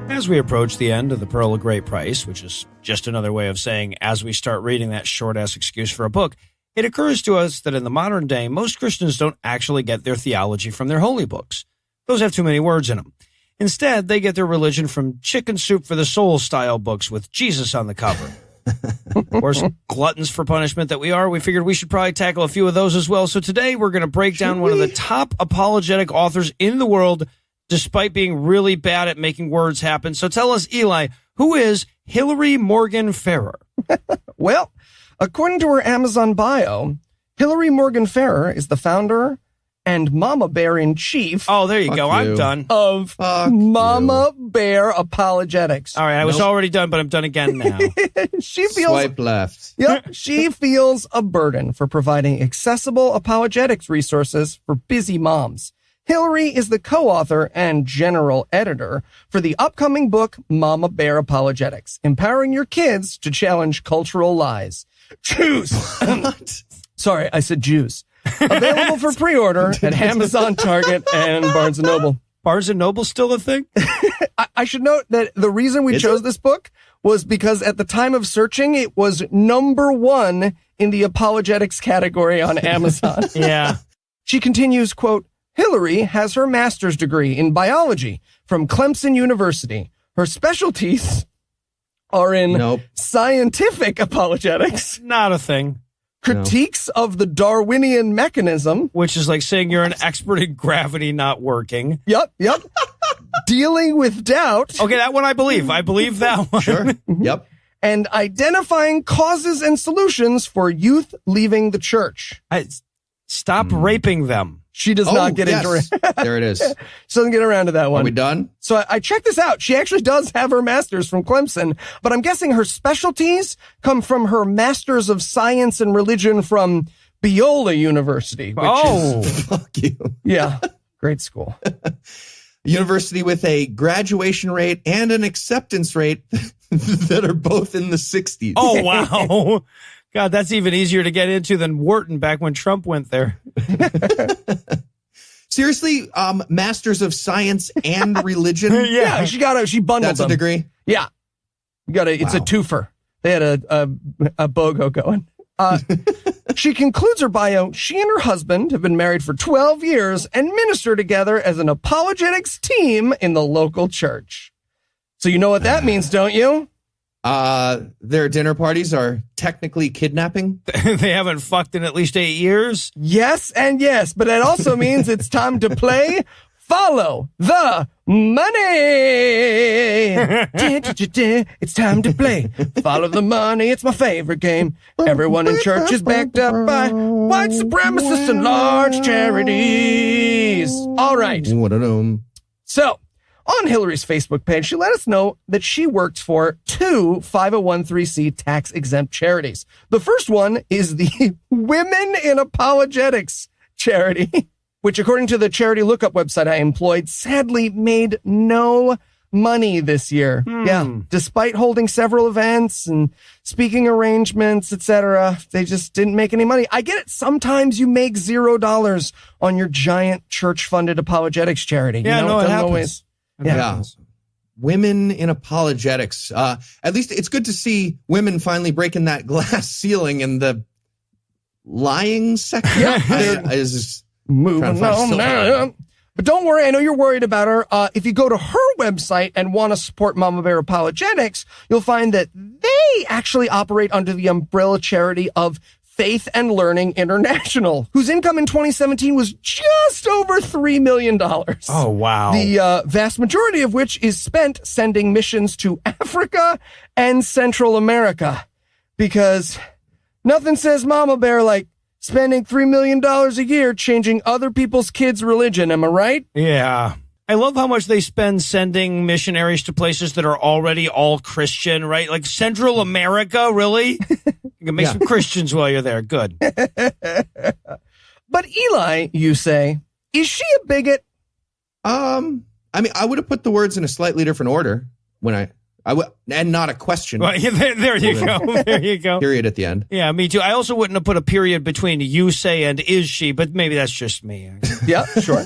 As we approach the end of The Pearl of Great Price, which is just another way of saying as we start reading that short-ass excuse for a book, it occurs to us that in the modern day, most Christians don't actually get their theology from their holy books. Those have too many words in them. Instead, they get their religion from Chicken Soup for the Soul style books with Jesus on the cover. Of course, gluttons for punishment that we are, we figured we should probably tackle a few of those as well. So today we're going to break down one of the top apologetic authors in the world, despite being really bad at making words happen. So tell us, Eli, who is Hillary Morgan Ferrer? Well, according to her Amazon bio, Hillary Morgan Ferrer is the founder and Mama Bear in Chief. Oh, there you go. I'm done. Of Mama Bear Apologetics. All right, I was already done, but I'm done again now. She feels Swipe left. Yep, she feels a burden for providing accessible apologetics resources for busy moms. Hillary is the co-author and general editor for the upcoming book, Mama Bear Apologetics, empowering your kids to challenge cultural lies. Jews. Sorry, I said Jews. Available for pre-order at Amazon, Target, and Barnes & Noble. Barnes & Noble still a thing? I should note that the reason we chose this book was because at the time of searching, it was #1 in the apologetics category on Amazon. Yeah. She continues, quote, Hillary has her master's degree in biology from Clemson University. Her specialties are in scientific apologetics. Not a thing. Critiques of the Darwinian mechanism. Which is like saying you're an expert in gravity not working. Yep. Dealing with doubt. Okay, that one I believe. I believe that one. Sure. Yep. And identifying causes and solutions for youth leaving the church. Stop raping them. She does not get into it. There it is. She doesn't get around to that one. Are we done? So I checked this out. She actually does have her master's from Clemson, but I'm guessing her specialties come from her master's of science and religion from Biola University. Which fuck you. Yeah, great school. University with a graduation rate and an acceptance rate that are both in the 60s. Oh, wow. God, that's even easier to get into than Wharton back when Trump went there. Seriously, Masters of Science and Religion? Yeah, she bundled That's them. a degree? Yeah. It's a twofer. They had a BOGO going. She concludes her bio. She and her husband have been married for 12 years and minister together as an apologetics team in the local church. So you know what that means, don't you? Their dinner parties are technically kidnapping. They haven't fucked in at least 8 years. Yes and yes, but that also means it's time to play Follow the Money. It's time to play Follow the Money. It's my favorite game. Everyone in church is backed up by white supremacists and large charities. All right. So, on Hillary's Facebook page, she let us know that she works for 2 501(c)(3) tax-exempt charities. The first one is the Women in Apologetics charity, which, according to the charity lookup website I employed, sadly made no money this year. Yeah, despite holding several events and speaking arrangements, etc., they just didn't make any money. I get it. Sometimes you make $0 on your giant church-funded apologetics charity. Yeah, it happens. always. Yeah. Women in apologetics. At least it's good to see women finally breaking that glass ceiling in the lying sector. Is moving on now. But don't worry, I know you're worried about her. If you go to her website and want to support Mama Bear Apologetics, you'll find that they actually operate under the umbrella charity of Faith and Learning International, whose income in 2017 was just over $3 million. Oh, wow. The vast majority of which is spent sending missions to Africa and Central America. Because nothing says Mama Bear like spending $3 million a year changing other people's kids' religion. Am I right? Yeah. I love how much they spend sending missionaries to places that are already all Christian, right? Like Central America, really? You can make some Christians while you're there. Good. But Eli, you say, is she a bigot? I mean, I would have put the words in a slightly different order when I would, and not a question. Well, there you go. There you go. Period at the end. Yeah, me too. I also wouldn't have put a period between you say and is she, but maybe that's just me. Yeah, sure.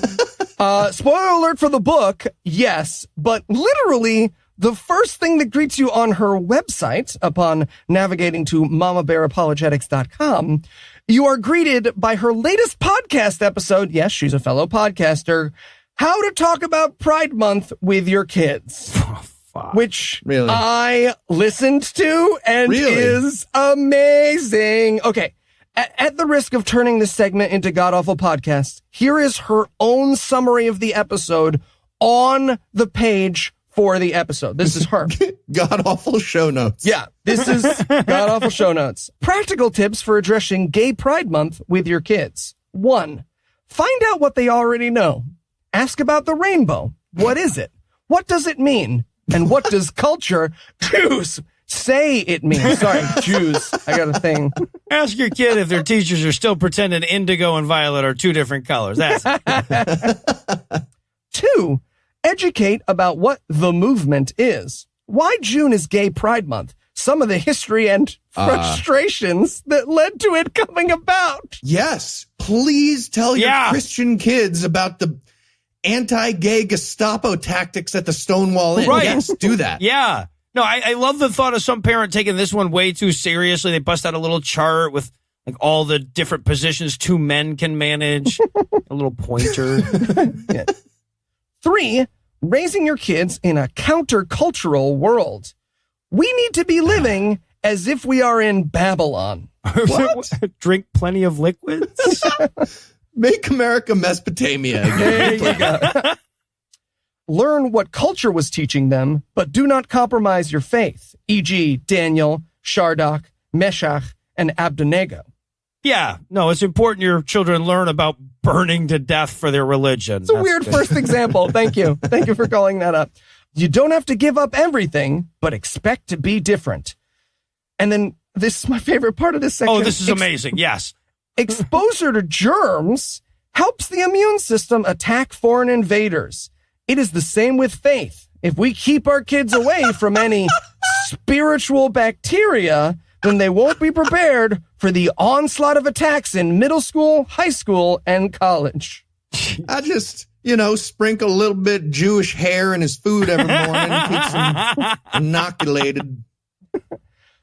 Spoiler alert for the book, yes, but literally The first thing that greets you on her website upon navigating to mamabearapologetics.com, you are greeted by her latest podcast episode. Yes, she's a fellow podcaster. How to talk about Pride Month with your kids. Which Really? I listened to and is amazing. Okay. At the risk of turning this segment into God-awful podcast, here is her own summary of the episode on the page for the episode. This is her. God-awful show notes. Yeah, this is God-awful show notes. Practical tips for addressing Gay Pride Month with your kids. 1, find out what they already know. Ask about the rainbow. What is it? What does it mean? And what does culture Jews say it means? Sorry, Jews. I got a thing. Ask your kid if their teachers are still pretending indigo and violet are two different colors. That's 2, educate about what the movement is. Why June is Gay Pride Month. Some of the history and frustrations that led to it coming about. Yes. Please tell your Christian kids about the anti-gay Gestapo tactics at the Stonewall Inn. Right. Yes, do that. Yeah. No, I love the thought of some parent taking this one way too seriously. They bust out a little chart with like all the different positions 2 men can manage, a little pointer. Yeah. 3, raising your kids in a countercultural world. We need to be living as if we are in Babylon. What? Drink plenty of liquids? Make America Mesopotamia again. There you go. Learn what culture was teaching them, but do not compromise your faith, e.g. Daniel, Shardach, Meshach, and Abednego. Yeah. No, it's important your children learn about burning to death for their religion. It's a weird first example. Thank you. Thank you for calling that up. You don't have to give up everything, but expect to be different. And then this is my favorite part of this section. Oh, this is amazing. Yes. Exposure to germs helps the immune system attack foreign invaders. It is the same with faith. If we keep our kids away from any spiritual bacteria, then they won't be prepared for the onslaught of attacks in middle school, high school, and college. I just, sprinkle a little bit Jewish hair in his food every morning, keeps him inoculated.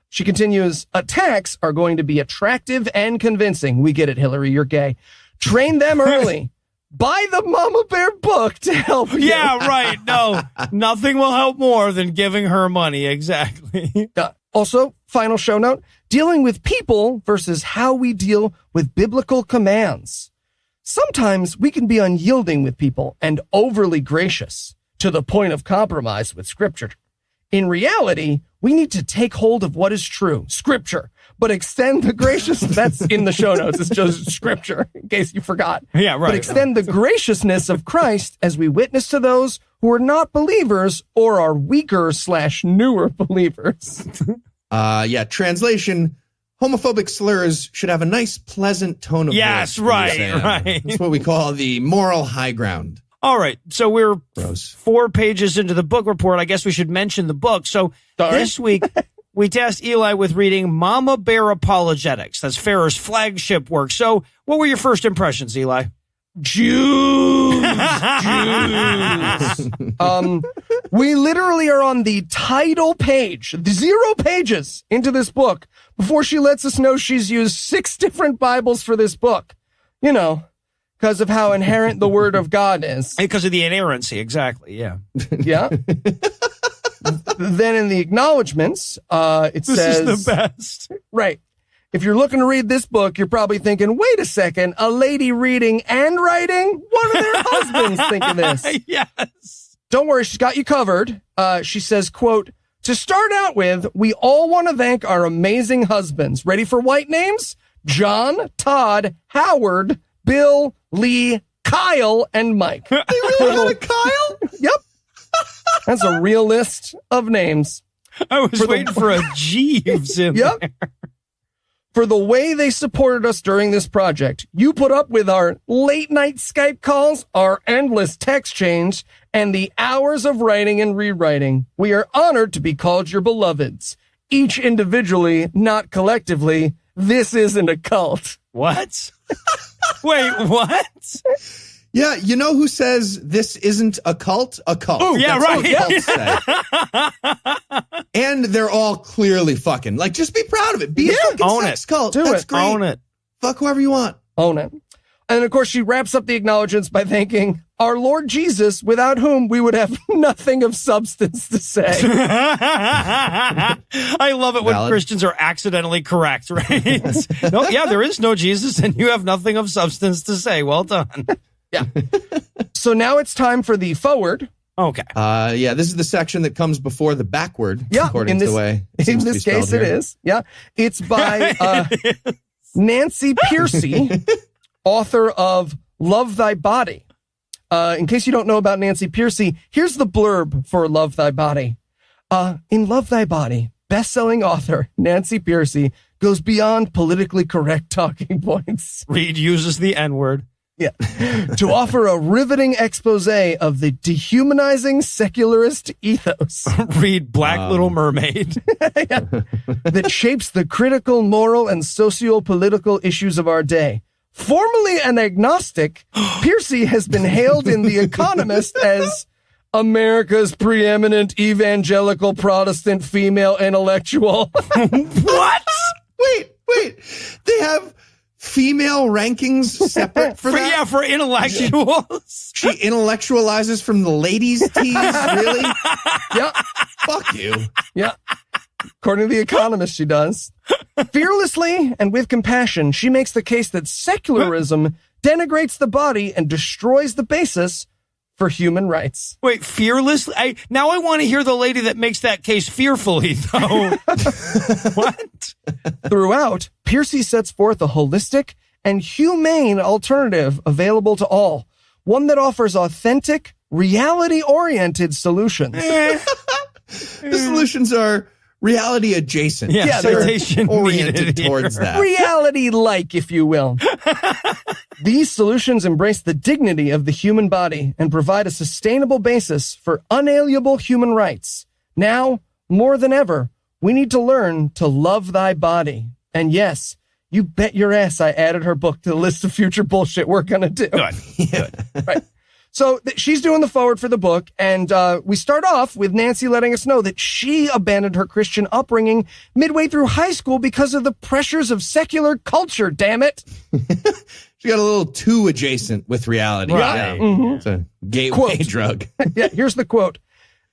She continues, attacks are going to be attractive and convincing. We get it, Hillary, you're gay. Train them early. Buy the Mama Bear book to help you. Yeah, right. No, nothing will help more than giving her money. Exactly. Also, final show note, dealing with people versus how we deal with biblical commands. Sometimes we can be unyielding with people and overly gracious to the point of compromise with Scripture. In reality, we need to take hold of what is true, Scripture, but extend the graciousness. That's in the show notes. It's just Scripture, in case you forgot. Yeah, right. But extend the graciousness of Christ as we witness to those who are not believers or are weaker/newer believers. Translation. Homophobic slurs should have a nice, pleasant tone of voice. Yes, right. That's what we call the moral high ground. All right, so we're Gross. 4 pages into the book report. I guess we should mention the book. So this week, we tasked Eli with reading Mama Bear Apologetics. That's Farrer's flagship work. So what were your first impressions, Eli? Jews. We literally are on the title page, 0 pages into this book before she lets us know she's used 6 different Bibles for this book. Because of how inherent the Word of God is. Because of the inerrancy, exactly, yeah. Yeah. Then in the acknowledgments, it says... This is the best. Right. If you're looking to read this book, you're probably thinking, wait a second, a lady reading and writing? What do their husbands think of this? Yes. Don't worry, she's got you covered. She says, quote, to start out with, we all want to thank our amazing husbands. Ready for white names? John, Todd, Howard, Bill, Lee, Kyle, and Mike. They really got a Kyle? Yep. That's a real list of names. I was waiting for a Jeeves in Yep. there. For the way they supported us during this project, you put up with our late night Skype calls, our endless text chains, and the hours of writing and rewriting. We are honored to be called your beloveds. Each individually, not collectively. This isn't a cult. What? Wait, what? Yeah, you know who says this isn't a cult? A cult. Oh, yeah, That's right. what cults say. And they're all clearly fucking. Like, just be proud of it. Be a fucking own sex it. cult. Do That's it. great. Own it. Fuck whoever you want. Own it. And of course, she wraps up the acknowledgments by thanking our Lord Jesus, without whom we would have nothing of substance to say. I love it when Valid. Christians are accidentally correct, right? No, yeah, there is no Jesus, and you have nothing of substance to say. Well done. Yeah. So now it's time for the forward. Okay. Yeah, this is the section that comes before the backward, Yeah, according to the way it in seems to be this case spelled it here. is. Yeah. It's by Nancy Piercy, author of Love Thy Body. In case you don't know about Nancy Piercy, here's the blurb for Love Thy Body. In Love Thy Body, best-selling author Nancy Piercy goes beyond politically correct talking points. Reed uses the N-word. Yeah. To offer a riveting expose of the dehumanizing secularist ethos Read Black Little Mermaid. that shapes the critical, moral, and socio-political issues of our day. Formerly an agnostic, Piercy has been hailed in The Economist as America's preeminent evangelical Protestant female intellectual. What? Wait. They have female rankings separate for that? Yeah, for intellectuals. She intellectualizes from the ladies' tees? Really? Yeah. Fuck you. Yeah. According to The Economist, she does. Fearlessly and with compassion, she makes the case that secularism denigrates the body and destroys the basis for human rights. Wait, fearless? Now I want to hear the lady that makes that case fearfully, though. What? Throughout, Piercy sets forth a holistic and humane alternative available to all, one that offers authentic, reality-oriented solutions. The solutions are reality adjacent. Yeah, They're citation oriented needed towards here. that. Reality-like, if you will. These solutions embrace the dignity of the human body and provide a sustainable basis for unalienable human rights. Now, more than ever, we need to learn to love thy body. And yes, you bet your ass I added her book to the list of future bullshit we're gonna do. Good. Right. So she's doing the forward for the book, and we start off with Nancy letting us know that she abandoned her Christian upbringing midway through high school because of the pressures of secular culture, damn it. She got a little too adjacent with reality. Right. Yeah. Mhm. It's a gateway Quote. drug. Yeah, here's the quote.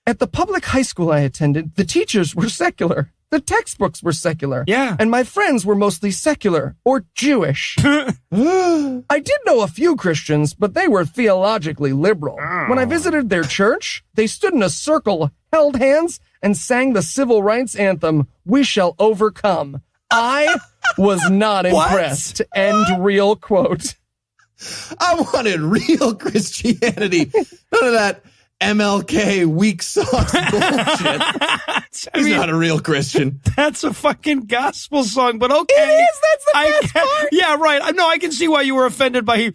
At the public high school I attended, the teachers were secular. The textbooks were secular. Yeah. And my friends were mostly secular or Jewish. I did know a few Christians, but they were theologically liberal. When I visited their church, they stood in a circle, held hands, and sang the civil rights anthem, "We Shall Overcome." I was not What? impressed. End real quote. I wanted real Christianity. None of that MLK weak sauce bullshit. He's not a real Christian. That's a fucking gospel song, but okay. It is. That's the best can, part. Yeah, right. No, I can see why you were offended by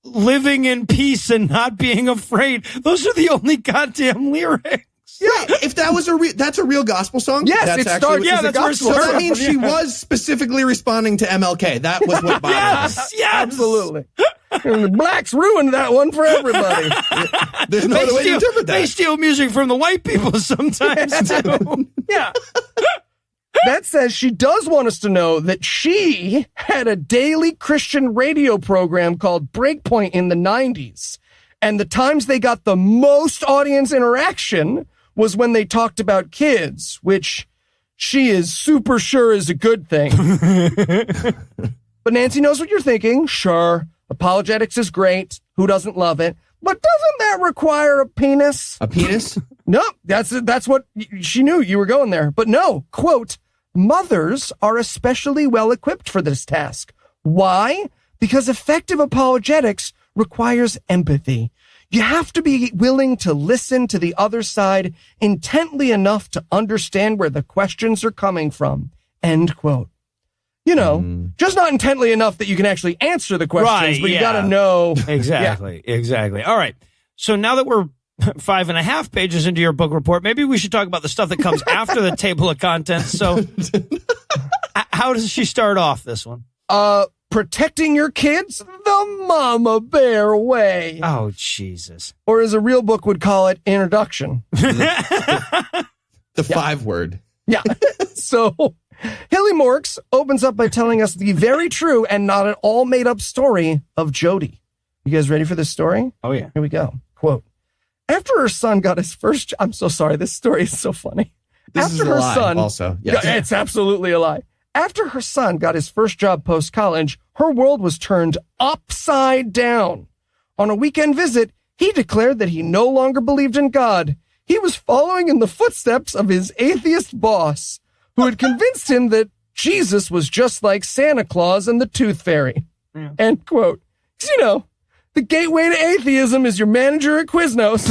living in peace and not being afraid. Those are the only goddamn lyrics. Yeah, if that was that's a real gospel song. Yes, that's it actually starts what- yeah, as a that's where it gospel So starts. that means she was specifically responding to MLK. That was what bothered her. Yes. Absolutely. And the blacks ruined that one for everybody. There's no other way to interpret They that. steal music from the white people sometimes, too. Yeah. That says she does want us to know that she had a daily Christian radio program called Breakpoint in the 90s. And the times they got the most audience interaction was when they talked about kids, which she is super sure is a good thing. But Nancy knows what you're thinking. Sure, apologetics is great. Who doesn't love it? But doesn't that require a penis? A penis? No, that's what she knew you were going there. But no, quote, mothers are especially well equipped for this task. Why? Because effective apologetics requires empathy. You have to be willing to listen to the other side intently enough to understand where the questions are coming from. End quote. You know, just not intently enough that you can actually answer the questions, Right, but you yeah. got to know. Exactly. All right. So now that we're 5.5 pages into your book report, maybe we should talk about the stuff that comes after the table of contents. So how does she start off this one? Protecting your kids the Mama Bear way. Oh, Jesus. Or as a real book would call it, Introduction. The 5-word. Yeah. So Hilly Morks opens up by telling us the very true and not at all made up story of Jody. You guys ready for this story? Oh, yeah. Here we go. Quote, after her son got his first, I'm so sorry, this story is so funny. This is a lie also. Yes. Yeah, it's absolutely a lie. After her son got his first job post-college, her world was turned upside down. On a weekend visit, he declared that he no longer believed in God. He was following in the footsteps of his atheist boss, who had convinced him that Jesus was just like Santa Claus and the Tooth Fairy. Yeah. End quote. 'Cause, you know, the gateway to atheism is your manager at Quiznos.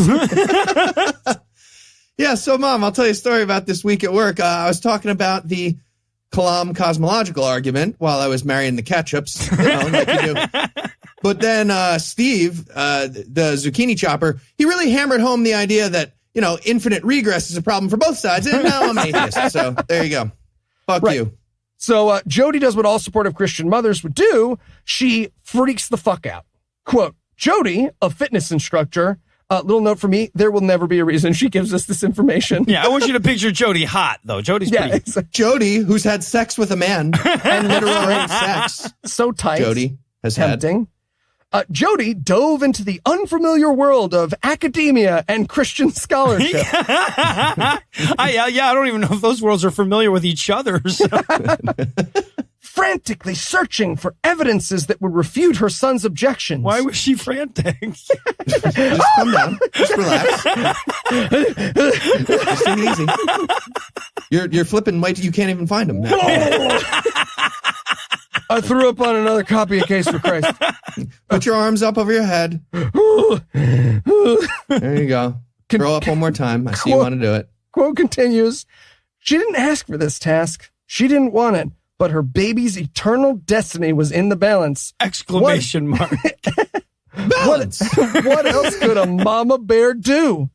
Yeah, so Mom, I'll tell you a story about this week at work. I was talking about the Kalam cosmological argument while I was marrying the ketchups, like you do. But then Steve, the zucchini chopper, he really hammered home the idea that, infinite regress is a problem for both sides. And now I'm an atheist. So there you go. Fuck you. So Jody does what all supportive Christian mothers would do. She freaks the fuck out. Quote, Jody, a fitness instructor, little note for me, there will never be a reason she gives us this information. Yeah, I want you to picture Jody hot, though. Jody's pretty... Exactly. Jody, who's had sex with a man, and literal sex. So tight. Jody has tempting. Jody dove into the unfamiliar world of academia and Christian scholarship. I don't even know if those worlds are familiar with each other. So. Frantically searching for evidences that would refute her son's objections. Why was she frantic? Just calm down. Just relax. Just take it easy. You're flipping white. You can't even find them now. I threw up on another copy of Case for Christ. Put your arms up over your head. There you go. Throw up one more time. I see you want to do it. Quote continues, she didn't ask for this task. She didn't want it. But her baby's eternal destiny was in the balance. Exclamation mark. Balance. What else could a mama bear do?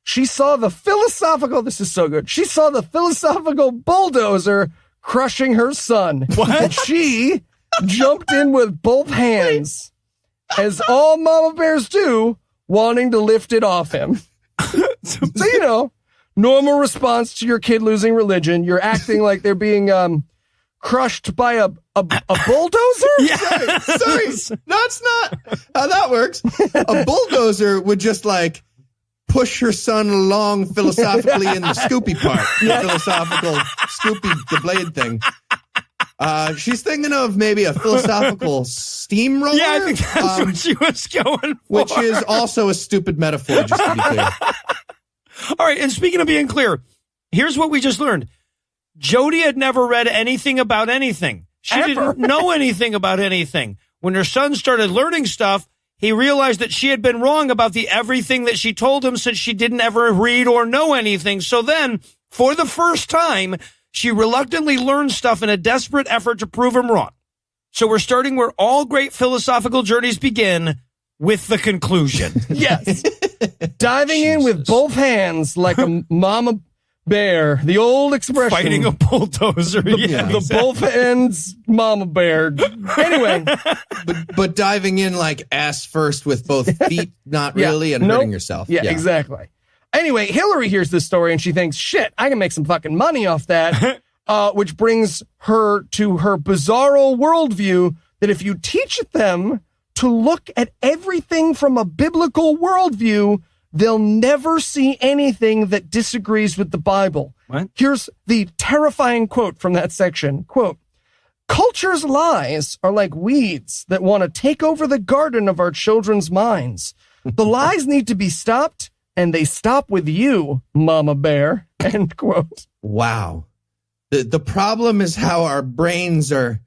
She saw the philosophical, this is so good. She saw the philosophical bulldozer crushing her son. What? And she jumped in with both hands, as all mama bears do, wanting to lift it off him. So, normal response to your kid losing religion. You're acting like they're being, crushed by a bulldozer? Yeah. Sorry. No, it's not how that works. A bulldozer would just push her son along philosophically in the Scoopy part. The philosophical Scoopy, the blade thing. She's thinking of maybe a philosophical steamroller. Yeah, I think that's what she was going for. Which is also a stupid metaphor, just to be clear. All right, and speaking of being clear, here's what we just learned. Jody had never read anything about anything. She didn't know anything about anything. When her son started learning stuff, he realized that she had been wrong about the everything that she told him since she didn't ever read or know anything. So then, for the first time, she reluctantly learned stuff in a desperate effort to prove him wrong. So we're starting where all great philosophical journeys begin, with the conclusion. Yes. Diving in with both hands like a mama bear, the old expression. Fighting a bulldozer. The both ends mama bear. Anyway. But diving in ass first with both feet, not really, and hurting yourself. Yeah, exactly. Anyway, Hillary hears this story and she thinks, shit, I can make some fucking money off that, which brings her to her bizarro worldview that if you teach them to look at everything from a biblical worldview, they'll never see anything that disagrees with the Bible. What? Here's the terrifying quote from that section. Quote, culture's lies are like weeds that want to take over the garden of our children's minds. The lies need to be stopped, and they stop with you, Mama Bear. End quote. Wow. The problem is how our brains are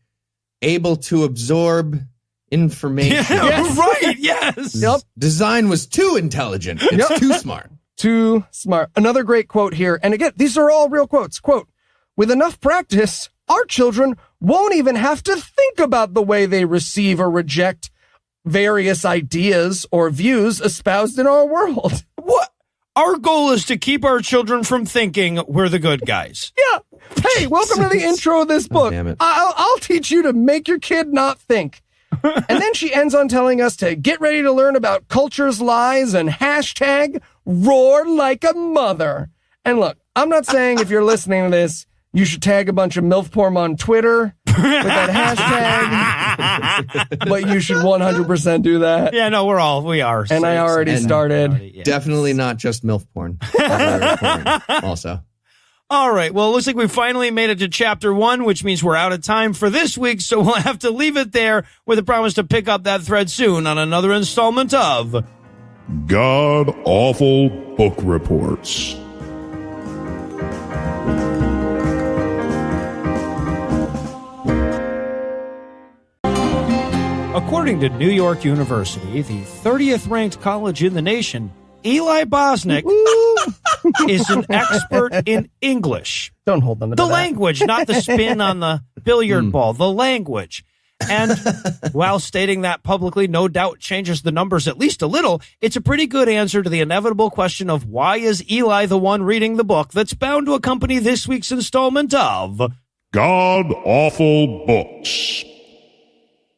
able to absorb information. Yeah, yes. Right, yes. Yep. Design was too intelligent. It's too smart. Too smart. Another great quote here. And again, these are all real quotes. Quote, with enough practice, our children won't even have to think about the way they receive or reject various ideas or views espoused in our world. What? Our goal is to keep our children from thinking we're the good guys. Yeah. Hey, welcome to the intro of this book. damn it. I'll teach you to make your kid not think. And then she ends on telling us to get ready to learn about culture's lies and hashtag roar like a mother. And look, I'm not saying if you're listening to this, you should tag a bunch of MILF porn on Twitter with that hashtag, but you should 100% do that. Yeah, no, we are. And I already started. Yeah. Definitely not just MILF porn. Other porn also. All right. Well, it looks like we finally made it to chapter 1, which means we're out of time for this week. So we'll have to leave it there with a promise to pick up that thread soon on another installment of God Awful Book Reports. According to New York University, the 30th ranked college in the nation, Eli Bosnick is an expert in English. Don't hold them to The that. language, not the spin on the billiard ball, the language. And while stating that publicly no doubt changes the numbers at least a little, it's a pretty good answer to the inevitable question of why is Eli the one reading the book that's bound to accompany this week's installment of God Awful Books.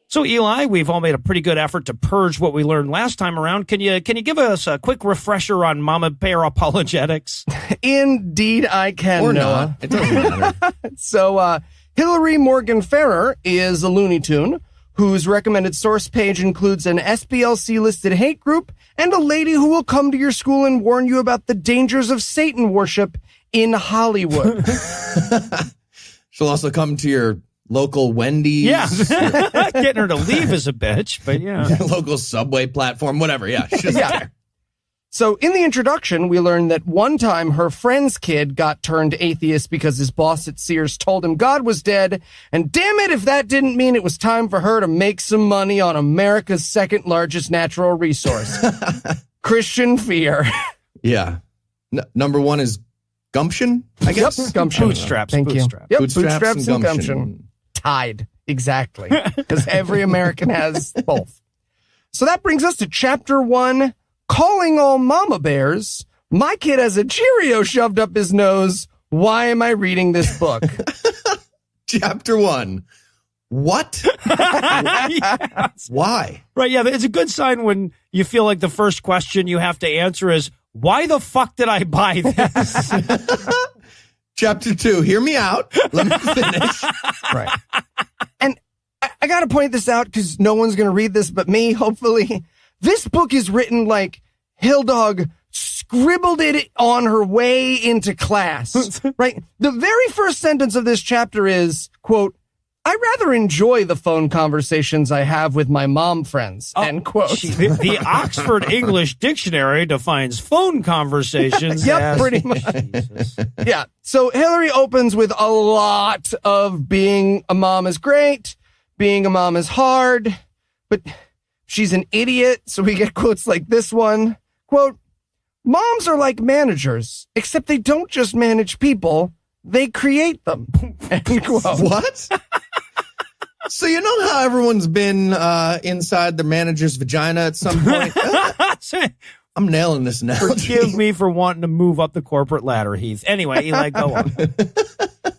So, Eli, we've all made a pretty good effort to purge what we learned last time around. Can you give us a quick refresher on Mama Bear apologetics? Indeed, I can, Or Noah. not. It doesn't matter. So, Hillary Morgan Ferrer is a Looney Tune whose recommended source page includes an SPLC-listed hate group and a lady who will come to your school and warn you about the dangers of Satan worship in Hollywood. She'll also come to your local Wendy's. Yeah. Getting her to leave is a bitch, but yeah. Local subway platform, whatever. Yeah. She doesn't care. So in the introduction, we learned that one time her friend's kid got turned atheist because his boss at Sears told him God was dead. And damn it, if that didn't mean it was time for her to make some money on America's second largest natural resource. Christian fear. Yeah. Number one is gumption, I guess. Yep, gumption. Bootstraps. Thank bootstraps. you. Yep, Bootstraps and and gumption. Tied. Exactly. Because every American has both. So that brings us to chapter 1. Calling all mama bears. My kid has a Cheerio shoved up his nose. Why am I reading this book? Chapter 1. What? Yes. Why? Right, yeah, it's a good sign when you feel like the first question you have to answer is, why the fuck did I buy this? Chapter 2. Hear me out. Let me finish. Right. And I got to point this out because no one's going to read this but me, hopefully. This book is written like Hilldog scribbled it on her way into class, right? The very first sentence of this chapter is, quote, I rather enjoy the phone conversations I have with my mom friends, end quote. The Oxford English Dictionary defines phone conversations Yep, as... pretty much. Jesus. Yeah. So Hillary opens with a lot of being a mom is great, being a mom is hard, but she's an idiot. So we get quotes like this one, quote, moms are like managers, except they don't just manage people, they create them. End quote. What? So you know how everyone's been inside the manager's vagina at some point? I'm nailing this now. Forgive me for wanting to move up the corporate ladder, Heath. Anyway, Eli, go on.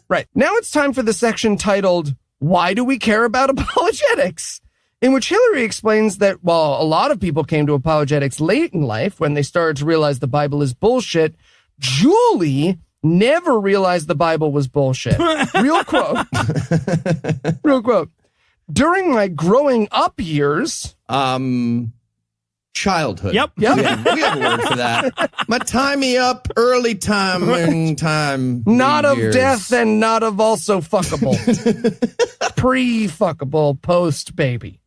Right. Now it's time for the section titled, Why Do We Care About Apologetics? In which Hillary explains that while a lot of people came to apologetics late in life when they started to realize the Bible is bullshit, Julie never realized the Bible was bullshit. Real quote. Real quote. During my growing up years. Childhood. Yep. We have a word for that. My timey up, early time. Not of years. death and not of also fuckable. Pre-fuckable, post-baby.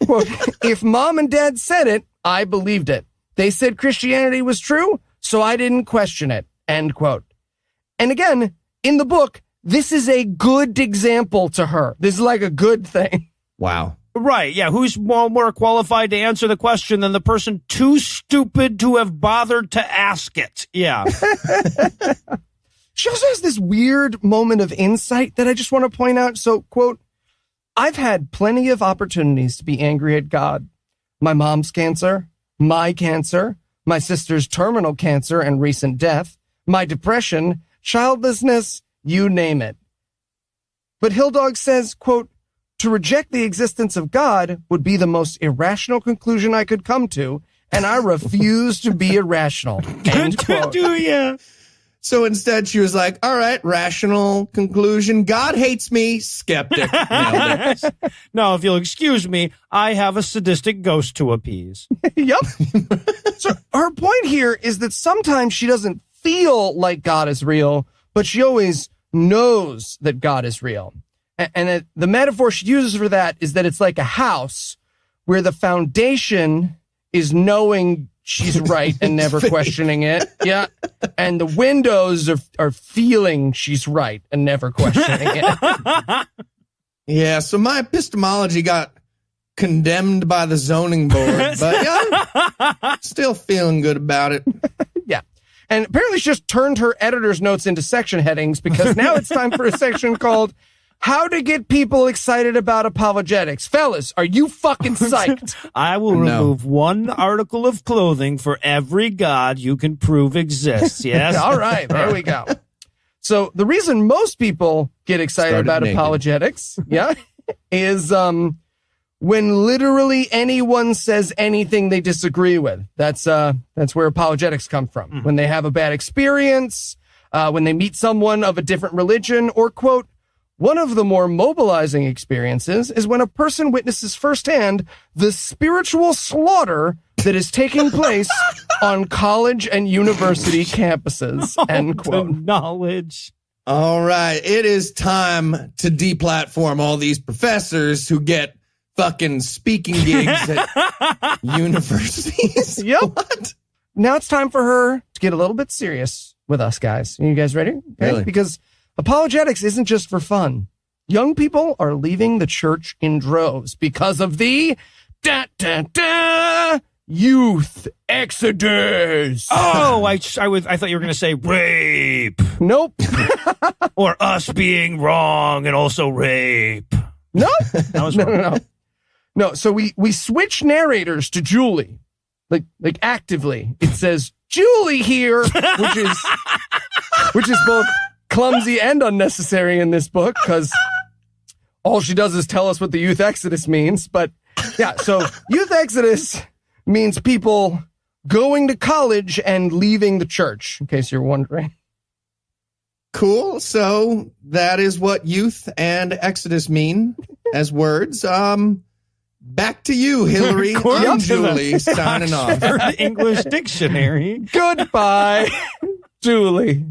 Quote, if mom and dad said it, I believed it. They said Christianity was true, so I didn't question it. End quote. And again, in the book, this is a good example to her. This is like a good thing. Wow. Right, yeah. Who's more qualified to answer the question than the person too stupid to have bothered to ask it? Yeah. She also has this weird moment of insight that I just want to point out. So, quote, I've had plenty of opportunities to be angry at God. My mom's cancer, my cancer, my sister's terminal cancer and recent death, my depression, childlessness, you name it. But Hilldog says, quote, to reject the existence of God would be the most irrational conclusion I could come to, and I refuse to be irrational. End quote. Do ya? So instead, she was like, all right, rational conclusion. God hates me. Skeptic. Nailed it. No, if you'll excuse me, I have a sadistic ghost to appease. Yep. So her point here is that sometimes she doesn't feel like God is real, but she always knows that God is real. And the metaphor she uses for that is that it's like a house where the foundation is knowing she's right and never questioning it. Yeah. And the windows are feeling she's right and never questioning it. Yeah, so my epistemology got condemned by the zoning board, but yeah, still feeling good about it. Yeah. And apparently she just turned her editor's notes into section headings, because now it's time for a section called How to Get People Excited About Apologetics. Fellas, are you fucking psyched? I will remove one article of clothing for every god you can prove exists. Yes. All right, there we go. So the reason most people get excited about naked. apologetics, is when literally anyone says anything they disagree with. That's where apologetics come from. When they have a bad experience, when they meet someone of a different religion, or quote, one of the more mobilizing experiences is when a person witnesses firsthand the spiritual slaughter that is taking place on college and university campuses. End quote. The knowledge. All right, it is time to deplatform all these professors who get fucking speaking gigs at universities. Yep. What? Now it's time for her to get a little bit serious with us, guys. Are you guys ready? Okay. Really? Because apologetics isn't just for fun. Young people are leaving the church in droves because of the youth exodus. Oh, I thought you were going to say rape. Nope. Or us being wrong and also rape. Nope. That was wrong. No, so we switch narrators to Julie. Like actively. It says Julie here, which is both clumsy and unnecessary in this book, because all she does is tell us what the youth exodus means. But yeah, so youth exodus means people going to college and leaving the church, in case you're wondering. Cool. So that is what youth and exodus mean as words. Back to you, Hillary. I'm Julie, signing off. English dictionary. Goodbye, Julie.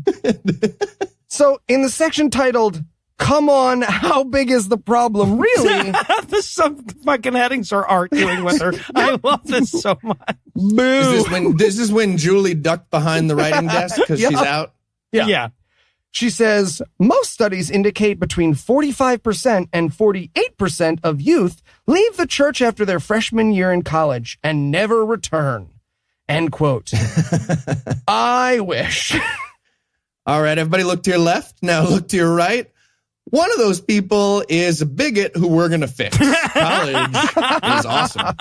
So in the section titled, Come On, How Big is the Problem, Really? Some fucking headings are arguing with her. I love this so much. Boo. This is when Julie ducked behind the writing desk because she's out? Yeah. She says, most studies indicate between 45% and 48% of youth leave the church after their freshman year in college and never return. End quote. I wish. All right, everybody look to your left. Now look to your right. One of those people is a bigot who we're going to fix. College is awesome.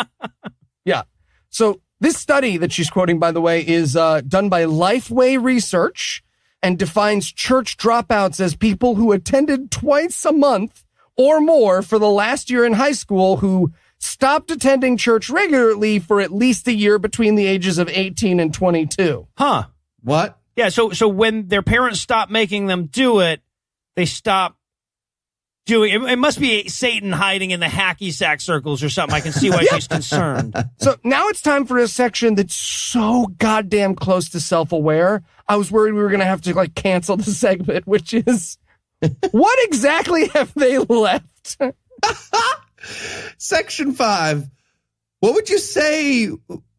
Yeah. So this study that she's quoting, by the way, is done by Lifeway Research and defines church dropouts as people who attended twice a month or more for the last year in high school who stopped attending church regularly for at least a year between the ages of 18 and 22. Huh. What? Yeah, so when their parents stop making them do it, they stop doing it. It must be Satan hiding in the hacky sack circles or something. I can see why she's concerned. So now it's time for a section that's so goddamn close to self-aware. I was worried we were going to have to cancel the segment, which is, what exactly have they left? Section 5. What would you say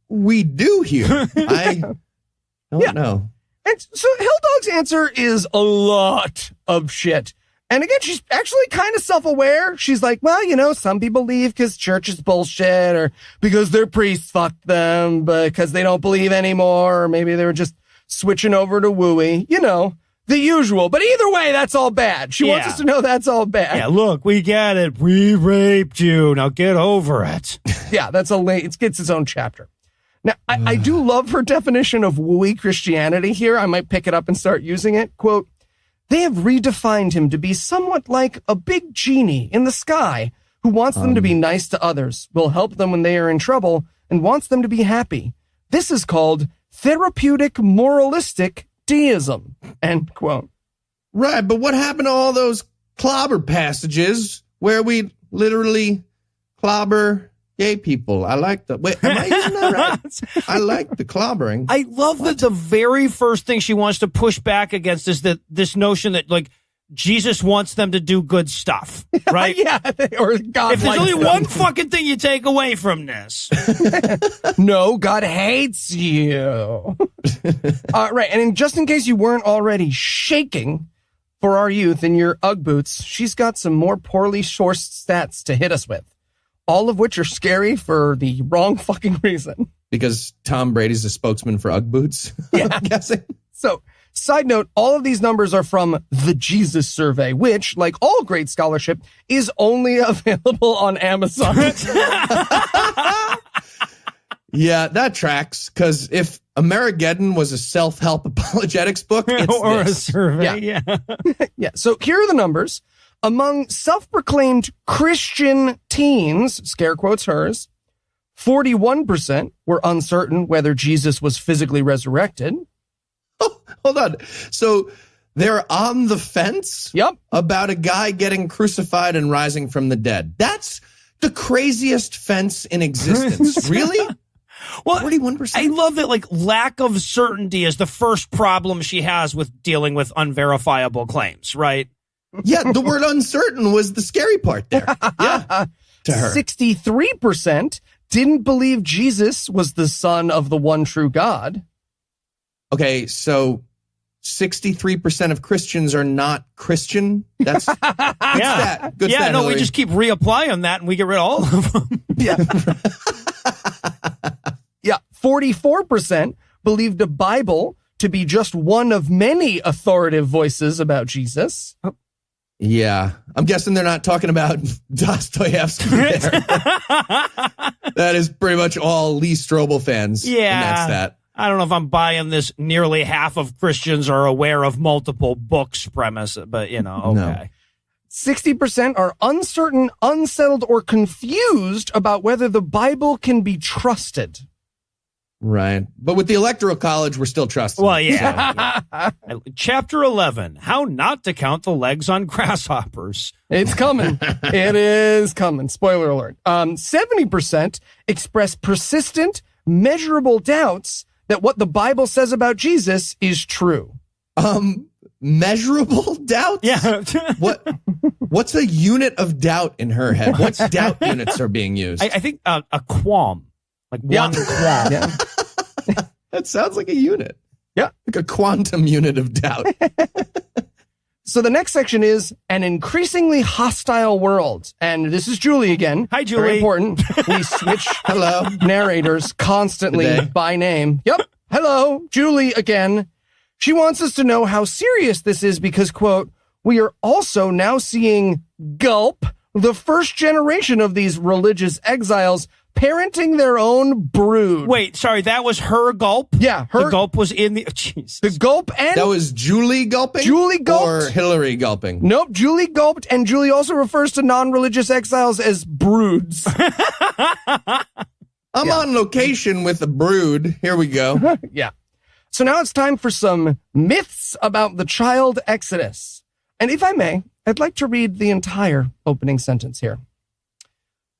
we do here? I don't know. And so Hilldog's answer is a lot of shit. And again, she's actually kind of self-aware. She's like, well, some people leave because church is bullshit, or because their priests fucked them, because they don't believe anymore, or maybe they were just switching over to wooey. The usual. But either way, that's all bad. She wants us to know that's all bad. Yeah, look, we get it. We raped you. Now get over it. Yeah, it gets its own chapter. Now, I do love her definition of wooey Christianity here. I might pick it up and start using it. Quote, they have redefined him to be somewhat like a big genie in the sky who wants them to be nice to others, will help them when they are in trouble, and wants them to be happy. This is called therapeutic moralistic deism, end quote. Right, but what happened to all those clobber passages where we literally clobber gay people? I like the... Wait, am I using that right? I like the clobbering. I love that the very first thing she wants to push back against is that this notion that, like, Jesus wants them to do good stuff, right? Yeah, or God if there's only one fucking thing you take away from this. No, God hates you. Right, and just in case you weren't already shaking for our youth in your Ugg boots, she's got some more poorly sourced stats to hit us with, all of which are scary for the wrong fucking reason. Because Tom Brady's a spokesman for Ugg boots, Yeah. I'm guessing. So, side note, all of these numbers are from the Jesus Survey, which, like all great scholarship, is only available on Amazon. Yeah, that tracks, because if Amerigeddon was a self-help apologetics book, it's or this. a survey, yeah. Yeah, so here are the numbers. Among self-proclaimed Christian teens, scare quotes hers, 41% were uncertain whether Jesus was physically resurrected. Oh, hold on. So they're on the fence Yep. about a guy getting crucified and rising from the dead. That's the craziest fence in existence. Really? Well, 41%? I love that, like, lack of certainty is the first problem she has with dealing with unverifiable claims, right? Yeah, the word uncertain was the scary part there. Yeah, to her. 63% didn't believe Jesus was the son of the one true God. Okay, so 63% of Christians are not Christian. That's good stat. Good Yeah, stat, no, Hillary. we just keep reapplying that and we get rid of all of them. Yeah. Yeah, 44% believed the Bible to be just one of many authoritative voices about Jesus. Yeah, I'm guessing they're not talking about Dostoevsky there. That is pretty much all Lee Strobel fans. Yeah. And that's that. I don't know if I'm buying this nearly half of Christians are aware of multiple books premise, but, you know, okay. 60% are uncertain, unsettled, or confused about whether the Bible can be trusted. Right. But with the Electoral College, we're still trusting. Well, yeah. Chapter 11, How Not to Count the Legs on Grasshoppers. It's coming. It is coming. Spoiler alert. 70% express persistent, measurable doubts that what the Bible says about Jesus is true. Measurable doubts? Yeah. What's a unit of doubt in her head? What doubt units are being used? I think a qualm. Like one qualm. Yeah. That sounds like a unit. Yeah. Like a quantum unit of doubt. So the next section is an increasingly hostile world. And this is Julie again. Hi, Julie. Very important. We switch Hello. narrators constantly Good day. by name. Yep. Hello, Julie again. She wants us to know how serious this is because, quote, we are also now seeing gulp, the first generation of these religious exiles parenting their own brood. Wait, sorry, that was her gulp? Yeah, The gulp was in the... Jesus. The gulp and... That was Julie gulping? Julie gulped. Or Hillary gulping? Nope, Julie gulped, and Julie also refers to non-religious exiles as broods. I'm on location with a brood. Here we go. Yeah. So now it's time for some myths about the child Exodus. And if I may, I'd like to read the entire opening sentence here.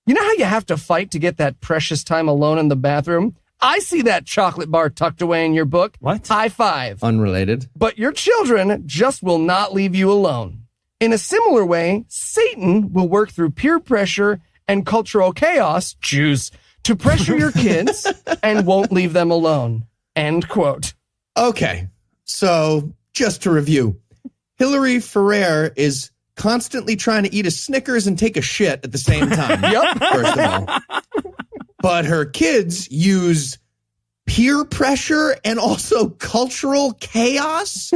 You know how you have to fight to get that precious time alone in the bathroom? I see that chocolate bar tucked away in your book. What? High five. Unrelated. But your children just will not leave you alone. In a similar way, Satan will work through peer pressure and cultural chaos, Jews, to pressure your kids and won't leave them alone. End quote. Okay. So just to review, Hillary Ferrer is constantly trying to eat a Snickers and take a shit at the same time. Yep. First of all. But her kids use peer pressure and also cultural chaos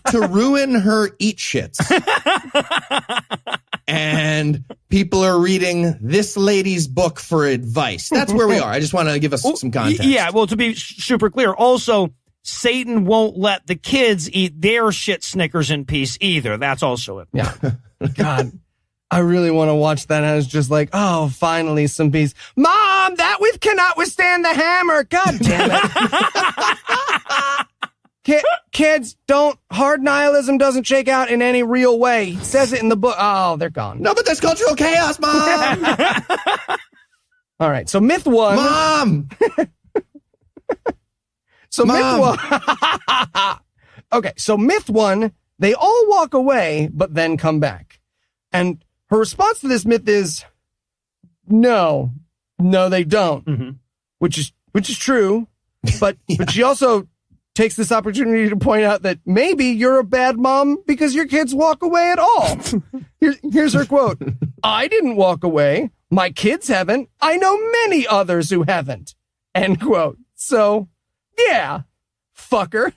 to ruin her eat shits. And and people are reading this lady's book for advice. That's where we are. I just want to give us some context. Yeah, well, to be super clear, also, Satan won't let the kids eat their shit Snickers in peace either. That's also it. Yeah. God, I really want to watch that. I was just like, oh, finally some peace. Mom, that cannot withstand the hammer. God damn it. Kids, hard nihilism doesn't shake out in any real way. It says it in the book. Oh, they're gone. No, but that's cultural chaos, Mom. All right. So myth one. Mom. So Mom. myth one. Okay. So myth one, they all walk away, but then come back. And her response to this myth is no, they don't, which is true. But she also takes this opportunity to point out that maybe you're a bad mom because your kids walk away at all. Here's her quote. I didn't walk away. My kids haven't. I know many others who haven't. End quote. So, yeah, fucker.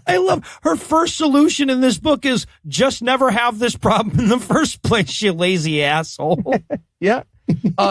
I love her first solution in this book is just never have this problem in the first place, you lazy asshole. Yeah.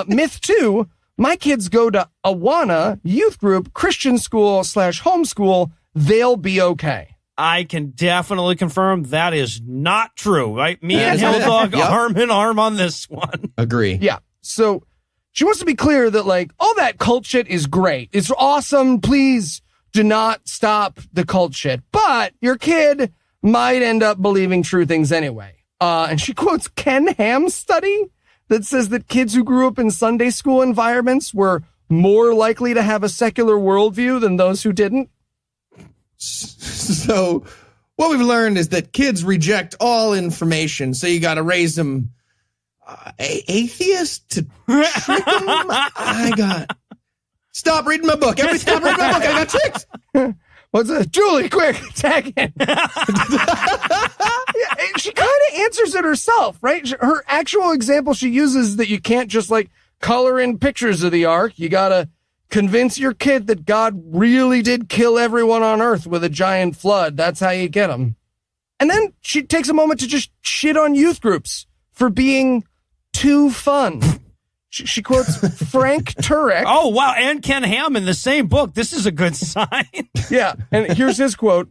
Myth two. My kids go to Awana youth group, Christian school / homeschool. They'll be okay. I can definitely confirm that is not true, right? Me and Yep. Hilldog arm in arm on this one. Agree. Yeah. So she wants to be clear that like all that cult shit is great. It's awesome. Please do not stop the cult shit. But your kid might end up believing true things anyway. And she quotes Ken Ham's study that says that kids who grew up in Sunday school environments were more likely to have a secular worldview than those who didn't. So what we've learned is that kids reject all information. So you got to raise them atheist to trick them. Stop reading my book. Everybody stop reading my book. I got tricked. What's that? Julie, quick, tag in. She kind of answers it herself, right? Her actual example she uses that you can't just like color in pictures of the ark. You got to convince your kid that God really did kill everyone on earth with a giant flood. That's how you get them. And then she takes a moment to just shit on youth groups for being too fun. She quotes Frank Turek. Oh, wow. And Ken Ham in the same book. This is a good sign. Yeah. And here's his quote,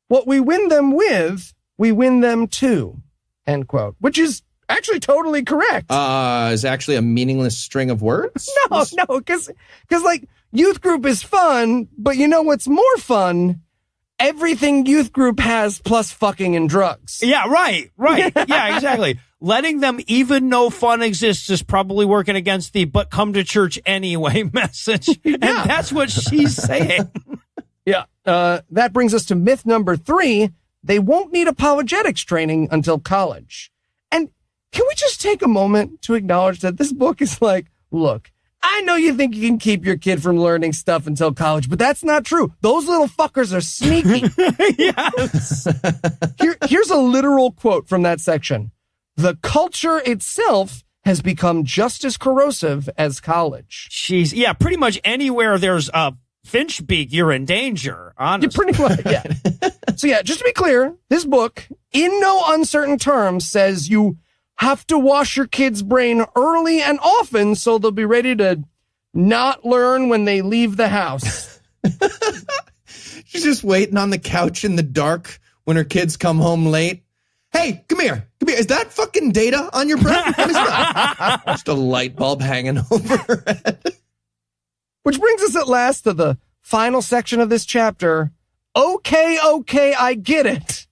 what we win them with, we win them to, end quote, which is actually totally correct. Is actually a meaningless string of words? No, because like youth group is fun, but you know what's more fun? Everything youth group has plus fucking and drugs. Yeah, right. Yeah, exactly. Letting them even know fun exists is probably working against the but come to church anyway message. And that's what she's saying. Yeah. That brings us to myth number 3. They won't need apologetics training until college. And can we just take a moment to acknowledge that this book is like, look, I know you think you can keep your kid from learning stuff until college, but that's not true. Those little fuckers are sneaky. Yes. Here's a literal quote from that section. The culture itself has become just as corrosive as college. Yeah, pretty much anywhere there's a finch beak, you're in danger, honestly. You pretty much, yeah. So yeah, just to be clear, this book, in no uncertain terms, says you have to wash your kid's brain early and often so they'll be ready to not learn when they leave the house. She's just waiting on the couch in the dark when her kids come home late. Hey, come here. Is that fucking data on your breath? What is that? Just a light bulb hanging over her head. Which brings us at last to the final section of this chapter. Okay, I get it.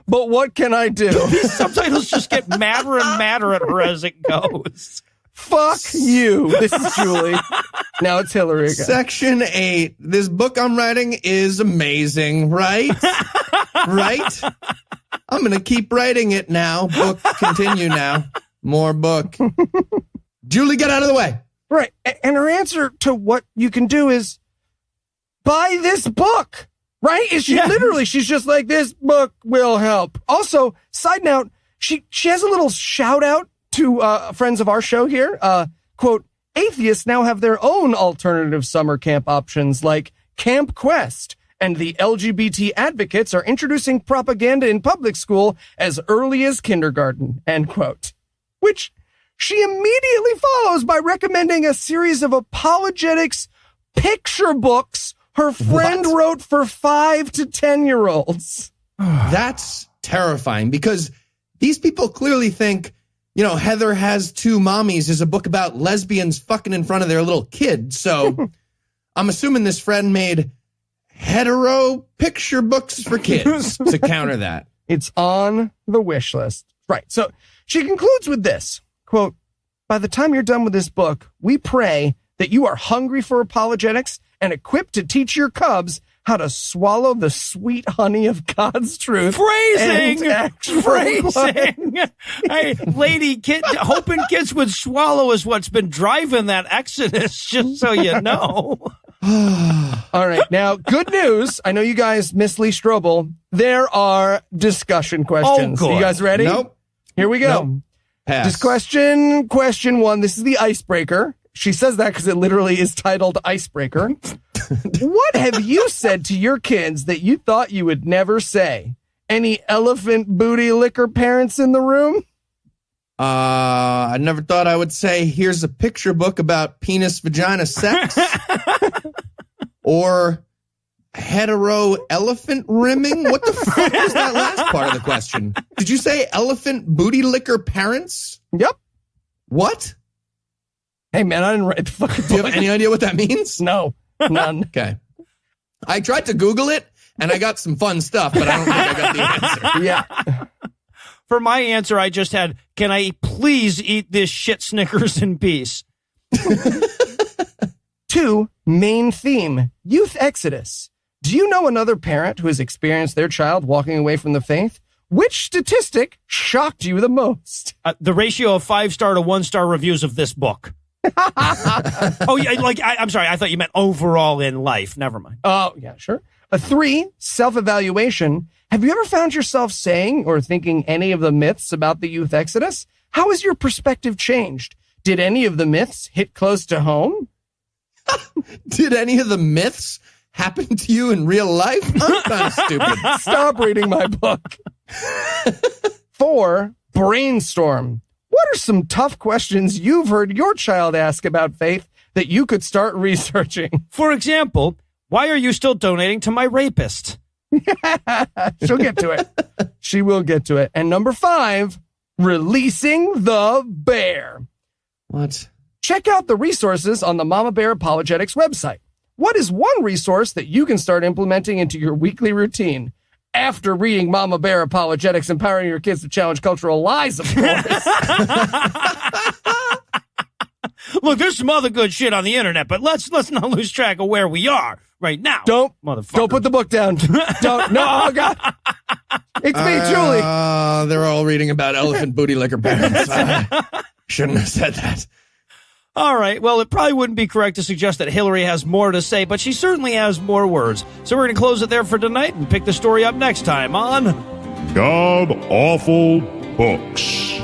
But what can I do? These subtitles just get madder and madder at her as it goes. Fuck you. This is Julie. Now it's Hillary again. Section 8. This book I'm writing is amazing, right? Right? I'm going to keep writing it now. Book, continue now. More book. Julie, get out of the way. Right. And her answer to what you can do is buy this book. Right? Is she literally, she's just like, this book will help. Also, side note, she has a little shout out to friends of our show here. Quote, atheists now have their own alternative summer camp options like Camp Quest and the LGBT advocates are introducing propaganda in public school as early as kindergarten, end quote. Which she immediately follows by recommending a series of apologetics picture books her friend wrote for 5 to 10-year-olds. That's terrifying because these people clearly think, you know, Heather Has Two Mommies is a book about lesbians fucking in front of their little kid. So I'm assuming this friend made hetero picture books for kids to counter that. It's on the wish list. Right. So she concludes with this, quote, by the time you're done with this book, we pray that you are hungry for apologetics and equipped to teach your cubs how to swallow the sweet honey of God's truth. Phrasing! Phrasing! Hey, lady, hoping kids would swallow is what's been driving that exodus, just so you know. All right. Now, good news. I know you guys miss Lee Strobel. There are discussion questions. Oh, good. You guys ready? Nope. Here we go. Nope. Pass. This question 1. This is the icebreaker. She says that because it literally is titled Icebreaker. What have you said to your kids that you thought you would never say? Any elephant booty liquor parents in the room? I never thought I would say, here's a picture book about penis, vagina, sex. Or hetero elephant rimming? What the fuck was that last part of the question? Did you say elephant booty liquor parents? Yep. What? Hey, man, I didn't write the fucking book. Do you have any idea what that means? No, none. Okay. I tried to Google it, and I got some fun stuff, but I don't think I got the answer. Yeah. For my answer, I just had, can I please eat this shit Snickers in peace? 2, main theme, youth exodus. Do you know another parent who has experienced their child walking away from the faith? Which statistic shocked you the most? The ratio of 5-star to 1-star reviews of this book. Oh, yeah, I'm sorry. I thought you meant overall in life. Never mind. Oh, yeah, sure. 3, self-evaluation. Have you ever found yourself saying or thinking any of the myths about the youth exodus? How has your perspective changed? Did any of the myths hit close to home? Did any of the myths happen to you in real life? I'm kind of stupid. Stop reading my book. 4, brainstorm. What are some tough questions you've heard your child ask about faith that you could start researching? For example, why are you still donating to my rapist? She'll get to it. She will get to it. And number 5, releasing the bear. What? Check out the resources on the Mama Bear Apologetics website. What is one resource that you can start implementing into your weekly routine? After reading Mama Bear Apologetics, Empowering Your Kids to Challenge Cultural Lies, of course. Look, there's some other good shit on the internet, but let's not lose track of where we are right now. Don't motherfucker. put the book down. Don't. No, oh God. It's me, Julie. They're all reading about elephant booty liquor parents. Shouldn't have said that. All right, well, it probably wouldn't be correct to suggest that Hillary has more to say, but she certainly has more words. So we're going to close it there for tonight and pick the story up next time on God Awful Books.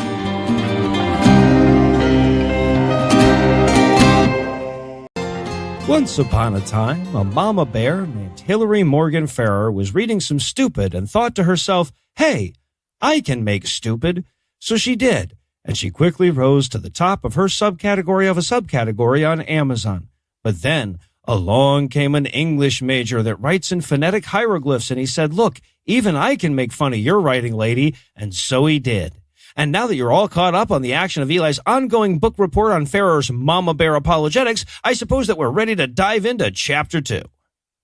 Once upon a time, a mama bear named Hillary Morgan Farrer was reading some stupid and thought to herself, hey, I can make stupid. So she did. And she quickly rose to the top of her subcategory of a subcategory on Amazon. But then along came an English major that writes in phonetic hieroglyphs, and he said, look, even I can make fun of your writing, lady. And so he did. And now that you're all caught up on the action of Eli's ongoing book report on Farrer's Mama Bear Apologetics, I suppose that we're ready to dive into Chapter 2.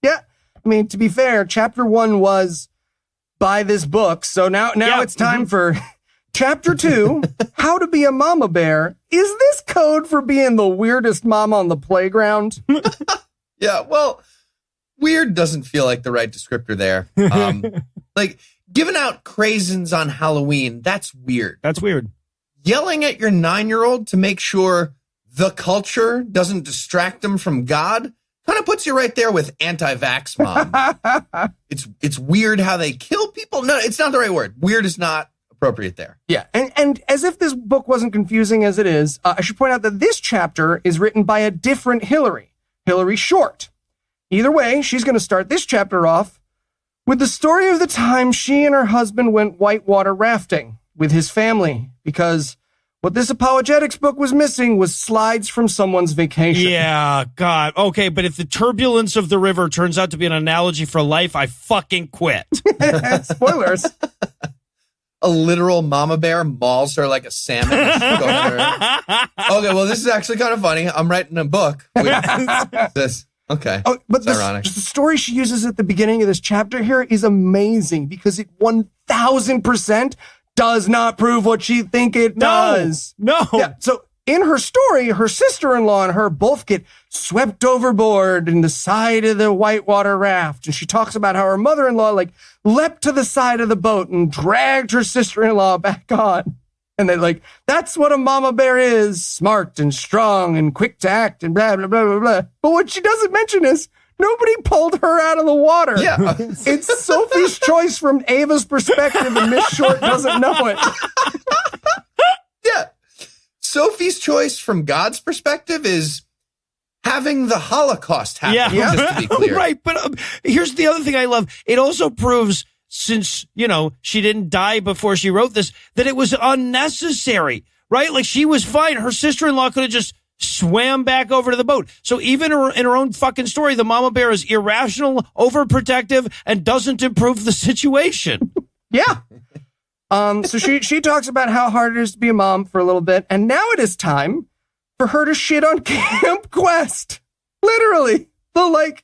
Yeah. I mean, to be fair, Chapter 1 was buy this book. So now it's time for Chapter 2, How to Be a Mama Bear. Is this code for being the weirdest mom on the playground? Yeah, well, weird doesn't feel like the right descriptor there. Like, giving out craisins on Halloween, that's weird. That's weird. Yelling at your 9-year-old to make sure the culture doesn't distract them from God kind of puts you right there with anti-vax mom. It's weird how they kill people. No, it's not the right word. Weird is not appropriate there. Yeah. And as if this book wasn't confusing as it is, I should point out that this chapter is written by a different Hillary, Hillary Short. Either way, she's going to start this chapter off with the story of the time she and her husband went whitewater rafting with his family, because what this apologetics book was missing was slides from someone's vacation. Yeah, God. Okay, but if the turbulence of the river turns out to be an analogy for life, I fucking quit. Spoilers. A literal mama bear mauls her like a salmon. Okay, well, this is actually kind of funny. I'm writing a book with this. Okay. Oh, but it's ironic. The story she uses at the beginning of this chapter here is amazing because it 1000% does not prove what you think it does. No. Yeah. So in her story, her sister-in-law and her both get swept overboard in the side of the whitewater raft. And she talks about how her mother-in-law leapt to the side of the boat and dragged her sister-in-law back on. And they're that's what a mama bear is, smart and strong and quick to act and blah, blah, blah, blah, blah. But what she doesn't mention is nobody pulled her out of the water. Yeah. It's Sophie's choice from Ava's perspective, and Miss Short doesn't know it. Yeah. Sophie's choice from God's perspective is having the Holocaust happen. Yeah. Just to be clear. Right. But here's the other thing I love. It also proves, since, she didn't die before she wrote this, that it was unnecessary, right? She was fine. Her sister-in-law could have just swam back over to the boat. So even in her own fucking story, the mama bear is irrational, overprotective, and doesn't improve the situation. Yeah. So she talks about how hard it is to be a mom for a little bit, and now it is time for her to shit on Camp Quest. Literally, the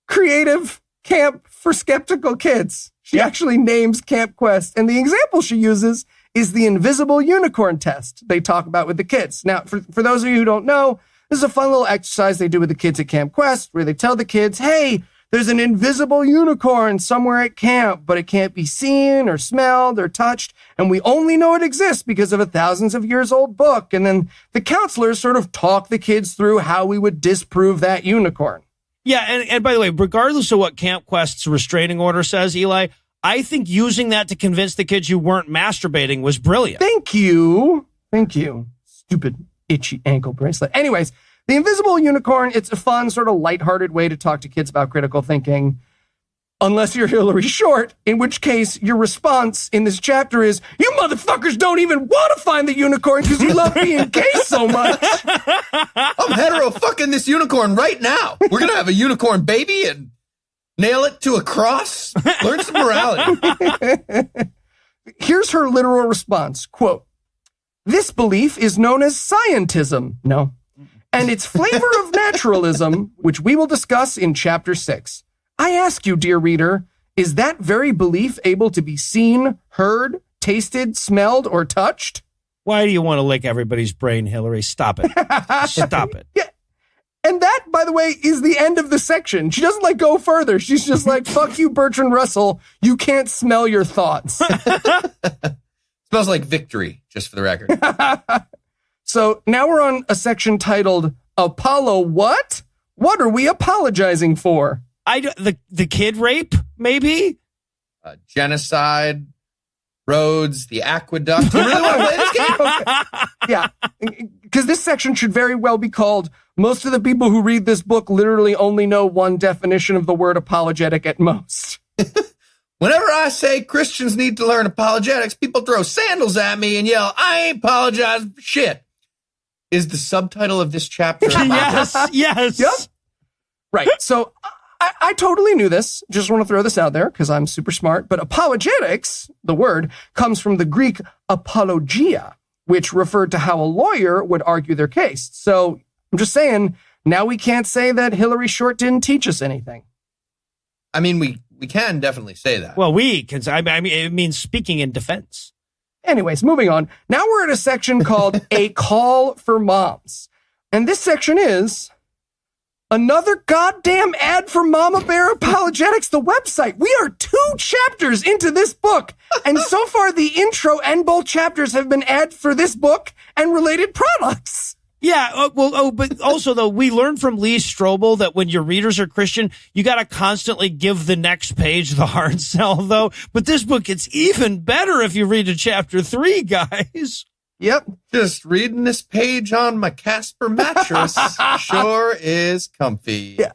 creative camp for skeptical kids. She actually names Camp Quest, and the example she uses is the invisible unicorn test they talk about with the kids. Now, for those of you who don't know, this is a fun little exercise they do with the kids at Camp Quest, where they tell the kids, hey, there's an invisible unicorn somewhere at camp, but it can't be seen or smelled or touched, and we only know it exists because of a thousands of years old book. And then the counselors sort of talk the kids through how we would disprove that unicorn. Yeah, and by the way, regardless of what Camp Quest's restraining order says, Eli, I think using that to convince the kids you weren't masturbating was brilliant. Thank you. Stupid itchy ankle bracelet. Anyways, the invisible unicorn, it's a fun, sort of lighthearted way to talk to kids about critical thinking. Unless you're Hillary Short, in which case your response in this chapter is, you motherfuckers don't even want to find the unicorn because you love being gay so much. I'm hetero fucking this unicorn right now. We're going to have a unicorn baby and nail it to a cross. Learn some morality. Here's her literal response, quote, this belief is known as scientism. No. And its flavor of naturalism, which we will discuss in chapter 6. I ask you, dear reader, is that very belief able to be seen, heard, tasted, smelled, or touched? Why do you want to lick everybody's brain, Hillary? Stop it. Stop it. Yeah. And that, by the way, is the end of the section. She doesn't go further. She's just fuck you, Bertrand Russell. You can't smell your thoughts. Smells like victory, just for the record. So now we're on a section titled Apollo what? What are we apologizing for? The kid rape, maybe? Genocide, roads, the aqueduct. You really want to play this game? Yeah, because this section should very well be called, most of the people who read this book literally only know one definition of the word apologetic at most. Whenever I say Christians need to learn apologetics, people throw sandals at me and yell, I ain't apologizing for shit. Is the subtitle of this chapter? Yes. Yep. Right. So I totally knew this. Just want to throw this out there because I'm super smart. But apologetics, the word, comes from the Greek apologia, which referred to how a lawyer would argue their case. So I'm just saying, now we can't say that Hillary Short didn't teach us anything. I mean, we can definitely say that. Well, it means speaking in defense. Anyways, moving on. Now we're at a section called A Call for Moms. And this section is another goddamn ad for Mama Bear Apologetics, the website. We are 2 chapters into this book. And so far, the intro and both chapters have been ads for this book and related products. Yeah, but also, though, we learned from Lee Strobel that when your readers are Christian, you got to constantly give the next page the hard sell, though. But this book, it's even better if you read to chapter 3, guys. Yep. Just reading this page on my Casper mattress sure is comfy. Yeah.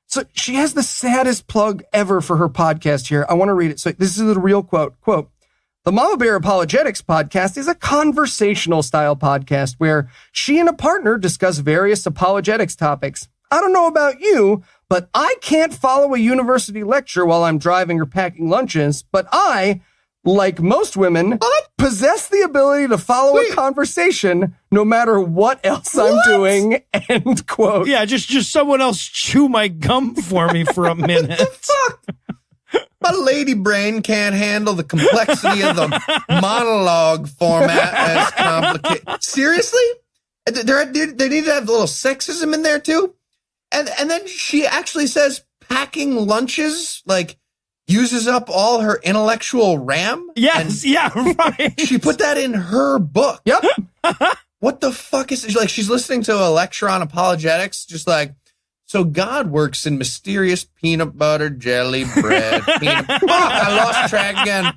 So she has the saddest plug ever for her podcast here. I want to read it. So this is the real quote. Quote, "The Mama Bear Apologetics podcast is a conversational style podcast where she and a partner discuss various apologetics topics. I don't know about you, but I can't follow a university lecture while I'm driving or packing lunches, but I, like most women, possess the ability to follow a conversation no matter what else I'm doing." End quote. Yeah, just someone else chew my gum for me for a minute. Fuck. My lady brain can't handle the complexity of the monologue format as complicated. Seriously? They need to have a little sexism in there too? And then she actually says packing lunches, like, uses up all her intellectual RAM? Yes, yeah, right. She put that in her book. Yep. What the fuck is it? Like, she's listening to a lecture on apologetics, just like, so God works in mysterious peanut butter jelly bread. Fuck, I lost track again.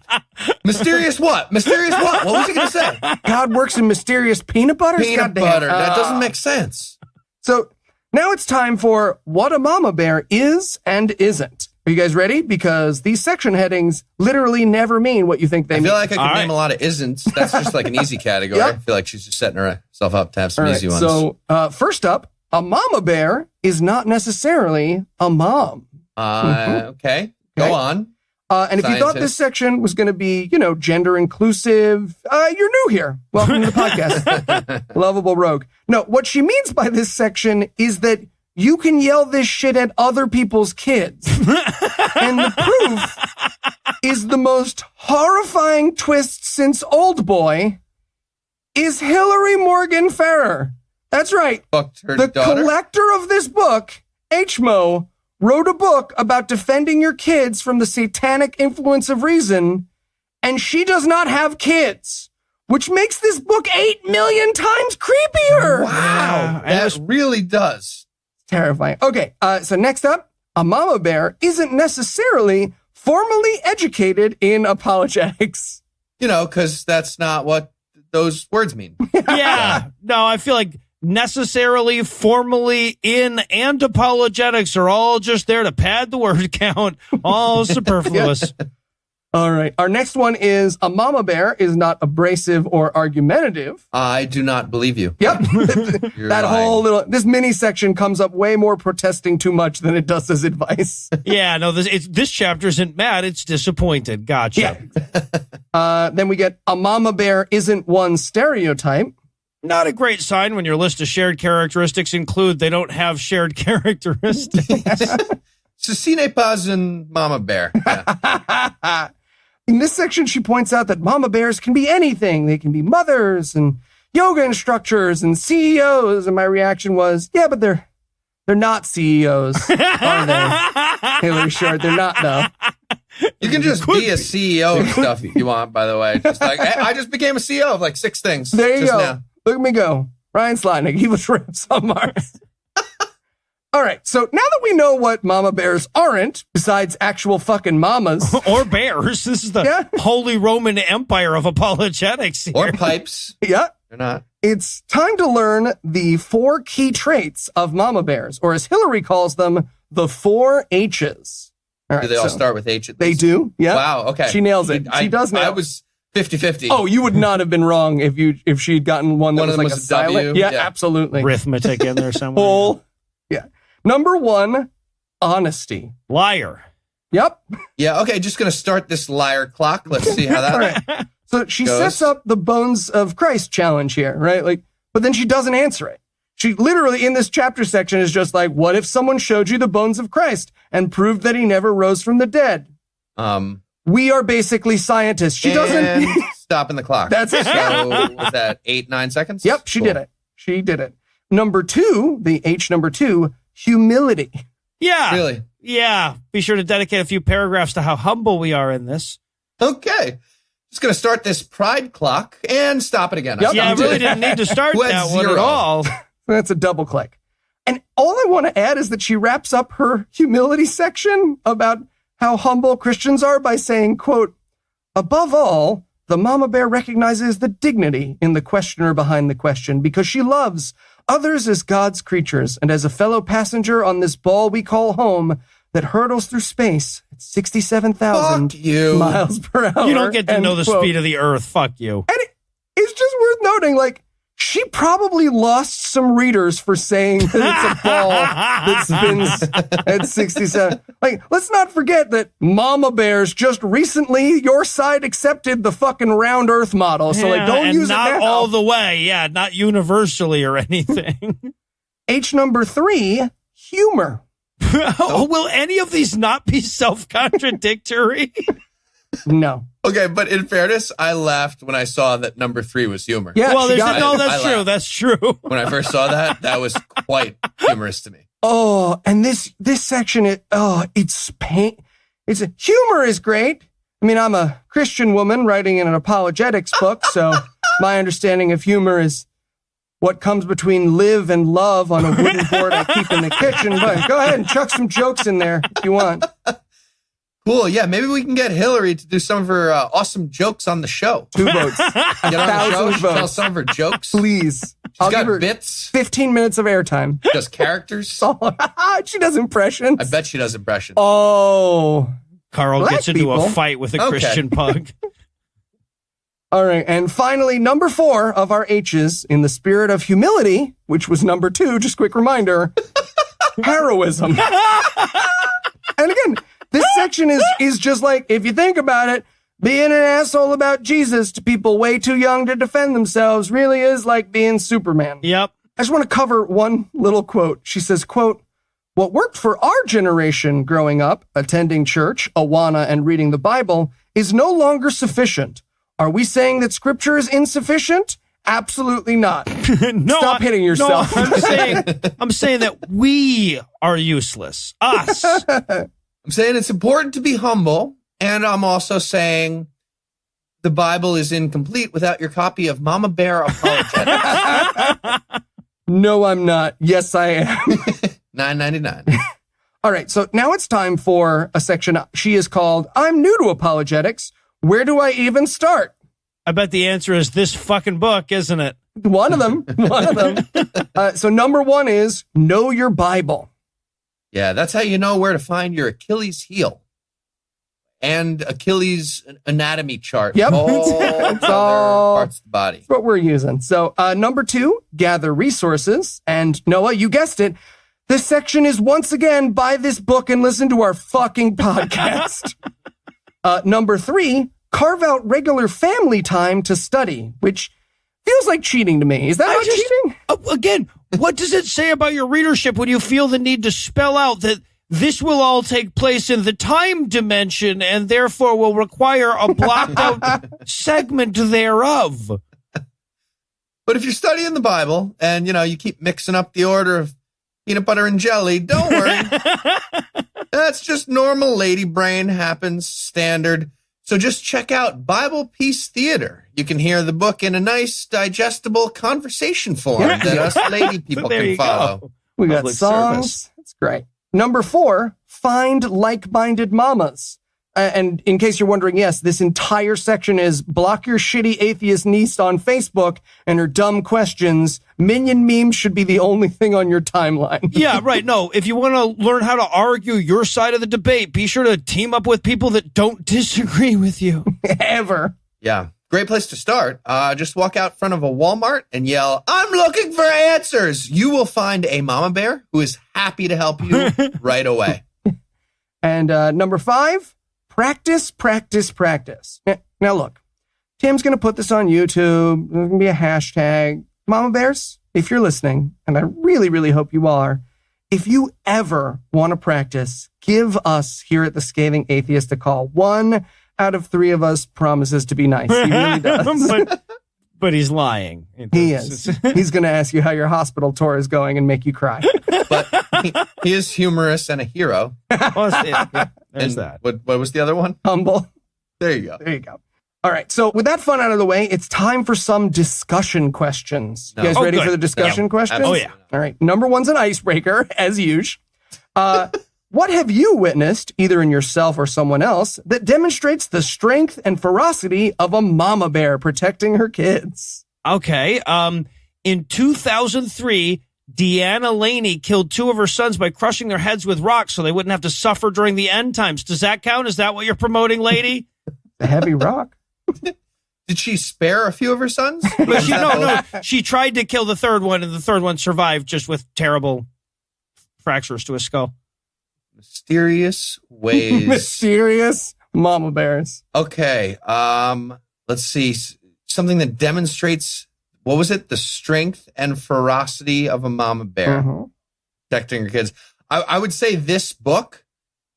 Mysterious what? Mysterious what? What was he going to say? God works in mysterious peanut butter? Peanut butter. That doesn't make sense. So now it's time for what a mama bear is and isn't. Are you guys ready? Because these section headings literally never mean what you think they mean. I feel like I could name a lot of isn't. That's just like an easy category. Yep. I feel like she's just setting herself up to have some easy ones. So first up, a mama bear is not necessarily a mom. Okay. Go on. And if you thought this section was going to be, gender inclusive, you're new here. Welcome to the podcast. Lovable rogue. No, what she means by this section is that you can yell this shit at other people's kids. And the proof is the most horrifying twist since Old Boy is Hillary Morgan Ferrer. That's right. Fucked her the daughter. collector of this book, HMO, wrote a book about defending your kids from the satanic influence of reason, and she does not have kids, which makes this book 8 million times creepier. Wow. That really does. Terrifying. Okay, so next up, a mama bear isn't necessarily formally educated in apologetics. Because that's not what those words mean. Yeah. No, I feel like necessarily, formally, in, and apologetics are all just there to pad the word count. All superfluous. All right. Our next one is a mama bear is not abrasive or argumentative. I do not believe you. Yep. You're That lying. whole this mini section comes up way more protesting too much than it does as advice. Yeah, no, this chapter isn't mad, it's disappointed. Gotcha. Then we get a mama bear isn't one stereotype. Not a great sign when your list of shared characteristics include they don't have shared characteristics. Ceci n'est pas un mama bear. Yeah. In this section, she points out that mama bears can be anything. They can be mothers and yoga instructors and CEOs. And my reaction was, yeah, but they're not CEOs, are they? Hillary Short, they're not, though. You can just be a CEO of stuff if you want, by the way. Just like, hey, I just became a CEO of like 6 things. There you just go. Now. Look at me go. Ryan Slotnick, he was rips on Mars. All right, so now that we know what mama bears aren't, besides actual fucking mamas. Or bears. This is the Holy Roman Empire of apologetics here. Or pipes. Yeah. They're not. It's time to learn the 4 key traits of mama bears, or as Hillary calls them, the 4 H's. All right, Do they all start with H at They least? do, yeah. Wow, okay. She nails it. She does nail it. I was 50-50. Oh, you would not have been wrong if she'd gotten one that One was of them like was a a silent. W? Yeah, Yeah. absolutely. Arithmetic in there somewhere. Full. Yeah. Number 1, honesty. Liar. Yep. Yeah, okay, just going to start this liar clock. Let's see how that All right. So she sets up the bones of Christ challenge here, right? But then she doesn't answer it. She literally in this chapter section is just like, what if someone showed you the bones of Christ and proved that he never rose from the dead? We are basically scientists. She doesn't. Stopping the clock. That's it. So was that 8-9 seconds? Yep, she did it. She did it. Number 2, the H number 2, humility. Yeah. Really? Yeah. Be sure to dedicate a few paragraphs to how humble we are in this. Okay. Just going to start this pride clock and stop it again. Yep. Yeah, I really didn't need to start Who had that one at 0? all. That's a double click. And all I want to add is that she wraps up her humility section about how humble Christians are by saying, quote, above all, the mama bear recognizes the dignity in the questioner behind the question because she loves others as God's creatures, and as a fellow passenger on this ball we call home that hurtles through space at 67,000 Fuck you. miles per hour. You don't get to End know the quote. speed of the earth. Fuck you. And it's just worth noting, like, she probably lost some readers for saying that it's a ball that spins at 67. Like, let's not forget that Mama Bears just recently, your side accepted the fucking round earth model. So, like, don't and use it not now. all the way. Yeah, not universally or anything. H number 3, humor. Oh, will any of these not be self-contradictory? No. Okay, but in fairness, I laughed when I saw that number 3 was humor. Yeah, Well, she there's got no, it. that's I true. laughed. That's true. When I first saw that, that was quite humorous to me. Oh, and this section, it's pain. Humor is great. I mean, I'm a Christian woman writing in an apologetics book, so my understanding of humor is what comes between live and love on a wooden board I keep in the kitchen. But go ahead and chuck some jokes in there if you want. Cool. Yeah, maybe we can get Hillary to do some of her awesome jokes on the show. 2 votes. Get on the show, 1,000 tell votes. some of her jokes. Please. She's I'll got give her bits, 15 minutes of airtime. does characters. She does impressions. I bet she does impressions. Oh. Carl Black gets into people. a fight with a Okay. Christian pug. All right. And finally, number 4 of our H's, in the spirit of humility, which was number 2, just quick reminder, heroism. And again, this section is just like, if you think about it, being an asshole about Jesus to people way too young to defend themselves really is like being Superman. Yep. I just want to cover one little quote. She says, quote, "What worked for our generation growing up, attending church, Awana, and reading the Bible, is no longer sufficient. Are we saying that scripture is insufficient? Absolutely not." No, Stop hitting yourself. No, I'm saying that we are useless. Us. I'm saying it's important to be humble, and I'm also saying the Bible is incomplete without your copy of Mama Bear Apologetics. No, I'm not. Yes, I am. $9.99. All right. So now it's time for a section she is called, I'm new to apologetics. Where do I even start? I bet the answer is this fucking book, isn't it? One of them. So number 1 is know your Bible. Yeah, that's how you know where to find your Achilles heel and Achilles anatomy chart. Yep. All It's other all- parts of the body. That's what we're using. So number 2, gather resources. And Noah, you guessed it. This section is once again buy this book and listen to our fucking podcast. Number 3, carve out regular family time to study, which feels like cheating to me. Is that not cheating? Again, what does it say about your readership when you feel the need to spell out that this will all take place in the time dimension and therefore will require a blocked out segment thereof? But if you're studying the Bible and, you keep mixing up the order of peanut butter and jelly, don't worry. That's just normal lady brain, happens, standard. So just check out Bible Peace Theater. You can hear the book in a nice, digestible conversation form that us lady people There can you follow. go. We got Public songs. service. That's great. Number 4, find like-minded mamas. And in case you're wondering, yes, this entire section is block your shitty atheist niece on Facebook and her dumb questions. Minion memes should be the only thing on your timeline. Yeah, right. No, if you want to learn how to argue your side of the debate, be sure to team up with people that don't disagree with you. Ever. Yeah. Great place to start. Just walk out front of a Walmart and yell, "I'm looking for answers." You will find a mama bear who is happy to help you right away. And number 5, practice, practice, practice. Now look, Tim's going to put this on YouTube. There's going to be a hashtag. Mama Bears, if you're listening, and I really, really hope you are, if you ever want to practice, give us here at The Scathing Atheist a call. 1 out of 3 of us promises to be nice. He really does. but he's lying. He is. He's going to ask you how your hospital tour is going and make you cry. But he is humorous and a hero. There's And that. What was the other one? Humble. There you go. There you go. All right. So with that fun out of the way, it's time for some discussion questions. You guys Oh, ready good. for the discussion questions? Oh, yeah. All right. Number 1's an icebreaker, as usual. What have you witnessed, either in yourself or someone else, that demonstrates the strength and ferocity of a mama bear protecting her kids? Okay. In 2003, Deanna Laney killed 2 of her sons by crushing their heads with rocks so they wouldn't have to suffer during the end times. Does that count? Is that what you're promoting, lady? The heavy rock. Did she spare a few of her sons? But she tried to kill the third one, and the third one survived just with terrible fractures to his skull. Mysterious ways. Mysterious mama bears. Okay. Let's see. Something that demonstrates, what was it? The strength and ferocity of a mama bear. Protecting her kids. I would say this book,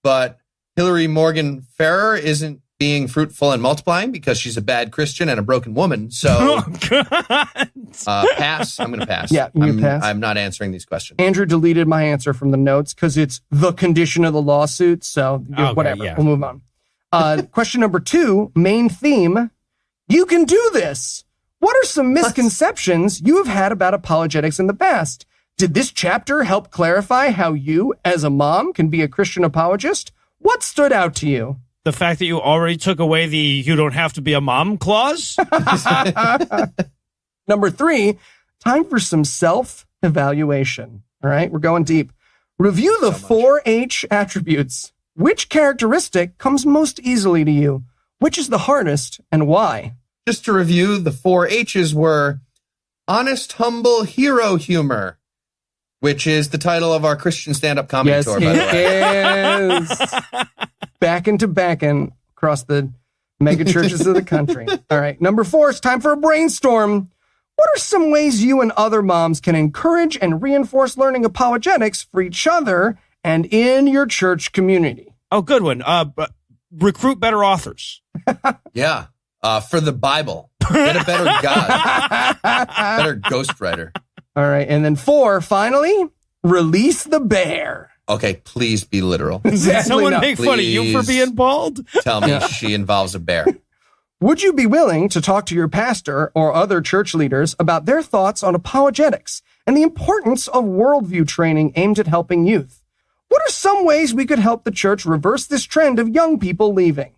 but Hillary Morgan Ferrer isn't being fruitful and multiplying because she's a bad Christian and a broken woman. So, pass. I'm going to pass. Yeah, you pass. I'm not answering these questions. Andrew deleted my answer from the notes because it's the condition of the lawsuit. So, whatever. Yeah. We'll move on. Question number 2, main theme. You can do this. What are some misconceptions you have had about apologetics in the past? Did this chapter help clarify how you, as a mom, can be a Christian apologist? What stood out to you? The fact that you already took away the "you don't have to be a mom" clause? Number 3, time for some self-evaluation. All right, we're going deep. Review the 4-H attributes. Which characteristic comes most easily to you? Which is the hardest and why? Just to review, the 4 H's were honest, humble, hero humor, which is the title of our Christian stand-up comedy tour, by the way. Yes. Backing to backing across the mega churches of the country. All right. Number 4, it's time for a brainstorm. What are some ways you and other moms can encourage and reinforce learning apologetics for each other and in your church community? Oh, good one. Recruit better authors. Yeah. For the Bible. Get a better God. Better ghostwriter. All right. And then 4, finally, release the bear. Okay, please be literal. Did someone make fun of you for being bald? Tell me she involves a bear. Would you be willing to talk to your pastor or other church leaders about their thoughts on apologetics and the importance of worldview training aimed at helping youth? What are some ways we could help the church reverse this trend of young people leaving?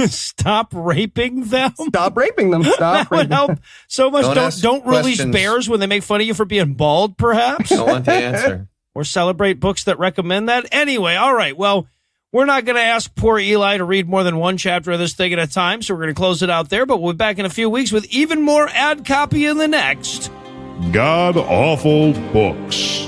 Stop raping them. Stop raping them. That would help so much. Don't release bears when they make fun of you for being bald, perhaps. Don't want the answer. Or celebrate books that recommend that. Anyway, all right. Well, we're not going to ask poor Eli to read more than one chapter of this thing at a time, so we're going to close it out there. But we'll be back in a few weeks with even more ad copy in the next God Awful Books.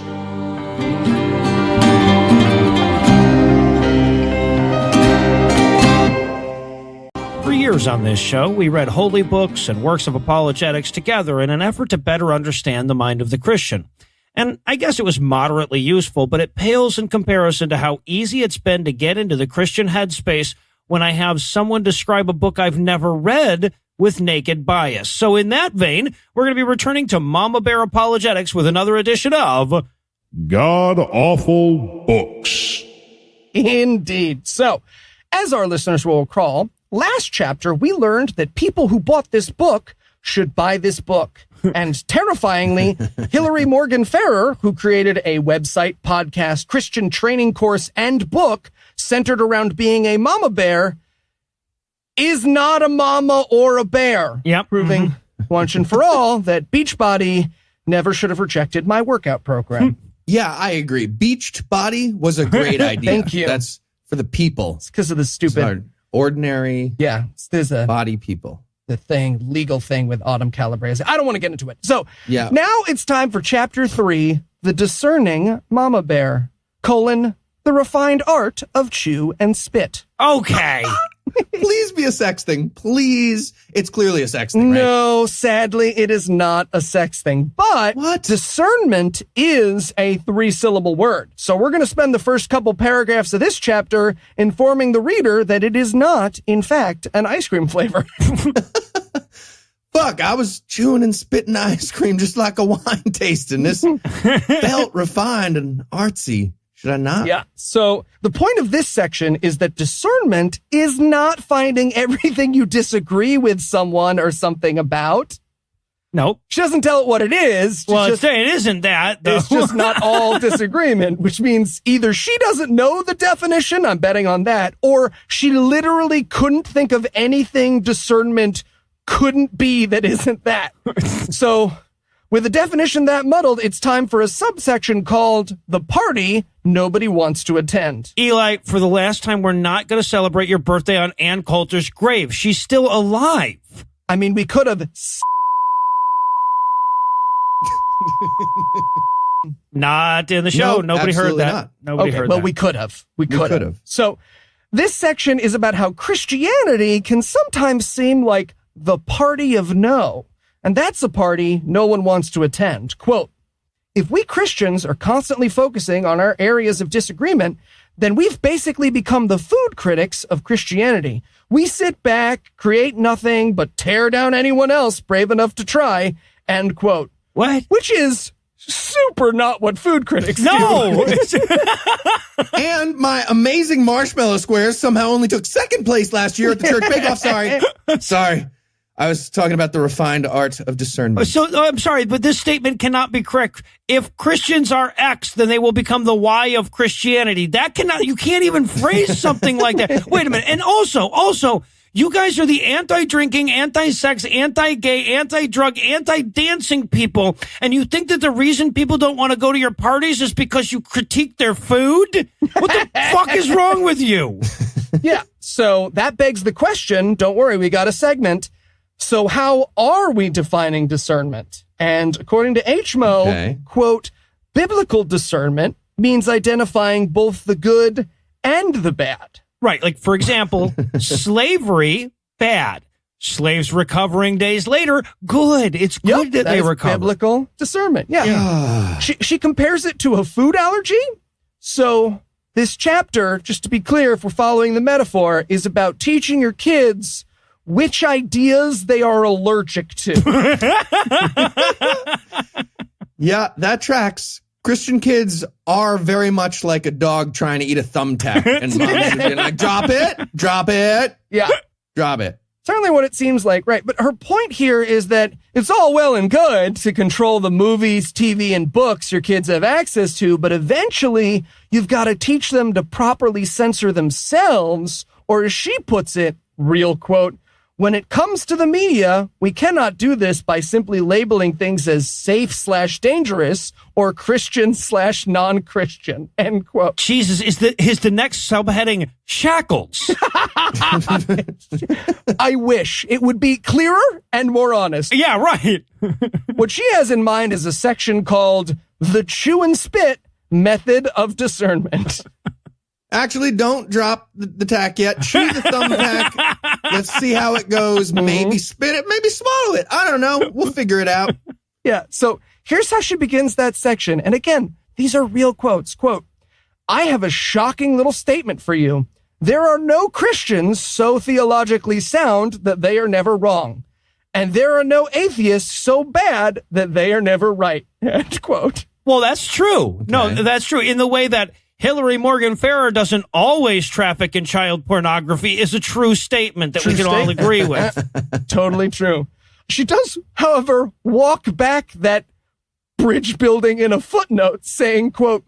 For years on this show, we read holy books and works of apologetics together in an effort to better understand the mind of the Christian. And I guess it was moderately useful, but it pales in comparison to how easy it's been to get into the Christian headspace when I have someone describe a book I've never read with naked bias. So in that vein, we're going to be returning to Mama Bear Apologetics with another edition of God Awful Books. Indeed. So, as our listeners will recall, last chapter we learned that people who bought this book should buy this book. And terrifyingly, Hillary Morgan Ferrer, who created a website, podcast, Christian training course, and book centered around being a mama bear, is not a mama or a bear. Yep. Proving once and for all that Beachbody never should have rejected my workout program. Yeah, I agree. Beached Body was a great idea. Thank you. That's for the people. It's because of the stupid... ordinary there's a body people. The legal thing with Autumn Calabrese. I don't want to get into it. So now it's time for chapter 3, The Discerning Mama Bear, the refined art of chew and spit. Okay. Please be a sex thing. Please. It's clearly a sex thing, right? No, sadly, it is not a sex thing. But discernment is a 3-syllable word. So we're going to spend the first couple paragraphs of this chapter informing the reader that it is not, in fact, an ice cream flavor. Fuck, I was chewing and spitting ice cream just like a wine tasting. This felt refined and artsy. Should I not? Yeah. So the point of this section is that discernment is not finding everything you disagree with someone or something about. Nope. She doesn't tell it what it is. Well, it isn't that, though. It's just not all disagreement, which means either she doesn't know the definition, I'm betting on that, or she literally couldn't think of anything discernment couldn't be that isn't that. So With a definition that muddled, it's time for a subsection called the party nobody wants to attend. Eli, for the last time, we're not going to celebrate your birthday on Ann Coulter's grave. She's still alive. I mean, we could have... Not in the show. No, Nobody heard absolutely that. not. Nobody heard that. Well, we could have. We could could have. have. So this section is about how Christianity can sometimes seem like the party of no. And that's a party no one wants to attend. Quote, if we Christians are constantly focusing on our areas of disagreement, then we've basically become the food critics of Christianity. We sit back, create nothing, but tear down anyone else brave enough to try, end quote. What? Which is super not what food critics do. No! And my amazing marshmallow squares somehow only took second place last year at the church bake-off. Sorry. I was talking about the refined art of discernment. So, I'm sorry, but this statement cannot be correct. If Christians are X, then they will become the Y of Christianity. That cannot, you can't even phrase something like that. Wait a minute. And also, you guys are the anti-drinking, anti-sex, anti-gay, anti-drug, anti-dancing people, and you think that the reason people don't want to go to your parties is because you critique their food? What the fuck is wrong with you? Yeah, so that begs the question, don't worry, we got a segment. So how are we defining discernment? And according to HMO, quote, biblical discernment means identifying both the good and the bad. Right. Like, for example, slavery, bad. Slaves recovering days later, good. It's good that they recover. Biblical discernment. Yeah. She compares it to a food allergy. So this chapter, just to be clear, if we're following the metaphor, is about teaching your kids which ideas they are allergic to. Yeah, that tracks. Christian kids are very much like a dog trying to eat a thumbtack. And moms should be like, drop it. Yeah. Drop it. Certainly what it seems like, right? But her point here is that it's all well and good to control the movies, TV, and books your kids have access to, but eventually you've got to teach them to properly censor themselves, or as she puts it, real quote, when it comes to the media, we cannot do this by simply labeling things as safe/dangerous or Christian/non-Christian, end quote. Jesus, is the next subheading shackles? I wish it would be clearer and more honest. Yeah, right. What she has in mind is a section called the chew and spit method of discernment. Actually, don't drop the tack yet. Chew the thumbtack. Let's see how it goes. Maybe spit it, maybe swallow it. I don't know. We'll figure it out. Yeah, so here's how she begins that section. And again, these are real quotes. Quote, I have a shocking little statement for you. There are no Christians so theologically sound that they are never wrong. And there are no atheists so bad that they are never right. End quote. Well, that's true. Okay. No, that's true. In the way that Hillary Morgan Farrer doesn't always traffic in child pornography is a true statement that we can all agree with. Totally true. She does, however, walk back that bridge building in a footnote saying, quote,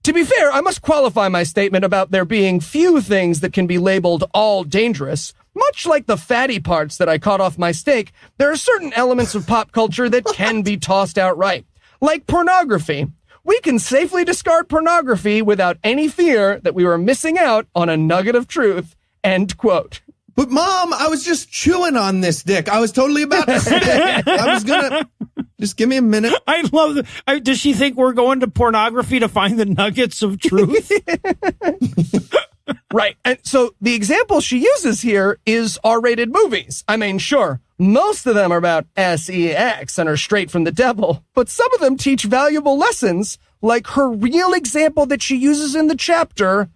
to be fair, I must qualify my statement about there being few things that can be labeled all dangerous. Much like the fatty parts that I caught off my steak, there are certain elements of pop culture that can be tossed outright, like pornography. We can safely discard pornography without any fear that we were missing out on a nugget of truth, end quote. But Mom, I was just chewing on this dick. I was totally about to spit. I was gonna, just give me a minute. I love that. Does she think we're going to pornography to find the nuggets of truth? Right. And so the example she uses here is R-rated movies. I mean, sure, most of them are about sex and are straight from the devil, but some of them teach valuable lessons, like her real example that she uses in the chapter,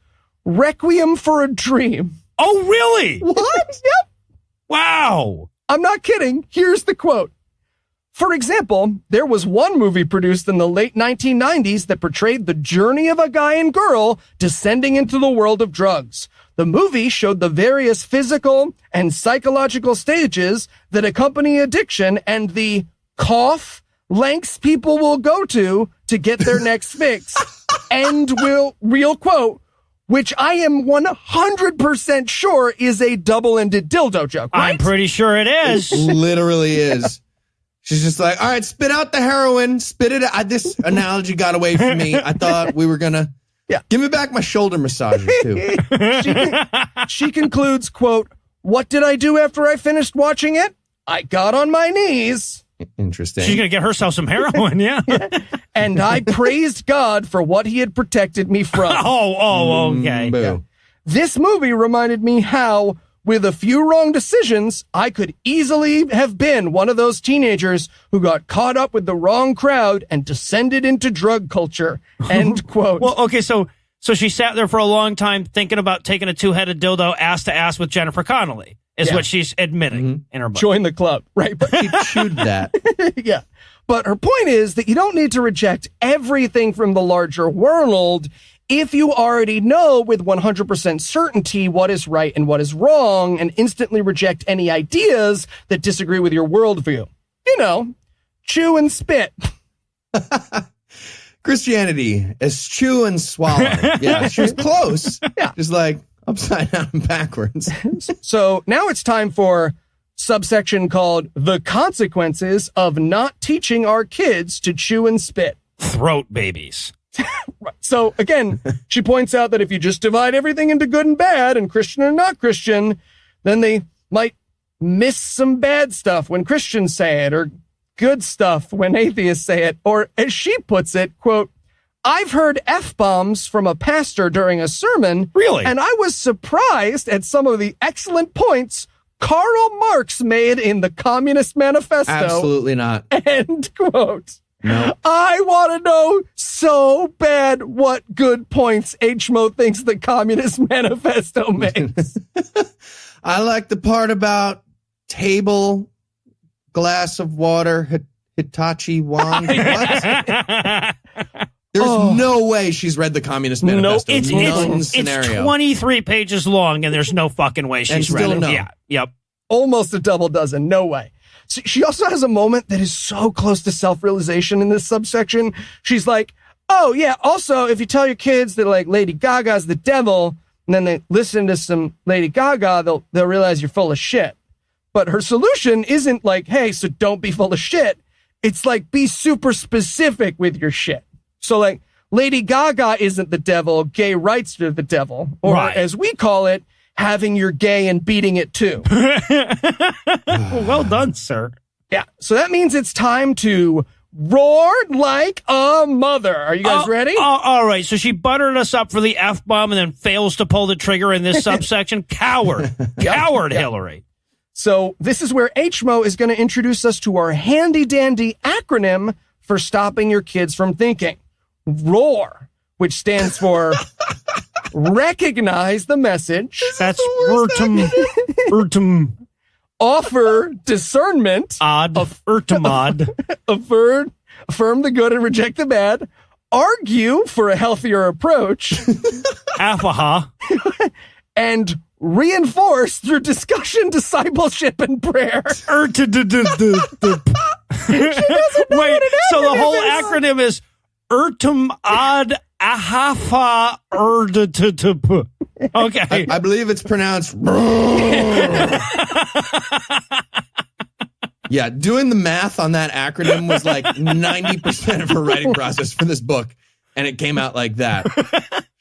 Requiem for a Dream. Oh, really? What? Yep. Wow. I'm not kidding. Here's the quote. For example, there was one movie produced in the late 1990s that portrayed the journey of a guy and girl descending into the world of drugs. The movie showed the various physical and psychological stages that accompany addiction and the lengths people will go to get their next fix. Real quote, which I am 100% sure is a double-ended dildo joke, right? I'm pretty sure it is. Literally is. She's just like, all right, spit out the heroin, spit it out. This analogy got away from me. I thought we were going to, give me back my shoulder massager, too. She concludes, quote, what did I do after I finished watching it? I got on my knees. Interesting. She's going to get herself some heroin, yeah. And I praised God for what he had protected me from. Okay. Boo. Yeah. This movie reminded me how, with a few wrong decisions, I could easily have been one of those teenagers who got caught up with the wrong crowd and descended into drug culture. End quote. Well, okay, so she sat there for a long time thinking about taking a two-headed dildo ass to ass with Jennifer Connelly, is what she's admitting in her book. Join the club, right? But She chewed that. yeah. But her point is that you don't need to reject everything from the larger world if you already know with 100% certainty what is right and what is wrong, and instantly reject any ideas that disagree with your worldview. You know, chew and spit. Christianity is chew and swallow. Yeah, she was close. Yeah. Just like upside down and backwards. So now it's time for subsection called The Consequences of Not Teaching Our Kids to Chew and Spit. Throat babies. So again, she points out that if you just divide everything into good and bad and Christian and not Christian, then they might miss some bad stuff when Christians say it, or good stuff when atheists say it. Or as she puts it, quote, I've heard F-bombs from a pastor during a sermon. Really? And I was surprised at some of the excellent points Karl Marx made in the Communist Manifesto. Absolutely not. End quote. No. I want to know so bad what good points HMO thinks the Communist Manifesto makes. I like the part about table, glass of water, Hitachi wand. What? There's no way she's read the Communist Manifesto. It's 23 pages long, and there's no fucking way she's read it. No. Yeah. Yep. Almost a double dozen. No way. So she also has a moment that is so close to self-realization in this subsection. She's like, oh, yeah, also, if you tell your kids that, like, Lady Gaga's the devil, and then they listen to some Lady Gaga, they'll realize you're full of shit. But her solution isn't like, hey, so don't be full of shit. It's like, be super specific with your shit. So, like, Lady Gaga isn't the devil, gay rights are the devil. Or, as we call it, having your gay and beating it too. Well done, sir. Yeah. So that means it's time to roar like a mother. Are you guys ready? All right. So she buttered us up for the F-bomb and then fails to pull the trigger in this subsection. Coward. Coward, Hillary. So this is where HMO is going to introduce us to our handy-dandy acronym for stopping your kids from thinking. ROAR, which stands for recognize the message. That's Urtum. Offer discernment. Urtumod. Affirm the good and reject the bad. Argue for a healthier approach. Afaha. And reinforce through discussion, discipleship, and prayer. Wait, so the whole acronym is Urtumad Ahafa Erdtutup. Okay. I believe it's pronounced. Yeah, doing the math on that acronym was like 90% of her writing process for this book, and it came out like that.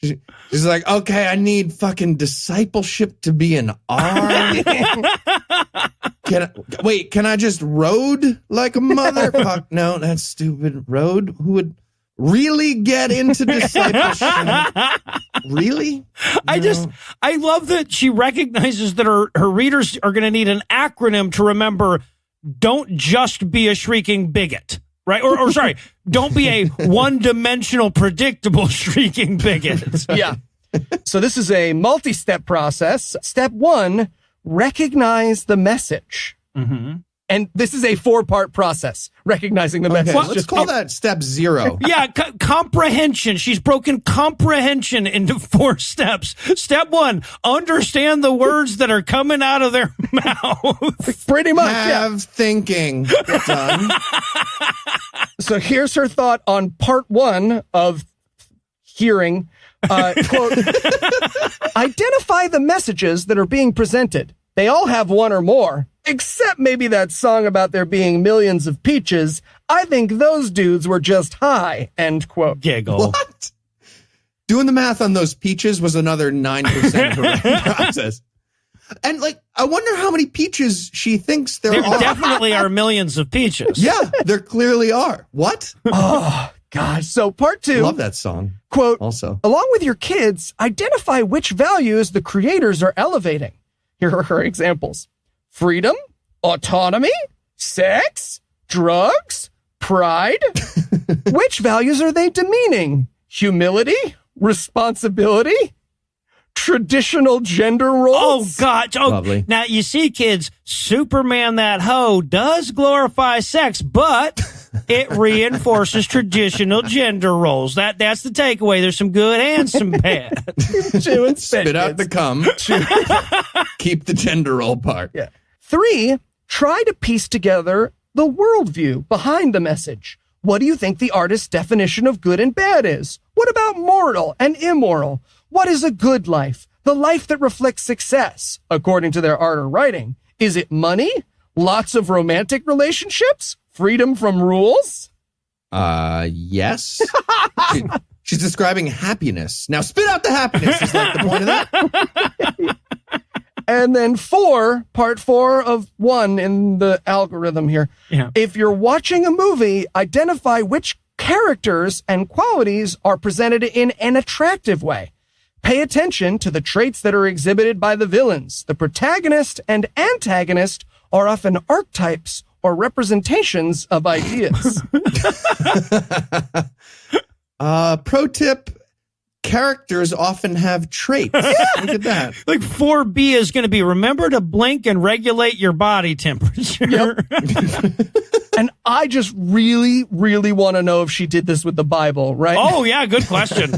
She's like, okay, I need fucking discipleship to be an R. Can I just road like a motherfucker? No, that's stupid. Road? Who would really get into discipleship? Really? I love that she recognizes that her readers are going to need an acronym to remember. Don't just be a shrieking bigot, right? Or sorry, don't be a one-dimensional, predictable shrieking bigot. Yeah. So this is a multi-step process. Step 1, recognize the message. Mm-hmm. And this is a 4-part process, recognizing the message. Let's call that step 0. Yeah, comprehension. She's broken comprehension into 4 steps. Step 1, understand the words that are coming out of their mouth. Pretty much, Have thinking. Done. So here's her thought on part 1 of hearing. Quote, identify the messages that are being presented. They all have one or more. Except maybe that song about there being millions of peaches. I think those dudes were just high, end quote. Giggle. What? Doing the math on those peaches was another 9% of her writing process. And like, I wonder how many peaches she thinks there are. Definitely are millions of peaches. Yeah, there clearly are. What? Oh, gosh. So part 2. Love that song. Quote, also, along with your kids, identify which values the creators are elevating. Here are her examples. Freedom, autonomy, sex, drugs, pride. Which values are they demeaning? Humility, responsibility, traditional gender roles. Oh, God. Oh, lovely. Now, you see, kids, Superman that hoe does glorify sex, but it reinforces traditional gender roles. That's the takeaway. There's some good and some bad. Spit out the cum. Keep the gender role part. Yeah. 3, try to piece together the worldview behind the message. What do you think the artist's definition of good and bad is? What about moral and immoral? What is a good life? The life that reflects success, according to their art or writing. Is it money? Lots of romantic relationships? Freedom from rules? Yes. She's describing happiness. Now spit out the happiness is like the point of that. And then 4, part 4 of 1 in the algorithm here. Yeah. If you're watching a movie, identify which characters and qualities are presented in an attractive way. Pay attention to the traits that are exhibited by the villains. The protagonist and antagonist are often archetypes or representations of ideas. Pro tip. Characters often have traits. Look at that. Like 4B is going to be, remember to blink and regulate your body temperature. Yep. And I just really, really want to know if she did this with the Bible, right? Oh, yeah, good question.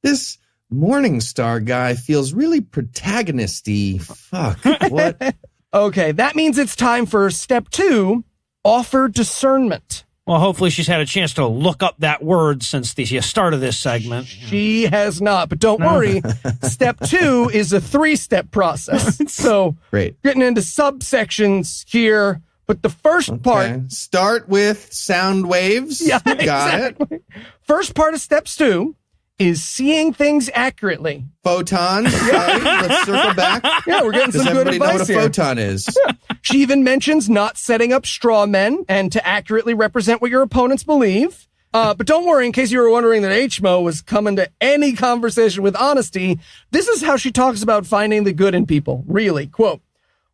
This Morningstar guy feels really protagonist-y. Fuck, what? Okay, that means it's time for step 2, offer discernment. Well, hopefully she's had a chance to look up that word since the start of this segment. She has not, but don't worry. Step 2 is a 3-step process. So, Great. Getting into subsections here, but the first part. Start with sound waves. Yeah, Got exactly. it. First part of steps 2 is seeing things accurately. Photons. Okay, let's circle back. Yeah, we're getting Does some good everybody know advice what a here. photon is? She even mentions not setting up straw men and to accurately represent what your opponents believe. But don't worry, in case you were wondering that HMO was coming to any conversation with honesty, this is how she talks about finding the good in people. Really, quote,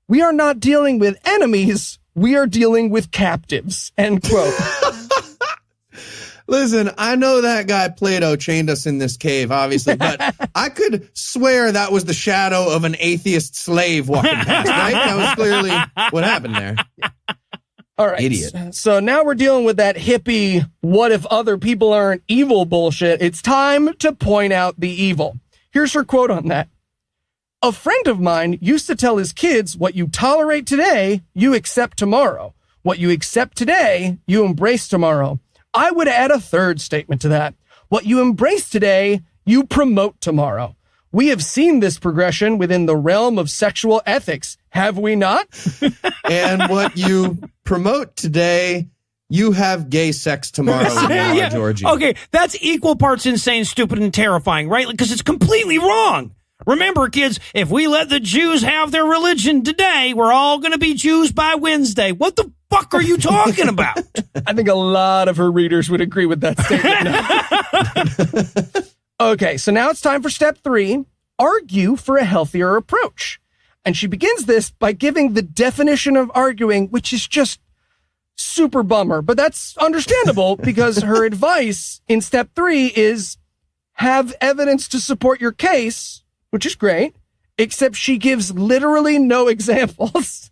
we are not dealing with enemies, we are dealing with captives, end quote. Listen, I know that guy Plato chained us in this cave, obviously, but I could swear that was the shadow of an atheist slave walking past, right? That was clearly what happened there. All right. Idiot. So now we're dealing with that hippie, what if other people aren't evil bullshit. It's time to point out the evil. Here's her quote on that. A friend of mine used to tell his kids, what you tolerate today, you accept tomorrow. What you accept today, you embrace tomorrow. I would add a third statement to that. What you embrace today, you promote tomorrow. We have seen this progression within the realm of sexual ethics, have we not? And what you promote today, you have gay sex tomorrow with Yeah. Georgie. Okay, that's equal parts insane, stupid, and terrifying, right? Because it's completely wrong. Remember, kids, if we let the Jews have their religion today, we're all going to be Jews by Wednesday. What the fuck are you talking about? I think a lot of her readers would agree with that statement. Okay, so now it's time for step 3, argue for a healthier approach. And she begins this by giving the definition of arguing, which is just super bummer. But that's understandable because her advice in step 3 is have evidence to support your case, which is great, except she gives literally no examples.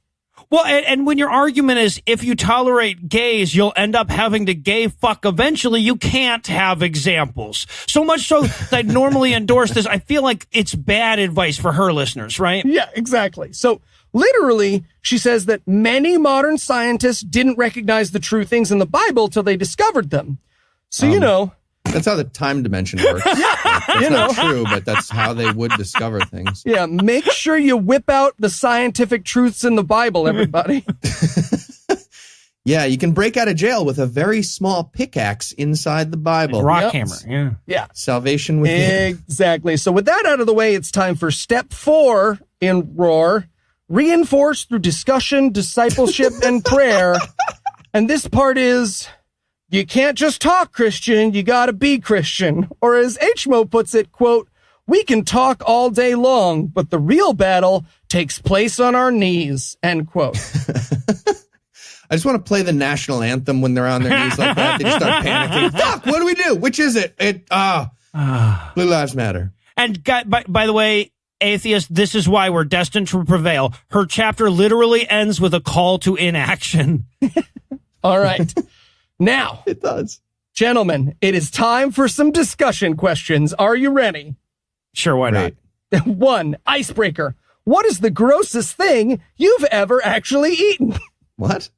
Well, and when your argument is if you tolerate gays, you'll end up having to gay fuck eventually, you can't have examples. So much so that I normally endorse this. I feel like it's bad advice for her listeners, right? Yeah, exactly. So literally, she says that many modern scientists didn't recognize the true things in the Bible till they discovered them. So, That's how the time dimension works. That's not true, but that's how they would discover things. Yeah, make sure you whip out the scientific truths in the Bible, everybody. Yeah, you can break out of jail with a very small pickaxe inside the Bible. Rock hammer, Yeah. Salvation within. Exactly. So with that out of the way, it's time for step 4 in Roar. Reinforce through discussion, discipleship, and prayer. And this part is, you can't just talk Christian, you gotta be Christian. Or as HMO puts it, quote, we can talk all day long, but the real battle takes place on our knees, end quote. I just want to play the national anthem when they're on their knees like that. They just start panicking. Fuck, what do we do? Which is it? Blue Lives Matter. And by the way, atheist, this is why we're destined to prevail. Her chapter literally ends with a call to inaction. All right. Now, It does. gentlemen, it is time for some discussion questions. Are you ready? Sure, why not? Right. 1, icebreaker. What is the grossest thing you've ever actually eaten? What?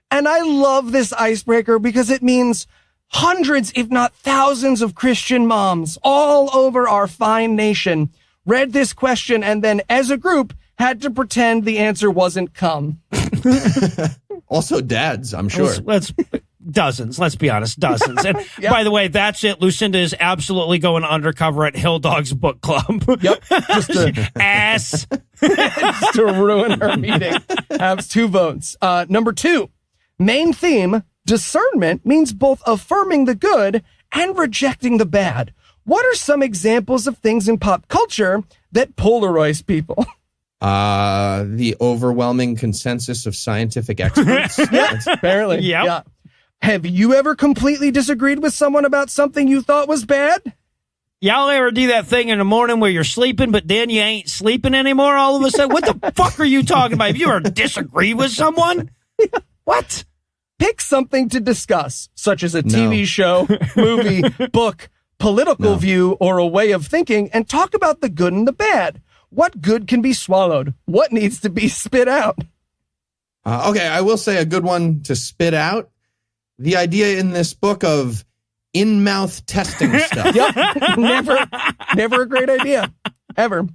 And I love this icebreaker because it means hundreds, if not thousands of Christian moms all over our fine nation read this question and then as a group had to pretend the answer wasn't cum. Also dads, I'm sure. Let's dozens. Let's be honest, dozens. And Yep. by the way, that's it. Lucinda is absolutely going undercover at Hill Dog's book club. Yep. Just to, Ass. just to ruin her meeting. Has 2 votes. Number 2, main theme, discernment means both affirming the good and rejecting the bad. What are some examples of things in pop culture that polarize people? The overwhelming consensus of scientific experts. Apparently. Yep. Yeah. Have you ever completely disagreed with someone about something you thought was bad? Y'all ever do that thing in the morning where you're sleeping, but then you ain't sleeping anymore all of a sudden? What the fuck are you talking about? Have you ever disagreed with someone? What? Pick something to discuss, such as a TV show, movie, book, political view, or a way of thinking, and talk about the good and the bad. What good can be swallowed? What needs to be spit out? Okay, I will say a good one to spit out. The idea in this book of in-mouth testing stuff. Yep. Never a great idea. Ever.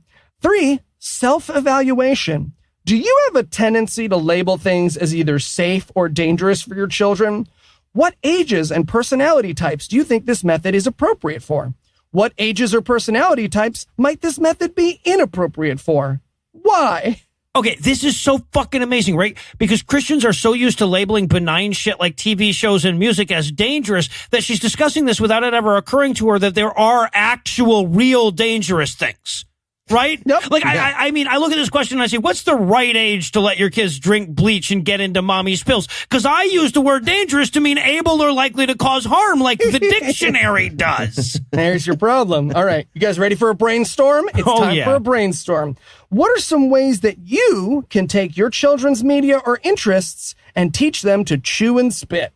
3, self-evaluation. Do you have a tendency to label things as either safe or dangerous for your children? What ages and personality types do you think this method is appropriate for? What ages or personality types might this method be inappropriate for? Why? Okay, this is so fucking amazing, right? Because Christians are so used to labeling benign shit like TV shows and music as dangerous that she's discussing this without it ever occurring to her that there are actual, real dangerous things. Right? Yep. Like, I mean, I look at this question and I say, what's the right age to let your kids drink bleach and get into mommy's pills? Because I use the word dangerous to mean able or likely to cause harm like the dictionary does. There's your problem. All right. You guys ready for a brainstorm? It's time for a brainstorm. What are some ways that you can take your children's media or interests and teach them to chew and spit?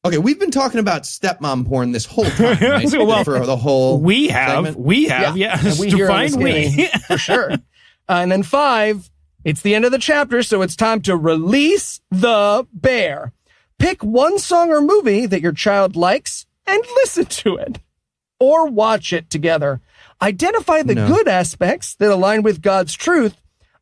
Okay, we've been talking about stepmom porn this whole time, right? Well, for the whole We have, And we here on define the we. skinny, for sure. And then 5, it's the end of the chapter, so it's time to release the bear. Pick one song or movie that your child likes and listen to it. Or watch it together. Identify the good aspects that align with God's truth.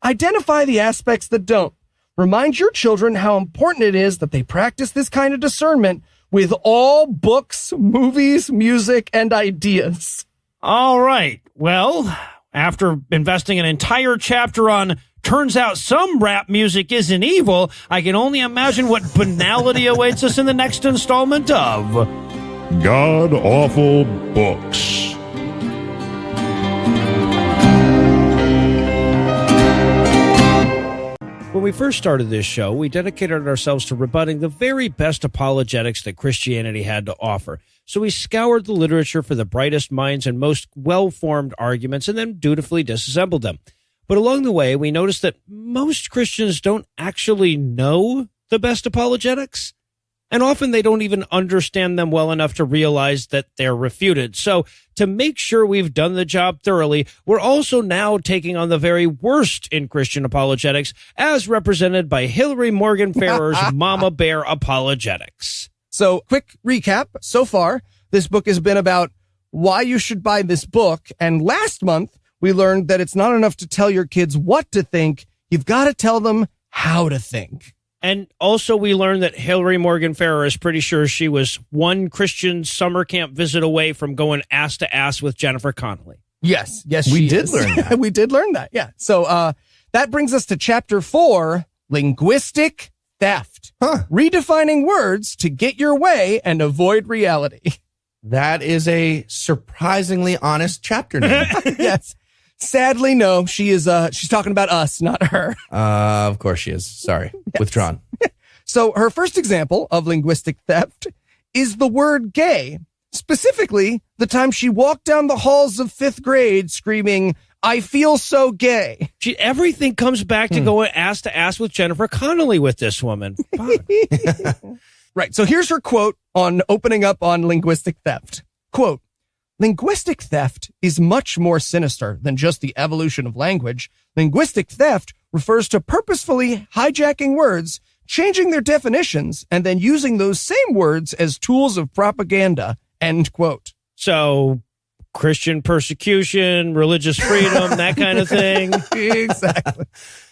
Identify the aspects that don't. Remind your children how important it is that they practice this kind of discernment with all books, movies, music, and ideas. All right. Well, after investing an entire chapter on turns out some rap music isn't evil, I can only imagine what banality awaits us in the next installment of God Awful Books. When we first started this show, we dedicated ourselves to rebutting the very best apologetics that Christianity had to offer. So we scoured the literature for the brightest minds and most well-formed arguments and then dutifully disassembled them. But along the way, we noticed that most Christians don't actually know the best apologetics. And often they don't even understand them well enough to realize that they're refuted. So to make sure we've done the job thoroughly, we're also now taking on the very worst in Christian apologetics, as represented by Hillary Morgan Farrer's Mama Bear Apologetics. So, quick recap. So far, this book has been about why you should buy this book. And last month, we learned that it's not enough to tell your kids what to think. You've got to tell them how to think. And also we learned that Hillary Morgan Farrer is pretty sure she was one Christian summer camp visit away from going ass to ass with Jennifer Connelly. Yes, We did learn that. We did learn that, yeah. So that brings us to chapter 4, linguistic theft. Redefining words to get your way and avoid reality. That is a surprisingly honest chapter name. Yes. Sadly, no, she's talking about us, not her. Of course she is. Sorry. Yes. Withdrawn. So her first example of linguistic theft is the word gay. Specifically, the time she walked down the halls of 5th grade screaming, "I feel so gay." Everything comes back to going ass to ass with Jennifer Connelly with this woman. Fuck. Right. So here's her quote on opening up on linguistic theft. Quote, "Linguistic theft is much more sinister than just the evolution of language. Linguistic theft refers to purposefully hijacking words, changing their definitions, and then using those same words as tools of propaganda." End quote. So Christian persecution, religious freedom, that kind of thing. Exactly.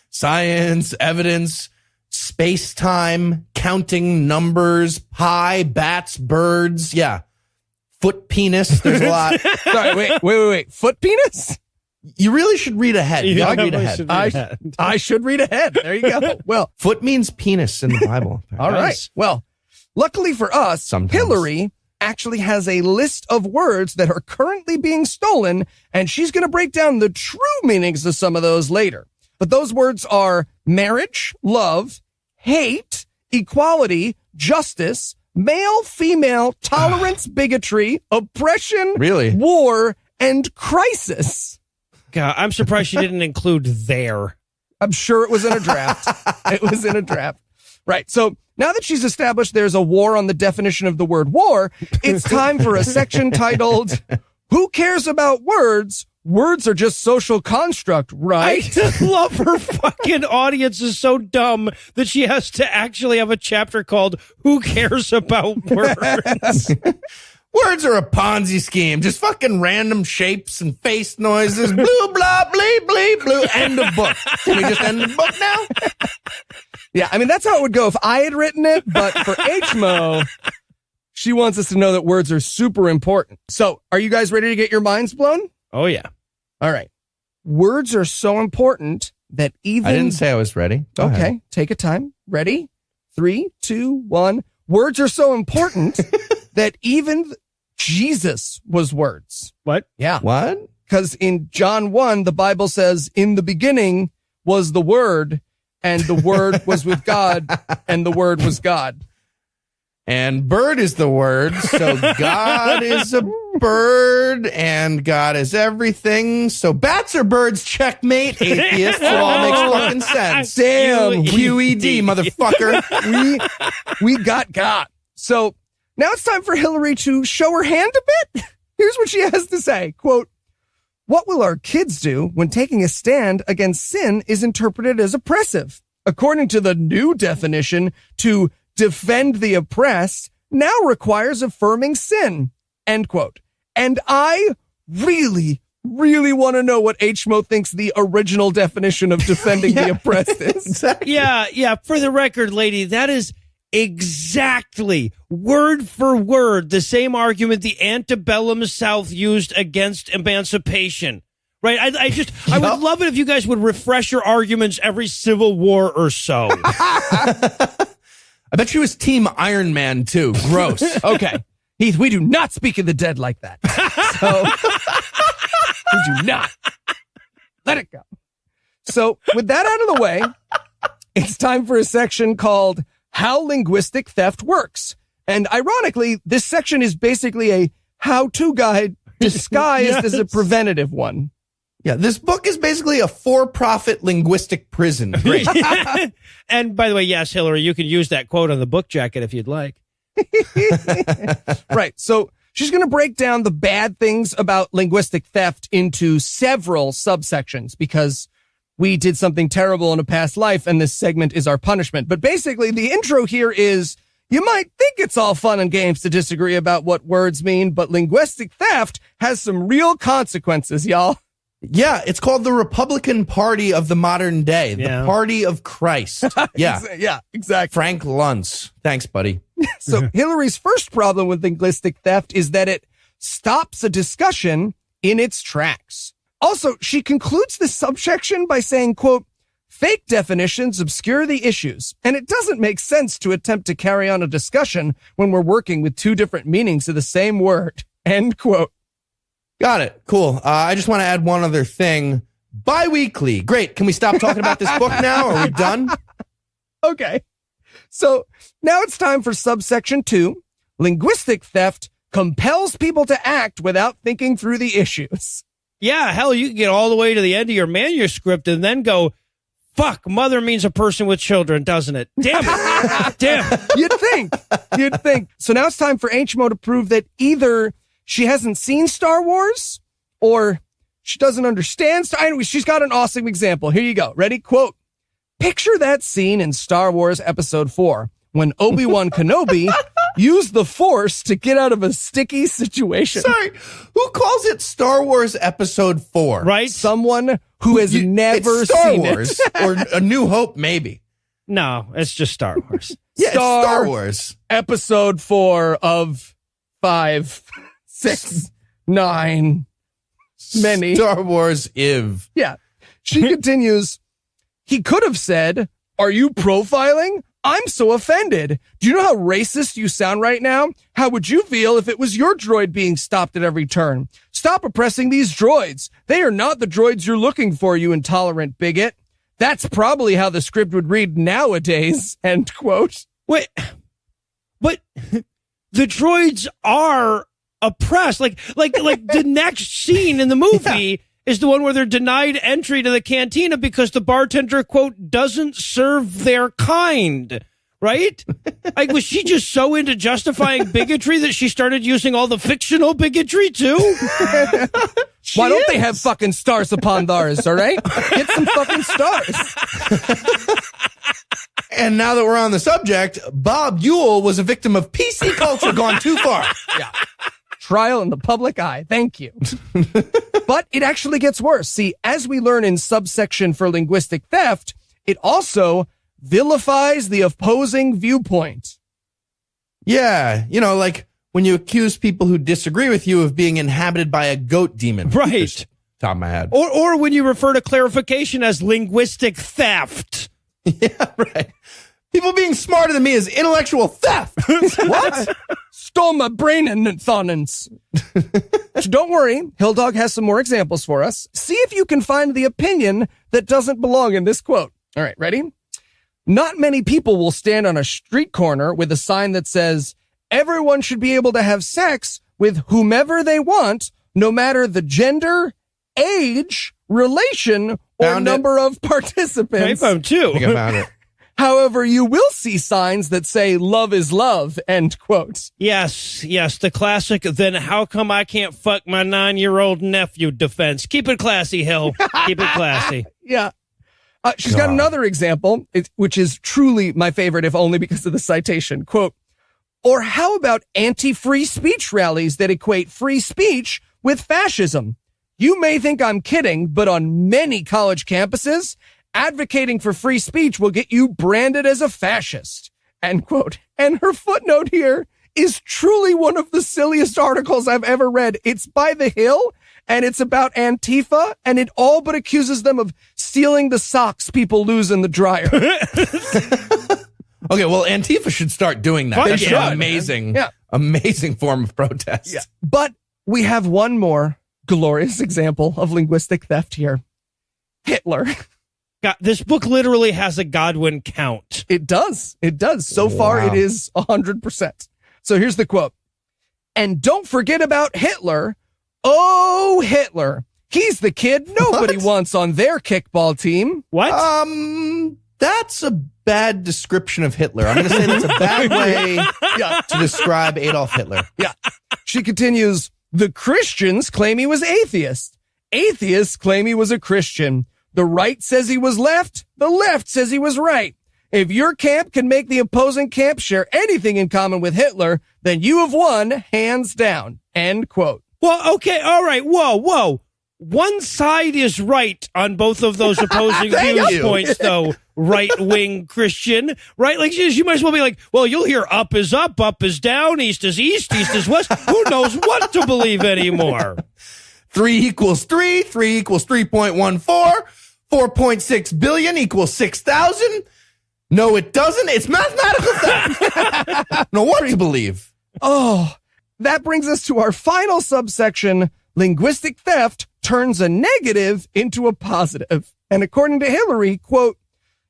Science, evidence, space-time, counting numbers, pie, bats, birds. Yeah. Foot penis. There's a lot. Sorry, wait. Foot penis? You really should read ahead. You gotta read ahead. I should read ahead. There you go. Well, foot means penis in the Bible. All right. Well, luckily for us, Sometimes. Hillary actually has a list of words that are currently being stolen, and she's going to break down the true meanings of some of those later. But those words are marriage, love, hate, equality, justice, male, female, tolerance, bigotry, oppression, Really? war, and crisis. God, I'm surprised she didn't include there. I'm sure it was in a draft. It was in a draft. Right. So now that she's established there's a war on the definition of the word war, it's time for a section titled, "Who Cares About Words? Words are just social construct, right?" I just love her fucking audience is so dumb that she has to actually have a chapter called "Who Cares About Words?" Words are a Ponzi scheme. Just fucking random shapes and face noises. Blue, blah, blee, blee, blue. End of book. Can we just end the book now? Yeah, I mean, that's how it would go if I had written it, but for HMO, she wants us to know that words are super important. So, are you guys ready to get your minds blown? Oh, yeah. All right. Words are so important that even... I didn't say I was ready. Go Okay, ahead. take a time. Ready? 3, 2, 1. Words are so important that even Jesus was words. What? Yeah. What? Because in John 1, the Bible says, "In the beginning was the Word, and the Word was with God, and the Word was God." And bird is the word. So God is a bird and God is everything. So bats are birds. Checkmate. Atheists. It all makes fucking sense. Damn. QED, motherfucker. We got. So now it's time for Hillary to show her hand a bit. Here's what she has to say. Quote, "What will our kids do when taking a stand against sin is interpreted as oppressive? According to the new definition, to defend the oppressed now requires affirming sin." End quote. And I really want to know what HMO thinks the original definition of defending the oppressed is. Exactly. Yeah. For the record, lady, that is exactly word for word the same argument the antebellum South used against emancipation. Right? I would love it if you guys would refresh your arguments every Civil War or so. I bet she was Team Iron Man too. Gross. Okay. Heath, we do not speak of the dead like that. So, we do not. Let it go. So, with that out of the way, it's time for a section called How Linguistic Theft Works. And ironically, this section is basically a how-to guide disguised as a preventative one. Yeah, this book is basically a for-profit linguistic prison. Great. And by the way, yes, Hillary, you can use that quote on the book jacket if you'd like. Right. So she's going to break down the bad things about linguistic theft into several subsections because we did something terrible in a past life and this segment is our punishment. But basically the intro here is You might think it's all fun and games to disagree about what words mean, but linguistic theft has some real consequences, y'all. Yeah, it's called the Republican Party of the modern day, the Party of Christ. Yeah. Yeah, exactly. Frank Luntz. Thanks, buddy. So Hillary's first problem with linguistic theft is that it stops a discussion in its tracks. Also, she concludes this subsection by saying, quote, fake definitions obscure the issues, and it doesn't make sense to attempt to carry on a discussion when we're working with two different meanings of the same word, end quote. Got it. Cool. I just want to add one other thing. Bi-weekly. Great. Can we stop talking about this book now? Are we done? Okay. So now it's time for subsection 2. Linguistic theft compels people to act without thinking through the issues. Yeah, hell, you can get all the way to the end of your manuscript and then go, fuck, mother means a person with children, doesn't it? Damn it. Damn. You'd think. So now it's time for HMO to prove that either she hasn't seen Star Wars or she doesn't understand. Anyway, she's got an awesome example. Here you go. Ready? Quote, picture that scene in Star Wars Episode 4 when Obi-Wan Kenobi used the Force to get out of a sticky situation. Sorry, who calls it Star Wars Episode 4? Right? Someone who has never it's Star seen Wars, it. Or A New Hope, maybe. No, it's just Star Wars. Yeah, it's Star Wars. Episode 4 of 5, 6, 9, many. Star Wars IV. Yeah. She continues, he could have said, are you profiling? I'm so offended. Do you know how racist you sound right now? How would you feel if it was your droid being stopped at every turn? Stop oppressing these droids. They are not the droids you're looking for, you intolerant bigot. That's probably how the script would read nowadays, end quote. Wait, but the droids are oppressed. Like the next scene in the movie is the one where they're denied entry to the cantina because the bartender, quote, doesn't serve their kind, right? Like, was she just so into justifying bigotry that she started using all the fictional bigotry, too? Why don't they have fucking stars upon theirs, all right? Get some fucking stars. And now that we're on the subject, Bob Ewell was a victim of PC culture gone too far. Yeah. Trial in the public eye. Thank you. But it actually gets worse. See, as we learn in subsection for linguistic theft, it also vilifies the opposing viewpoint. Yeah, you know, like when you accuse people who disagree with you of being inhabited by a goat demon. Right. Just top of my head. Or when you refer to clarification as linguistic theft. Yeah, right. People being smarter than me is intellectual theft. What? Stole my brain and thonance. So don't worry, Hilldog has some more examples for us. See if you can find the opinion that doesn't belong in this quote. All right, ready? Not many people will stand on a street corner with a sign that says, everyone should be able to have sex with whomever they want, no matter the gender, age, relation, or number of participants. I found two. I think I found it. However, you will see signs that say love is love, end quote. Yes, the classic, then how come I can't fuck my 9-year-old nephew defense? Keep it classy, Hill. Keep it classy. Yeah. She's got another example, which is truly my favorite, if only because of the citation. Quote, or how about anti-free speech rallies that equate free speech with fascism? You may think I'm kidding, but on many college campuses, advocating for free speech will get you branded as a fascist, end quote. And her footnote here is truly one of the silliest articles I've ever read. It's by The Hill, and it's about Antifa, and it all but accuses them of stealing the socks people lose in the dryer. Okay, well, Antifa should start doing that. That's an amazing form of protest. Yeah. But we have one more glorious example of linguistic theft here. Hitler. God, this book literally has a Godwin count. It does. It does. So far, it is 100%. So here's the quote. And don't forget about Hitler. Oh, Hitler. He's the kid nobody wants on their kickball team. What? That's a bad description of Hitler. I'm going to say that's a bad way to describe Adolf Hitler. Yeah. She continues, the Christians claim he was atheist. Atheists claim he was a Christian. The right says he was left. The left says he was right. If your camp can make the opposing camp share anything in common with Hitler, then you have won, hands down. End quote. Well, okay, all right, whoa. One side is right on both of those opposing viewpoints, though, right-wing Christian, right? Like, you might as well be like, well, you'll hear up is down, east is west. Who knows what to believe anymore? 3 equals 3, 3 equals 3.14, 4.6 billion equals 6,000. No, it doesn't. It's mathematical theft. No, what to believe? Oh, that brings us to our final subsection. Linguistic theft turns a negative into a positive. And according to Hillary, quote,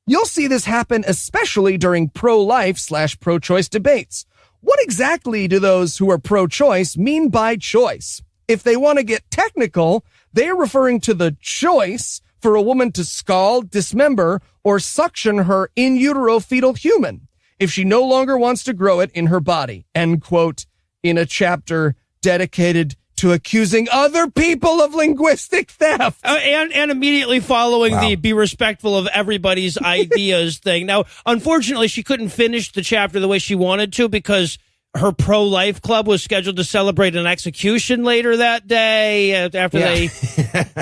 you'll see this happen especially during pro-life/pro-choice debates. What exactly do those who are pro-choice mean by choice? If they want to get technical, they are referring to the choice for a woman to scald, dismember, or suction her in utero fetal human if she no longer wants to grow it in her body, end quote, in a chapter dedicated to accusing other people of linguistic theft. And immediately following the be respectful of everybody's ideas thing. Now, unfortunately, she couldn't finish the chapter the way she wanted to because her pro-life club was scheduled to celebrate an execution later that day after they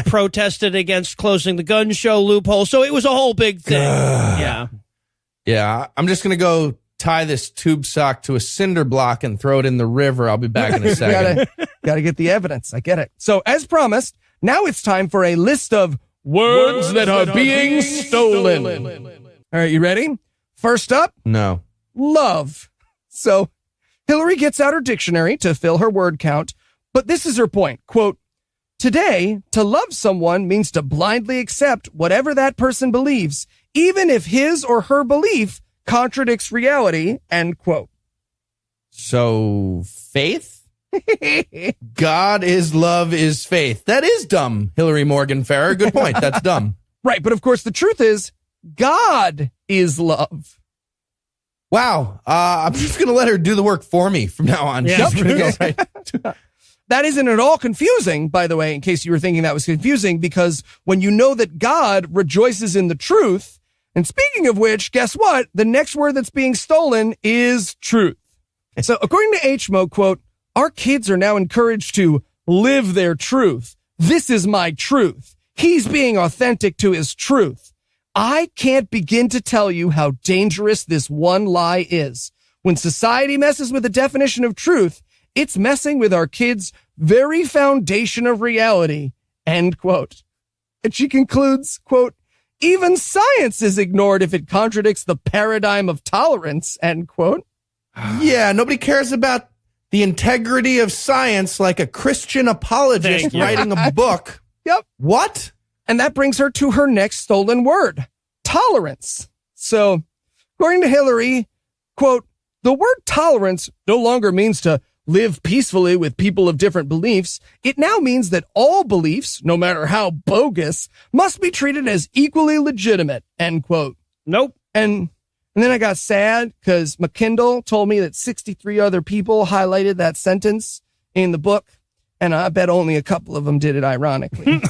protested against closing the gun show loophole. So it was a whole big thing. Yeah, I'm just going to go tie this tube sock to a cinder block and throw it in the river. I'll be back in a second. Gotta get the evidence. I get it. So as promised, now it's time for a list of words that are being stolen. All right, you ready? First up, No. love. So Hillary gets out her dictionary to fill her word count, but this is her point. Quote, today, to love someone means to blindly accept whatever that person believes, even if his or her belief contradicts reality, end quote. So, faith? God is love is faith. That is dumb, Hillary Morgan Farrer. Good point. That's dumb. Right, but of course the truth is, God is love. Wow. I'm just going to let her do the work for me from now on. Yeah. She's pretty good, right? That isn't at all confusing, by the way, in case you were thinking that was confusing, because when you know that God rejoices in the truth, and speaking of which, guess what? The next word that's being stolen is truth. So according to HMO, quote, our kids are now encouraged to live their truth. This is my truth. He's being authentic to his truth. I can't begin to tell you how dangerous this one lie is. When society messes with the definition of truth, it's messing with our kids' very foundation of reality, end quote. And she concludes, quote, even science is ignored if it contradicts the paradigm of tolerance, end quote. Yeah, nobody cares about the integrity of science like a Christian apologist writing a book. Yep. What? And that brings her to her next stolen word, tolerance. So, according to Hillary, quote, the word tolerance no longer means to live peacefully with people of different beliefs. It now means that all beliefs, no matter how bogus, must be treated as equally legitimate, end quote. Nope. And then I got sad because McKindle told me that 63 other people highlighted that sentence in the book. And I bet only a couple of them did it ironically.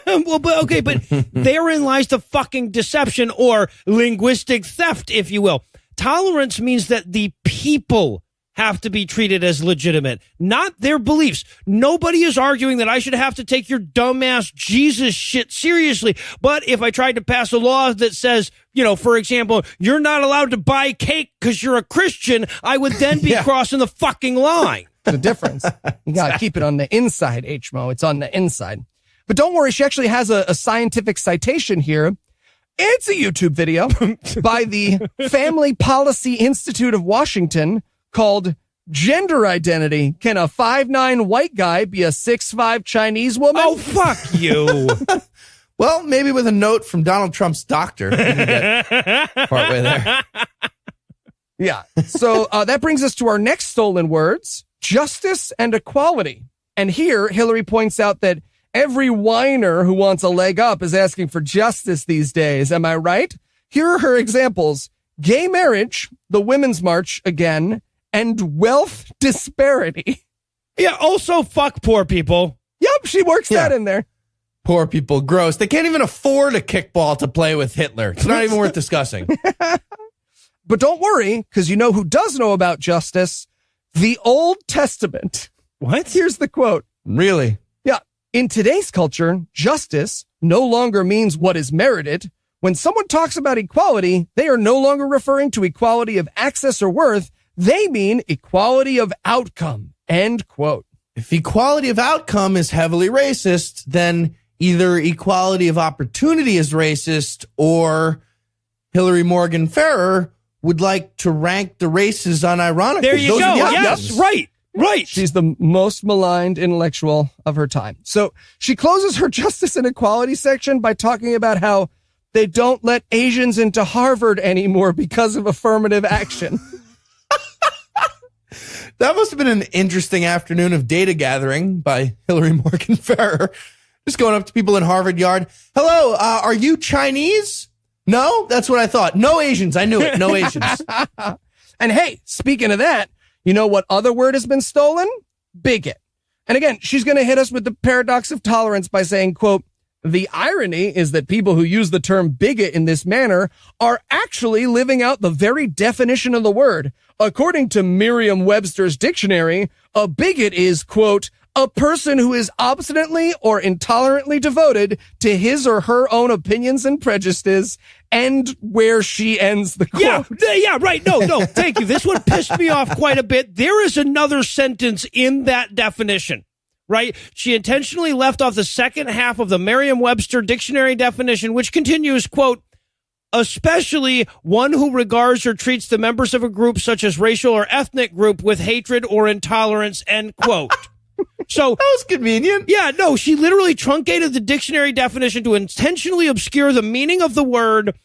Well, but therein lies the fucking deception or linguistic theft, if you will. Tolerance means that the people have to be treated as legitimate, not their beliefs. Nobody is arguing that I should have to take your dumbass Jesus shit seriously. But if I tried to pass a law that says, for example, you're not allowed to buy cake because you're a Christian, I would then be crossing the fucking line. The difference. You got to keep it on the inside, HMO. It's on the inside. But don't worry, she actually has a scientific citation here. It's a YouTube video by the Family Policy Institute of Washington called Gender Identity. Can a 5'9" white guy be a 6'5" Chinese woman? Oh, fuck you. Well, maybe with a note from Donald Trump's doctor. Partway there. Yeah. So that brings us to our next stolen words, justice and equality. And here, Hillary points out that every whiner who wants a leg up is asking for justice these days. Am I right? Here are her examples. Gay marriage, the Women's March again, and wealth disparity. Yeah, also fuck poor people. Yep, she works that in there. Poor people, gross. They can't even afford a kickball to play with Hitler. It's not even worth discussing. But don't worry, because you know who does know about justice? The Old Testament. What? Here's the quote. Really? Yeah. In today's culture, justice no longer means what is merited. When someone talks about equality, they are no longer referring to equality of access or worth. They mean equality of outcome. End quote. If equality of outcome is heavily racist, then either equality of opportunity is racist or Hillary Morgan Ferrer would like to rank the races unironically. There you Those go. are the Yes, outcomes. right. She's the most maligned intellectual of her time. So she closes her justice and equality section by talking about how they don't let Asians into Harvard anymore because of affirmative action. That must have been an interesting afternoon of data gathering by Hillary Morgan Ferrer. Just going up to people in Harvard Yard. Hello, are you Chinese? No, that's what I thought. No Asians. I knew it. No Asians. And hey, speaking of that, you know what other word has been stolen? Bigot. And again, she's going to hit us with the paradox of tolerance by saying, quote, the irony is that people who use the term bigot in this manner are actually living out the very definition of the word. According to Merriam-Webster's dictionary, a bigot is, quote, a person who is obstinately or intolerantly devoted to his or her own opinions and prejudices, and where she ends the quote. Yeah, right. No, thank you. This one pissed me off quite a bit. There is another sentence in that definition, right? She intentionally left off the second half of the Merriam-Webster dictionary definition, which continues, quote, especially one who regards or treats the members of a group such as racial or ethnic group with hatred or intolerance, end quote. So That was convenient. yeah, no, she literally truncated the dictionary definition to intentionally obscure the meaning of the word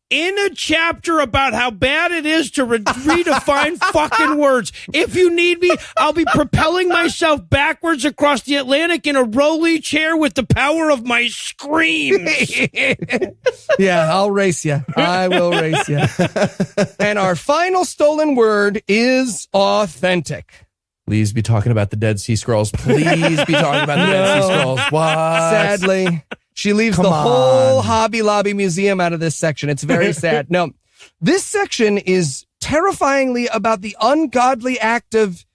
in a chapter about how bad it is to redefine fucking words. If you need me, I'll be propelling myself backwards across the Atlantic in a rolly chair with the power of my screams. Yeah, I'll race you. I will race you. And our final stolen word is authentic. Please be talking about the Dead Sea Scrolls. Please be talking about the Dead Sea Scrolls. What? Sadly, she leaves Come the whole on. Hobby Lobby museum out of this section. It's very sad. No, this section is terrifyingly about the ungodly act of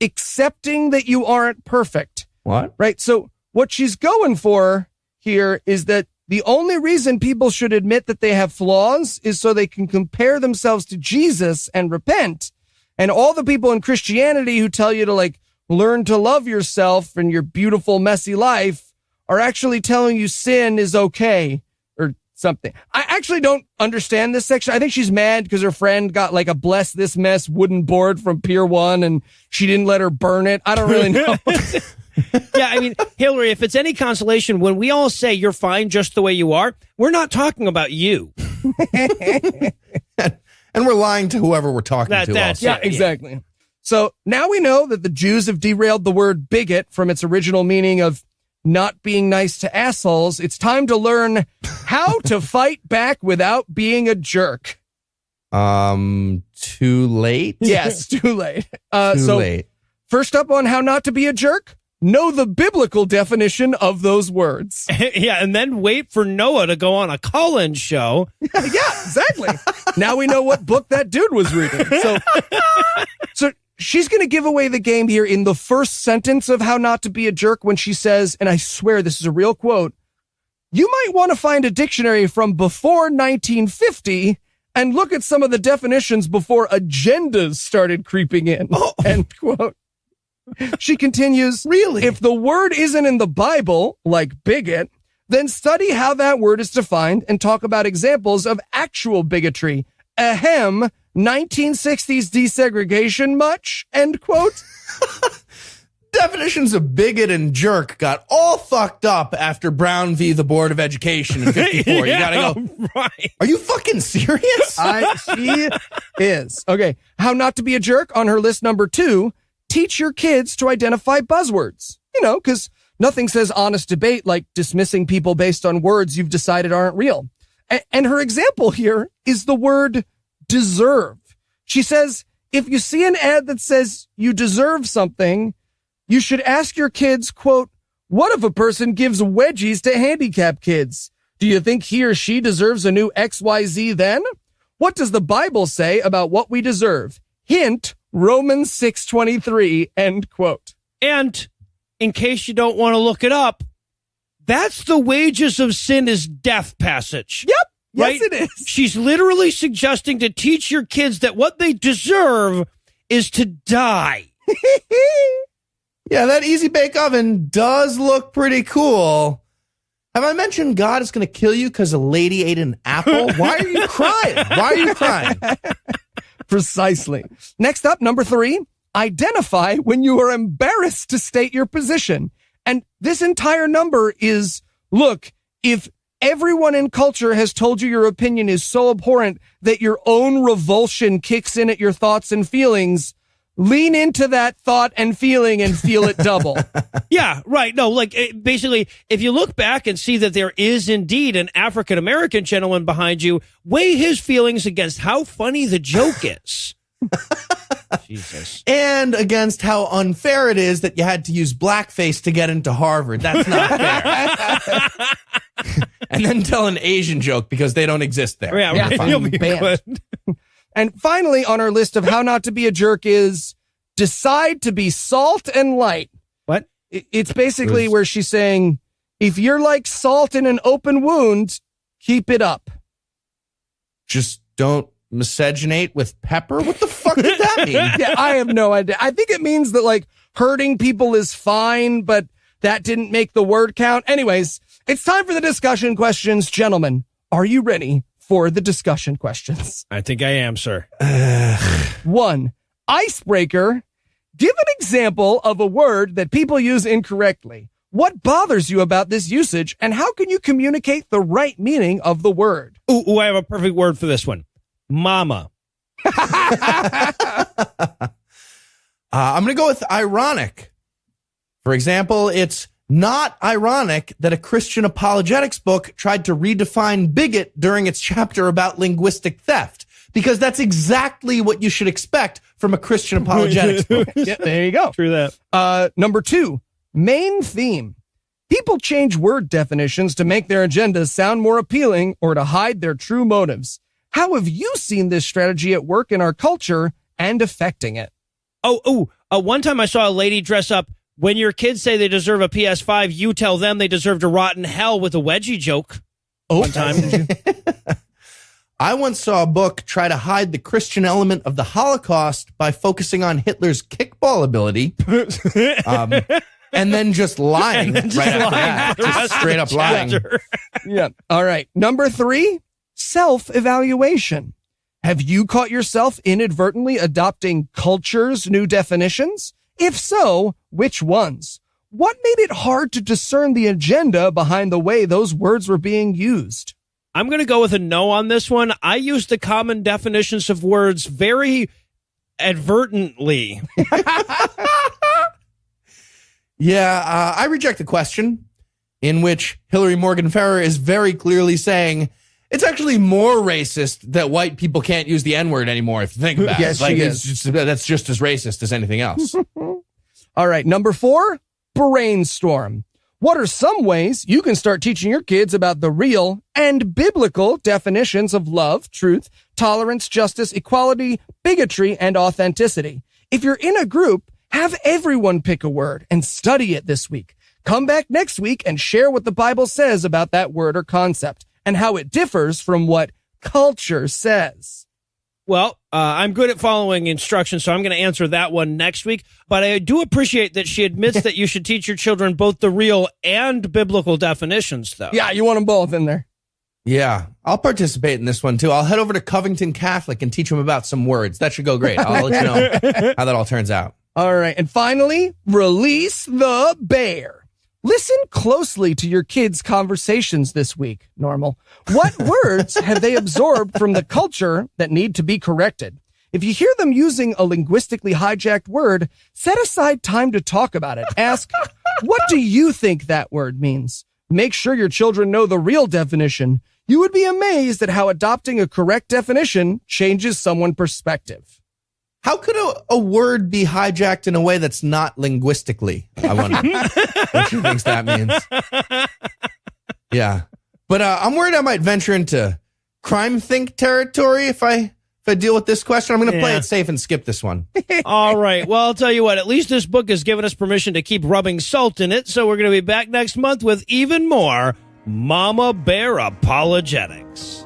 accepting that you aren't perfect, What? right? So what she's going for here is that the only reason people should admit that they have flaws is so they can compare themselves to Jesus and repent. And all the people in Christianity who tell you to like learn to love yourself and your beautiful, messy life are actually telling you sin is okay or something. I actually don't understand this section. I think she's mad because her friend got like a bless this mess wooden board from Pier 1 and she didn't let her burn it. I don't really know. Yeah, I mean, Hillary, if it's any consolation, when we all say you're fine just the way you are, we're not talking about you. And we're lying to whoever we're talking to. That's Also. Yeah, exactly. So now we know that the Jews have derailed the word bigot from its original meaning of not being nice to assholes. It's time to learn how to fight back without being a jerk. Too late? Yes, too late. Too late. First up on how not to be a jerk, know the biblical definition of those words. Yeah, and then wait for Noah to go on a call-in show. Yeah, exactly. Now we know what book that dude was reading. So she's going to give away the game here in the first sentence of how not to be a jerk when she says, and I swear this is a real quote, you might want to find a dictionary from before 1950 and look at some of the definitions before agendas started creeping in. End quote. She continues, Really? if the word isn't in the Bible, like bigot, then study how that word is defined and talk about examples of actual bigotry. Ahem, 1960s desegregation much? End quote. Definitions of bigot and jerk got all fucked up after Brown v. the Board of Education in 54. You gotta go, Right. are you fucking serious? She is. Okay, how not to be a jerk on her list number 2. Teach your kids to identify buzzwords. You know, because nothing says honest debate like dismissing people based on words you've decided aren't real. And her example here is the word deserve. She says, if you see an ad that says you deserve something, you should ask your kids, quote, what if a person gives wedgies to handicapped kids? Do you think he or she deserves a new XYZ then? What does the Bible say about what we deserve? Hint, Romans 6:23, end quote. And in case you don't want to look it up, that's the wages of sin is death passage. Yep. Right? Yes, it is. She's literally suggesting to teach your kids that what they deserve is to die. Yeah, that easy bake oven does look pretty cool. Have I mentioned God is going to kill you because a lady ate an apple? Why are you crying? Why are you crying? Precisely. Next up, number 3, identify when you are embarrassed to state your position. And this entire number is, look, if everyone in culture has told you your opinion is so abhorrent that your own revulsion kicks in at your thoughts and feelings, lean into that thought and feeling and feel it double. Yeah, right. No, basically, if you look back and see that there is indeed an African-American gentleman behind you, weigh his feelings against how funny the joke is. Jesus. And against how unfair it is that you had to use blackface to get into Harvard. That's not fair. And then tell an Asian joke because they don't exist there. Yeah, right. You'll be banned. good. And finally, on our list of how not to be a jerk is decide to be salt and light. What? It's basically where she's saying, if you're like salt in an open wound, keep it up. Just don't miscegenate with pepper? What the fuck did that mean? Yeah, I have no idea. I think it means that like hurting people is fine, but that didn't make the word count. Anyways, it's time for the discussion questions. Gentlemen, are you ready for the discussion questions? I think I am, sir. 1, icebreaker. Give an example of a word that people use incorrectly. What bothers you about this usage, and how can you communicate the right meaning of the word? Ooh, I have a perfect word for this one. Mama. I'm going to go with ironic. For example, it's not ironic that a Christian apologetics book tried to redefine bigot during its chapter about linguistic theft, because that's exactly what you should expect from a Christian apologetics book. Yeah, there you go. True that. Number 2, main theme. People change word definitions to make their agendas sound more appealing or to hide their true motives. How have you seen this strategy at work in our culture and affecting it? One time I saw a lady dress up. When your kids say they deserve a PS5, you tell them they deserve to rot in hell with a wedgie joke. One time. I once saw a book try to hide the Christian element of the Holocaust by focusing on Hitler's kickball ability, and then just lying right after that. Just straight up lying. Yeah. All right. Number 3, self-evaluation. Have you caught yourself inadvertently adopting culture's new definitions? If so, which ones? What made it hard to discern the agenda behind the way those words were being used? I'm going to go with a no on this one. I use the common definitions of words very advertently. Yeah, I reject the question, in which Hillary Morgan Ferrer is very clearly saying it's actually more racist that white people can't use the N-word anymore, if you think about Yes, it. Like, she that's just as racist as anything else. All right. Number 4, brainstorm. What are some ways you can start teaching your kids about the real and biblical definitions of love, truth, tolerance, justice, equality, bigotry, and authenticity? If you're in a group, have everyone pick a word and study it this week. Come back next week and share what the Bible says about that word or concept and how it differs from what culture says. Well, I'm good at following instructions, so I'm going to answer that one next week. But I do appreciate that she admits that you should teach your children both the real and biblical definitions, though. Yeah, you want them both in there. Yeah, I'll participate in this one, too. I'll head over to Covington Catholic and teach them about some words. That should go great. I'll let you know how that all turns out. All right. And finally, release the bear. Listen closely to your kids' conversations this week, Normal. What words have they absorbed from the culture that need to be corrected? If you hear them using a linguistically hijacked word, set aside time to talk about it. Ask, what do you think that word means? Make sure your children know the real definition. You would be amazed at how adopting a correct definition changes someone's perspective. How could a word be hijacked in a way that's not linguistically? I wonder what she thinks that means. Yeah. But I'm worried I might venture into crime think territory if I deal with this question. I'm going to play it safe and skip this one. All right. Well, I'll tell you what, at least this book has given us permission to keep rubbing salt in it, so we're going to be back next month with even more Mama Bear Apologetics.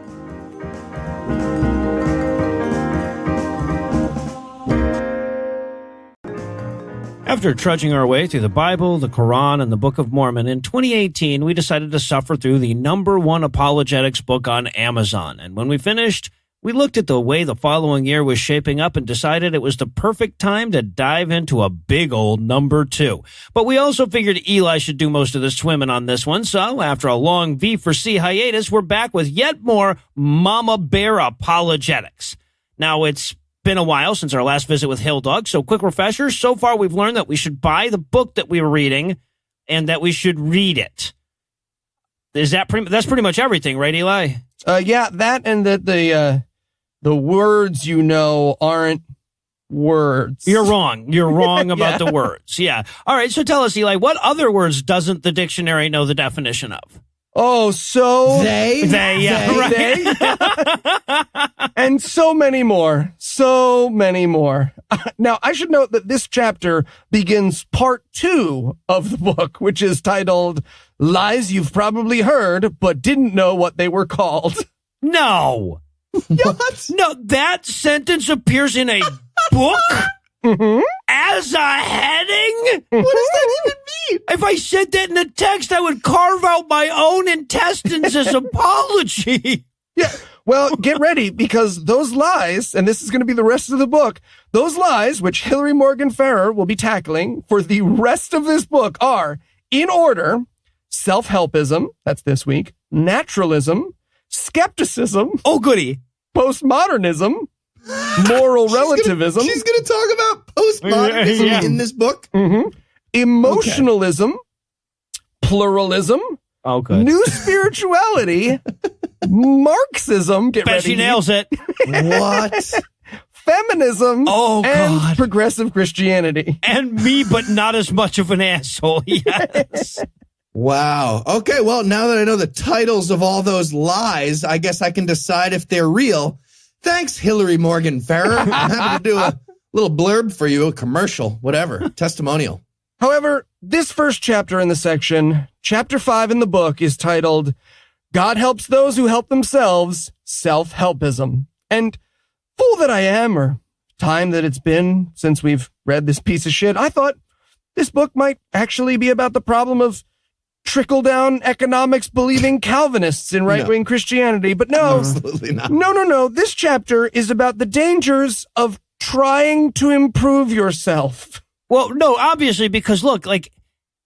After trudging our way through the Bible, the Quran, and the Book of Mormon, in 2018, we decided to suffer through the #1 apologetics book on Amazon. And when we finished, we looked at the way the following year was shaping up and decided it was the perfect time to dive into a big old #2. But we also figured Eli should do most of the swimming on this one, so after a long V4C hiatus, we're back with yet more Mama Bear Apologetics. Now, it's been a while since our last visit with Hill Dog, so quick refresher. So far, we've learned that we should buy the book that we were reading and that we should read it. Is that that's pretty much everything, right, Eli? Yeah, that and that the words aren't words. You're wrong. You're wrong about the words. Yeah. All right, so tell us, Eli, what other words doesn't the dictionary know the definition of? Oh, so They, right. And so many more. So many more. Now, I should note that this chapter begins part 2 of the book, which is titled Lies You've Probably Heard, but Didn't Know What They Were Called. No. What? No, that sentence appears in a book as a heading? What does that even mean? If I said that in the text, I would carve out my own intestines as apology. Yeah. Well, get ready, because those lies, and this is going to be the rest of the book, those lies, which Hillary Morgan Ferrer will be tackling for the rest of this book, are, in order, self-helpism, that's this week, naturalism, skepticism, Oh, goody. postmodernism, moral relativism, She's going to talk about postmodernism in this book? emotionalism, pluralism, Oh, good. new spirituality, Marxism, get Bet she ready, nails it. What? feminism, Oh, and God. progressive Christianity. And me, but not as much of an asshole. Yes. Wow. Okay, well, now that I know the titles of all those lies, I guess I can decide if they're real. Thanks, Hillary Morgan Ferrer. I'm happy to do a little blurb for you, a commercial, whatever, testimonial. However, this first chapter in the section, chapter 5 in the book, is titled God Helps Those Who Help Themselves, Self-Helpism. And fool that I am, or time that it's been since we've read this piece of shit, I thought this book might actually be about the problem of trickle-down economics believing Calvinists in right-wing Christianity. But no, Absolutely not. no. This chapter is about the dangers of trying to improve yourself. Well, no, obviously, because look, like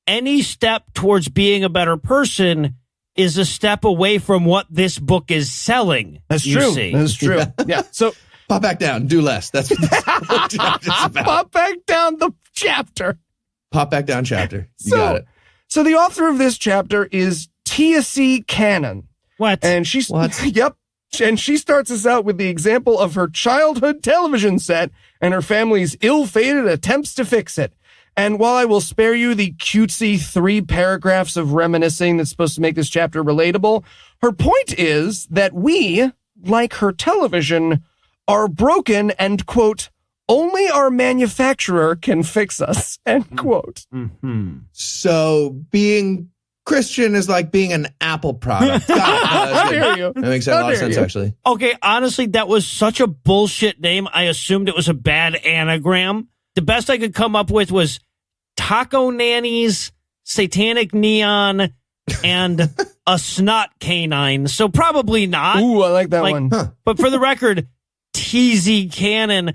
any step towards being a better person is a step away from what this book is selling. That's you true. see. That's true. Yeah. So Pop back down, do less. That's what this whole chapter's about. pop back down the chapter. Pop back down chapter. You got it. So the author of this chapter is T.S.C. Cannon. What? And she's What? Yep. And she starts us out with the example of her childhood television set and her family's ill-fated attempts to fix it. And while I will spare you the cutesy 3 paragraphs of reminiscing that's supposed to make this chapter relatable, her point is that we, like her television, are broken and, quote, only our manufacturer can fix us, end quote. Mm-hmm. So being Christian is like being an Apple product. Got it. No, that's How good. dare you? That makes a How lot of dare sense, you? actually. Okay, honestly, that was such a bullshit name. I assumed it was a bad anagram. The best I could come up with was Taco Nannies, Satanic Neon, and a Snot Canine. So probably not. Ooh, I like that one. But for the record, TZ Cannon,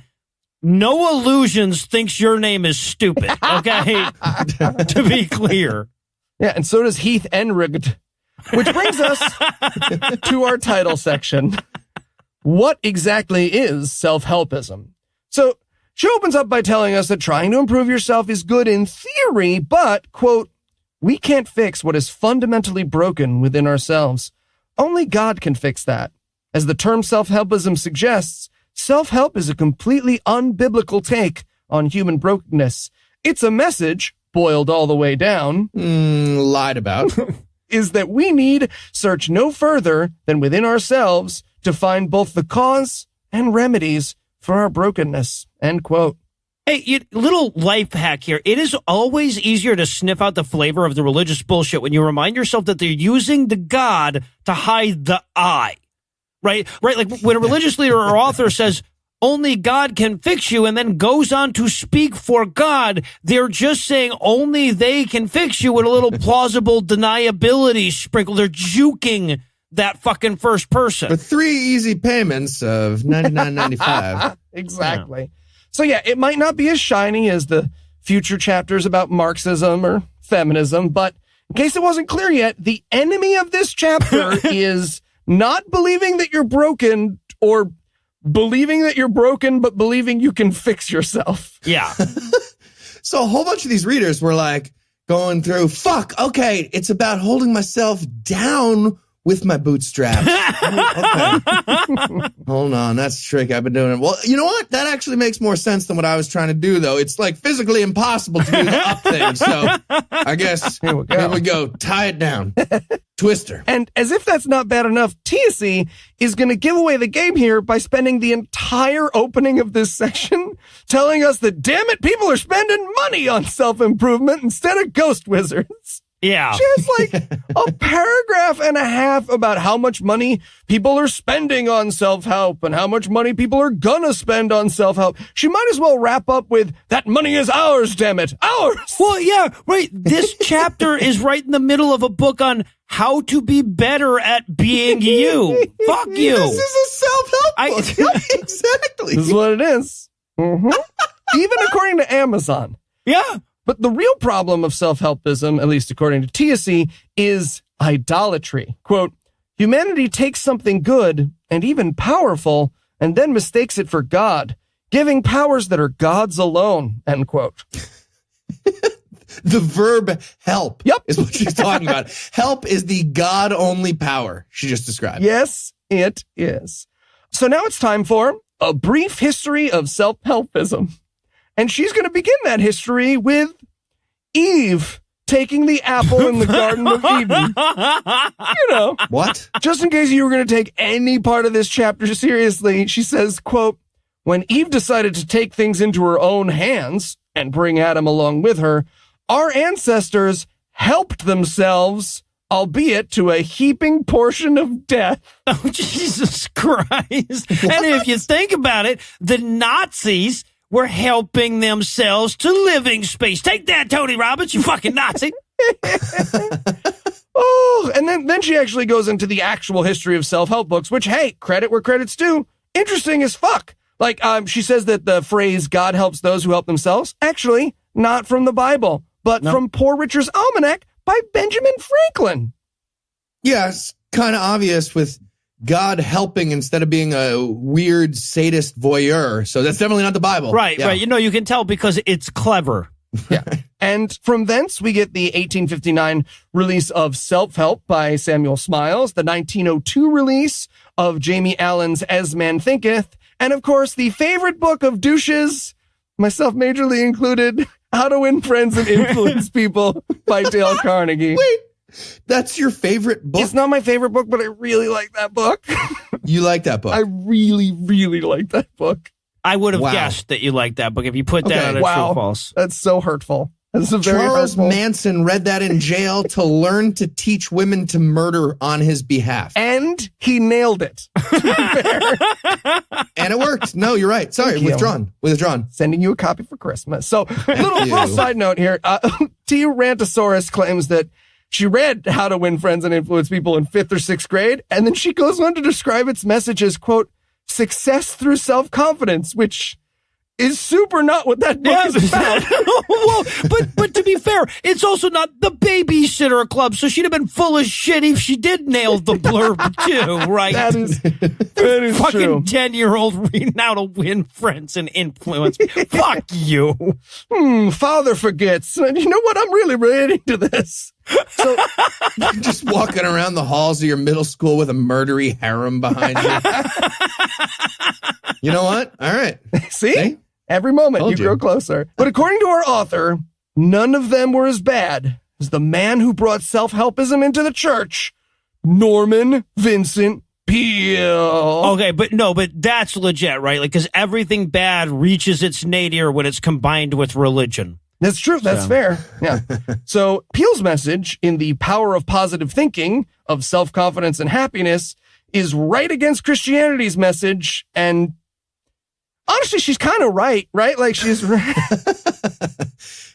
no illusions thinks your name is stupid. Okay? To be clear. Yeah, and so does Heath Enrigd. Which brings us to our title section. What exactly is self-helpism? So she opens up by telling us that trying to improve yourself is good in theory, but, quote, we can't fix what is fundamentally broken within ourselves. Only God can fix that. As the term self-helpism suggests, self-help is a completely unbiblical take on human brokenness. It's a message, boiled all the way down, Lied about. is that we need search no further than within ourselves to find both the cause and remedies for our brokenness, end quote. Hey, little life hack here. It is always easier to sniff out the flavor of the religious bullshit when you remind yourself that they're using the God to hide the I. Right? Like when a religious leader or author says, only God can fix you, and then goes on to speak for God, they're just saying only they can fix you with a little plausible deniability sprinkle. They're juking that fucking first person. For 3 easy payments of $99.95. Exactly. Yeah. So yeah, it might not be as shiny as the future chapters about Marxism or feminism, but in case it wasn't clear yet, the enemy of this chapter is not believing that you're broken, or believing that you're broken, but believing you can fix yourself. Yeah. So a whole bunch of these readers were like going through, fuck, okay, it's about holding myself down with my bootstraps. Okay. Hold on, that's the trick. I've been doing it. Well, you know what? That actually makes more sense than what I was trying to do, though. It's like physically impossible to do the up thing. So I guess here we go. Tie it down. Twister. And as if that's not bad enough, TSC is going to give away the game here by spending the entire opening of this section telling us that, damn it, people are spending money on self-improvement instead of ghost wizards. Yeah. She has like a paragraph and a half about how much money people are spending on self-help and how much money people are gonna spend on self-help. She might as well wrap up with, that money is ours, damn it, ours. Well, yeah, right. This chapter is right in the middle of a book on how to be better at being you. Fuck you. This is a self-help book. Yeah, exactly. This is what it is. Mm-hmm. Even according to Amazon. Yeah. But the real problem of self-helpism, at least according to TSC, is idolatry. Quote, humanity takes something good and even powerful and then mistakes it for God, giving powers that are God's alone, end quote. The verb help Yep. is what she's talking about. Help is the God-only power she just described. Yes, it is. So now it's time for a brief history of self-helpism. And she's going to begin that history with Eve taking the apple in the Garden of Eden. You know. What? Just in case you were going to take any part of this chapter seriously, she says, quote, when Eve decided to take things into her own hands and bring Adam along with her, our ancestors helped themselves, albeit to a heaping portion of death. Oh, Jesus Christ. And if you think about it, the Nazis were helping themselves to living space. Take that, Tony Robbins, you fucking Nazi. Oh, and then she actually goes into the actual history of self-help books, which, hey, credit where credit's due. Interesting as fuck. Like, she says that the phrase, God helps those who help themselves, actually, not from the Bible, but from Poor Richard's Almanac by Benjamin Franklin. Yeah, it's kind of obvious with God helping instead of being a weird sadist voyeur. So that's definitely not the Bible. Right, right. You know, you can tell because it's clever. Yeah. And from thence, we get the 1859 release of Self-Help by Samuel Smiles, the 1902 release of Jamie Allen's As Man Thinketh, and of course, the favorite book of douches, myself majorly included, How to Win Friends and Influence People by Dale Carnegie. Wait. That's your favorite book? It's not my favorite book, but I really like that book. You like that book? I really, really like that book. I would have guessed that you liked that book if you put that on a true or false. That's so hurtful. That's a very Charles hurtful. Manson read that in jail to learn to teach women to murder on his behalf. And he nailed it. And it worked. No, you're right. Sorry, withdrawn. Sending you a copy for Christmas. So, little side note here. T. Rantosaurus claims that she read How to Win Friends and Influence People in 5th or 6th grade, and then she goes on to describe its message as, quote, success through self-confidence, which is super not what that book is about. Well, but to be fair, it's also not the Babysitter Club, so she'd have been full of shit if she did nail the blurb too, right? That is fucking true. 10-year-old reading How to Win Friends and Influence. Fuck you. Father forgets. You know what? I'm really relating to this. So, just walking around the halls of your middle school with a murdery harem behind you. You know what? All right. See? Every moment you grow closer. But according to our author, none of them were as bad as the man who brought self-helpism into the church, Norman Vincent Peel. Okay, but that's legit, right? Like, because everything bad reaches its nadir when it's combined with religion. That's true. That's fair. Yeah. So Peel's message in The Power of Positive Thinking, of self-confidence and happiness, is right against Christianity's message. And honestly, she's kind of right? Like she's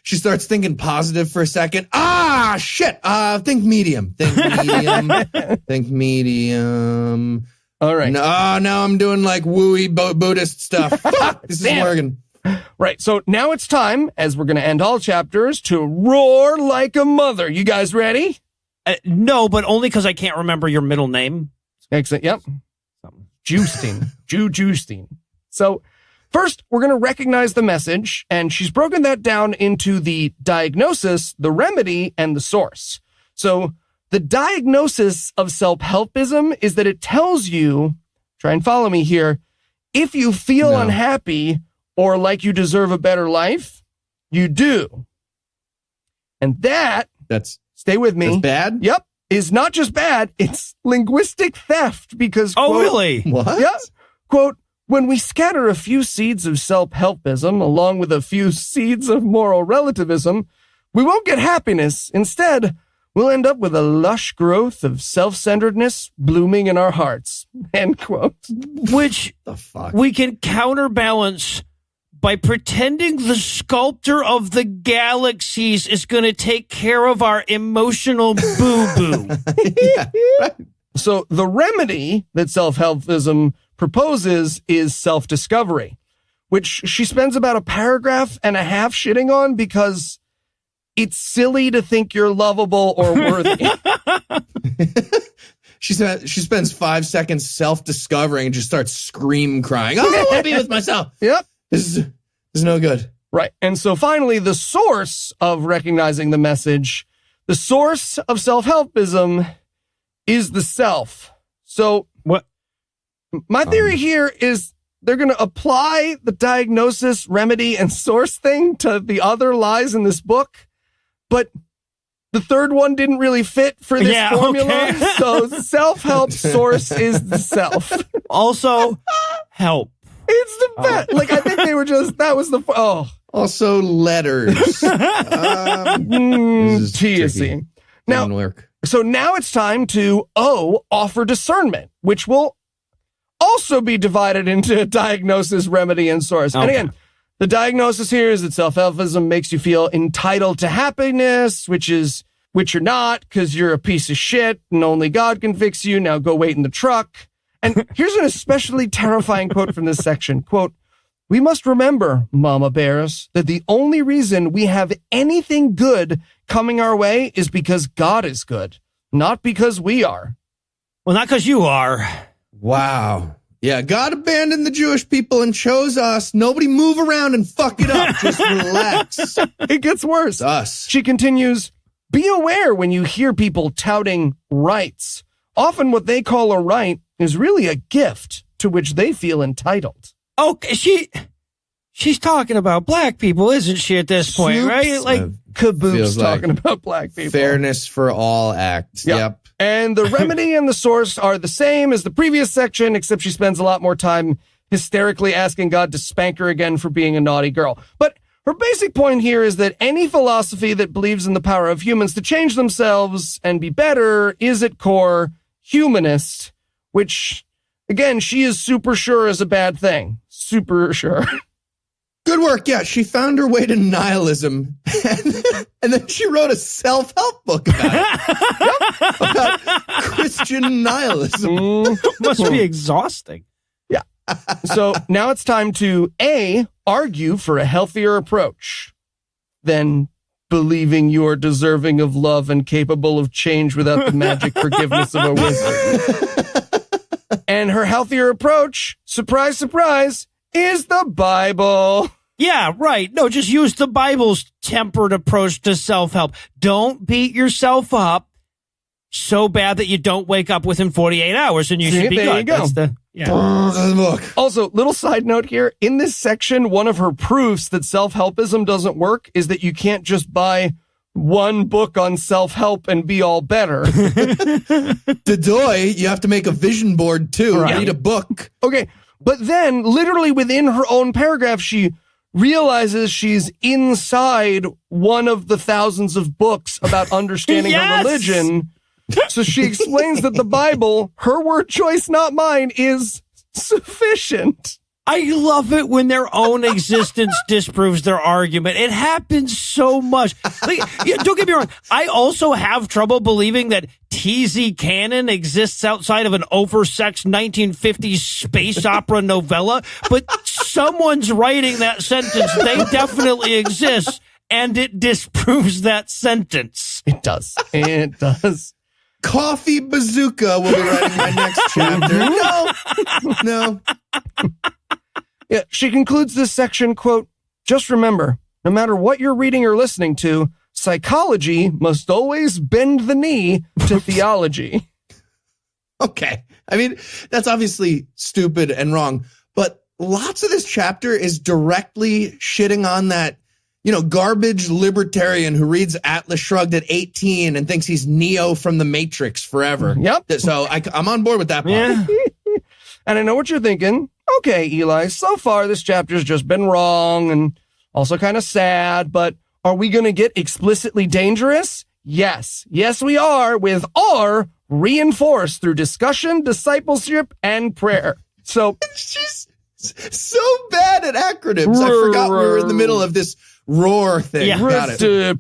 She starts thinking positive for a second. Ah, shit. Think medium. Think medium. All right. No, now I'm doing like wooey Buddhist stuff. This isn't working. Right. So now it's time, as we're going to end all chapters, to roar like a mother. You guys ready? No, but only because I can't remember your middle name. Excellent. Yep. Justine. Justine. So first, we're going to recognize the message, and she's broken that down into the diagnosis, the remedy, and the source. So the diagnosis of self-helpism is that it tells you, try and follow me here, if you feel unhappy or like you deserve a better life, you do. And that's stay with me. That's bad? Yep. Is not just bad, it's linguistic theft because, Oh, quote, really? What? Yeah. Quote, when we scatter a few seeds of self-helpism along with a few seeds of moral relativism, we won't get happiness. Instead, we'll end up with a lush growth of self-centeredness blooming in our hearts. End quote. Which The fuck? we can counterbalance by pretending the sculptor of the galaxies is going to take care of our emotional boo-boo. Yeah, right. So the remedy that self-helpism proposes is self-discovery, which she spends about a paragraph and a half shitting on because it's silly to think you're lovable or worthy. She spends 5 seconds self-discovering and just starts scream crying. Oh, I want to be with myself. Yep. This is no good. Right. And so finally, the source of recognizing the message, the source of self-helpism is the self. So What? my theory here is they're going to apply the diagnosis, remedy, and source thing to the other lies in this book, but the third one didn't really fit for this formula. Okay. So self-help source is the self. Also, help. It's the best. Like, I think they were just, that was the, Also, letters. This is TSC. tricky. Now, Didn't work. so now it's time to offer discernment, which will also be divided into diagnosis, remedy, and source. And Okay. again, the diagnosis here is that self-helpism makes you feel entitled to happiness, which you're not because you're a piece of shit and only God can fix you. Now go wait in the truck. And here's an especially terrifying quote from this section. Quote, "We must remember, Mama Bears, that the only reason we have anything good coming our way is because God is good, not because we are." Well, not because you are. Wow. Yeah, God abandoned the Jewish people and chose us. Nobody move around and fuck it up. Just relax. It gets worse. It's us. She continues, "Be aware when you hear people touting rights. Often what they call a right is really a gift to which they feel entitled." Okay, she's talking about black people, isn't she, at this point, Soups. right? Like, Caboose Feels like talking about black people. Fairness for all act. Yeah. Yep. And the remedy and the source are the same as the previous section, except she spends a lot more time hysterically asking God to spank her again for being a naughty girl. But her basic point here is that any philosophy that believes in the power of humans to change themselves and be better is at core humanist, which, again, she is super sure is a bad thing. Super sure. Good work. Yeah, she found her way to nihilism. And then she wrote a self-help book about it. About Christian nihilism. must be exhausting. So now it's time to argue for a healthier approach than believing you are deserving of love and capable of change without the magic forgiveness of a wizard. And her healthier approach, surprise, surprise, is the Bible. Yeah, right. No, just use the Bible's tempered approach to self-help. Don't beat yourself up so bad that you don't wake up within 48 hours and you See, should be there good. you go. That's the, Look. Also, little side note here, in this section, one of her proofs that self-helpism doesn't work is that you can't just buy one book on self-help and be all better. Dedoy, you have to make a vision board too. Right. Read a book. Okay, but then literally within her own paragraph, she realizes she's inside one of the thousands of books about understanding her religion. So she explains that the Bible, her word choice, not mine, is sufficient. I love it when their own existence disproves their argument. It happens so much. Like, don't get me wrong. I also have trouble believing that TZ canon exists outside of an oversexed 1950s space opera novella, but someone's writing that sentence. They definitely exist, and it disproves that sentence. It does. It does. Coffee Bazooka will be writing my next chapter. No. Yeah, she concludes this section, quote, "Just remember, no matter what you're reading or listening to, psychology must always bend the knee to theology." Okay. I mean, that's obviously stupid and wrong, but lots of this chapter is directly shitting on that, garbage libertarian who reads Atlas Shrugged at 18 and thinks he's Neo from the Matrix forever. Yep. So I'm on board with that part. Yeah. And I know what you're thinking. Okay, Eli, so far this chapter's just been wrong and also kind of sad, but are we going to get explicitly dangerous? Yes. Yes, we are, with R reinforced through discussion, discipleship, and prayer. So She's so bad at acronyms. I forgot we were in the middle of this roar thing. Yeah. Got it.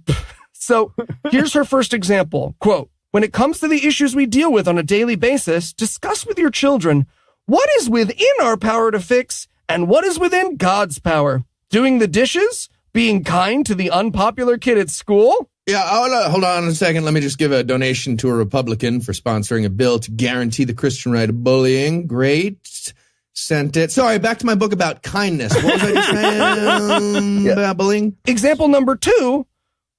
So here's her first example. Quote, "When it comes to the issues we deal with on a daily basis, discuss with your children what is within our power to fix and what is within God's power. Doing the dishes, being kind to the unpopular kid at school." Yeah, hold on a second. Let me just give a donation to a Republican for sponsoring a bill to guarantee the Christian right of bullying. Great. Sent it. Sorry, back to my book about kindness. What was I just saying about bullying? Example number 2,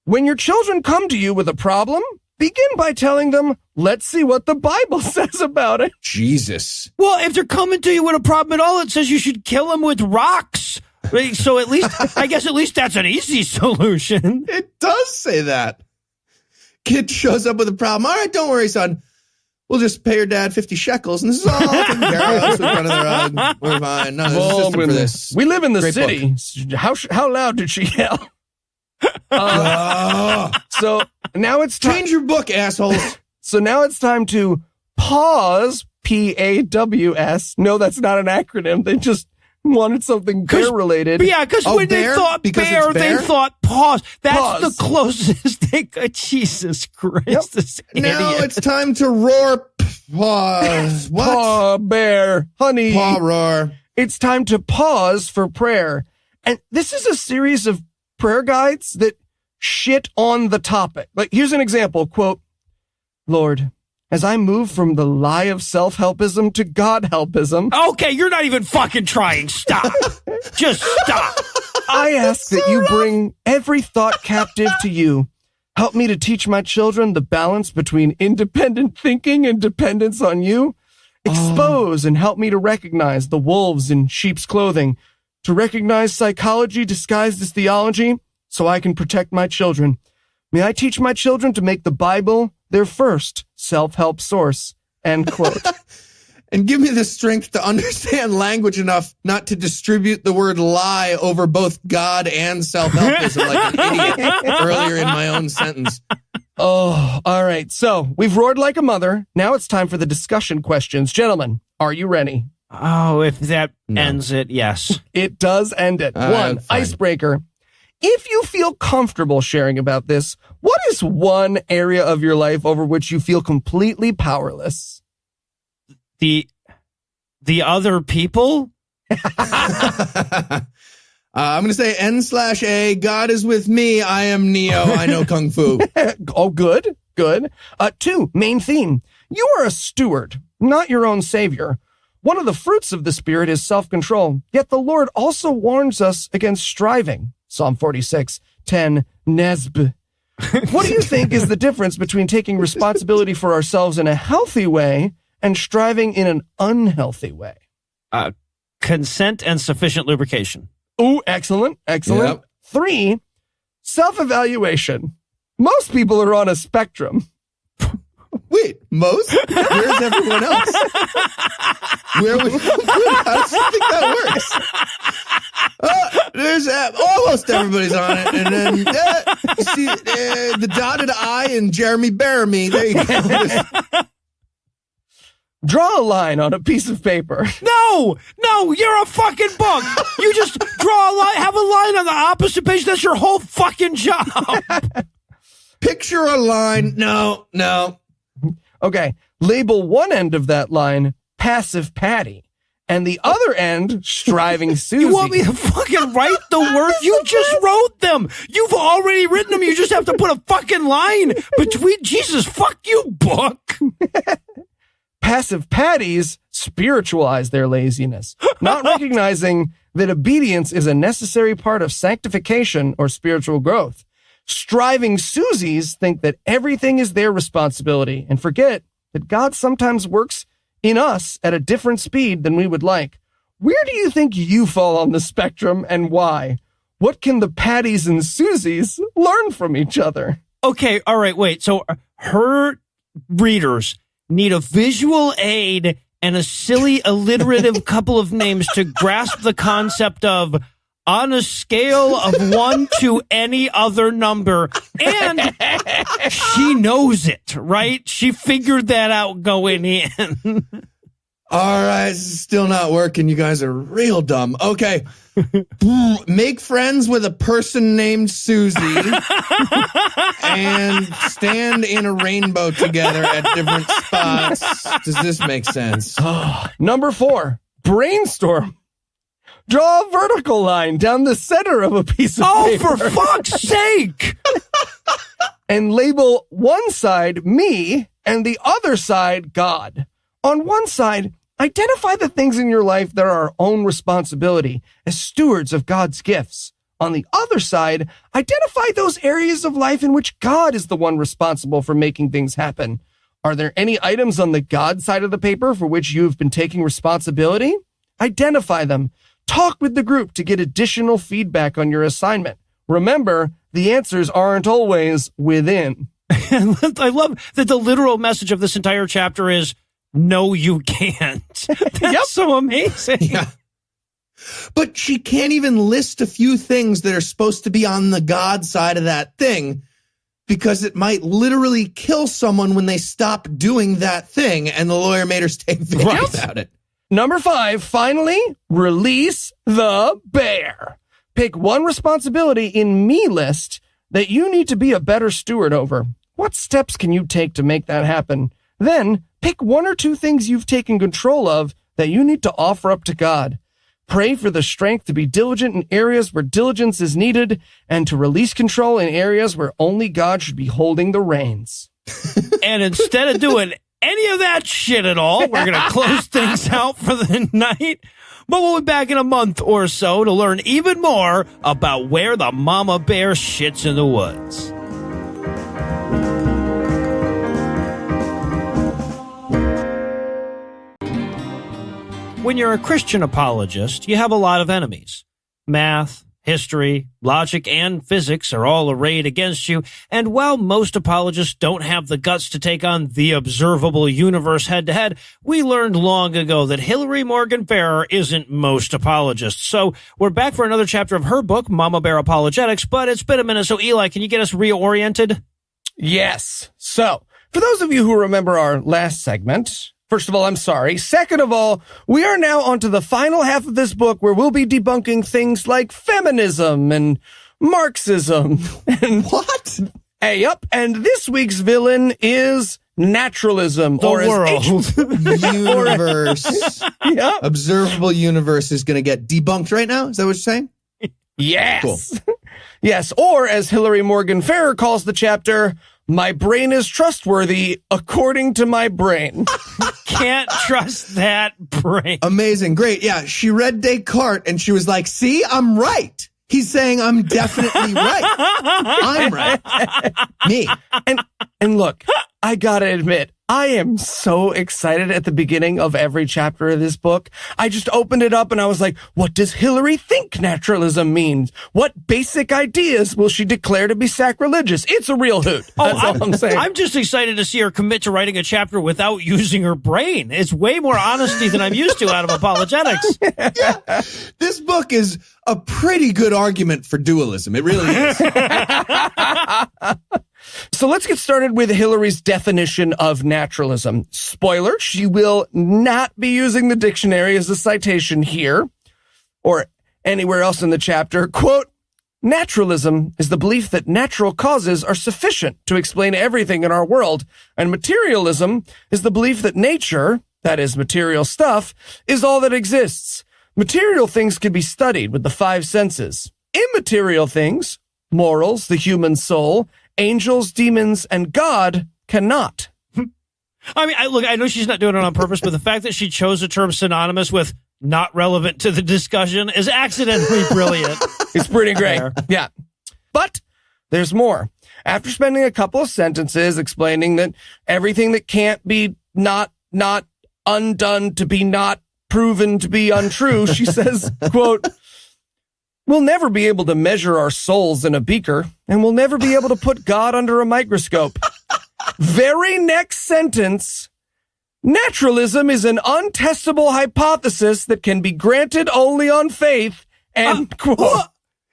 when your children come to you with a problem, begin by telling them, let's see what the Bible says about it. Jesus. Well, if they're coming to you with a problem at all, it says you should kill them with rocks. So at least that's an easy solution. It does say that. Kid shows up with a problem. All right, don't worry, son. We'll just pay your dad 50 shekels, and this is all taken care of. Sweep under the rug. We're fine. No, there's a system for this. We live in the Great city. How loud did she yell? So now it's time. Change your book, assholes. So now it's time to pause. PAWS. No, that's not an acronym. They just wanted something bear related. Yeah, because when they thought bear, they thought pause. That's Pause. the closest they could. Jesus Christ. This Now idiot. it's time to roar. Pause. What? Paw bear, honey. Paw roar. It's time to pause for prayer. And this is a series of prayer guides that shit on the topic. Like, here's an example, quote, "Lord, as I move from the lie of self-helpism to God-helpism, Okay, you're not even fucking trying. Stop. Just stop. I ask that you bring every thought captive to you. Help me to teach my children the balance between independent thinking and dependence on you. Expose and help me to recognize the wolves in sheep's clothing, to recognize psychology disguised as theology, so I can protect my children. May I teach my children to make the Bible their first self-help source." End quote. And give me the strength to understand language enough not to distribute the word lie over both God and self-helpism like an idiot earlier in my own sentence. Oh, all right. So we've roared like a mother. Now it's time for the discussion questions. Gentlemen, are you ready? Oh, if that ends it, yes. It does end it. One, fine. icebreaker. If you feel comfortable sharing about this, what is one area of your life over which you feel completely powerless? The other people? I'm going to say N/A. God is with me. I am Neo. I know Kung Fu. Oh, good, good. 2, main theme. You are a steward, not your own savior. One of the fruits of the Spirit is self-control, yet the Lord also warns us against striving. Psalm 46:10, Nesb. What do you think is the difference between taking responsibility for ourselves in a healthy way and striving in an unhealthy way? Consent and sufficient lubrication. Oh, excellent, excellent. Yep. 3, self-evaluation. Most people are on a spectrum. Wait, most? Where's everyone else? How does you think that works? There's almost everybody's on it, and then you see the dotted I and Jeremy Bearimy. There you go. Draw a line on a piece of paper. No, you're a fucking book. You just draw a line, have a line on the opposite page. That's your whole fucking job. Picture a line. No. Okay, label one end of that line passive Patty, and the other end striving Susie. You want me to fucking write the words? You just wrote them. You've already written them. You just have to put a fucking line between. Jesus, fuck you, book. Passive Patties spiritualize their laziness, not recognizing that obedience is a necessary part of sanctification or spiritual growth. Striving Susies think that everything is their responsibility and forget that God sometimes works in us at a different speed than we would like. Where do you think you fall on the spectrum and why? What can the Patties and Susies learn from each other? Okay, all right, wait. So her readers need a visual aid and a silly alliterative couple of names to grasp the concept of on a scale of 1 to any other number. And she knows it, right? She figured that out going in. All right, this is still not working. You guys are real dumb. Okay. Make friends with a person named Susie and stand in a rainbow together at different spots. Does this make sense? Number 4, brainstorm. Draw a vertical line down the center of a piece of paper. Oh, for fuck's sake! And label one side me and the other side God. On one side, identify the things in your life that are our own responsibility as stewards of God's gifts. On the other side, identify those areas of life in which God is the one responsible for making things happen. Are there any items on the God side of the paper for which you've been taking responsibility? Identify them. Talk with the group to get additional feedback on your assignment. Remember, the answers aren't always within. I love that the literal message of this entire chapter is, no, you can't. That's so amazing. Yeah. But she can't even list a few things that are supposed to be on the God side of that thing because it might literally kill someone when they stop doing that thing, and the lawyer made her stay vague about it. Number 5, finally, release the bear. Pick one responsibility in me list that you need to be a better steward over. What steps can you take to make that happen? Then pick 1 or 2 things you've taken control of that you need to offer up to God. Pray for the strength to be diligent in areas where diligence is needed and to release control in areas where only God should be holding the reins. And instead of doing any of that shit at all, we're going to close things out for the night. But we'll be back in a month or so to learn even more about where the mama bear shits in the woods. When you're a Christian apologist, you have a lot of enemies. Math, history, logic, and physics are all arrayed against you, and while most apologists don't have the guts to take on the observable universe head-to-head, we learned long ago that Hillary Morgan Farrer isn't most apologists. So we're back for another chapter of her book, Mama Bear Apologetics, but it's been a minute, so Eli, can you get us reoriented? Yes. So, for those of you who remember our last segment, first of all, I'm sorry. Second of all, we are now onto the final half of this book where we'll be debunking things like feminism and Marxism. And what? Yup. And this week's villain is naturalism. The world. Universe. Yep. Observable universe is going to get debunked right now? Is that what you're saying? Yes. Cool. Yes. Or as Hillary Morgan Farrer calls the chapter, my brain is trustworthy according to my brain. Can't trust that brain. Amazing. Great. Yeah. She read Descartes and she was like, see, I'm right. He's saying I'm definitely right. I'm right. Me. And look, I gotta admit, I am so excited at the beginning of every chapter of this book. I just opened it up and I was like, what does Hillary think naturalism means? What basic ideas will she declare to be sacrilegious? It's a real hoot. That's all I'm saying. I'm just excited to see her commit to writing a chapter without using her brain. It's way more honesty than I'm used to out of apologetics. Yeah. This book is a pretty good argument for dualism. It really is. So let's get started with Hillary's definition of naturalism. Spoiler, she will not be using the dictionary as a citation here or anywhere else in the chapter. Quote, naturalism is the belief that natural causes are sufficient to explain everything in our world, and materialism is the belief that nature, that is material stuff, is all that exists. Material things can be studied with the five senses. Immaterial things, morals, the human soul, angels, demons, and God cannot. I mean, I know she's not doing it on purpose, but the fact that she chose a term synonymous with not relevant to the discussion is accidentally brilliant. It's pretty great. Yeah. But there's more. After spending a couple of sentences explaining that everything that can't be not undone to be not proven to be untrue, she says, quote, we'll never be able to measure our souls in a beaker, and we'll never be able to put God under a microscope. Very next sentence, naturalism is an untestable hypothesis that can be granted only on faith, end quote.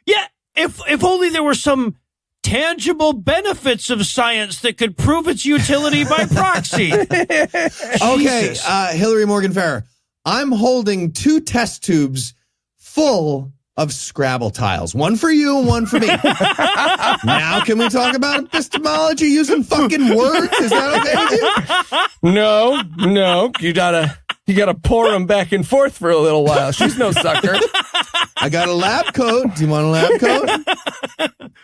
Yeah, if only there were some tangible benefits of science that could prove its utility by proxy. Okay, Hillary Morgan Farrer, I'm holding 2 test tubes full of Scrabble tiles. One for you and one for me. Now can we talk about epistemology using fucking words? Is that okay with you? No. You gotta pour them back and forth for a little while. She's no sucker. I got a lab coat. Do you want a lab coat?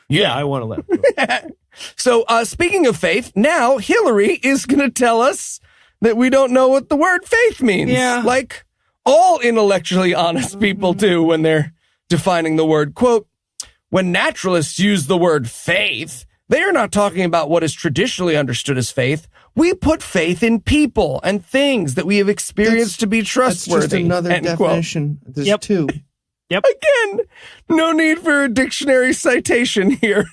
Yeah, I want a lab coat. So, speaking of faith, now Hillary is gonna tell us that we don't know what the word faith means. Yeah. Like all intellectually honest people do when they're defining the word. Quote, when naturalists use the word faith, they are not talking about what is traditionally understood as faith. We put faith in people and things that we have experienced to be trustworthy. That's just another end definition. Quote. There's 2. Yep. Again, no need for a dictionary citation here.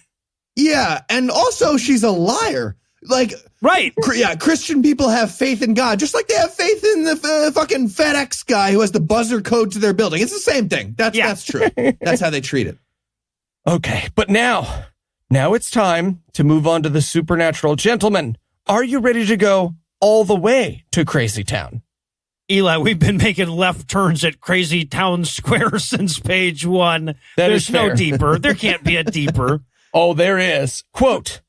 Yeah, and also she's a liar. Like, right. Yeah, Christian people have faith in God, just like they have faith in the fucking FedEx guy who has the buzzer code to their building. It's the same thing. That's true. That's how they treat it. Okay, but now it's time to move on to the supernatural. Gentlemen, are you ready to go all the way to Crazy Town? Eli, we've been making left turns at Crazy Town Square since page 1. There's no deeper. There can't be a deeper. Oh, there is. Quote,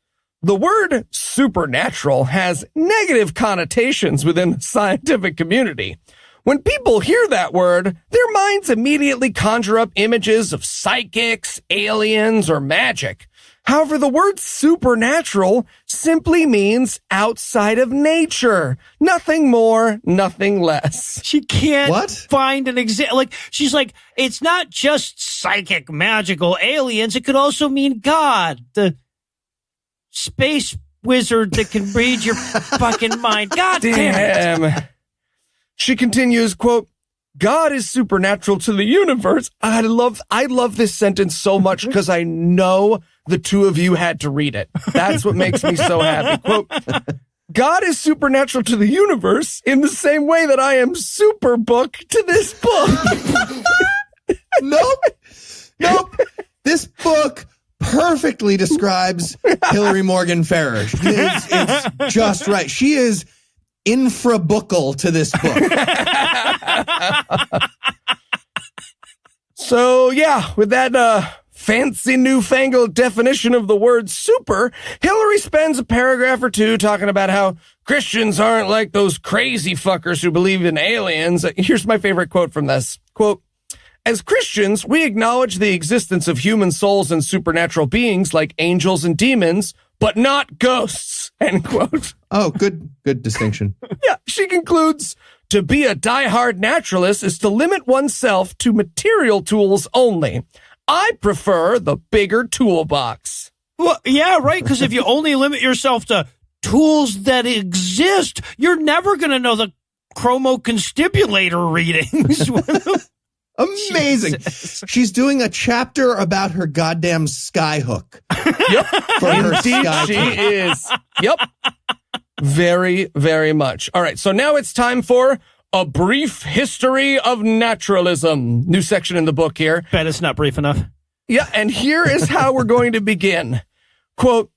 the word supernatural has negative connotations within the scientific community. When people hear that word, their minds immediately conjure up images of psychics, aliens, or magic. However, the word supernatural simply means outside of nature. Nothing more, nothing less. She can't find an example. Like, she's like, it's not just psychic, magical aliens. It could also mean God, the space wizard that can read your fucking mind. God damn it. She continues, quote, God is supernatural to the universe. I love this sentence so much because I know the two of you had to read it. That's what makes me so happy. Quote, God is supernatural to the universe in the same way that I am super book to this book. Nope. This book perfectly describes Hillary Morgan Farrer. It's just right. She is infrabookal to this book. So, yeah, with that fancy newfangled definition of the word super, Hillary spends a paragraph or two talking about how Christians aren't like those crazy fuckers who believe in aliens. Here's my favorite quote from this. Quote, as Christians, we acknowledge the existence of human souls and supernatural beings like angels and demons, but not ghosts, end quote. Oh, good distinction. Yeah, she concludes, to be a diehard naturalist is to limit oneself to material tools only. I prefer the bigger toolbox. Well, yeah, right. Because if you only limit yourself to tools that exist, you're never going to know the chromoconstibulator readings. Amazing. Jesus. She's doing a chapter about her goddamn skyhook. Yep. For her Indeed, sky she hook. is. Yep. Very, very much. All right. So now it's time for A Brief History of Naturalism. New section in the book here. Bet it's not brief enough. Yeah. And here is how we're going to begin. Quote,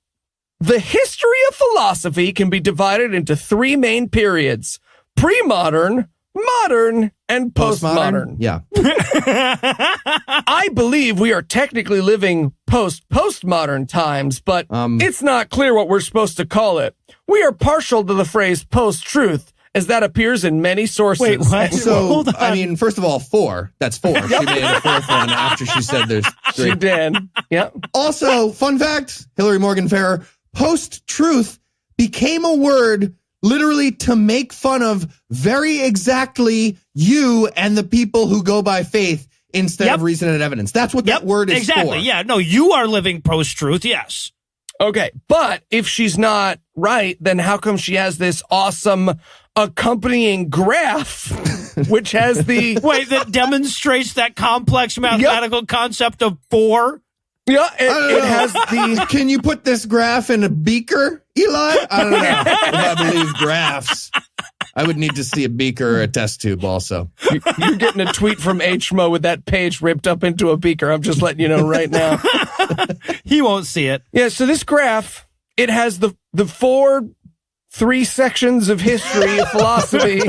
the history of philosophy can be divided into three main periods: pre-modern, modern, and postmodern. Yeah. I believe we are technically living postmodern times, but it's not clear what we're supposed to call it. We are partial to the phrase post-truth, as that appears in many sources. Wait, what? So, Hold on. I mean, first of all, 4. That's 4. She made a fourth one after she said there's 3. She did. Yep. Also, fun fact, Hillary Morgan Farrer, post-truth became a word literally to make fun of very exactly you and the people who go by faith instead of reason and evidence. That's what that word is exactly. for. Yeah, no, you are living post-truth, yes. Okay, but if she's not right, then how come she has this awesome accompanying graph, which has the... Wait, that demonstrates that complex mathematical concept of 4? Yeah, I don't know. it has the... Can you put this graph in a beaker, Eli? I don't know. If I believe graphs, I would need to see a beaker or a test tube also. You're getting a tweet from HMO with that page ripped up into a beaker. I'm just letting you know right now. He won't see it. Yeah, so this graph, it has the 3 sections of history of philosophy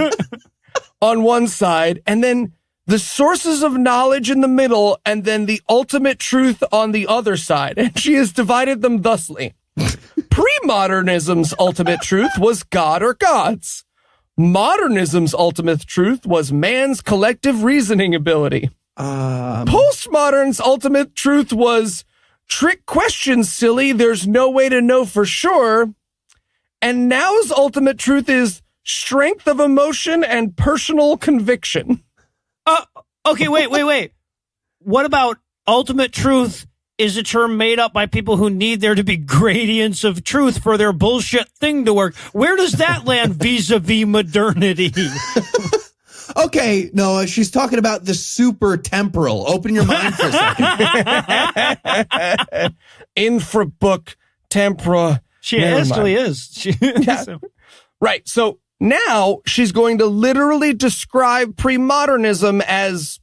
on one side, and then the sources of knowledge in the middle, and then the ultimate truth on the other side. And she has divided them thusly. Pre-modernism's ultimate truth was God or gods. Modernism's ultimate truth was man's collective reasoning ability. Postmodern's ultimate truth was trick questions, silly. There's no way to know for sure. And now's ultimate truth is strength of emotion and personal conviction. Okay, wait. What about ultimate truth is a term made up by people who need there to be gradients of truth for their bullshit thing to work? Where does that land vis-a-vis modernity? Okay, Noah, she's talking about the super temporal. Open your mind for a second. Infrabook tempora. She actually is. Yeah. Right. So now she's going to literally describe pre-modernism as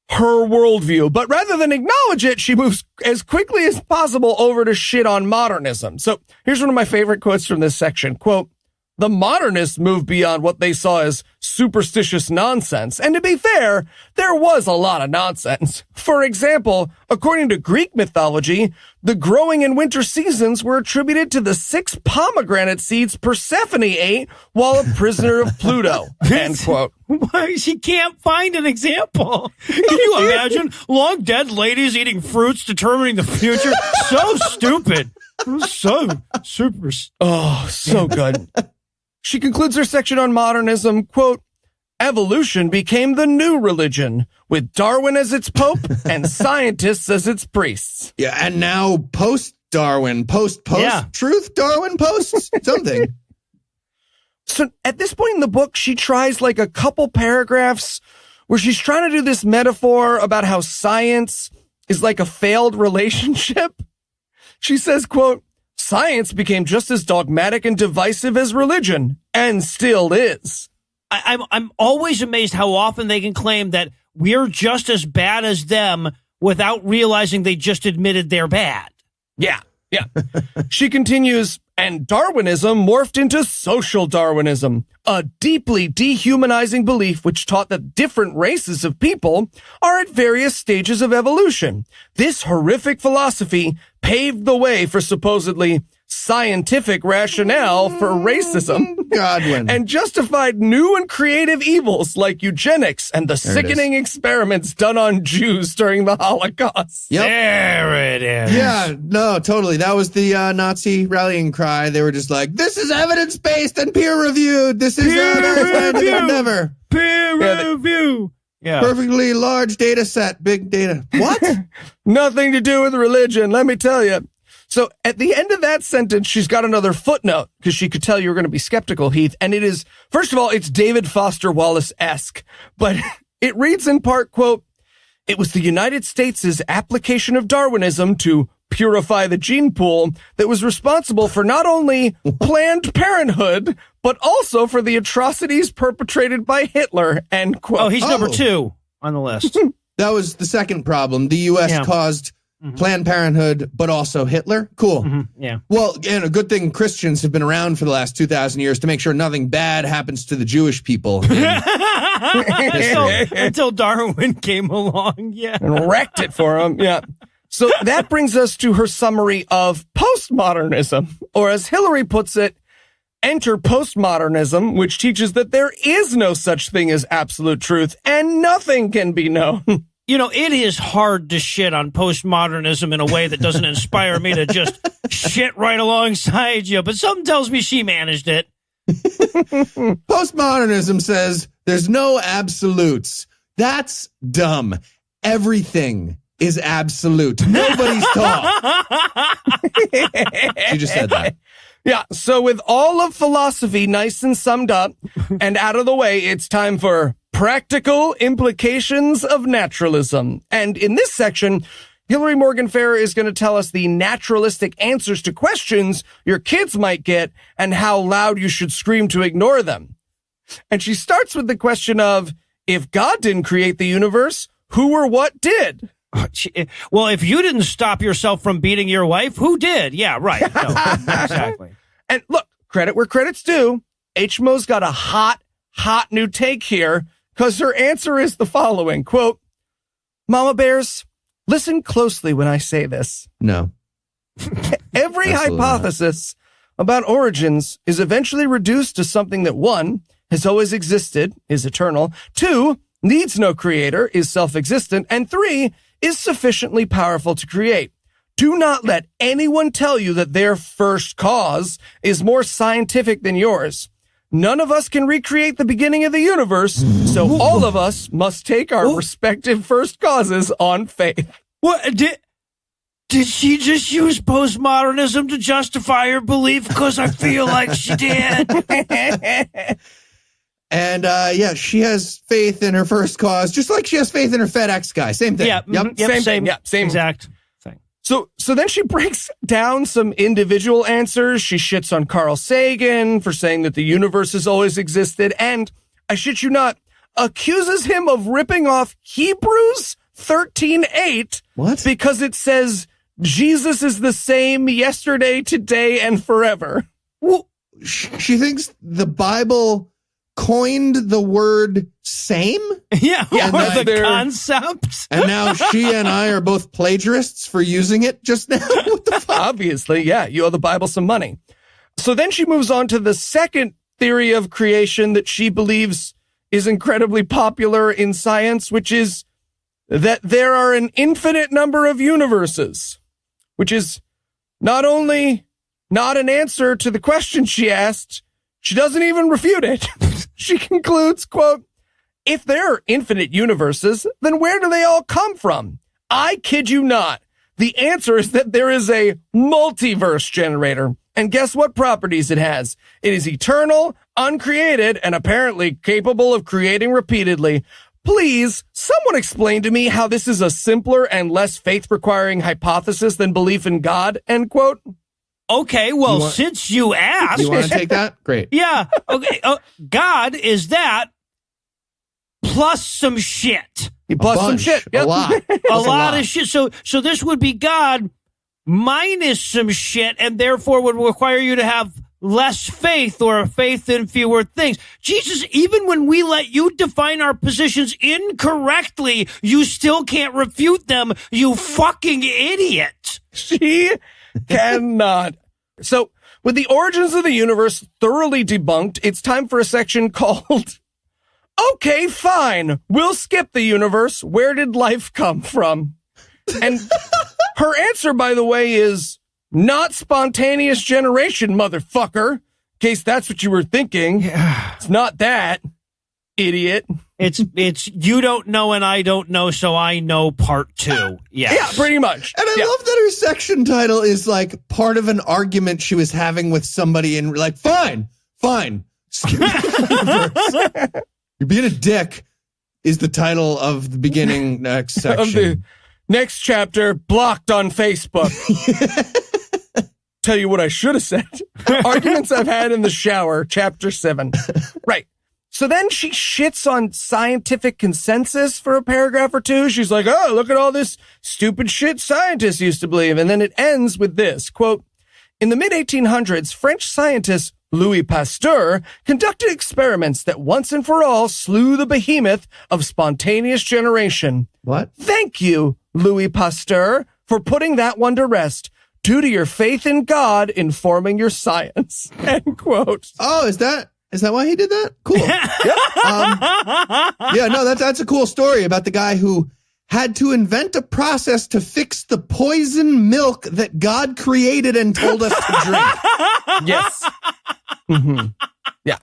her worldview, but rather than acknowledge it, she moves as quickly as possible over to shit on modernism. So here's one of my favorite quotes from this section. Quote, the modernists moved beyond what they saw as superstitious nonsense. And to be fair, there was a lot of nonsense. For example, according to Greek mythology, the growing and winter seasons were attributed to the 6 pomegranate seeds Persephone ate while a prisoner of Pluto. End quote. Why? She can't find an example. Can you imagine long dead ladies eating fruits determining the future? So stupid. So super. Oh, so good. She concludes her section on modernism, quote, evolution became the new religion, with Darwin as its pope and scientists as its priests. Yeah, and now post-Darwin, post-truth Darwin posts something. So at this point in the book, she tries like a couple paragraphs where she's trying to do this metaphor about how science is like a failed relationship. She says, quote, science became just as dogmatic and divisive as religion, and still is. I'm always amazed how often they can claim that we're just as bad as them without realizing they just admitted they're bad. Yeah. She continues, and Darwinism morphed into social Darwinism, a deeply dehumanizing belief which taught that different races of people are at various stages of evolution. This horrific philosophy paved the way for supposedly scientific rationale for racism. Godwin. And justified new and creative evils like eugenics and the sickening experiments done on Jews during the Holocaust. Yep. There it is. Yeah, no, totally. That was the Nazi rallying cry. They were just like, this is evidence-based and peer-reviewed. This is Peer never. review. Peer review. Yeah. Perfectly large data set, big data. What? Nothing to do with religion, let me tell you. So at the end of that sentence, she's got another footnote because she could tell you were going to be skeptical, Heath. And it is, first of all, it's David Foster Wallace-esque, but it reads in part, quote, "It was the United States' application of Darwinism to purify the gene pool that was responsible for not only Planned Parenthood, but also for the atrocities perpetrated by Hitler," end quote. Oh, he's number 2 on the list. That was the second problem. The U.S. caused Planned Parenthood, but also Hitler. Cool. Yeah. Well, and a good thing Christians have been around for the last 2,000 years to make sure nothing bad happens to the Jewish people. Until Darwin came along. Yeah. And wrecked it for him. Yeah. So that brings us to her summary of postmodernism, or as Hillary puts it, enter postmodernism, which teaches that there is no such thing as absolute truth and nothing can be known. You know, it is hard to shit on postmodernism in a way that doesn't inspire me to just shit right alongside you, but something tells me she managed it. Postmodernism says there's no absolutes. That's dumb. Everything is absolute. Nobody's taught. She just said that. Yeah, so with all of philosophy nice and summed up and out of the way, it's time for practical implications of naturalism. And in this section, Hillary Morgan Farrer is going to tell us the naturalistic answers to questions your kids might get and how loud you should scream to ignore them. And she starts with the question of, if God didn't create the universe, who or what did? Well, if you didn't stop yourself from beating your wife, who did? Yeah, right. No, exactly. And look, credit where credit's due. HMO's got a hot new take here, because her answer is the following, quote, "Mama Bears, listen closely when I say this. No. Every hypothesis about origins is eventually reduced to something that 1, has always existed, is eternal, 2, needs no creator, is self-existent, and 3, is sufficiently powerful to create. Do not let anyone tell you that their first cause is more scientific than yours. None of us can recreate the beginning of the universe, so all of us must take our respective first causes on faith." What did she just use postmodernism to justify her belief? Because I feel like she did. And yeah, she has faith in her first cause, just like she has faith in her FedEx guy. Same thing. Yeah, same exact thing. So then she breaks down some individual answers. She shits on Carl Sagan for saying that the universe has always existed. And, I shit you not, accuses him of ripping off Hebrews 13:8. What? Because it says Jesus is the same yesterday, today, and forever. Well, she thinks the Bible coined the word same? Yeah, And or like the concept. And now she and I are both plagiarists for using it just now? What the fuck? Obviously, yeah, you owe the Bible some money. So then she moves on to the second theory of creation that she believes is incredibly popular in science, which is that there are an infinite number of universes, which is not only not an answer to the question she asked, she doesn't even refute it. She concludes, quote, "If there are infinite universes, then where do they all come from? I kid you not. The answer is that there is a multiverse generator. And guess what properties it has? It is eternal, uncreated, and apparently capable of creating repeatedly. Please, someone explain to me how this is a simpler and less faith-requiring hypothesis than belief in God," end quote. Okay, well, since you asked. You want to take that? Great. Yeah. Okay. God is that plus some shit. Plus some shit. A lot. A lot of shit. So this would be God minus some shit, and therefore would require you to have less faith or faith in fewer things. Jesus, even when we let you define our positions incorrectly, you still can't refute them, you fucking idiot. She cannot. So, with the origins of the universe thoroughly debunked, it's time for a section called, "Okay, fine, we'll skip the universe. Where did life come from?" And her answer, by the way, is not spontaneous generation, motherfucker. In case that's what you were thinking. Yeah. It's not that. idiot. It's you don't know and I don't know, so I know part 2. Yeah, pretty much. And I love that her section title is like part of an argument she was having with somebody, and like, fine. You're being a dick is the title of the beginning next section. Of the next chapter, blocked on Facebook. Tell you what I should have said. Arguments I've had in the shower, chapter 7. Right. So then she shits on scientific consensus for a paragraph or two. She's like, oh, look at all this stupid shit scientists used to believe. And then it ends with this, quote, in the mid-1800s, French scientist Louis Pasteur conducted experiments that once and for all slew the behemoth of spontaneous generation. What? Thank you, Louis Pasteur, for putting that one to rest. Due to your faith in God informing your science. End quote. Oh, is that why he did that? Cool. That's a cool story about the guy who had to invent a process to fix the poison milk that God created and told us to drink. Yes. Mm-hmm. Yeah.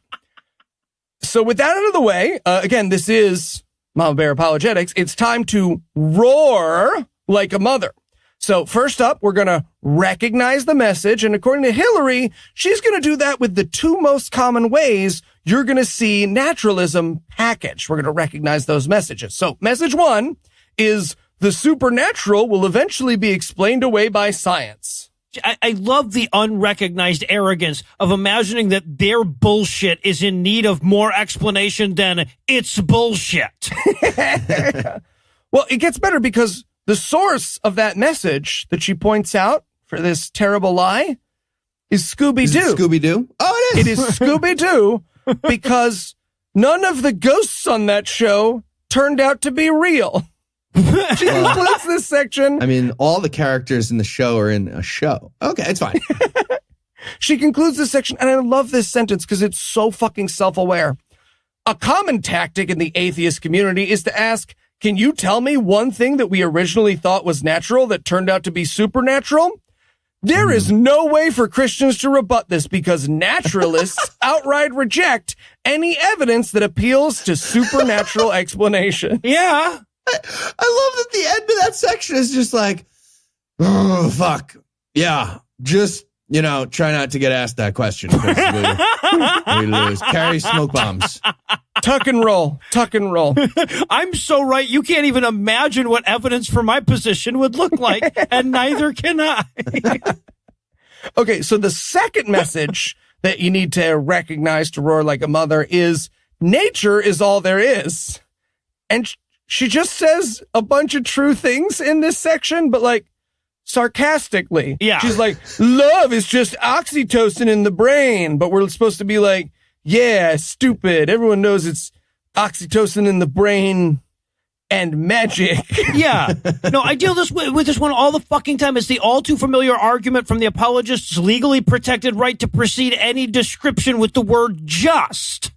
So with that out of the way, again, this is Mama Bear Apologetics. It's time to roar like a mother. So first up, we're going to recognize the message. And according to Hillary, she's going to do that with the 2 most common ways you're going to see naturalism packaged. We're going to recognize those messages. So message 1 is the supernatural will eventually be explained away by science. I love the unrecognized arrogance of imagining that their bullshit is in need of more explanation than it's bullshit. Well, it gets better because the source of that message that she points out for this terrible lie is Scooby-Doo. Is it Scooby-Doo? Oh, it is. It is Scooby-Doo because none of the ghosts on that show turned out to be real. She includes this section. I mean, all the characters in the show are in a show. Okay, it's fine. She concludes this section, and I love this sentence because it's so fucking self-aware. A common tactic in the atheist community is to ask, can you tell me one thing that we originally thought was natural that turned out to be supernatural? There is no way for Christians to rebut this because naturalists outright reject any evidence that appeals to supernatural explanation. Yeah. I love that the end of that section is just like, oh, fuck. Yeah, just, try not to get asked that question. We lose. Carry smoke bombs. Tuck and roll. I'm so right. You can't even imagine what evidence for my position would look like, and neither can I. Okay, so the second message that you need to recognize to roar like a mother is nature is all there is. And she just says a bunch of true things in this section, but like sarcastically. Yeah. She's like, love is just oxytocin in the brain, but we're supposed to be like, yeah, stupid. Everyone knows it's oxytocin in the brain and magic. Yeah. No, I deal with this one all the fucking time. It's the all too familiar argument from the apologists' legally protected right to precede any description with the word just.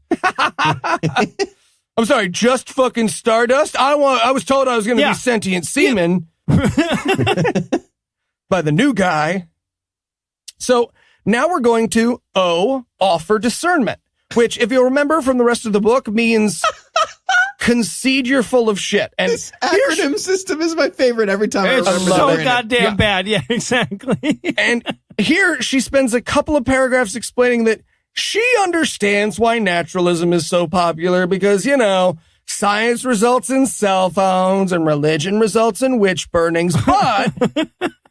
I'm sorry, just fucking stardust? I was told I was going to be sentient semen by the new guy. So now we're going to offer discernment, which, if you'll remember from the rest of the book, means concede you're full of shit. And this acronym system is my favorite every time. It's so goddamn bad. Yeah, exactly. And here she spends a couple of paragraphs explaining that she understands why naturalism is so popular because, science results in cell phones and religion results in witch burnings. But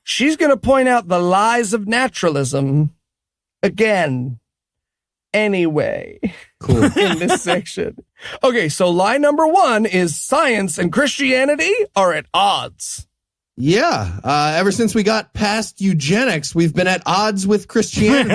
she's going to point out the lies of naturalism again. Anyway, cool. In this section. Okay, so lie number 1 is science and Christianity are at odds. Yeah, ever since we got past eugenics, we've been at odds with Christianity.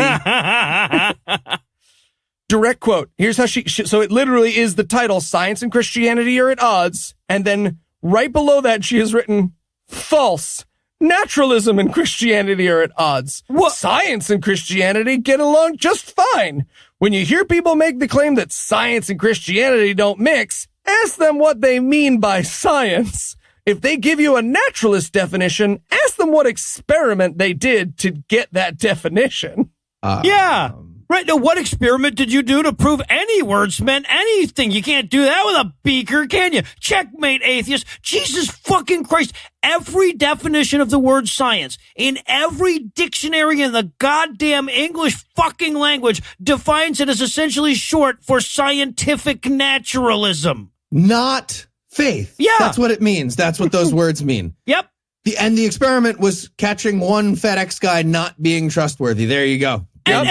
Direct quote. Here's how so it literally is the title, Science and Christianity are at odds. And then right below that, she has written, false. Naturalism and Christianity are at odds. What? Science and Christianity get along just fine. When you hear people make the claim that science and Christianity don't mix, ask them what they mean by science. If they give you a naturalist definition, ask them what experiment they did to get that definition. Yeah. Right. Now, what experiment did you do to prove any words meant anything? You can't do that with a beaker, can you? Checkmate, atheist. Jesus fucking Christ. Every definition of the word science in every dictionary in the goddamn English fucking language defines it as essentially short for scientific naturalism. Not faith. Yeah. That's what it means. That's what those words mean. Yep. The experiment was catching one FedEx guy not being trustworthy. There you go. And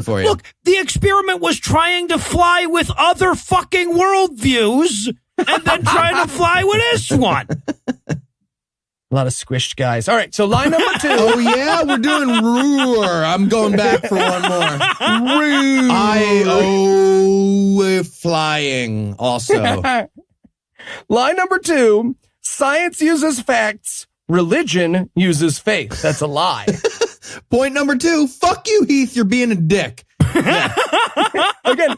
For you. Look, the experiment was trying to fly with other fucking worldviews and then trying to fly with this one. A lot of squished guys. All right, so line number 2. Oh, yeah, we're doing roar. I'm going back for one more. Roar. I flying also. Line number 2, science uses facts, religion uses faith. That's a lie. Point number 2, fuck you, Heath, you're being a dick. Yeah. Again,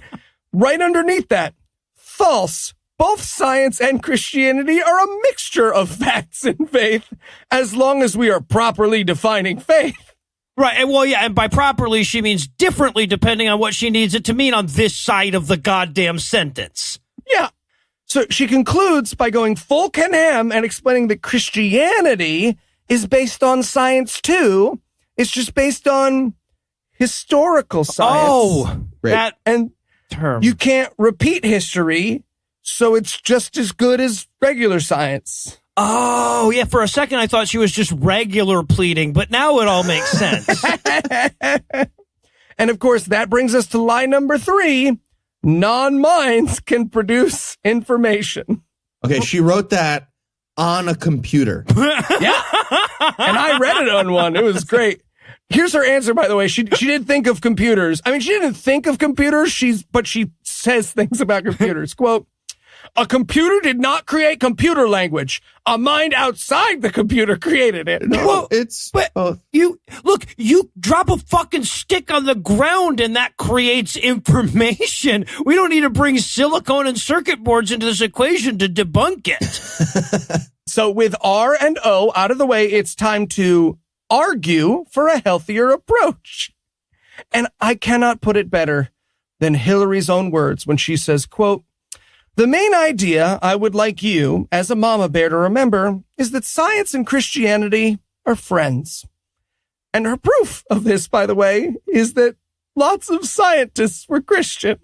right underneath that, false. Both science and Christianity are a mixture of facts and faith, as long as we are properly defining faith. Right. And well, yeah. And by properly, she means differently depending on what she needs it to mean on this side of the goddamn sentence. Yeah. So she concludes by going full Ken Ham and explaining that Christianity is based on science too. It's just based on historical science. Oh, Right. that and term. you can't repeat history, so it's just as good as regular science. Oh, yeah. For a second, I thought she was just regular pleading, but now it all makes sense. And of course, that brings us to line number 3. Non-minds can produce information. Okay, she wrote that on a computer. Yeah. And I read it on one. It was great. Here's her answer, by the way. She did think of computers. I mean, she didn't think of computers, but she says things about computers. Quote, a computer did not create computer language. A mind outside the computer created it. No, Well, it's But both. you drop a fucking stick on the ground and that creates information. We don't need to bring silicone and circuit boards into this equation to debunk it. So with R and O out of the way, it's time to argue for a healthier approach. And I cannot put it better than Hillary's own words when she says, quote, the main idea I would like you, as a mama bear, to remember is that science and Christianity are friends. And her proof of this, by the way, is that lots of scientists were Christian.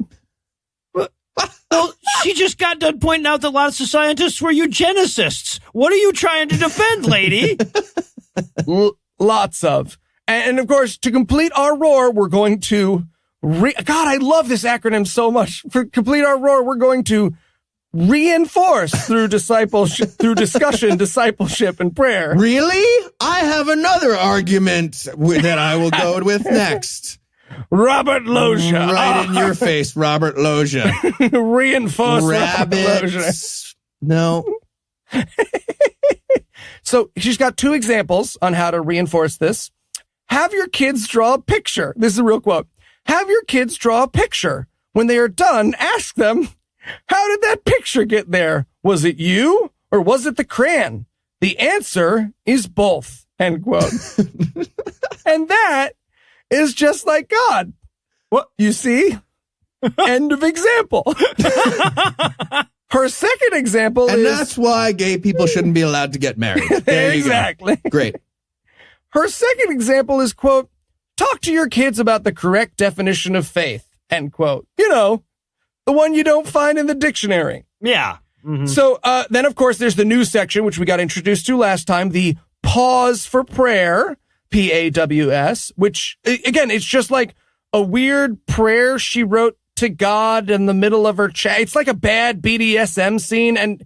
Well, she just got done pointing out that lots of scientists were eugenicists. What are you trying to defend, lady? Lots of. And of course, to complete our roar, we're going to God, I love this acronym so much. For complete our roar, we're going to reinforce through discipleship, through discussion, discipleship, and prayer. Really? I have another argument that I will go with next. Robert Loggia. Right in your face, Robert Loggia. Reinforce Robert Loggia. Rabbits. No. So she's got 2 examples on how to reinforce this. Have your kids draw a picture. This is a real quote. Have your kids draw a picture. When they are done, ask them, how did that picture get there? Was it you or was it the crayon? The answer is both, end quote. And that is just like God. What you see? End of example. Her second example And is... that's why gay people shouldn't be allowed to get married. There you go. Exactly. Great. Her second example is, quote, talk to your kids about the correct definition of faith, end quote. You know, the one you don't find in the dictionary. Yeah. Mm-hmm. So then, of course, there's the news section, which we got introduced to last time, the pause for prayer, PAWS, which, again, it's just like a weird prayer she wrote to God in the middle of her chat. It's like a bad BDSM scene. And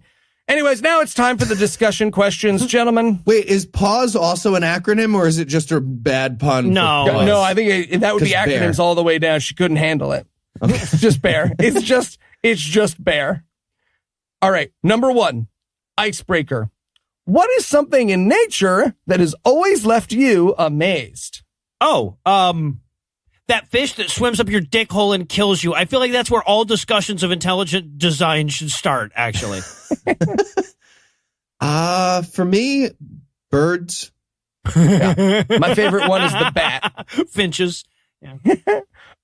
anyways, now it's time for the discussion questions, gentlemen. Wait, is pause also an acronym or is it just a bad pun? No. for pause? No, I think that would be 'Cause acronyms bear. all the way down. She couldn't handle it. It's just bear. It's just bear. All right. Number 1, icebreaker. What is something in nature that has always left you amazed? Oh, that fish that swims up your dick hole and kills you. I feel like that's where all discussions of intelligent design should start, actually. For me, birds. My favorite one is the bat. Finches.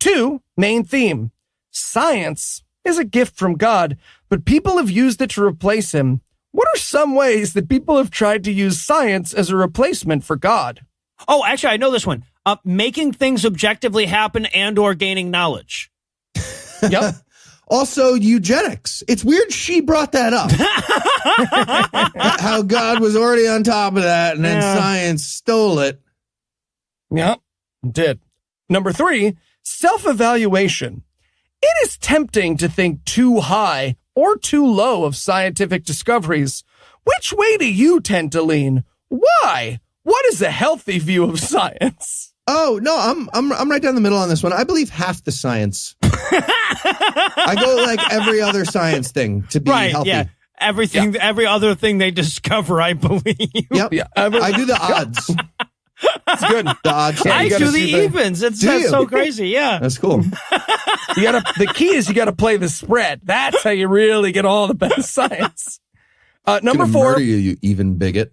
2, main theme. Science is a gift from God, but people have used it to replace him. What are some ways that people have tried to use science as a replacement for God? Oh, actually, I know this one. Making things objectively happen and or gaining knowledge. Yep. Also, eugenics. It's weird she brought that up. How God was already on top of that, and then science stole it. Yep, did. Number 3, self-evaluation. It is tempting to think too high or too low of scientific discoveries. Which way do you tend to lean? Why? What is a healthy view of science? Oh, no, I'm right down the middle on this one. I believe half the science. I go like every other science thing to be healthy. Yeah. Everything, every other thing they discover, I believe. Yep. Yeah, I do the odds. It's good. The odds. I do the evens. That's so crazy. Yeah. That's cool. The key is you got to play the spread. That's how you really get all the best science. Number 4. Murder you even bigot.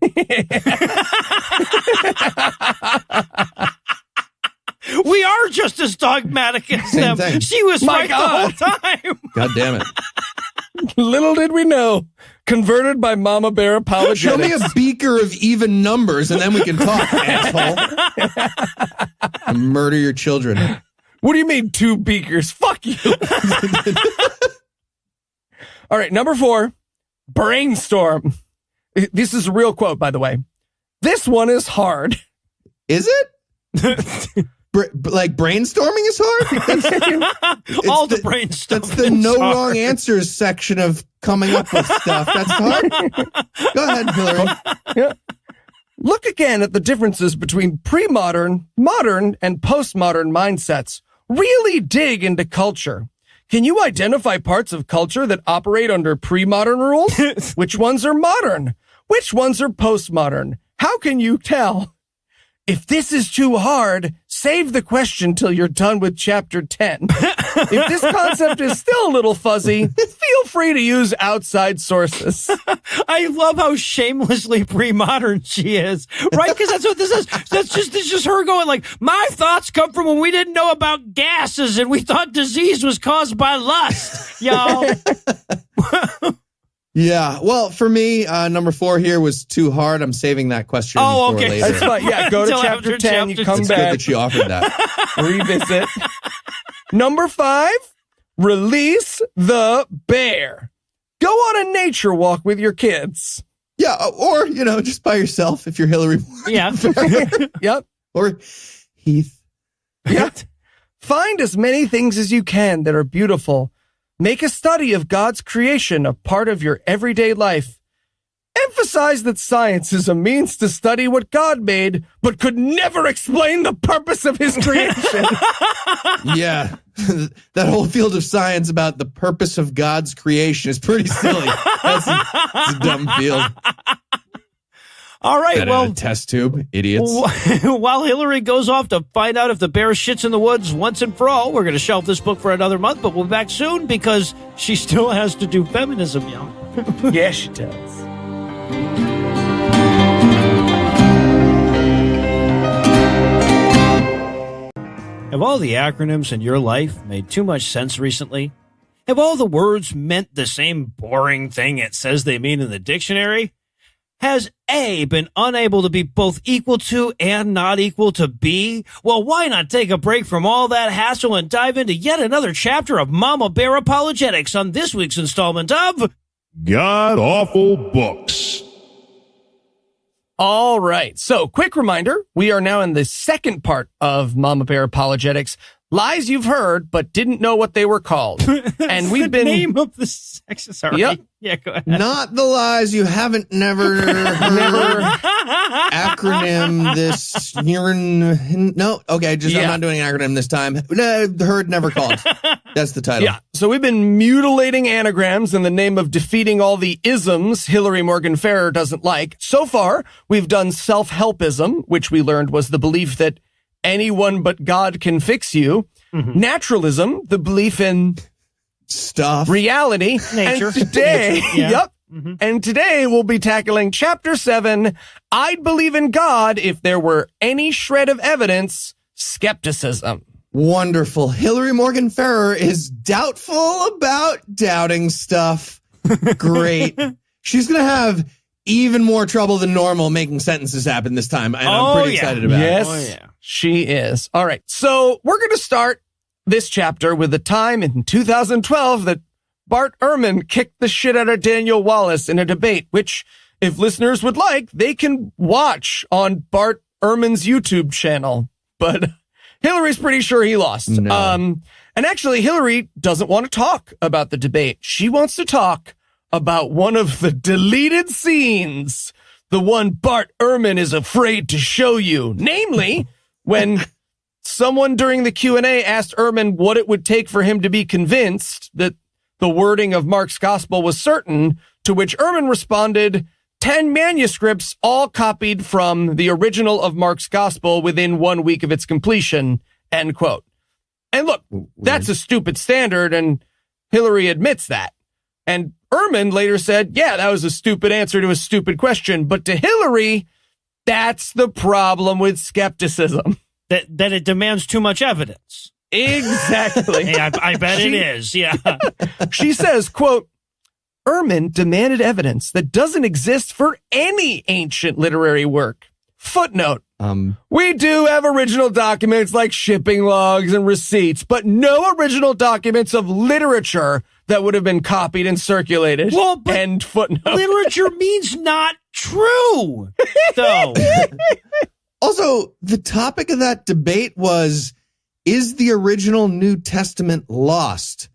We are just as dogmatic as Same them. thing. She was My right God. the whole time. God damn it. Little did we know. Converted by Mama Bear Apologetics. Show me a beaker of even numbers and then we can talk, asshole. And murder your children. What do you mean 2 beakers? Fuck you. All right, number 4, brainstorm. This is a real quote, by the way. This one is hard. Is it? Like brainstorming is hard? All the brainstorming. That's the no wrong answers section of coming up with stuff. That's hard. Go ahead, Hillary. Yeah. Look again at the differences between pre-modern, modern, and postmodern mindsets. Really dig into culture. Can you identify parts of culture that operate under pre-modern rules? Which ones are modern? Which ones are postmodern? How can you tell? If this is too hard, save the question till you're done with chapter 10. If this concept is still a little fuzzy, feel free to use outside sources. I love how shamelessly pre-modern she is, right? Because that's what this is. This is just her going like, my thoughts come from when we didn't know about gases and we thought disease was caused by lust, y'all. Yeah, well, for me, number 4 here was too hard. I'm saving that question for later. That's fine. Yeah, go to Until chapter after 10, chapter you come It's back, good that she offered that. revisit. Number 5, release the bear. Go on a nature walk with your kids. Yeah, or, just by yourself if you're Hillary. Yeah. Yep. Or Heath. Yep. Find as many things as you can that are beautiful. Make a study of God's creation a part of your everyday life. Emphasize that science is a means to study what God made, but could never explain the purpose of his creation. Yeah, that whole field of science about the purpose of God's creation is pretty silly. That's a dumb field. All right, well, test tube, idiots. While Hillary goes off to find out if the bear shits in the woods once and for all, we're going to shelf this book for another month, but we'll be back soon because she still has to do feminism, y'all. Yeah, she does. Have all the acronyms in your life made too much sense recently? Have all the words meant the same boring thing it says they mean in the dictionary? Has A been unable to be both equal to and not equal to B? Well, why not take a break from all that hassle and dive into yet another chapter of Mama Bear Apologetics on this week's installment of God Awful Books. All right. So, quick reminder, we are now in the second part of Mama Bear Apologetics. Lies you've heard, but didn't know what they were called. And we've been... name of the section. Sorry. Yep. Yeah, go ahead. Not the lies you haven't never acronym this. No, okay, I'm not doing an acronym this time. Heard, never called. That's the title. Yeah. So we've been mutilating anagrams in the name of defeating all the isms Hillary Morgan Farrer doesn't like. So far, we've done self-helpism, which we learned was the belief that anyone but God can fix you. Mm-hmm. Naturalism, the belief in stuff, reality, nature. And today, nature. Yeah. Yep. Mm-hmm. And today we'll be tackling chapter 7. I'd believe in God if there were any shred of evidence. Skepticism. Wonderful. Hillary Morgan Ferrer is doubtful about doubting stuff. Great. She's going to have even more trouble than normal making sentences happen this time. And I'm pretty excited about it. Oh, Yes, she is. All right. So we're going to start this chapter with the time in 2012 that Bart Ehrman kicked the shit out of Daniel Wallace in a debate, which, if listeners would like, they can watch on Bart Ehrman's YouTube channel. But Hillary's pretty sure he lost. No. And actually, Hillary doesn't want to talk about the debate. She wants to talk about one of the deleted scenes, the one Bart Ehrman is afraid to show you. Namely, when someone during the Q&A asked Ehrman what it would take for him to be convinced that the wording of Mark's gospel was certain, to which Ehrman responded, 10 manuscripts all copied from the original of Mark's gospel within 1 week of its completion, end quote. And look, that's a stupid standard, and Hillary admits that. And Ehrman later said, yeah, that was a stupid answer to a stupid question. But to Hillary, that's the problem with skepticism. That it demands too much evidence. Exactly. Hey, I bet it is, yeah. She says, quote, Ehrman demanded evidence that doesn't exist for any ancient literary work. Footnote. We do have original documents like shipping logs and receipts, but no original documents of literature that would have been copied and circulated. Well, but end footnote. Literature means not true, though. Also, the topic of that debate was, is the original New Testament lost?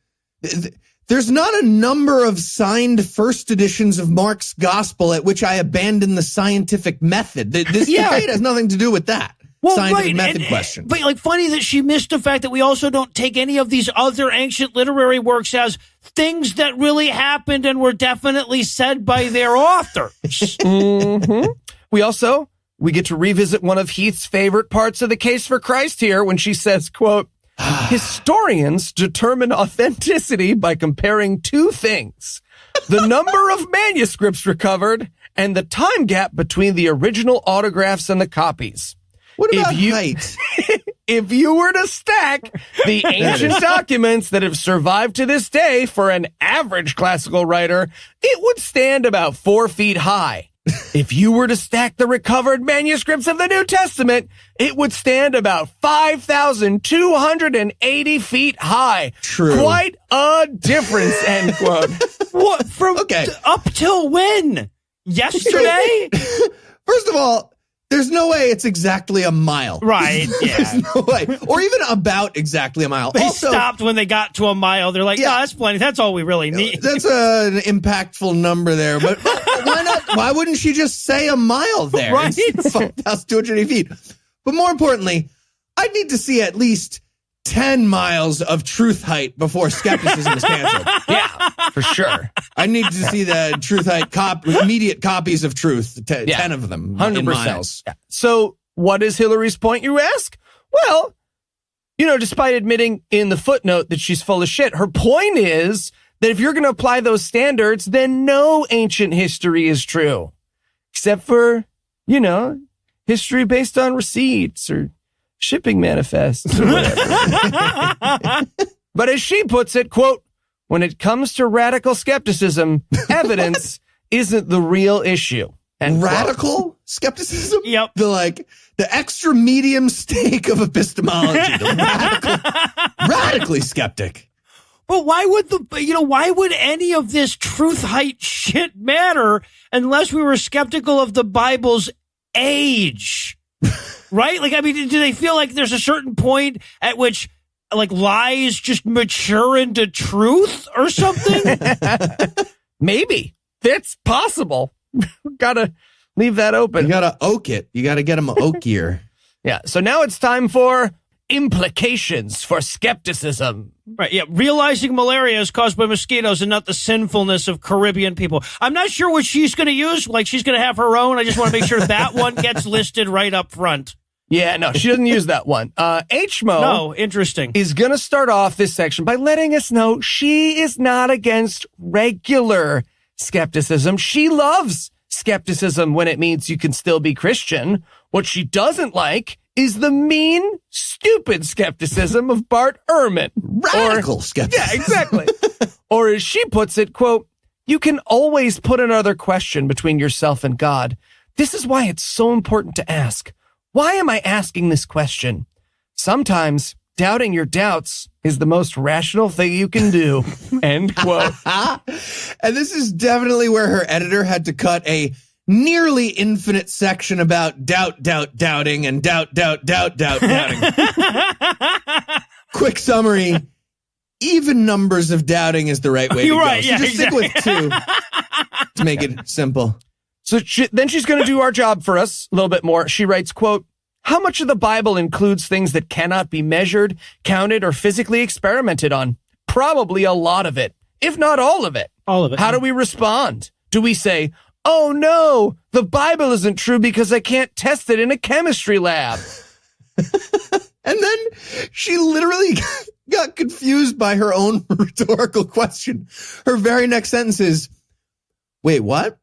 There's not a number of signed first editions of Mark's gospel at which I abandon the scientific method. This debate has nothing to do with that. Well, scientific method question. But like, funny that she missed the fact that we also don't take any of these other ancient literary works as things that really happened and were definitely said by their authors. Mm-hmm. We get to revisit one of Heath's favorite parts of the case for Christ here when she says, quote, historians determine authenticity by comparing two things: the number of manuscripts recovered and the time gap between the original autographs and the copies. What about height? If you were to stack the ancient documents that have survived to this day for an average classical writer, it would stand about 4 feet high. If you were to stack the recovered manuscripts of the New Testament, it would stand about 5,280 feet high. True. Quite a difference, end quote. What, from up till when? Yesterday? First of all, there's no way it's exactly a mile. Right, yeah. There's no way. Or even about exactly a mile. They also stopped when they got to a mile. They're like, yeah, that's plenty. That's all we really need. That's an impactful number there. But why not? Why wouldn't she just say a mile there? Right. 5,280 feet. But more importantly, I'd need to see at least 10 miles of truth height before skepticism is canceled. Yeah, for sure. I need to see the truth height immediate copies of truth, 10 of them 100%. in miles. Yeah. So what is Hillary's point, you ask? Well, despite admitting in the footnote that she's full of shit, her point is that if you're going to apply those standards, then no ancient history is true. Except for, history based on receipts or shipping manifests or whatever. But as she puts it, quote, when it comes to radical skepticism, evidence isn't the real issue. And radical skepticism? Yep. The extra medium steak of epistemology. Radically skeptic. But why would any of this truth height shit matter unless we were skeptical of the Bible's age? Right? Do they feel like there's a certain point at which lies just mature into truth or something? Maybe. That's possible. Gotta leave that open. You gotta oak it. You gotta get them oakier. Yeah. So now it's time for implications for skepticism. Right, yeah. Realizing malaria is caused by mosquitoes and not the sinfulness of Caribbean people. I'm not sure what she's going to use. She's going to have her own. I just want to make sure that one gets listed right up front. Yeah, no, she doesn't use that one. HMO No, interesting. is going to start off this section by letting us know she is not against regular skepticism. She loves skepticism when it means you can still be Christian. What she doesn't like is the mean, stupid skepticism of Bart Ehrman. Radical skepticism. Yeah, exactly. Or as she puts it, quote, you can always put another question between yourself and God. This is why it's so important to ask. Why am I asking this question? Sometimes doubting your doubts is the most rational thing you can do. End quote. And this is definitely where her editor had to cut a nearly infinite section about doubting, and doubting. Quick summary. Even numbers of doubting is the right way to go. Right, So yeah, just exactly. stick with 2 to make it simple. So then she's going to do our job for us a little bit more. She writes, quote, how much of the Bible includes things that cannot be measured, counted, or physically experimented on? Probably a lot of it, if not all of it. All of it. How do we respond? Do we say, oh no, the Bible isn't true because I can't test it in a chemistry lab? And then she literally got confused by her own rhetorical question. Her very next sentence is, wait, what?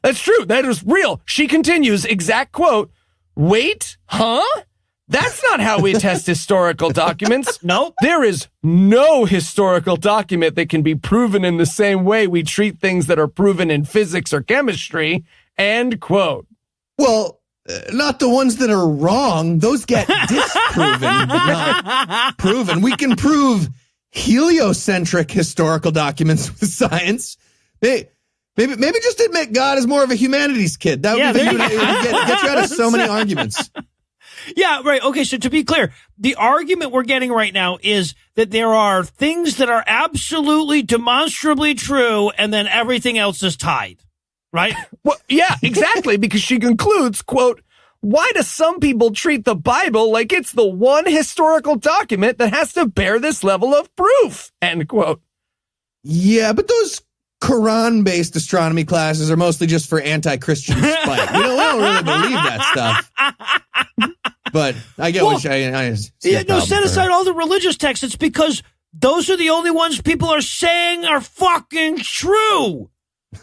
That's true. That is real. She continues, exact quote, wait, huh? That's not how we test historical documents. Nope. There is no historical document that can be proven in the same way we treat things that are proven in physics or chemistry. End quote. Well, not the ones that are wrong. Those get disproven, but not proven. We can prove heliocentric historical documents with science. Maybe just admit God is more of a humanities kid. That would get you out of so many arguments. Yeah, right. Okay, so to be clear, the argument we're getting right now is that there are things that are absolutely demonstrably true, and then everything else is tied, right? Well, yeah, exactly, because she concludes, quote, why do some people treat the Bible like it's the one historical document that has to bear this level of proof? End quote. Yeah, but those Quran-based astronomy classes are mostly just for anti-Christian spite. We don't really believe that stuff. But I get what I see. Yeah, no, set aside all the religious texts. It's because those are the only ones people are saying are fucking true.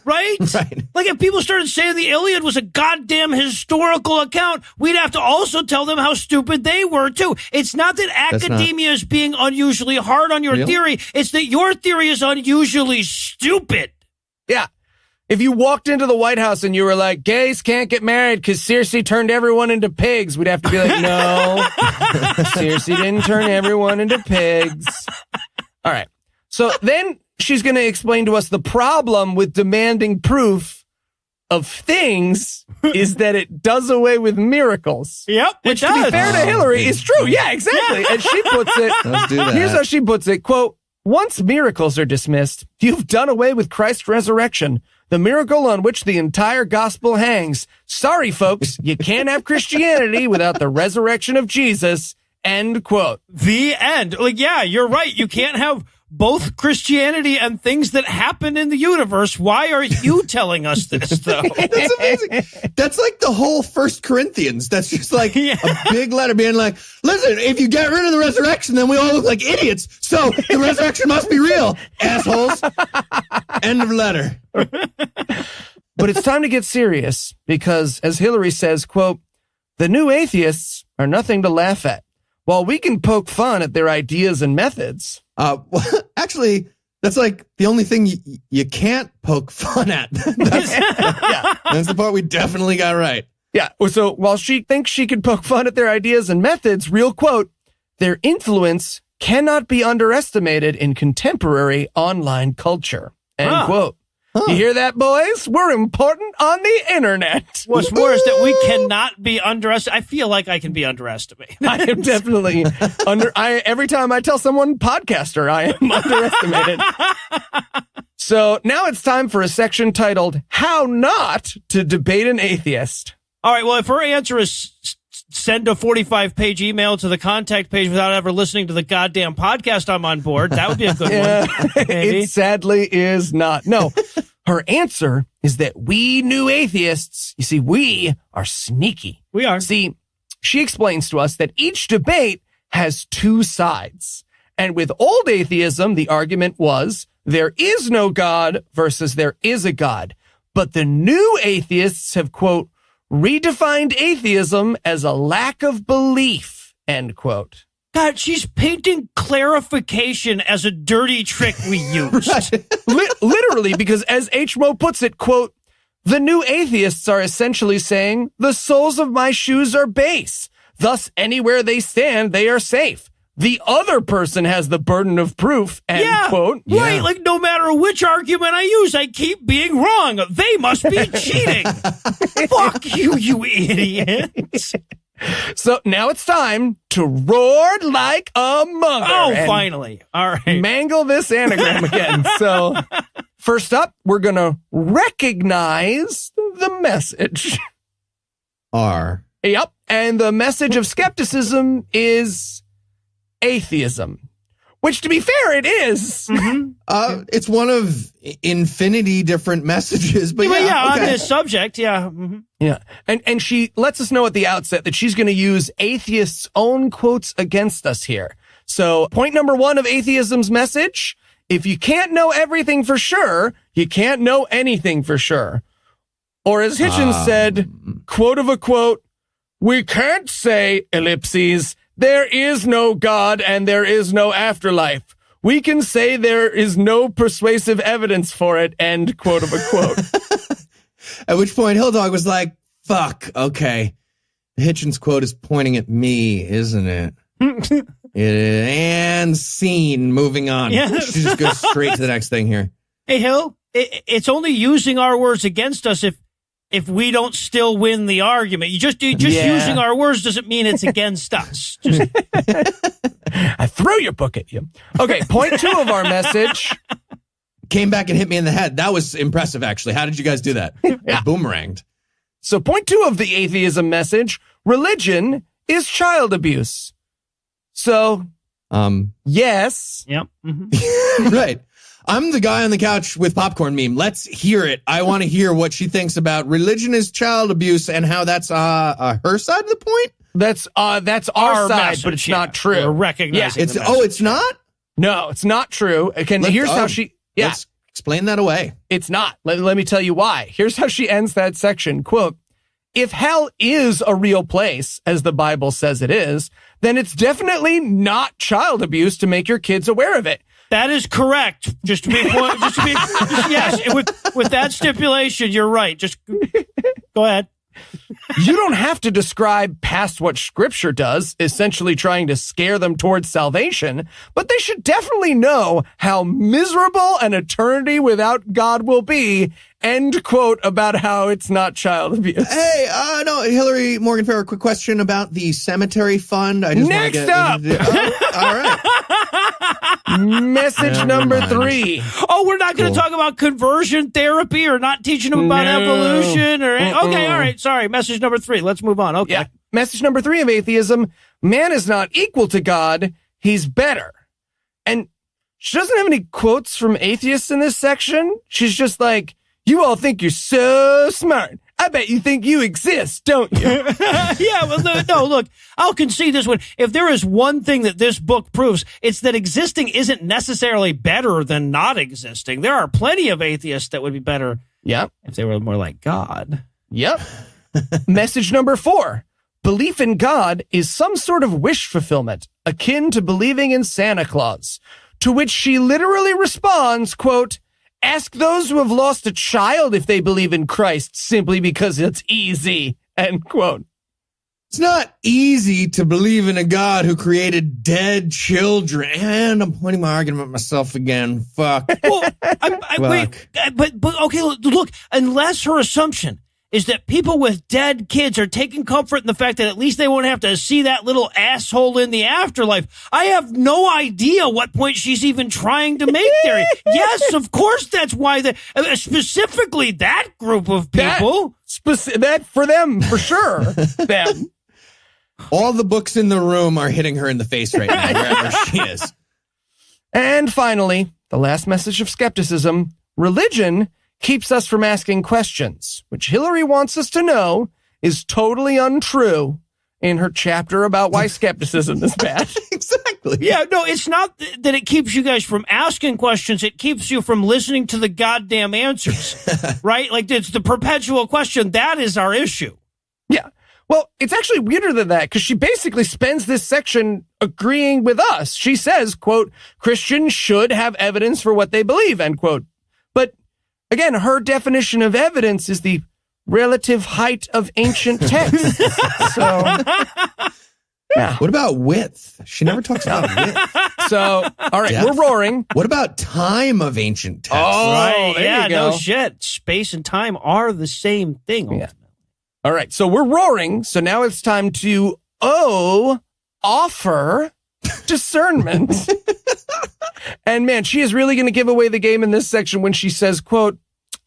Right? Right. Like if people started saying the Iliad was a goddamn historical account, we'd have to also tell them how stupid they were too. It's not that academia is being unusually hard on your theory. It's that your theory is unusually stupid. Yeah. If you walked into the White House and you were like, gays can't get married because Circe turned everyone into pigs, we'd have to be like, no, Circe didn't turn everyone into pigs. All right. So then she's going to explain to us the problem with demanding proof of things is that it does away with miracles. Yep, which, to be fair to Hillary, is true. Yeah, exactly. And she puts it, Let's do that. here's how she puts it, quote, once miracles are dismissed, you've done away with Christ's resurrection, the miracle on which the entire gospel hangs. Sorry, folks, you can't have Christianity without the resurrection of Jesus. End quote. The end. Like, yeah, you're right. You can't have both Christianity and things that happen in the universe. Why are you telling us this, though? That's amazing. That's like the whole 1 Corinthians. That's just like a big letter being like, listen, if you get rid of the resurrection, then we all look like idiots. So the resurrection must be real, assholes. End of letter. But it's time to get serious because, as Hillary says, quote, the new atheists are nothing to laugh at. While we can poke fun at their ideas and methods. Well, actually, that's like the only thing you can't poke fun at. That's the part we definitely got right. Yeah. So while she thinks she can poke fun at their ideas and methods, real quote, their influence cannot be underestimated in contemporary online culture. End quote. You hear that, boys? We're important on the internet. What's more is that we cannot be underestimated. I feel like I can be underestimated. I am definitely every time I tell someone podcaster, I am underestimated. So now it's time for a section titled How Not to Debate an Atheist. All right. Well, if her answer is send a 45-page email to the contact page without ever listening to the goddamn podcast, I'm on board. That would be a good one. Maybe. It sadly is not. No, her answer is that we new atheists, you see, we are sneaky. We are. See, she explains to us that each debate has two sides. And with old atheism, the argument was there is no God versus there is a God. But the new atheists have, quote, redefined atheism as a lack of belief, end quote. God, she's painting clarification as a dirty trick we used. Literally, because as H-Mo puts it, quote, the new atheists are essentially saying the soles of my shoes are base. Thus, anywhere they stand, they are safe. The other person has the burden of proof, end quote. Right, Yeah. like no matter which argument I use, I keep being wrong. They must be cheating. Fuck you, you idiot. So now it's time to roar like a mother. Oh, and finally. All right. mangle this anagram again. So first up, we're going to recognize the message. R. Yep. And the message of skepticism is atheism, which, to be fair, it is. It's one of infinity different messages, but Well, yeah, on okay. this subject, yeah. Yeah. And she lets us know at the outset that she's going to use atheists' own quotes against us here. So point number 1 of atheism's message, if you can't know everything for sure, you can't know anything for sure. Or as Hitchens said, quote of a quote, we can't say, ellipses, there is no God and there is no afterlife. We can say there is no persuasive evidence for it, end quote of a quote. At which point Hill Dog was like, fuck, okay. The Hitchens quote is pointing at me, isn't it? And scene, moving on. Yes. She just goes straight to the next thing here. Hey, Hill, it's only using our words against us if we don't still win the argument. You just using our words doesn't mean it's against us. Just I throw your book at you. Okay, point 2 of our message. Came back and hit me in the head. That was impressive, actually. How did you guys do that? Yeah. Boomeranged. So point 2 of the atheism message, religion is child abuse. So, yes. Yep. Right. I'm the guy on the couch with popcorn meme. Let's hear it. I want to hear what she thinks about religion is child abuse and how that's her side of the point. That's our side, message, but it's yeah. not true. We're recognizing It's the message. it's not? No, it's not true. Here's how she Let's explain that away. It's not. Let me tell you why. Here's how she ends that section. Quote, if hell is a real place, as the Bible says it is, then it's definitely not child abuse to make your kids aware of it. That is correct. Just to be yes. With that stipulation, you're right. Just go ahead. You don't have to describe past what Scripture does, essentially trying to scare them towards salvation, but they should definitely know how miserable an eternity without God will be, end quote, about how it's not child abuse. Hey, no, Hillary Morgan Farrer, quick question about the cemetery fund. I just Next want to get all right. Message number 3. Oh, we're not going to talk about conversion therapy or not teaching them about evolution or okay, all right, sorry. Message number 3. Let's move on. Okay. Yeah. Message number 3 of atheism, man is not equal to God, he's better. And she doesn't have any quotes from atheists in this section. She's just like, you all think you're so smart. I bet you think you exist, don't you? Yeah, well, no, look, I'll concede this one. If there is one thing that this book proves, it's that existing isn't necessarily better than not existing. There are plenty of atheists that would be better Yep. if they were more like God. Yep. Message number 4. Belief in God is some sort of wish fulfillment, akin to believing in Santa Claus. To which she literally responds, quote, ask those who have lost a child if they believe in Christ simply because it's easy, end quote. It's not easy to believe in a God who created dead children. And I'm pointing my argument at myself again. Fuck. Well, wait, but okay, look, unless her assumption is that people with dead kids are taking comfort in the fact that at least they won't have to see that little asshole in the afterlife. I have no idea what point she's even trying to make there. Yes, of course, that's why specifically that group of people. That for them, for sure. Them. All the books in the room are hitting her in the face right now, wherever she is. And finally, the last message of skepticism, religion keeps us from asking questions, which Hillary wants us to know is totally untrue in her chapter about why skepticism is bad. Exactly. Yeah, no, it's not that it keeps you guys from asking questions. It keeps you from listening to the goddamn answers, right? Like, it's the perpetual question. That is our issue. Yeah. Well, it's actually weirder than that because she basically spends this section agreeing with us. She says, quote, Christians should have evidence for what they believe, end quote. But again, her definition of evidence is the relative height of ancient texts. So, yeah. What about width? She never talks about width. So, all right, Yeah. we're roaring. What about time of ancient texts? Oh, Right. there Yeah, you go. no shit. Space and time are the same thing. Yeah. All right, so we're roaring. So now it's time to offer discernment. And man, she is really going to give away the game in this section when she says, quote,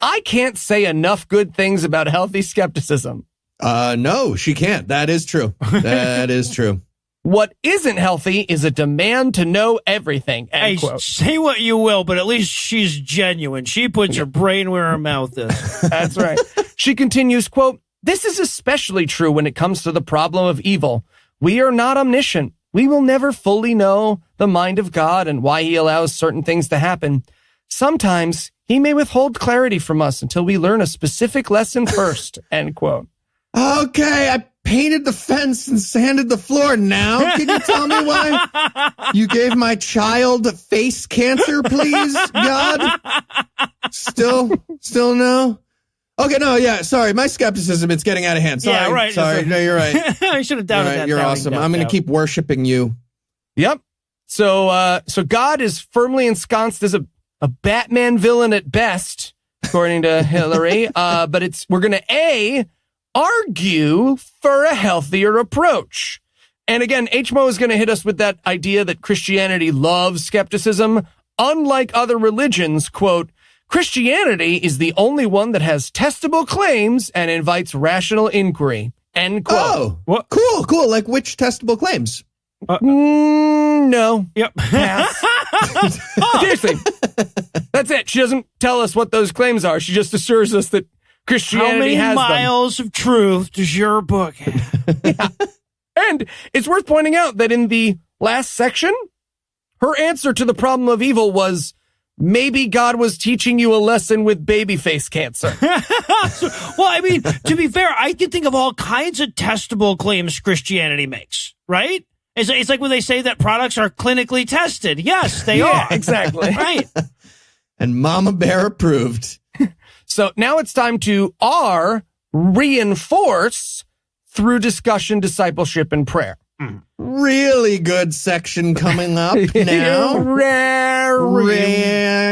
I can't say enough good things about healthy skepticism. No, she can't. That is true. That is true. What isn't healthy is a demand to know everything, Hey, end quote. say what you will, but at least she's genuine. She puts her brain where her mouth is. That's right. She continues, quote, this is especially true when it comes to the problem of evil. We are not omniscient. We will never fully know the mind of God and why he allows certain things to happen. Sometimes he may withhold clarity from us until we learn a specific lesson first, end quote. Okay, I painted the fence and sanded the floor. Now, can you tell me why you gave my child face cancer, please, God? Still no? Okay, no, yeah, sorry. My skepticism, it's getting out of hand. Sorry, Yeah, right. sorry. No, you're right. I should have All doubted right, that. you're doubting, awesome. doubt, I'm going doubt. to keep worshiping you. Yep. So God is firmly ensconced as a Batman villain at best, according to Hillary. But we're going to argue for a healthier approach. And again, HMO is going to hit us with that idea that Christianity loves skepticism. Unlike other religions, quote, Christianity is the only one that has testable claims and invites rational inquiry, end quote. Oh, What? cool. Like which testable claims? No. Yep. Pass. Seriously. That's it. She doesn't tell us what those claims are. She just assures us that How Christianity many has them. miles of truth does your book have? And it's worth pointing out that in the last section, her answer to the problem of evil was, maybe God was teaching you a lesson with babyface cancer. Well, I mean, to be fair, I can think of all kinds of testable claims Christianity makes, right? It's like when they say that products are clinically tested. Yes, they Yeah, are. exactly. Right. And Mama Bear approved. So now it's time to reinforce through discussion, discipleship, and prayer. Really good section coming up now.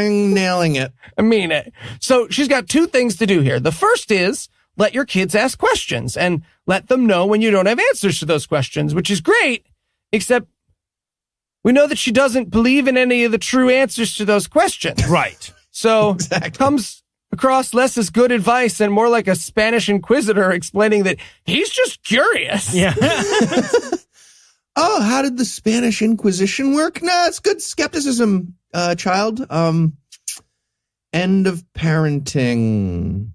Nailing it. I mean it. So she's got two things to do here. The first is let your kids ask questions and let them know when you don't have answers to those questions, which is great, except we know that she doesn't believe in any of the true answers to those questions. Right. So Exactly. comes across less as good advice and more like a Spanish inquisitor explaining that he's just curious. Yeah. Oh, how did the Spanish Inquisition work? No, it's good skepticism, child. End of parenting.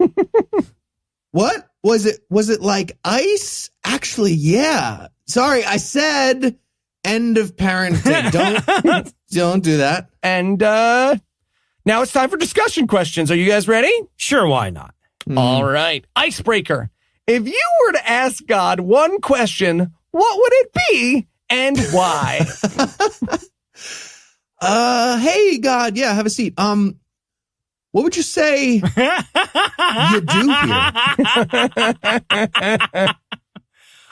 What? Was it like ice? Actually, yeah. Sorry, I said end of parenting. Don't do that. And now it's time for discussion questions. Are you guys ready? Sure, why not? All right. Icebreaker. If you were to ask God one question, what would it be and why? Hey, God, yeah, have a seat. What would you say you do here?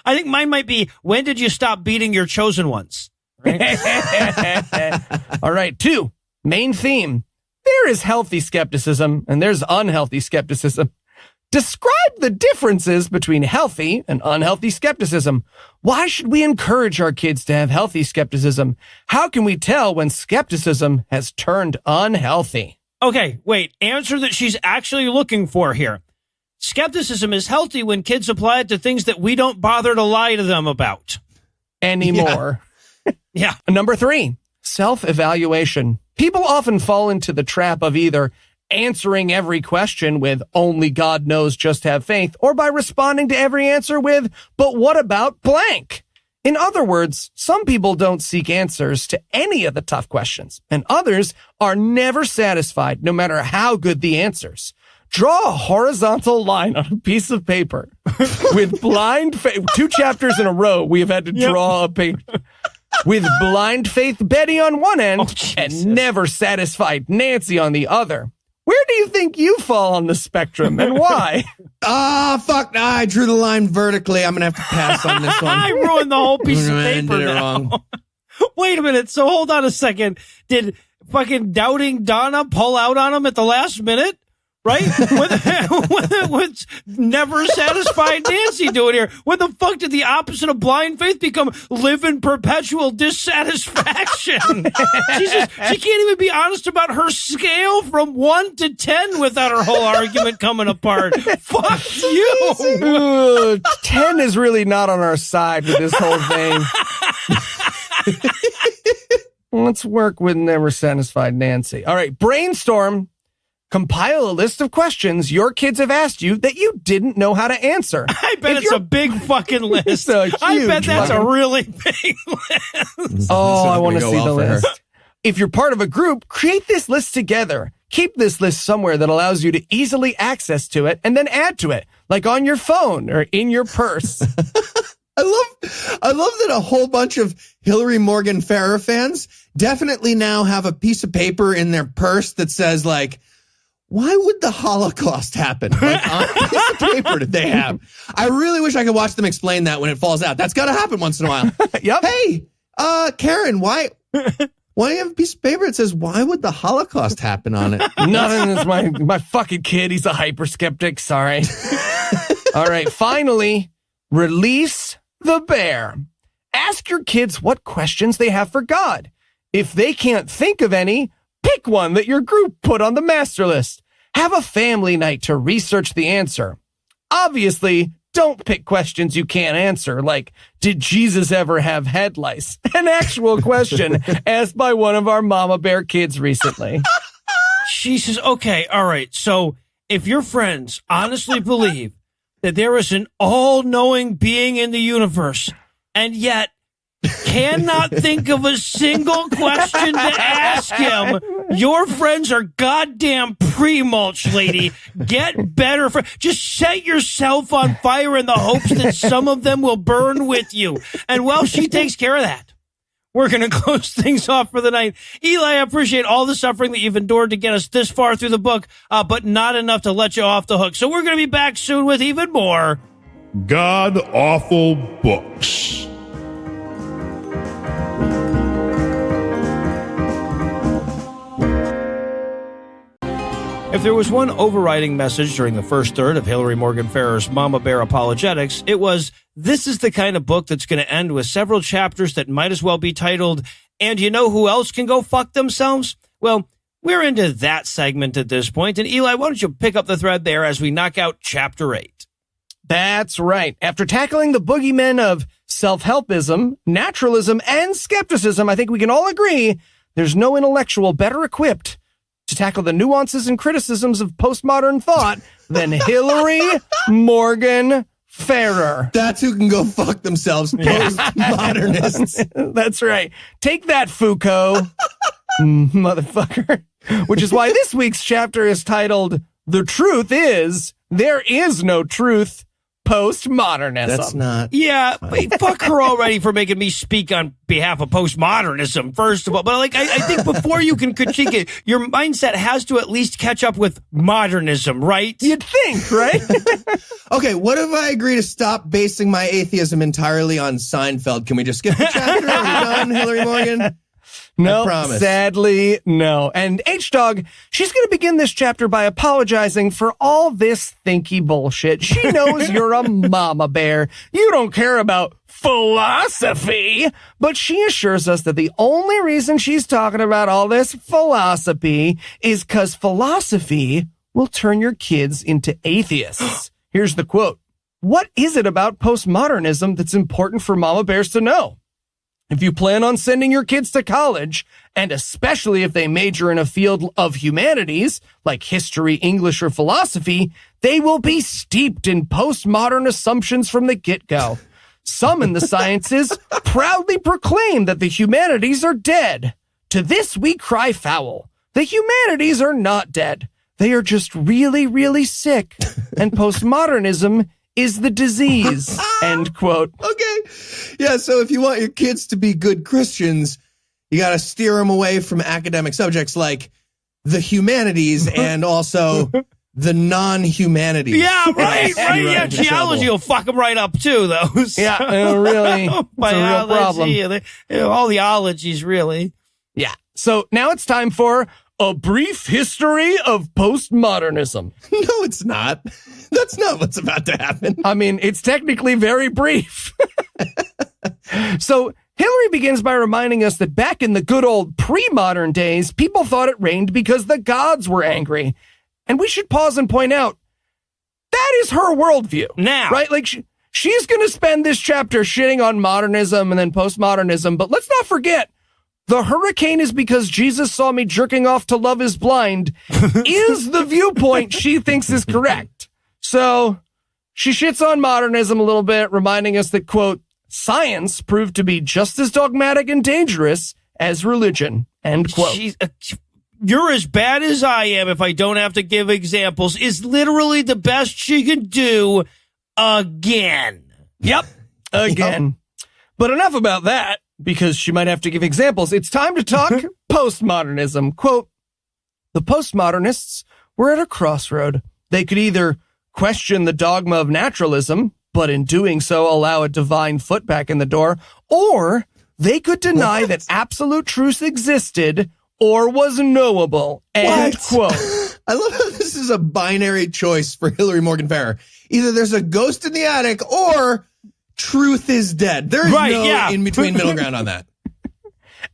I think mine might be, when did you stop beating your chosen ones? All right. 2, main theme. There is healthy skepticism and there's unhealthy skepticism. Describe the differences between healthy and unhealthy skepticism. Why should we encourage our kids to have healthy skepticism? How can we tell when skepticism has turned unhealthy? Okay, wait. Answer that she's actually looking for here. Skepticism is healthy when kids apply it to things that we don't bother to lie to them about. Anymore. Yeah. Number 3, self-evaluation. People often fall into the trap of either answering every question with only God knows, just have faith, or by responding to every answer with, but what about blank? In other words, some people don't seek answers to any of the tough questions, and others are never satisfied no matter how good the answers. Draw a horizontal line on a piece of paper with blind faith. 2 chapters in a row, we have had to draw a paper with blind faith Betty on one end and never satisfied Nancy on the other. Where do you think you fall on the spectrum and why? Fuck. I drew the line vertically. I'm going to have to pass on this one. I ruined the whole piece of I paper did it now. wrong. Wait a minute. So hold on a second. Did fucking doubting Donna pull out on him at the last minute? Right? What's never satisfied Nancy doing here? When the fuck did the opposite of blind faith become live in perpetual dissatisfaction? Jesus, she can't even be honest about her scale from 1 to 10 without her whole argument coming apart. Fuck you. 10 is really not on our side with this whole thing. Let's work with never satisfied Nancy. All right, brainstorm. Compile a list of questions your kids have asked you that you didn't know how to answer. I bet it's a big fucking list. I bet that's a really big list. Oh, I want to see the list. If you're part of a group, create this list together. Keep this list somewhere that allows you to easily access to it and then add to it, like on your phone or in your purse. I love that a whole bunch of Hillary Morgan Farrer fans definitely now have a piece of paper in their purse that says, like, why would the Holocaust happen? Like, on a piece of paper did they have? I really wish I could watch them explain that when it falls out. That's got to happen once in a while. Yep. Hey, Karen, why do you have a piece of paper that says, why would the Holocaust happen on it? Nothing. It's my fucking kid. He's a hyper skeptic. Sorry. All right. Finally, release the bear. Ask your kids what questions they have for God. If they can't think of any, pick one that your group put on the master list. Have a family night to research the answer. Obviously, don't pick questions you can't answer, like, did Jesus ever have head lice? An actual question asked by one of our mama bear kids recently. She says, okay, all right. So if your friends honestly believe that there is an all-knowing being in the universe, and yet cannot think of a single question to ask him, your friends are goddamn pre-mulch, lady. Get better. Just set yourself on fire in the hopes that some of them will burn with you. And while she takes care of that, we're going to close things off for the night. Eli, I appreciate all the suffering that you've endured to get us this far through the book, but not enough to let you off the hook. So we're going to be back soon with even more God-awful books. If there was one overriding message during the first third of Hillary Morgan Farrer's Mama Bear Apologetics, it was, this is the kind of book that's going to end with several chapters that might as well be titled, and you know who else can go fuck themselves? Well, we're into that segment at this point, and Eli, why don't you pick up the thread there as we knock out Chapter 8? That's right. After tackling the boogeymen of self-helpism, naturalism, and skepticism, I think we can all agree there's no intellectual better equipped to tackle the nuances and criticisms of postmodern thought than Hillary Morgan Farrer. That's who can go fuck themselves, postmodernists. That's right. Take that, Foucault, motherfucker. Which is why this week's chapter is titled, The Truth Is, There Is No Truth, Postmodernism. That's not. Yeah, fuck her already for making me speak on behalf of postmodernism, first of all. But like, I think before you can critique it, your mindset has to at least catch up with modernism, right? You'd think, right? Okay, what if I agree to stop basing my atheism entirely on Seinfeld? Can we just skip the chapter? Are we done, Hillary Morgan? No, promise. Sadly, no. And H-Dog, she's going to begin this chapter by apologizing for all this thinky bullshit. She knows you're a mama bear. You don't care about philosophy. But she assures us that the only reason she's talking about all this philosophy is because philosophy will turn your kids into atheists. Here's the quote. What is it about postmodernism that's important for mama bears to know? If you plan on sending your kids to college, and especially if they major in a field of humanities, like history, English, or philosophy, they will be steeped in postmodern assumptions from the get-go. Some in the sciences proudly proclaim that the humanities are dead. To this we cry foul. The humanities are not dead. They are just really, really sick, and postmodernism is the disease, end quote. Okay. Yeah, so if you want your kids to be good Christians, you got to steer them away from academic subjects like the humanities and also the non-humanities. Yeah, right. Yeah, geology will fuck them right up too, though. So, Yeah, really. It's a real problem. All the ologies, really. Yeah. So now it's time for a brief history of postmodernism. No, it's not. That's not what's about to happen. I mean, it's technically very brief. So Hillary begins by reminding us that back in the good old pre-modern days, people thought it rained because the gods were angry. And we should pause and point out, that is her worldview. Now. Right? Like, she's going to spend this chapter shitting on modernism and then postmodernism, but let's not forget, the hurricane is because Jesus saw me jerking off to Love is Blind is the viewpoint she thinks is correct. So she shits on modernism a little bit, reminding us that, quote, science proved to be just as dogmatic and dangerous as religion, end quote. You're as bad as I am if I don't have to give examples is literally the best she can do again. Yep. Again. But enough about that, because she might have to give examples. It's time to talk postmodernism. Quote, the postmodernists were at a crossroad. They could either question the dogma of naturalism, but in doing so allow a divine foot back in the door, or they could deny that absolute truth existed or was knowable, end quote. I love how this is a binary choice for Hillary Morgan Farrer. Either there's a ghost in the attic or truth is dead. There's no in-between middle ground on that.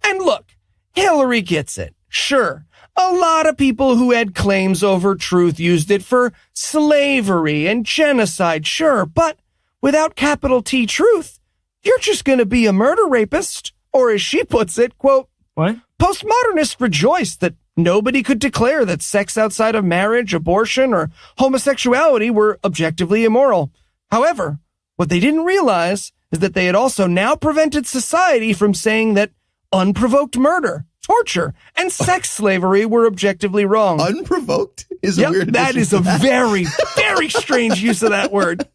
And look, Hillary gets it. Sure, a lot of people who had claims over truth used it for slavery and genocide, sure, but without capital T truth, you're just going to be a murder rapist. Or as she puts it, quote, what? Postmodernists rejoiced that nobody could declare that sex outside of marriage, abortion, or homosexuality were objectively immoral. However, what they didn't realize is that they had also now prevented society from saying that unprovoked murder, torture, and sex slavery were objectively wrong. Unprovoked is a weird that is a very, very strange use of that word.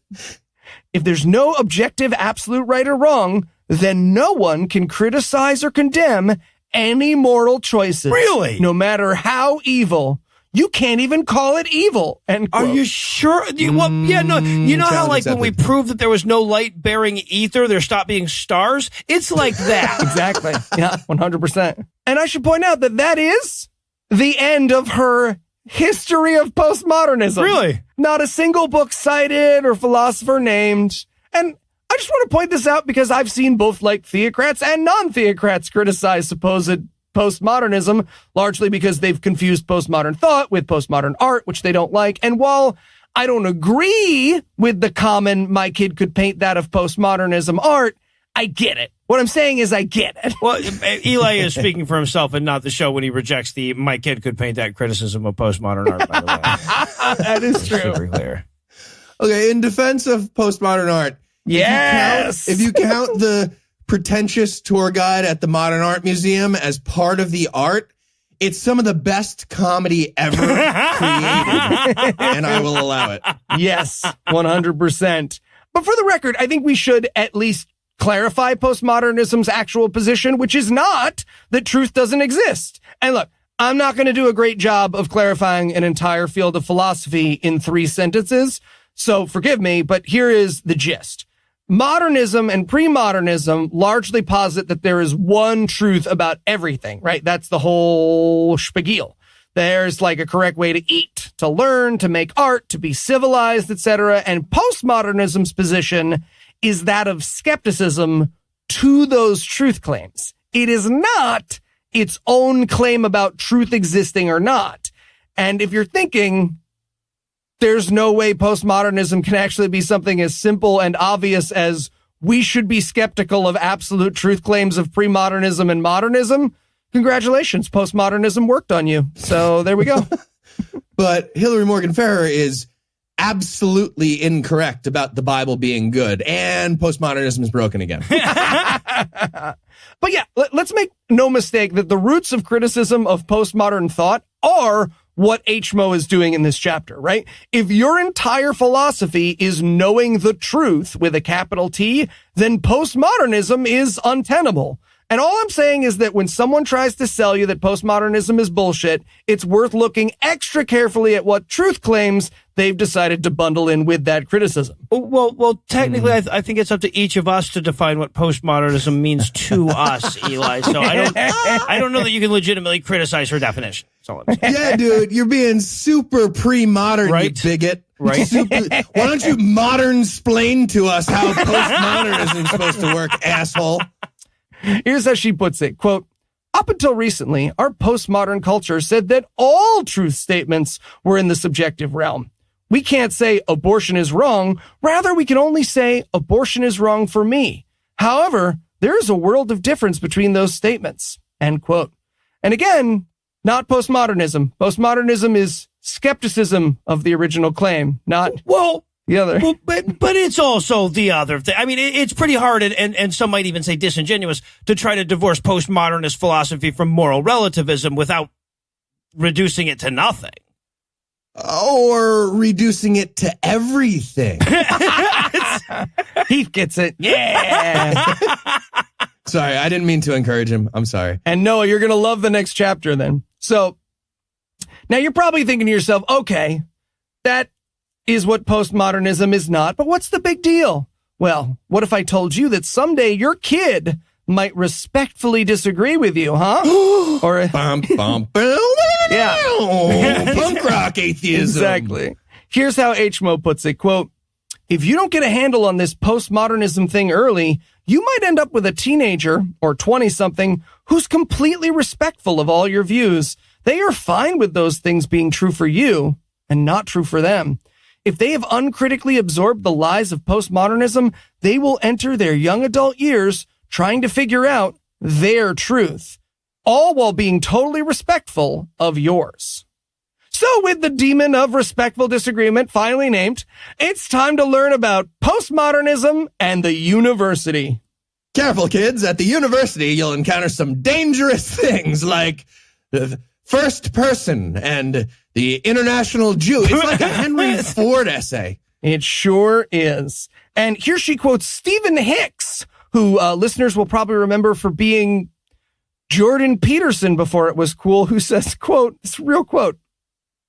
If there's no objective absolute right or wrong, then no one can criticize or condemn any moral choices. Really? No matter how evil. You can't even call it evil. End quote. Are you sure? You know how like when we proved that there was no light-bearing ether, there stopped being stars? It's like that. Exactly. Yeah, 100%. And I should point out that that is the end of her history of postmodernism. Really? Not a single book cited or philosopher named. And I just want to point this out because I've seen both like theocrats and non-theocrats criticize supposed postmodernism, largely because they've confused postmodern thought with postmodern art, which they don't like. And while I don't agree with the common, my kid could paint that of postmodernism art, I get it. What I'm saying is I get it. Well, Eli is speaking for himself and not the show when he rejects the my kid could paint that criticism of postmodern art, by the way. That is true. Super clear. Okay, in defense of postmodern art, yes, if you count the pretentious tour guide at the Modern Art Museum as part of the art, it's some of the best comedy ever created, and I will allow it. Yes, 100%. But for the record, I think we should at least clarify postmodernism's actual position, which is not that truth doesn't exist. And look, I'm not going to do a great job of clarifying an entire field of philosophy in 3 sentences, so forgive me, but here is the gist. Modernism and pre-modernism largely posit that there is one truth about everything, right? That's the whole spiel. There's like a correct way to eat, to learn, to make art, to be civilized, etc. And postmodernism's position is that of skepticism to those truth claims. It is not its own claim about truth existing or not. And if you're thinking there's no way postmodernism can actually be something as simple and obvious as we should be skeptical of absolute truth claims of pre-modernism and modernism, congratulations, postmodernism worked on you. So there we go. But Hillary Morgan Farrer is absolutely incorrect about the Bible being good, and postmodernism is broken again. But yeah, let's make no mistake that the roots of criticism of postmodern thought are what HMO is doing in this chapter, right? If your entire philosophy is knowing the truth with a capital T, then postmodernism is untenable. And all I'm saying is that when someone tries to sell you that postmodernism is bullshit, it's worth looking extra carefully at what truth claims they've decided to bundle in with that criticism. Well, technically, I think it's up to each of us to define what postmodernism means to us, Eli. So I don't know that you can legitimately criticize her definition. That's all I'm saying. Yeah, dude, you're being super pre-modern, Right. you bigot. Right. Why don't you modern-splain to us how postmodernism is supposed to work, asshole? Here's how she puts it, quote, up until recently, our postmodern culture said that all truth statements were in the subjective realm. We can't say abortion is wrong. Rather, we can only say abortion is wrong for me. However, there is a world of difference between those statements, end quote. And again, not postmodernism. Postmodernism is skepticism of the original claim, not the other. Well, but it's also the other thing. I mean, it's pretty hard and some might even say disingenuous to try to divorce postmodernist philosophy from moral relativism without reducing it to nothing. Or reducing it to everything. Heath gets it. Yeah. Sorry, I didn't mean to encourage him. I'm sorry. And Noah, you're going to love the next chapter then. So now you're probably thinking to yourself, okay, that is what postmodernism is not, but what's the big deal? Well, what if I told you that someday your kid might respectfully disagree with you, huh? Or Bum, bum, boom. Yeah. Punk rock atheism. Exactly. Here's how HMO puts it, quote, if you don't get a handle on this postmodernism thing early, you might end up with a teenager or 20-something who's completely respectful of all your views. They are fine with those things being true for you and not true for them. If they have uncritically absorbed the lies of postmodernism, they will enter their young adult years trying to figure out their truth, all while being totally respectful of yours. So with the demon of respectful disagreement finally named, it's time to learn about postmodernism and the university. Careful, kids. At the university, you'll encounter some dangerous things like the first person and the international Jew. It's like a Henry Ford essay. It sure is. And here she quotes Stephen Hicks, who listeners will probably remember for being Jordan Peterson before it was cool, who says, quote, this real quote,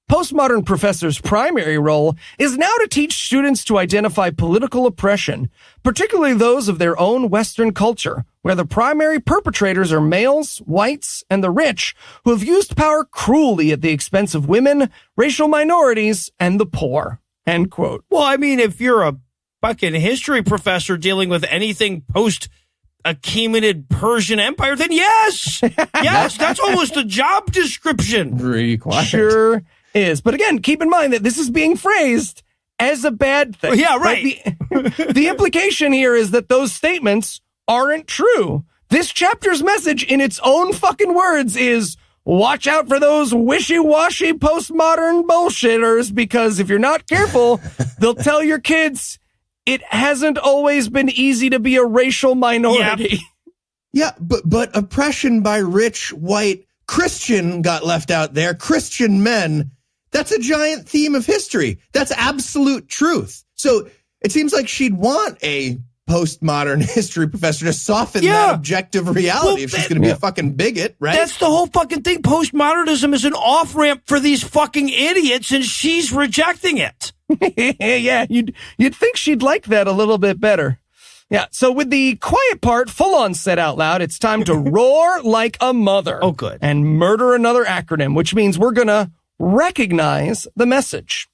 postmodern professors' primary role is now to teach students to identify political oppression, particularly those of their own Western culture, where the primary perpetrators are males, whites, and the rich, who have used power cruelly at the expense of women, racial minorities, and the poor, end quote. Well, I mean, if you're a fucking history professor dealing with anything post-Achaemenid Persian Empire, then yes, that's almost a job description. Required. Sure is. But again, keep in mind that this is being phrased as a bad thing. Yeah, right. The implication here is that those statements aren't true. This chapter's message in its own fucking words is watch out for those wishy-washy postmodern bullshitters, because if you're not careful, they'll tell your kids it hasn't always been easy to be a racial minority. Yeah, but oppression by rich, white, Christian got left out there. Christian men. That's a giant theme of history. That's absolute truth. So it seems like she'd want a postmodern history professor to soften that objective reality if she's going to be a fucking bigot, right? That's the whole fucking thing. Postmodernism is an off-ramp for these fucking idiots, and she's rejecting it. Yeah, you'd think she'd like that a little bit better. Yeah, so with the quiet part full on said out loud, it's time to roar like a mother. Oh, good. And murder another acronym, which means we're going to recognize the message.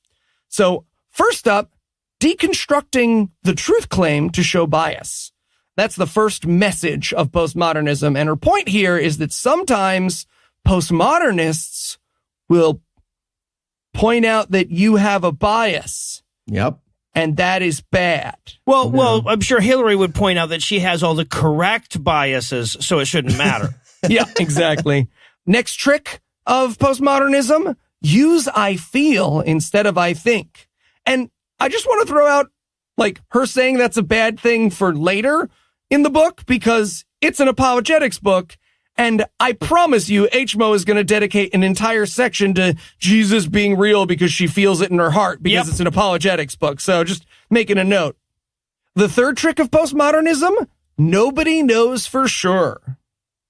So first up, deconstructing the truth claim to show bias. That's the first message of postmodernism. And her point here is that sometimes postmodernists will point out that you have a bias. Yep. And that is bad. Well, I'm sure Hillary would point out that she has all the correct biases, so it shouldn't matter. Yeah, exactly. Next trick of postmodernism, use I feel instead of I think. And I just want to throw out, like, her saying that's a bad thing for later in the book, because it's an apologetics book, And I promise you, HMO is going to dedicate an entire section to Jesus being real because she feels it in her heart because it's an apologetics book. So just making a note. The third trick of postmodernism, nobody knows for sure.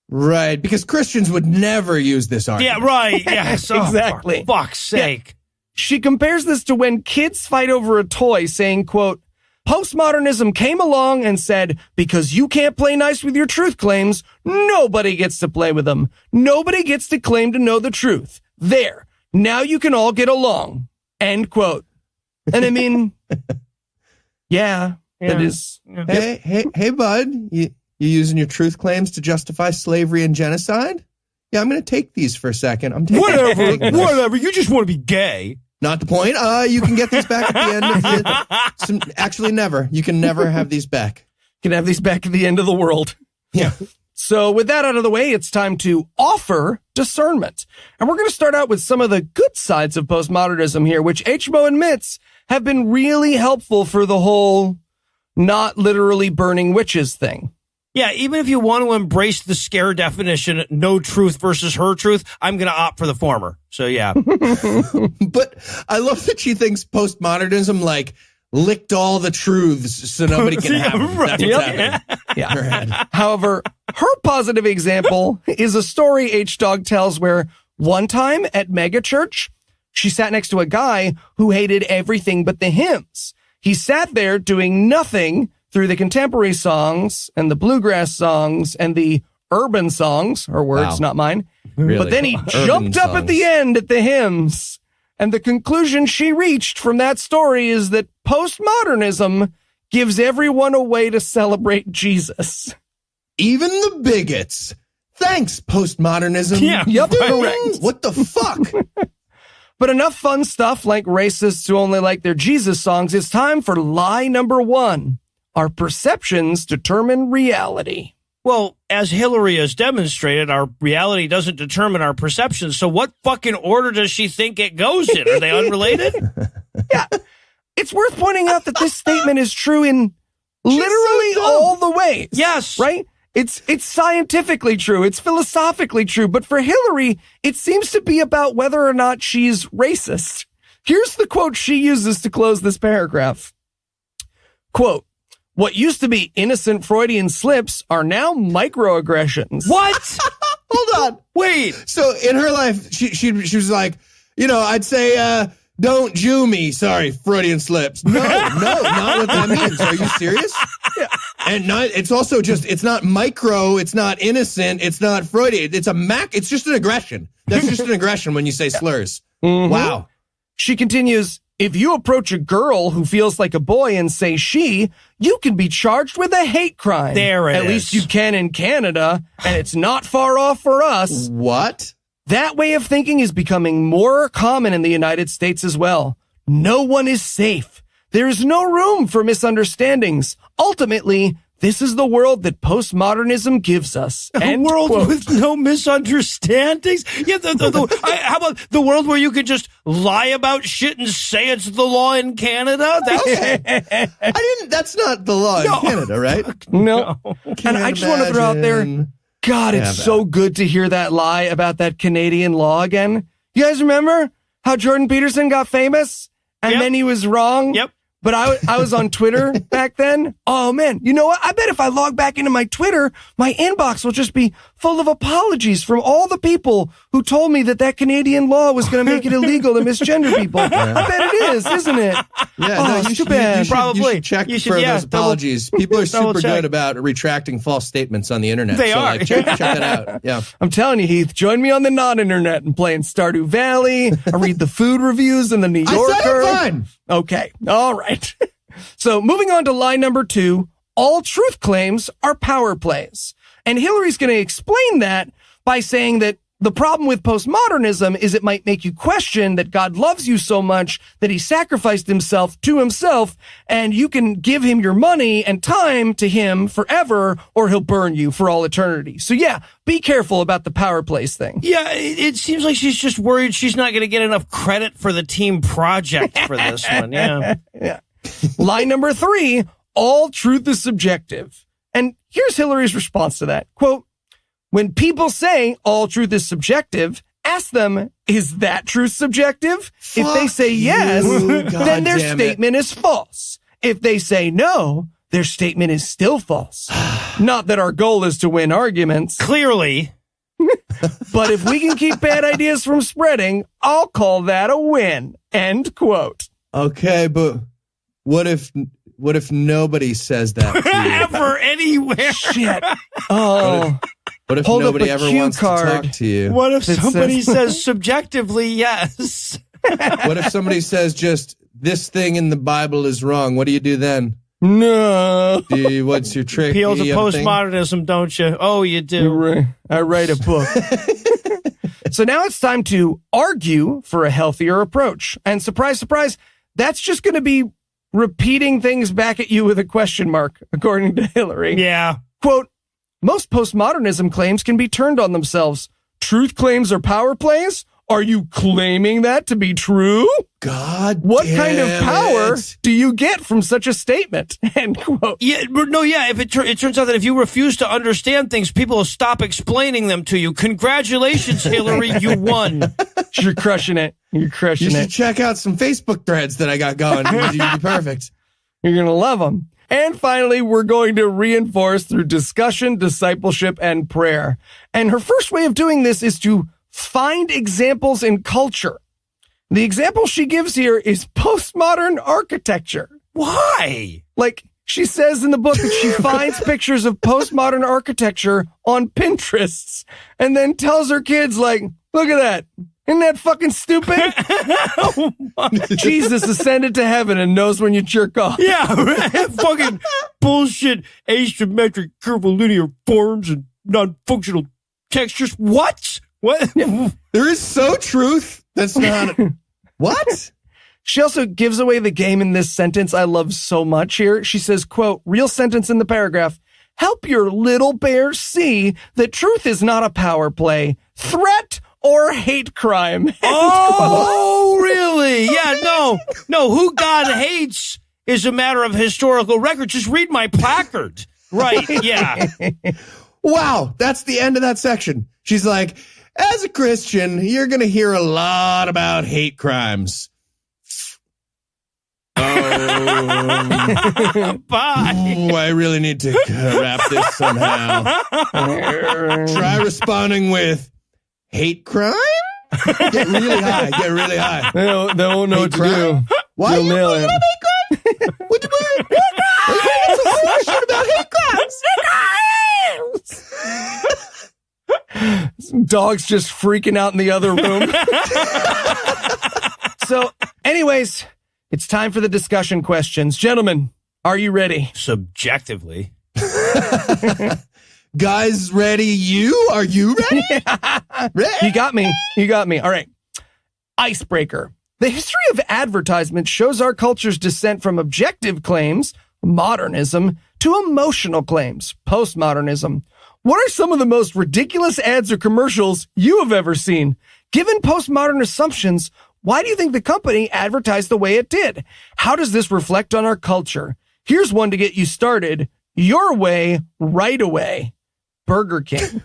Right, because Christians would never use this argument. Yeah, right. Yes. Exactly. For fuck's sake. Yeah. She compares this to when kids fight over a toy, saying, quote, postmodernism came along and said, because you can't play nice with your truth claims, nobody gets to play with them. Nobody gets to claim to know the truth. There. Now you can all get along. End quote. And I mean, that is. Hey, bud, you using your truth claims to justify slavery and genocide? Yeah, I'm going to take these for a second. I'm taking Whatever. You just want to be gay. Not the point. You can get these back at the end of the... Actually, never. You can never have these back. You can have these back at the end of the world. Yeah. So with that out of the way, it's time to offer discernment. And we're going to start out with some of the good sides of postmodernism here, which HMO admits have been really helpful for the whole not literally burning witches thing. Yeah, even if you want to embrace the scare definition, no truth versus her truth, I'm going to opt for the former. So, yeah. But I love that she thinks postmodernism, like, licked all the truths so nobody can have them. That's what's happening. Yeah. However, her positive example is a story H-Dog tells where one time at Mega Church, she sat next to a guy who hated everything but the hymns. He sat there doing nothing through the contemporary songs and the bluegrass songs and the urban songs, her words, not mine. Really? But then he jumped up at the end at the hymns. And the conclusion she reached from that story is that postmodernism gives everyone a way to celebrate Jesus. Even the bigots. Thanks, postmodernism. Yeah, yep, correct. What the fuck? But enough fun stuff like racists who only like their Jesus songs. It's time for lie number 1. Our perceptions determine reality. Well, as Hillary has demonstrated, our reality doesn't determine our perceptions. So what fucking order does she think it goes in? Are they unrelated? Yeah. It's worth pointing out that this statement is true in literally all the ways. Yes. Right? It's scientifically true. It's philosophically true. But for Hillary, it seems to be about whether or not she's racist. Here's the quote she uses to close this paragraph. Quote, what used to be innocent Freudian slips are now microaggressions. What? Hold on. Wait. So in her life, she was like, I'd say, don't Jew me. Sorry, Freudian slips. No, not what that means. Are you serious? Yeah. And it's also it's not micro, it's not innocent, it's not Freudian. It's just an aggression. That's just an aggression when you say slurs. Mm-hmm. Wow. She continues, if you approach a girl who feels like a boy and say she, you can be charged with a hate crime. There it is. At least you can in Canada, and it's not far off for us. What? That way of thinking is becoming more common in the United States as well. No one is safe. There is no room for misunderstandings. Ultimately, this is the world that postmodernism gives us. A world with no misunderstandings? Yeah, how about the world where you could just lie about shit and say it's the law in Canada? That's not the law in Canada, right? No. And I just want to throw out there, God, it's so good to hear that lie about that Canadian law again. You guys remember how Jordan Peterson got famous? And then he was wrong? Yep. But I was on Twitter back then. Oh, man. You know what? I bet if I log back into my Twitter, my inbox will just be full of apologies from all the people who told me that Canadian law was going to make it illegal to misgender people. I bet it is, isn't it? Yeah, it's too bad. Probably. You should check for those apologies. People are super good about retracting false statements on the internet. They are. Check that out. Yeah. I'm telling you, Heath, join me on the non-internet and play in Stardew Valley. I read the food reviews in the New Yorker. I said it fun. Okay. All right. So moving on to lie number 2, all truth claims are power plays. And Hillary's going to explain that by saying that the problem with postmodernism is it might make you question that God loves you so much that he sacrificed himself to himself, and you can give him your money and time to him forever, or he'll burn you for all eternity. So yeah, be careful about the power plays thing. Yeah, it seems like she's just worried she's not going to get enough credit for the team project for this one. Yeah. Yeah. Lie number 3, all truth is subjective. And here's Hillary's response to that. Quote, When people say all truth is subjective, ask them, is that truth subjective? If they say yes, then their statement is false. If they say no, their statement is still false. Not that our goal is to win arguments. Clearly. But if we can keep bad ideas from spreading, I'll call that a win. End quote. Okay, but what if nobody says that to you? Ever, anywhere. Shit. Oh. What if Hold up nobody a ever cue wants card. to talk to you? What if It somebody says- says subjectively yes? What if somebody says just this thing in the Bible is wrong? What do you do then? No. What's your trick? Appeal to You have a thing? postmodernism, don't you? Oh, you do. I write a book. So now it's time to argue for a healthier approach. And surprise, surprise, that's just going to be repeating things back at you with a question mark, according to Hillary. Yeah. Quote, most postmodernism claims can be turned on themselves. Truth claims are power plays? Are you claiming that to be true? God What damn kind of power it. do you get from such a statement? End quote. Yeah, no, yeah. If it turns out that if you refuse to understand things, people will stop explaining them to you. Congratulations, Hillary, you won. You're crushing it. You're You crushing should it. check out some Facebook threads that I got going. You'd be perfect. You're going to love them. And finally, we're going to reinforce through discussion, discipleship, and prayer. And her first way of doing this is to find examples in culture. The example she gives here is postmodern architecture. Why? Like she says in the book that she finds pictures of postmodern architecture on Pinterest and then tells her kids, like, look at that. Isn't that fucking stupid? Jesus ascended to heaven and knows when you jerk off. Yeah, fucking bullshit asymmetric curvilinear forms and non-functional textures. What? There is so truth. That's not. What? She also gives away the game in this sentence I love so much here. She says, quote, real sentence in the paragraph, help your little bear see that truth is not a power play, threat, or hate crime. Oh, really? Yeah, no. Who God hates is a matter of historical record. Just read my placard. Right, yeah. Wow, that's the end of that section. She's like, as a Christian, you're going to hear a lot about hate crimes. Bye. I really need to wrap this somehow. Try responding with hate crime? Get really high. Get really high. They won't know what to crime? do. Why You'll are you nail bringing it. up hate crime? What you bringing up? It's a whole shit about hate crimes. Dog's just freaking out in the other room. So, anyways, it's time for the discussion questions. Gentlemen, are you ready? Subjectively. Guys, ready? Are you ready? Ready? You got me. You got me. All right. Icebreaker. The history of advertisement shows our culture's descent from objective claims, modernism, to emotional claims, postmodernism. What are some of the most ridiculous ads or commercials you have ever seen? Given postmodern assumptions, why do you think the company advertised the way it did? How does this reflect on our culture? Here's one to get you started. Your way, right away. Burger King.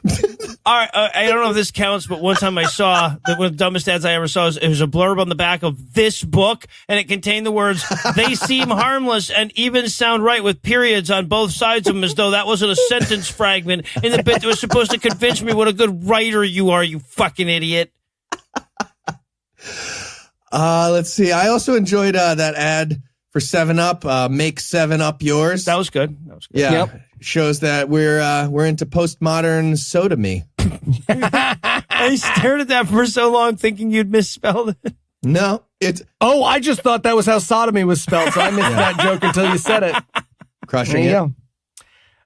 All right, I don't know if this counts, but one time I saw one of the dumbest ads I ever saw. It was a blurb on the back of this book, and it contained the words, they seem harmless and even sound right with periods on both sides of them, as though that wasn't a sentence fragment in the bit that was supposed to convince me what a good writer you are, you fucking idiot. Let's see. I also enjoyed that ad for 7-Up. Make 7-Up yours. That was good. Yeah. Yep. Shows that we're into postmodern sodomy. I stared at that for so long thinking you'd misspelled it. No, it's Oh, I just thought that was how sodomy was spelled, so I missed that joke until you said it. crushing There you it. go.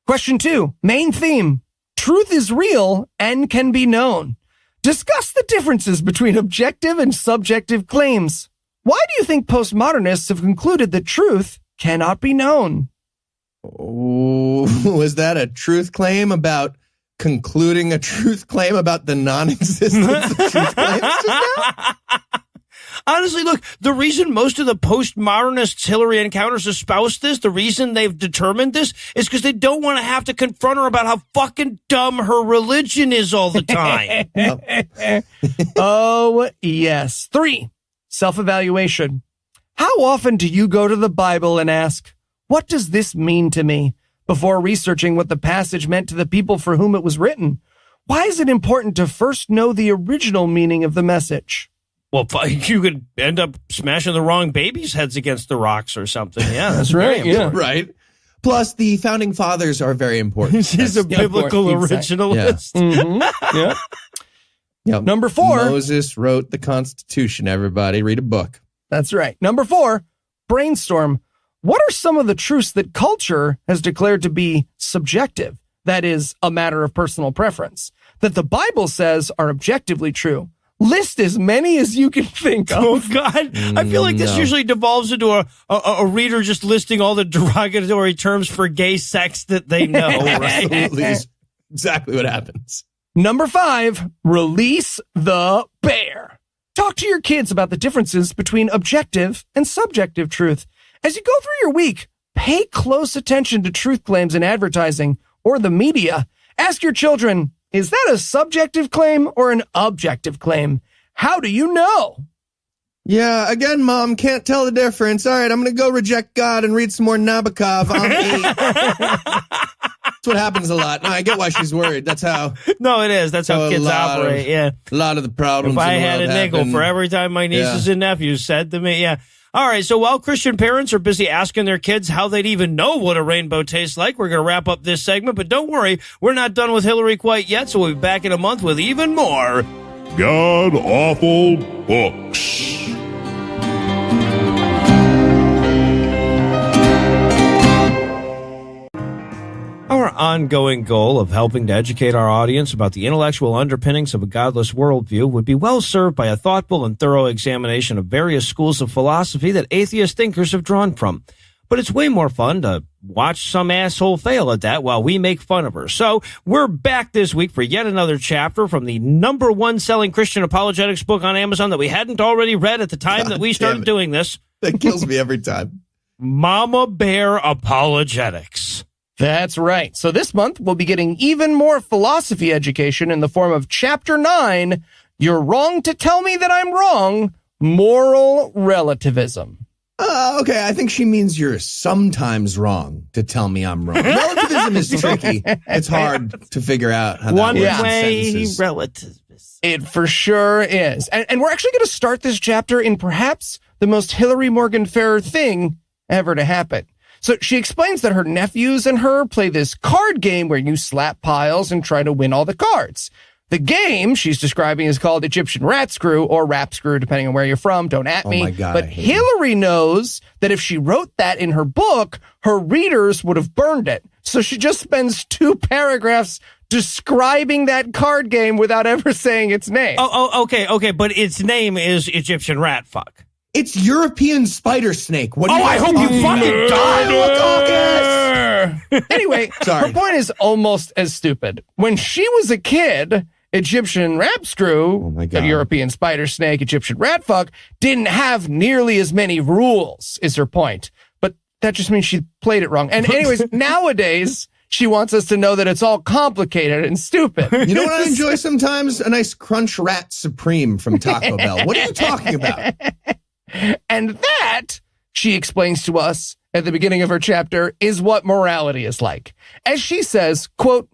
Question 2. Main theme. Truth is real and can be known. Discuss the differences between objective and subjective claims. Why do you think postmodernists have concluded that truth cannot be known? Oh, was that a truth claim about concluding a truth claim about the non-existence of truth claims just now? Honestly, look, the reason most of the postmodernists Hillary encounters espouse this, the reason they've determined this, is because they don't want to have to confront her about how fucking dumb her religion is all the time. Oh, yes. 3, self-evaluation. How often do you go to the Bible and ask, what does this mean to me, before researching what the passage meant to the people for whom it was written? Why is it important to first know the original meaning of the message? Well, you could end up smashing the wrong babies' heads against the rocks or something. Yeah, That's right. Yeah. Right. Plus, the founding fathers are very important. He's a biblical originalist. Yeah. Mm-hmm. Yeah. Yep. Number 4. Moses wrote the Constitution, everybody. Read a book. That's right. Number 4, brainstorm. What are some of the truths that culture has declared to be subjective? That is, a matter of personal preference, that the Bible says are objectively true. List as many as you can think of. Oh, God. I feel like this usually devolves into a reader just listing all the derogatory terms for gay sex that they know. Absolutely. Is exactly what happens. Number 5, release the bear. Talk to your kids about the differences between objective and subjective truth. As you go through your week, pay close attention to truth claims in advertising or the media. Ask your children, is that a subjective claim or an objective claim? How do you know? Yeah, again, Mom, can't tell the difference. All right, I'm going to go reject God and read some more Nabokov. That's what happens a lot. No, I get why she's worried. That's how. No, it is. That's how kids operate. Yeah. A lot of the problems. If I had a nickel for every time my nieces and nephews said to me, yeah. All right, so while Christian parents are busy asking their kids how they'd even know what a rainbow tastes like, we're going to wrap up this segment. But don't worry, we're not done with Hillary quite yet, so we'll be back in a month with even more God-awful books. Our ongoing goal of helping to educate our audience about the intellectual underpinnings of a godless worldview would be well served by a thoughtful and thorough examination of various schools of philosophy that atheist thinkers have drawn from. But it's way more fun to watch some asshole fail at that while we make fun of her. So we're back this week for yet another chapter from the #1 selling Christian apologetics book on Amazon that we hadn't already read at the time that we started doing this. That kills me every time. Mama Bear Apologetics. That's right. So this month, we'll be getting even more philosophy education in the form of Chapter 9, You're Wrong to Tell Me That I'm Wrong, Moral Relativism. Okay, I think she means you're sometimes wrong to tell me I'm wrong. Relativism is tricky. It's hard to figure out how that One works in way sentences. relativism. It for sure is. And we're actually going to start this chapter in perhaps the most Hillary Morgan Ferrer thing ever to happen. So she explains that her nephews and her play this card game where you slap piles and try to win all the cards. The game she's describing is called Egyptian Rat Screw or Rap Screw, depending on where you're from. Don't at me. My God, but I hate Hillary knows that if she wrote that in her book, her readers would have burned it. So she just spends 2 paragraphs describing that card game without ever saying its name. Okay, but its name is Egyptian Rat Fuck. It's European spider snake. What do you I hope you fucking die. Anyway, Sorry. her point is almost as stupid. When she was a kid, Egyptian Rap Screw, Oh my God. the European spider snake, Egyptian Rat Fuck, didn't have nearly as many rules, is her point. But that just means she played it wrong. And anyways, nowadays, she wants us to know that it's all complicated and stupid. You know what I enjoy sometimes? A nice Crunch Rat Supreme from Taco Bell. What are you talking about? And that, she explains to us at the beginning of her chapter, is what morality is like. As she says, quote,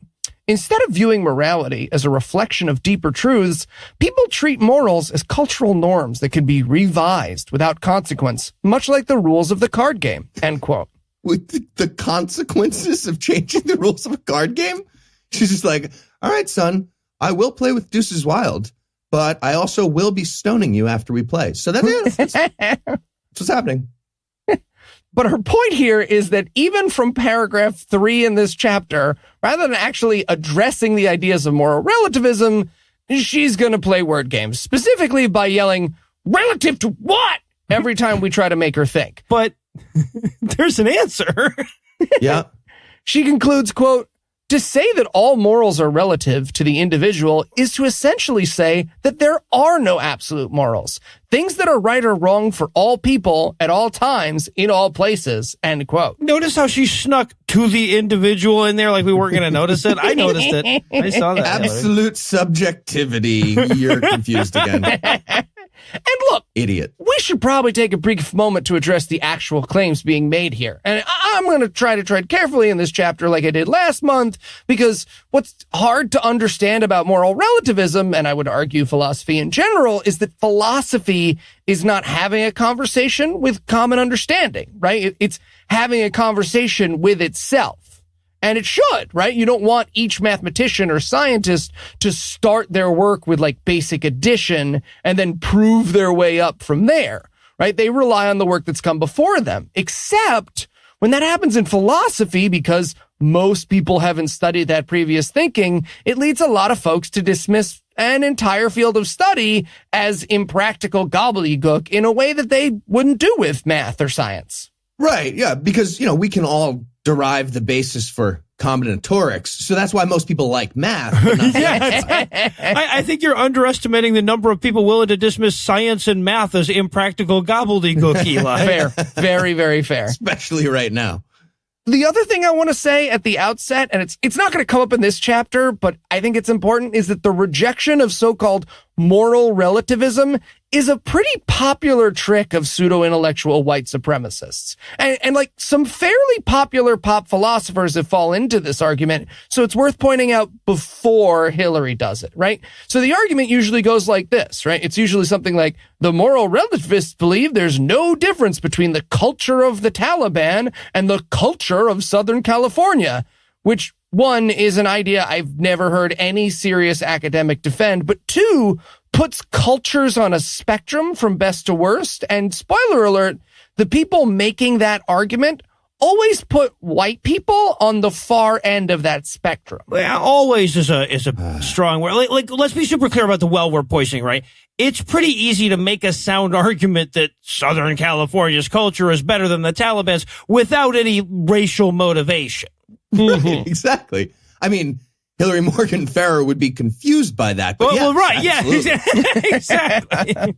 instead of viewing morality as a reflection of deeper truths, people treat morals as cultural norms that can be revised without consequence, much like the rules of the card game, end quote. With the consequences of changing the rules of a card game? She's just like, all right, son, I will play with Deuces Wild, but I also will be stoning you after we play. So that's what's happening. But her point here is that even from paragraph 3 in this chapter, rather than actually addressing the ideas of moral relativism, she's going to play word games, specifically by yelling, relative to what? Every time we try to make her think. But there's an answer. Yeah. She concludes, quote, To say that all morals are relative to the individual is to essentially say that there are no absolute morals. Things that are right or wrong for all people at all times in all places, end quote. Notice how she snuck to the individual in there like we weren't going to notice it? I noticed it. I saw that. Absolute subjectivity. You're confused again. And look, idiot. We should probably take a brief moment to address the actual claims being made here. And I'm going to try to tread carefully in this chapter like I did last month, because what's hard to understand about moral relativism, and I would argue philosophy in general, is that philosophy is not having a conversation with common understanding, right? It's having a conversation with itself. And it should, right? You don't want each mathematician or scientist to start their work with like basic addition and then prove their way up from there, right? They rely on the work that's come before them, except when that happens in philosophy, because most people haven't studied that previous thinking, it leads a lot of folks to dismiss an entire field of study as impractical gobbledygook in a way that they wouldn't do with math or science. Right, yeah, because, we can all derive the basis for combinatorics, so that's why most people like math. But not I think you're underestimating the number of people willing to dismiss science and math as impractical gobbledygook, Eli. Fair. Very, very fair. Especially right now. The other thing I want to say at the outset, and it's not going to come up in this chapter, but I think it's important, is that the rejection of so-called moral relativism is a pretty popular trick of pseudo-intellectual white supremacists. And like some fairly popular pop philosophers have fallen into this argument, so it's worth pointing out before Hillary does it, right? So the argument usually goes like this, right? It's usually something like, the moral relativists believe there's no difference between the culture of the Taliban and the culture of Southern California, which, one, is an idea I've never heard any serious academic defend, but two, puts cultures on a spectrum from best to worst. And spoiler alert, the people making that argument always put white people on the far end of that spectrum. Well, always is a strong word. Like, let's be super clear about the well we're poisoning, right? It's pretty easy to make a sound argument that Southern California's culture is better than the Taliban's without any racial motivation. Right, exactly. I mean, Hillary Morgan Farrer would be confused by that. But well, right, absolutely. yeah, exactly.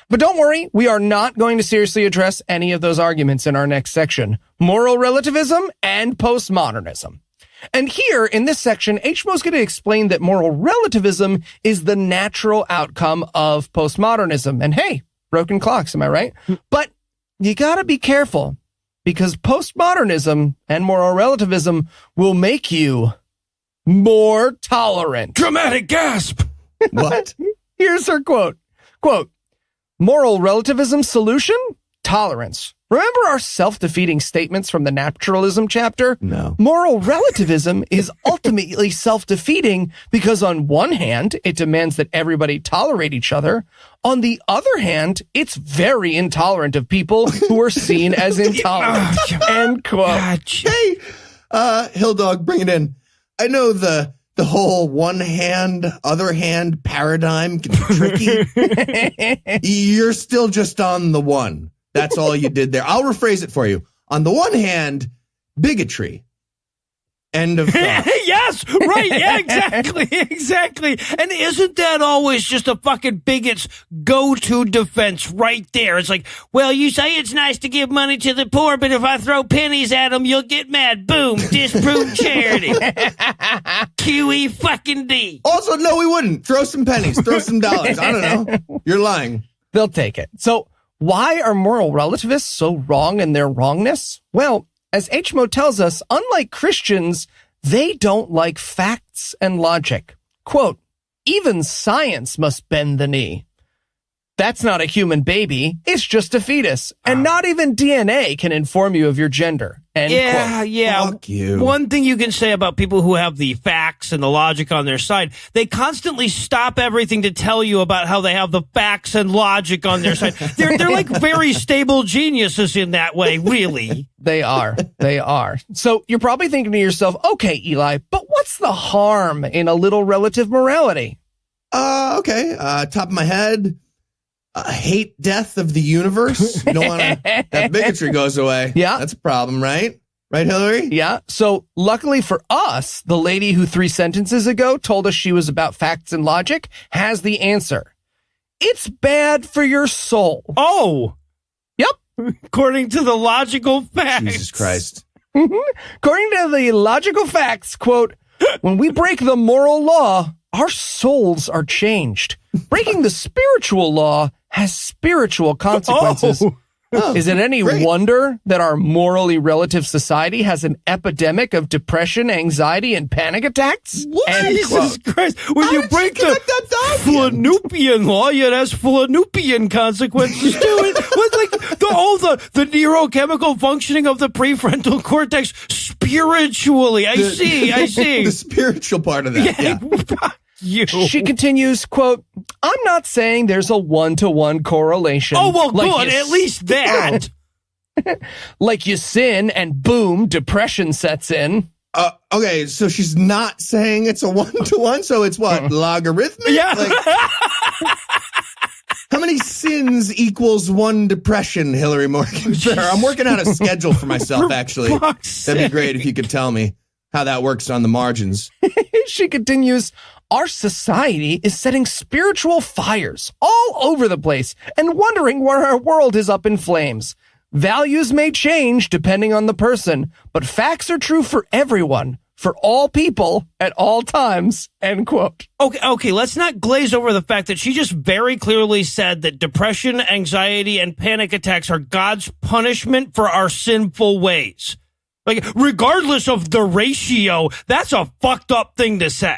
But don't worry, we are not going to seriously address any of those arguments in our next section, moral relativism and postmodernism. And here in this section, HMO's going to explain that moral relativism is the natural outcome of postmodernism. And hey, broken clocks, am I right? But you got to be careful, because postmodernism and moral relativism will make you more tolerant. Dramatic gasp. What? Here's her quote. Quote, moral relativism solution? Tolerance. Remember our self-defeating statements from the naturalism chapter? No. Moral relativism is ultimately self-defeating because on one hand, it demands that everybody tolerate each other. On the other hand, it's very intolerant of people who are seen as intolerant. End quote. Hey, Hill Dog, bring it in. I know the whole one hand, other hand paradigm can be tricky. You're still just on the one. That's all you did there. I'll rephrase it for you. On the one hand, bigotry. End of thought. Yes, right, yeah, exactly. And isn't that always just a fucking bigot's go-to defense right there? It's like, well, you say it's nice to give money to the poor, but if I throw pennies at them, you'll get mad. Boom, disprove charity. QE fucking D. Also, no, we wouldn't. Throw some pennies, throw some dollars. I don't know. You're lying. They'll take it. So why are moral relativists so wrong in their wrongness? Well, as HMO tells us, unlike Christians, they don't like facts and logic. Quote, even science must bend the knee. That's not a human baby. It's just a fetus. And not even DNA can inform you of your gender. End quote. Yeah. Fuck you. One thing you can say about people who have the facts and the logic on their side, they constantly stop everything to tell you about how they have the facts and logic on their side. They're like very stable geniuses in that way, really. They are. They are. So you're probably thinking to yourself, okay, Eli, but what's the harm in a little relative morality? Okay. Top of my head. Hate death of the universe. You don't want to, that bigotry goes away. Yeah. That's a problem, right? Right, Hillary? Yeah. So luckily for us, the lady who 3 sentences ago told us she was about facts and logic has the answer. It's bad for your soul. Oh. Yep. According to the logical facts. Jesus Christ. According to the logical facts, quote, when we break the moral law, our souls are changed. Breaking the spiritual law has spiritual consequences. Oh, Is it any great. wonder that our morally relative society has an epidemic of depression, anxiety, and panic attacks? What? End Jesus quote. Christ. When you break the connect that document? Flanupian law, it has Flanupian consequences to it. With like the neurochemical functioning of the prefrontal cortex spiritually. I see. The spiritual part of that. Yeah. You. She continues, quote, I'm not saying there's a 1-to-1 correlation. Oh, well, Like good. you At least that. Like you sin and boom, depression sets in. Okay, so she's not saying it's a 1-to-1, so it's what? Logarithmic? Yeah. Like, how many sins equals 1 depression, Hillary Morgan? I'm working out a schedule for myself, actually. fuck's That'd be sake. great if you could tell me how that works on the margins. She continues, our society is setting spiritual fires all over the place and wondering where our world is up in flames. Values may change depending on the person, but facts are true for everyone, for all people, at all times, end quote. Okay, let's not glaze over the fact that she just very clearly said that depression, anxiety, and panic attacks are God's punishment for our sinful ways. Like, regardless of the ratio, that's a fucked up thing to say.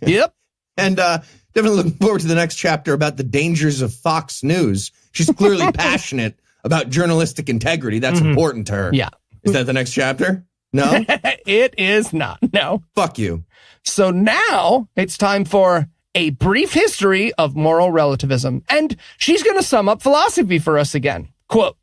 Yep. And definitely looking forward to the next chapter about the dangers of Fox News. She's clearly passionate about journalistic integrity. That's important to her. Yeah. Is that the next chapter? No? It is not. No. Fuck you. So now it's time for a brief history of moral relativism. And she's going to sum up philosophy for us again. Quote,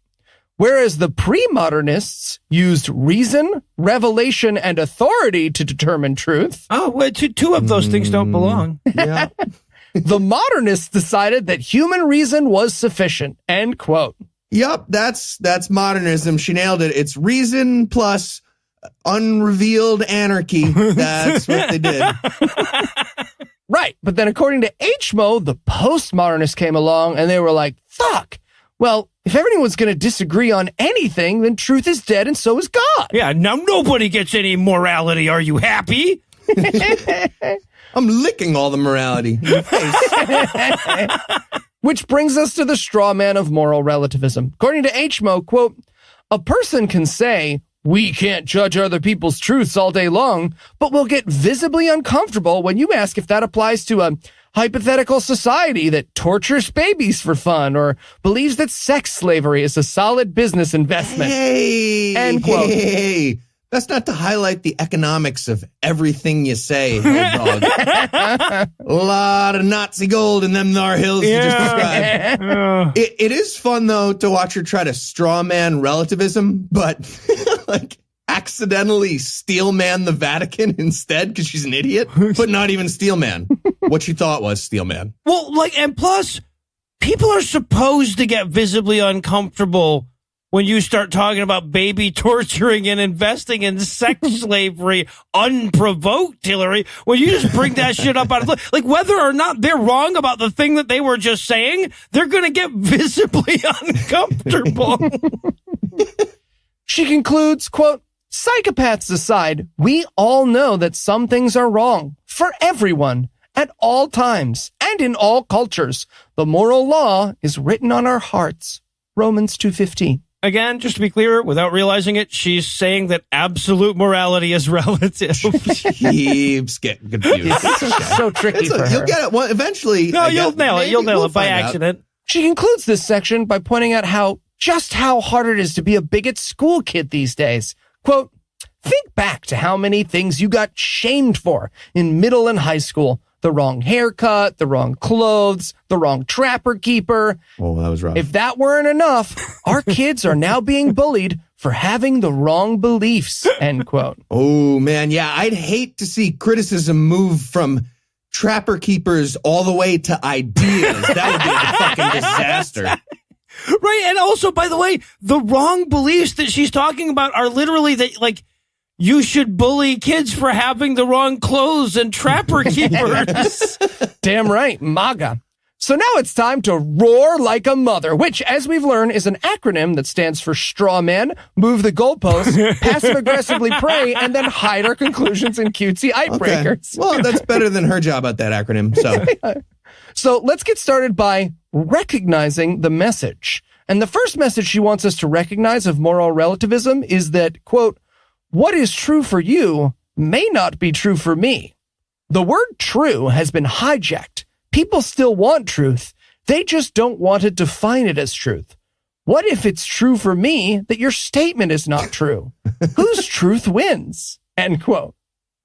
whereas the pre-modernists used reason, revelation, and authority to determine truth, Oh, well, two of those things don't belong. Yeah. the modernists decided that human reason was sufficient. End quote. Yup, that's modernism. She nailed it. It's reason plus unrevealed anarchy. That's what they did. Right. But then according to HMO, the postmodernists came along and they were like, fuck. Well, if everyone's going to disagree on anything, then truth is dead and so is God. Yeah, now nobody gets any morality. Are you happy? I'm licking all the morality in your face. Which brings us to the straw man of moral relativism. According to HMO, quote, a person can say, we can't judge other people's truths all day long, but we'll get visibly uncomfortable when you ask if that applies to a hypothetical society that tortures babies for fun or believes that sex slavery is a solid business investment. Hey, End quote. hey, that's not to highlight the economics of everything you say, Hill Dog. A lot of Nazi gold in them thar hills you just described. It is fun, though, to watch her try to straw man relativism, but like accidentally steel man the Vatican instead because she's an idiot, but not even steel man. What she thought was steel man. Well, like, and plus, people are supposed to get visibly uncomfortable when you start talking about baby torturing and investing in sex slavery unprovoked, Hillary. When you just bring that shit up out of, like, whether or not they're wrong about the thing that they were just saying, they're going to get visibly uncomfortable. She concludes, quote, psychopaths aside, we all know that some things are wrong for everyone at all times and in all cultures. The moral law is written on our hearts. Romans 2:15. Again, just to be clear, without realizing it, she's saying that absolute morality is relative. Keeps getting confused. It's so tricky for her. You'll get it. Well, eventually. No, you'll nail it. You'll nail we'll it by find out. accident. She concludes this section by pointing out how hard it is to be a bigot school kid these days. Quote, think back to how many things you got shamed for in middle and high school. The wrong haircut, the wrong clothes, the wrong trapper keeper. Oh, that was rough. If that weren't enough, our kids are now being bullied for having the wrong beliefs, end quote. Oh, man. Yeah, I'd hate to see criticism move from trapper keepers all the way to ideas. That would be a fucking disaster. Right. And also, by the way, the wrong beliefs that she's talking about are literally that, like, you should bully kids for having the wrong clothes and trapper keepers. Damn right, MAGA. So now it's time to roar like a mother, which, as we've learned, is an acronym that stands for straw man, move the goalposts, passive-aggressively pray, and then hide our conclusions in cutesy icebreakers. Okay. Well, that's better than her job at that acronym. So let's get started by recognizing the message. And the first message she wants us to recognize of moral relativism is that, quote, what is true for you may not be true for me. The word true has been hijacked. People still want truth. They just don't want to define it as truth. What if it's true for me that your statement is not true? Whose truth wins? End quote.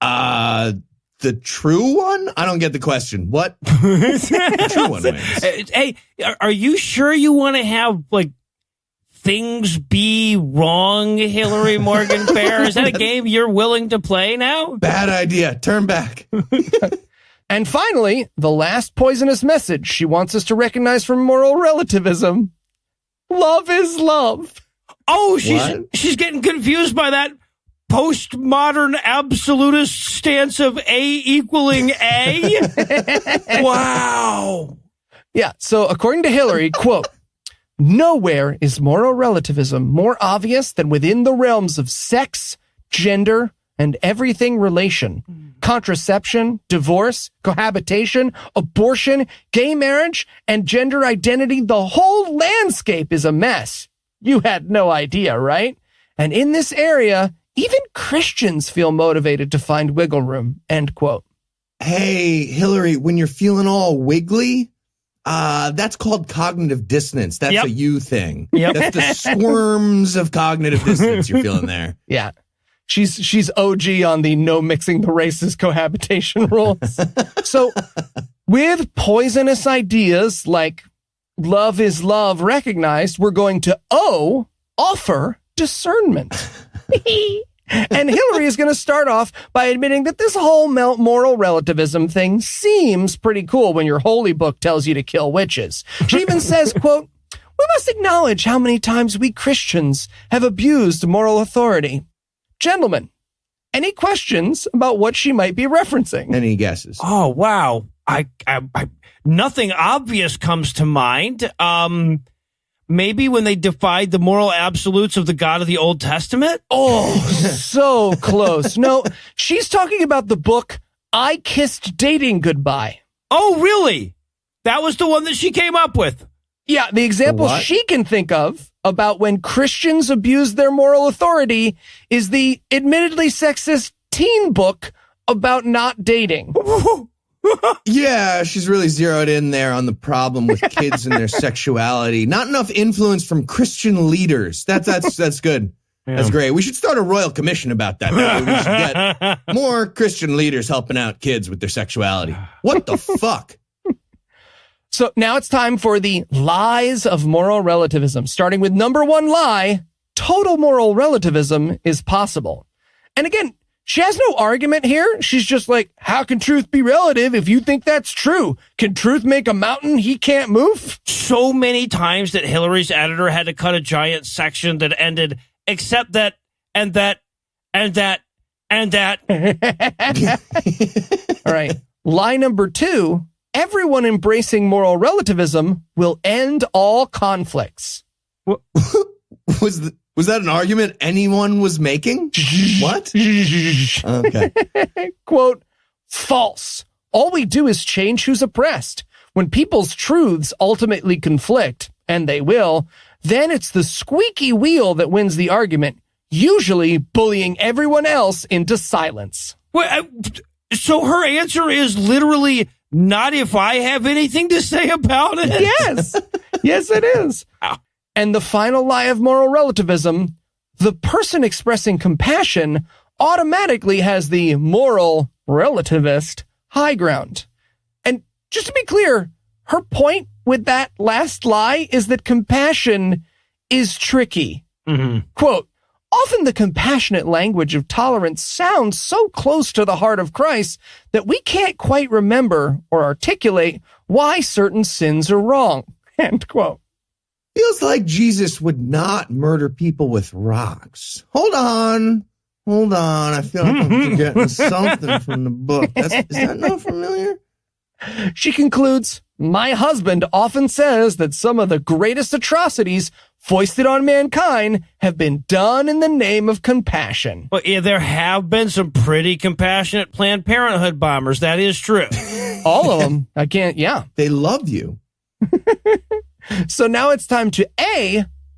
The true one? I don't get the question. What? The true one wins. Hey, are you sure you want to have, like, things be wrong, Hillary Morgan Fair? Is that a game you're willing to play now? Bad idea. Turn back. And finally, the last poisonous message she wants us to recognize from moral relativism. Love is love. Oh, she's getting confused by that postmodern absolutist stance of A equaling A. Wow. Yeah, so according to Hillary, quote, nowhere is moral relativism more obvious than within the realms of sex, gender, and everything relation. Contraception, divorce, cohabitation, abortion, gay marriage, and gender identity. The whole landscape is a mess. You had no idea, right? And in this area, even Christians feel motivated to find wiggle room, end quote. Hey, Hillary, when you're feeling all wiggly, that's called cognitive dissonance. That's a you thing. Yep. That's the squirms of cognitive dissonance you're feeling there. Yeah. She's OG on the no mixing the races cohabitation rules. So with poisonous ideas like love is love recognized, we're going to offer discernment. And Hillary is going to start off by admitting that this whole moral relativism thing seems pretty cool when your holy book tells you to kill witches. She even says, quote, we must acknowledge how many times we Christians have abused moral authority. Gentlemen, any questions about what she might be referencing? Any guesses? Oh, wow. I nothing obvious comes to mind. Maybe when they defied the moral absolutes of the God of the Old Testament? Oh, so close. No, she's talking about the book, I Kissed Dating Goodbye. Oh, really? That was the one that she came up with? Yeah, the example she can think of about when Christians abuse their moral authority is the admittedly sexist teen book about not dating. Yeah, she's really zeroed in there on the problem with kids and their sexuality. Not enough influence from Christian leaders. That's good. Yeah. That's great. We should start a royal commission about that. We should get more Christian leaders helping out kids with their sexuality. What the fuck? So now it's time for the lies of moral relativism, starting with number one lie, total moral relativism is possible. And again, she has no argument here. She's just like, how can truth be relative if you think that's true? Can truth make a mountain he can't move? So many times that Hillary's editor had to cut a giant section that ended, except that, and that, and that, and that. All right. Lie number two. Everyone embracing moral relativism will end all conflicts. Was that an argument anyone was making? What? Okay. Quote, false. All we do is change who's oppressed. When people's truths ultimately conflict, and they will, then it's the squeaky wheel that wins the argument, usually bullying everyone else into silence. Well, so her answer is literally, not if I have anything to say about it. Yes. Yes, it is. Wow. And the final lie of moral relativism, the person expressing compassion automatically has the moral relativist high ground. And just to be clear, her point with that last lie is that compassion is tricky. Mm-hmm. Quote, often the compassionate language of tolerance sounds so close to the heart of Christ that we can't quite remember or articulate why certain sins are wrong. End quote. Feels like Jesus would not murder people with rocks. Hold on. I feel like I'm forgetting something from the book. Is that not familiar? She concludes, my husband often says that some of the greatest atrocities foisted on mankind have been done in the name of compassion. Well, yeah, there have been some pretty compassionate Planned Parenthood bombers. That is true. All of them. They love you. So now it's time to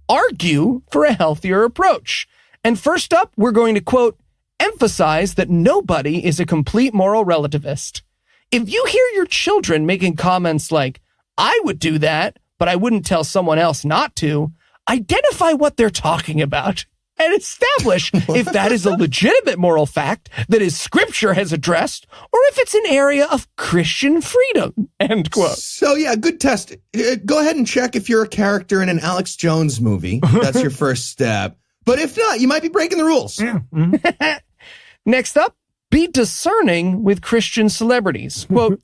argue for a healthier approach. And first up, we're going to, quote, emphasize that nobody is a complete moral relativist. If you hear your children making comments like, I would do that, but I wouldn't tell someone else not to, identify what they're talking about and establish if that is a legitimate moral fact that is scripture has addressed, or if it's an area of Christian freedom, end quote. So yeah, good test. Go ahead and check if you're a character in an Alex Jones movie. That's your first step. But if not, you might be breaking the rules. Yeah. Mm-hmm. Next up, be discerning with Christian celebrities. Quote,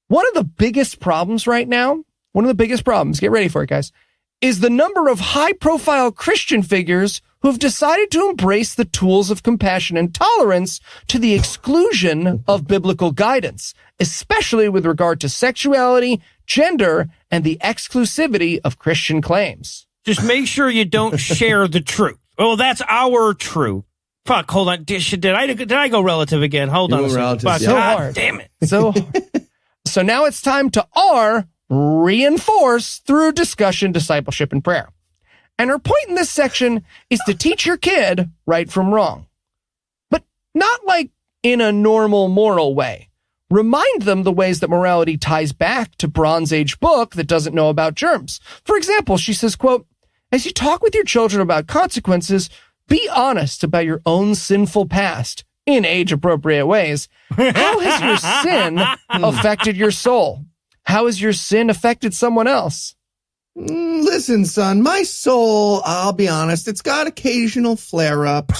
one of the biggest problems right now, get ready for it, guys, is the number of high-profile Christian figures who have decided to embrace the tools of compassion and tolerance to the exclusion of biblical guidance, especially with regard to sexuality, gender, and the exclusivity of Christian claims. Just make sure you don't share the truth. Oh, that's our truth. Fuck, hold on. Did I go relative again? Hold on a second. Fuck, so hard. Damn it. So now it's time to reinforce through discussion, discipleship, and prayer. And her point in this section is to teach your kid right from wrong. But not like in a normal moral way. Remind them the ways that morality ties back to Bronze Age book that doesn't know about germs. For example, she says, quote, as you talk with your children about consequences, be honest about your own sinful past in age-appropriate ways. How has your sin affected your soul? How has your sin affected someone else? Listen, son, my soul, I'll be honest, it's got occasional flare-ups,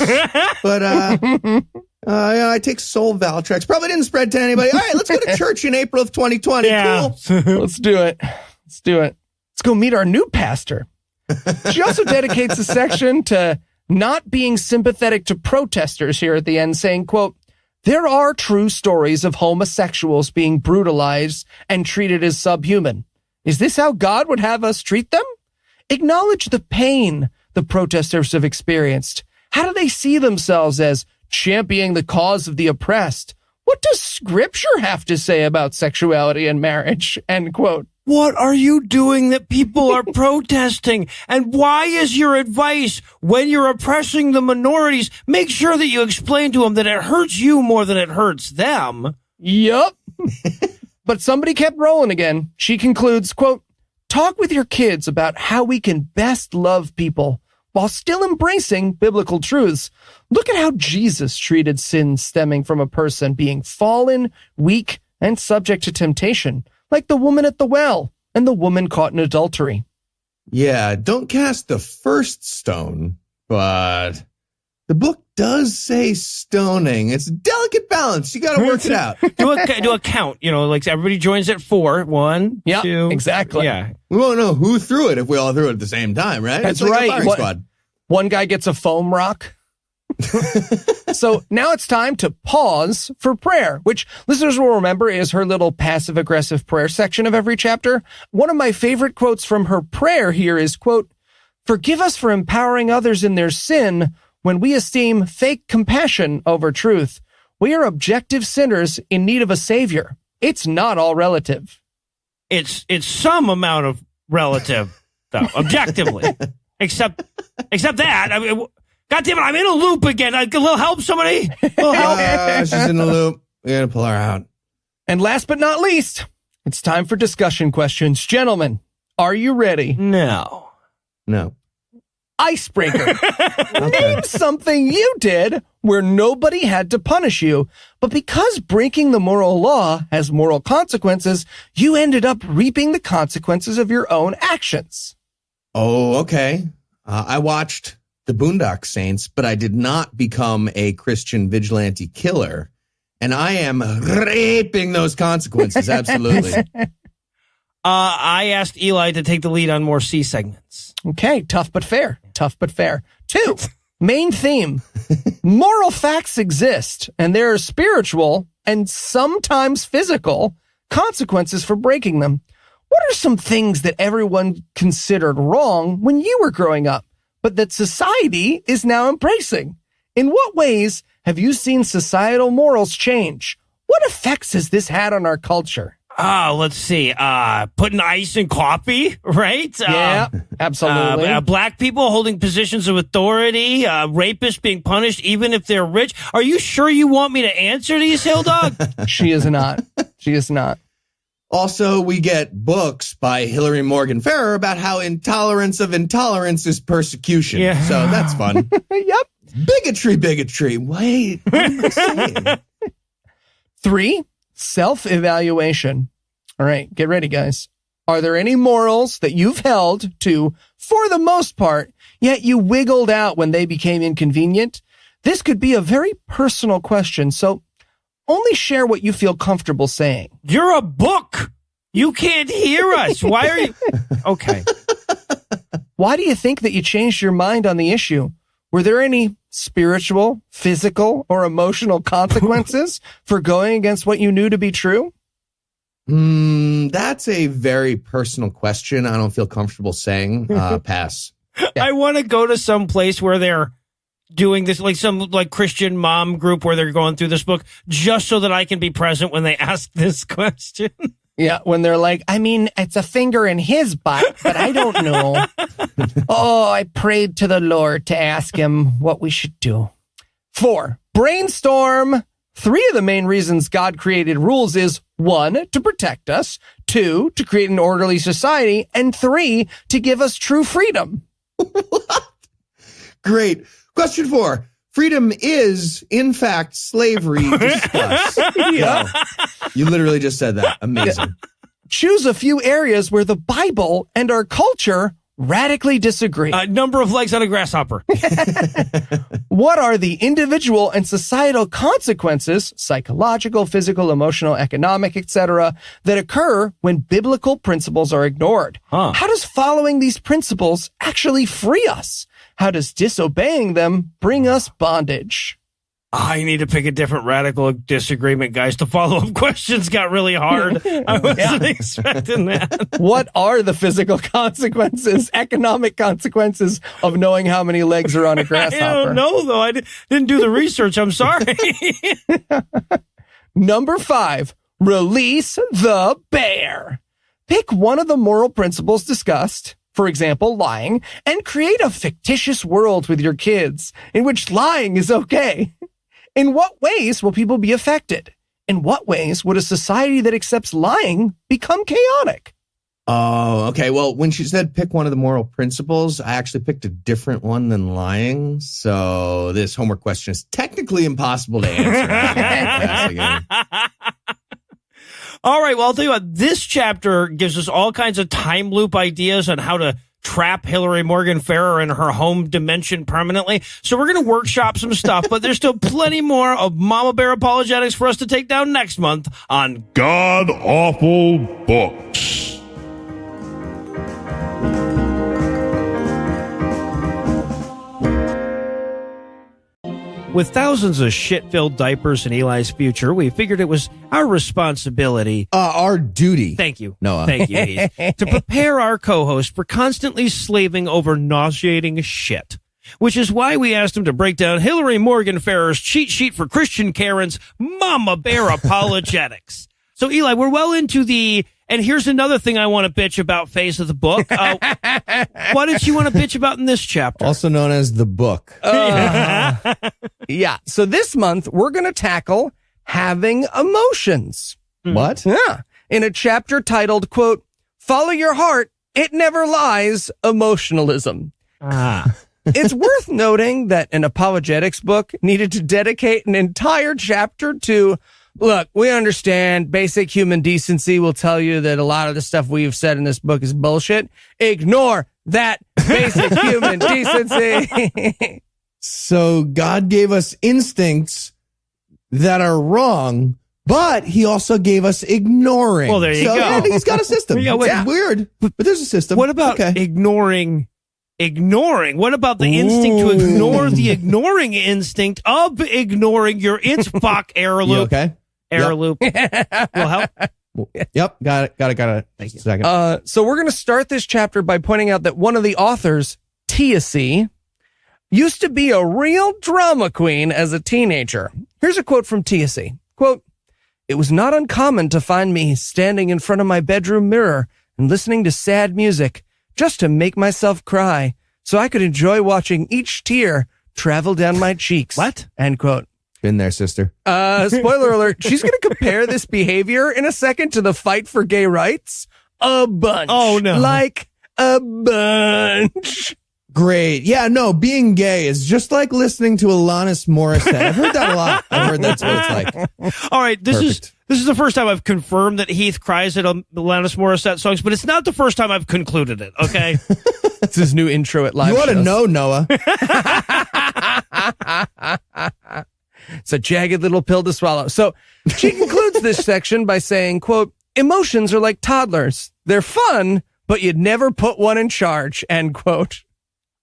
but I take soul Valtrex. Probably didn't spread to anybody. All right, let's go to church in April of 2020. Yeah. Cool. Let's do it. Let's go meet our new pastor. She also dedicates a section to not being sympathetic to protesters here at the end, saying, quote, there are true stories of homosexuals being brutalized and treated as subhuman. Is this how God would have us treat them? Acknowledge the pain the protesters have experienced. How do they see themselves as championing the cause of the oppressed? What does scripture have to say about sexuality and marriage? End quote. What are you doing that people are protesting? And why is your advice when you're oppressing the minorities, make sure that you explain to them that it hurts you more than it hurts them? Yup. But somebody kept rolling again. She concludes, quote, talk with your kids about how we can best love people while still embracing biblical truths. Look at how Jesus treated sin stemming from a person being fallen, weak, and subject to temptation, like the woman at the well and the woman caught in adultery. Yeah, don't cast the first stone, but the book does say stoning. It's a delicate balance. You got to work it out. do a count, like everybody joins at 4. 1, yep, 2. Exactly. Yeah. We won't know who threw it if we all threw it at the same time, right? That's it's like right. A firing squad. One guy gets a foam rock. So now it's time to pause for prayer, which listeners will remember is her little passive-aggressive prayer section of every chapter. One of my favorite quotes from her prayer here is, quote, forgive us for empowering others in their sin when we esteem fake compassion over truth. We are objective sinners in need of a savior. It's not all relative. It's some amount of relative, though, objectively. Except that. I mean, God damn it, I'm in a loop again. A little help, somebody? A little help? She's in the loop. We got to pull her out. And last but not least, it's time for discussion questions. Gentlemen, are you ready? No. Icebreaker. Name something you did where nobody had to punish you, but because breaking the moral law has moral consequences, you ended up reaping the consequences of your own actions. Oh, okay. I watched the Boondock Saints, but I did not become a Christian vigilante killer, and I am reaping those consequences, absolutely. I asked Eli to take the lead on more C segments. Okay, tough but fair. Tough but fair. 2, main theme. Moral facts exist, and there are spiritual and sometimes physical consequences for breaking them. What are some things that everyone considered wrong when you were growing up, but that society is now embracing? In what ways have you seen societal morals change? What effects has this had on our culture? Let's see. Putting ice in coffee, right? Yeah, absolutely. Black people holding positions of authority, rapists being punished even if they're rich. Are you sure you want me to answer these, Hill Dog? She is not. She is not. Also, we get books by Hillary Morgan Ferrer about how intolerance of intolerance is persecution. Yeah. So that's fun. Yep. Bigotry. Wait, what am I saying? 3, self-evaluation. All right, get ready, guys. Are there any morals that you've held to, for the most part, yet you wiggled out when they became inconvenient? This could be a very personal question, so only share what you feel comfortable saying. You're a book. You can't hear us. Why are you? Okay. Why do you think that you changed your mind on the issue? Were there any spiritual, physical, or emotional consequences for going against what you knew to be true? That's a very personal question. I don't feel comfortable saying. Pass. I want to go to some place where they're doing this, like some like Christian mom group where they're going through this book, just so that I can be present when they ask this question. Yeah, when they're like, I mean, it's a finger in his butt, but I don't know. Oh, I prayed to the Lord to ask him what we should do. 4, brainstorm. 3 of the main reasons God created rules is 1, to protect us, 2, to create an orderly society, and 3, to give us true freedom. What? Great. Question 4. Freedom is, in fact, slavery. Discuss. Yeah. Wow. You literally just said that. Amazing. Choose a few areas where the Bible and our culture radically disagree. Number of legs on a grasshopper. What are the individual and societal consequences, psychological, physical, emotional, economic, etc., that occur when biblical principles are ignored? How does following these principles actually free us? How does disobeying them bring us bondage? I need to pick a different radical disagreement, guys. The follow-up questions got really hard. I wasn't expecting that. What are the physical consequences, economic consequences of knowing how many legs are on a grasshopper? I don't know, though. I didn't do the research. I'm sorry. Number 5, release the bear. Pick one of the moral principles discussed, for example, lying, and create a fictitious world with your kids in which lying is okay. In what ways will people be affected? In what ways would a society that accepts lying become chaotic? Oh, okay. Well, when she said pick one of the moral principles, I actually picked a different one than lying. So this homework question is technically impossible to answer. All right. Well, I'll tell you what, this chapter gives us all kinds of time loop ideas on how to trap Hillary Morgan Ferrer in her home dimension permanently. So we're going to workshop some stuff, but there's still plenty more of Mama Bear Apologetics for us to take down next month on God Awful Books. With thousands of shit-filled diapers in Eli's future, we figured it was our responsibility. Our duty. Thank you. Noah. Thank you, Heath. To prepare our co-host for constantly slaving over nauseating shit. Which is why we asked him to break down Hillary Morgan Ferrer's cheat sheet for Christian Karens, Mama Bear Apologetics. So, Eli, we're well into the... And here's another thing I want to bitch about phase of the book. What did you want to bitch about in this chapter? Also known as the book. Yeah. So this month, we're going to tackle having emotions. What? Yeah. In a chapter titled, quote, Follow Your Heart, It Never Lies, Emotionalism. It's worth noting that an apologetics book needed to dedicate an entire chapter to... Look, we understand basic human decency will tell you that a lot of the stuff we've said in this book is bullshit. Ignore that basic human decency. So God gave us instincts that are wrong, but he also gave us ignoring. Well, there you go. Yeah, he's got a system. Yeah, It's weird, but there's a system. What about ignoring ignoring? What about the instinct to ignore the ignoring instinct of ignoring your fuck error You loop? okay? Error loop will help. Yep. Got it. Thank you. Second. So we're going to start this chapter by pointing out that one of the authors, T.S.E., used to be a real drama queen as a teenager. Here's a quote from T.S.E. Quote, "It was not uncommon to find me standing in front of my bedroom mirror and listening to sad music just to make myself cry so I could enjoy watching each tear travel down my cheeks." What? End quote. Been there, sister. Spoiler alert, she's going to compare this behavior in a second to the fight for gay rights. A bunch. Oh, no. Like a bunch. Great. Yeah, no, being gay is just like listening to Alanis Morissette. I've heard that a lot. I've heard that's what it's like. All right, this Perfect. is the first time I've confirmed that Heath cries at Alanis Morissette songs, but it's not the first time I've concluded it, okay? That's his new intro at live You ought to shows. know, Noah. It's a jagged little pill to swallow. So she concludes this section by saying, quote, "Emotions are like toddlers. They're fun, but you'd never put one in charge," end quote.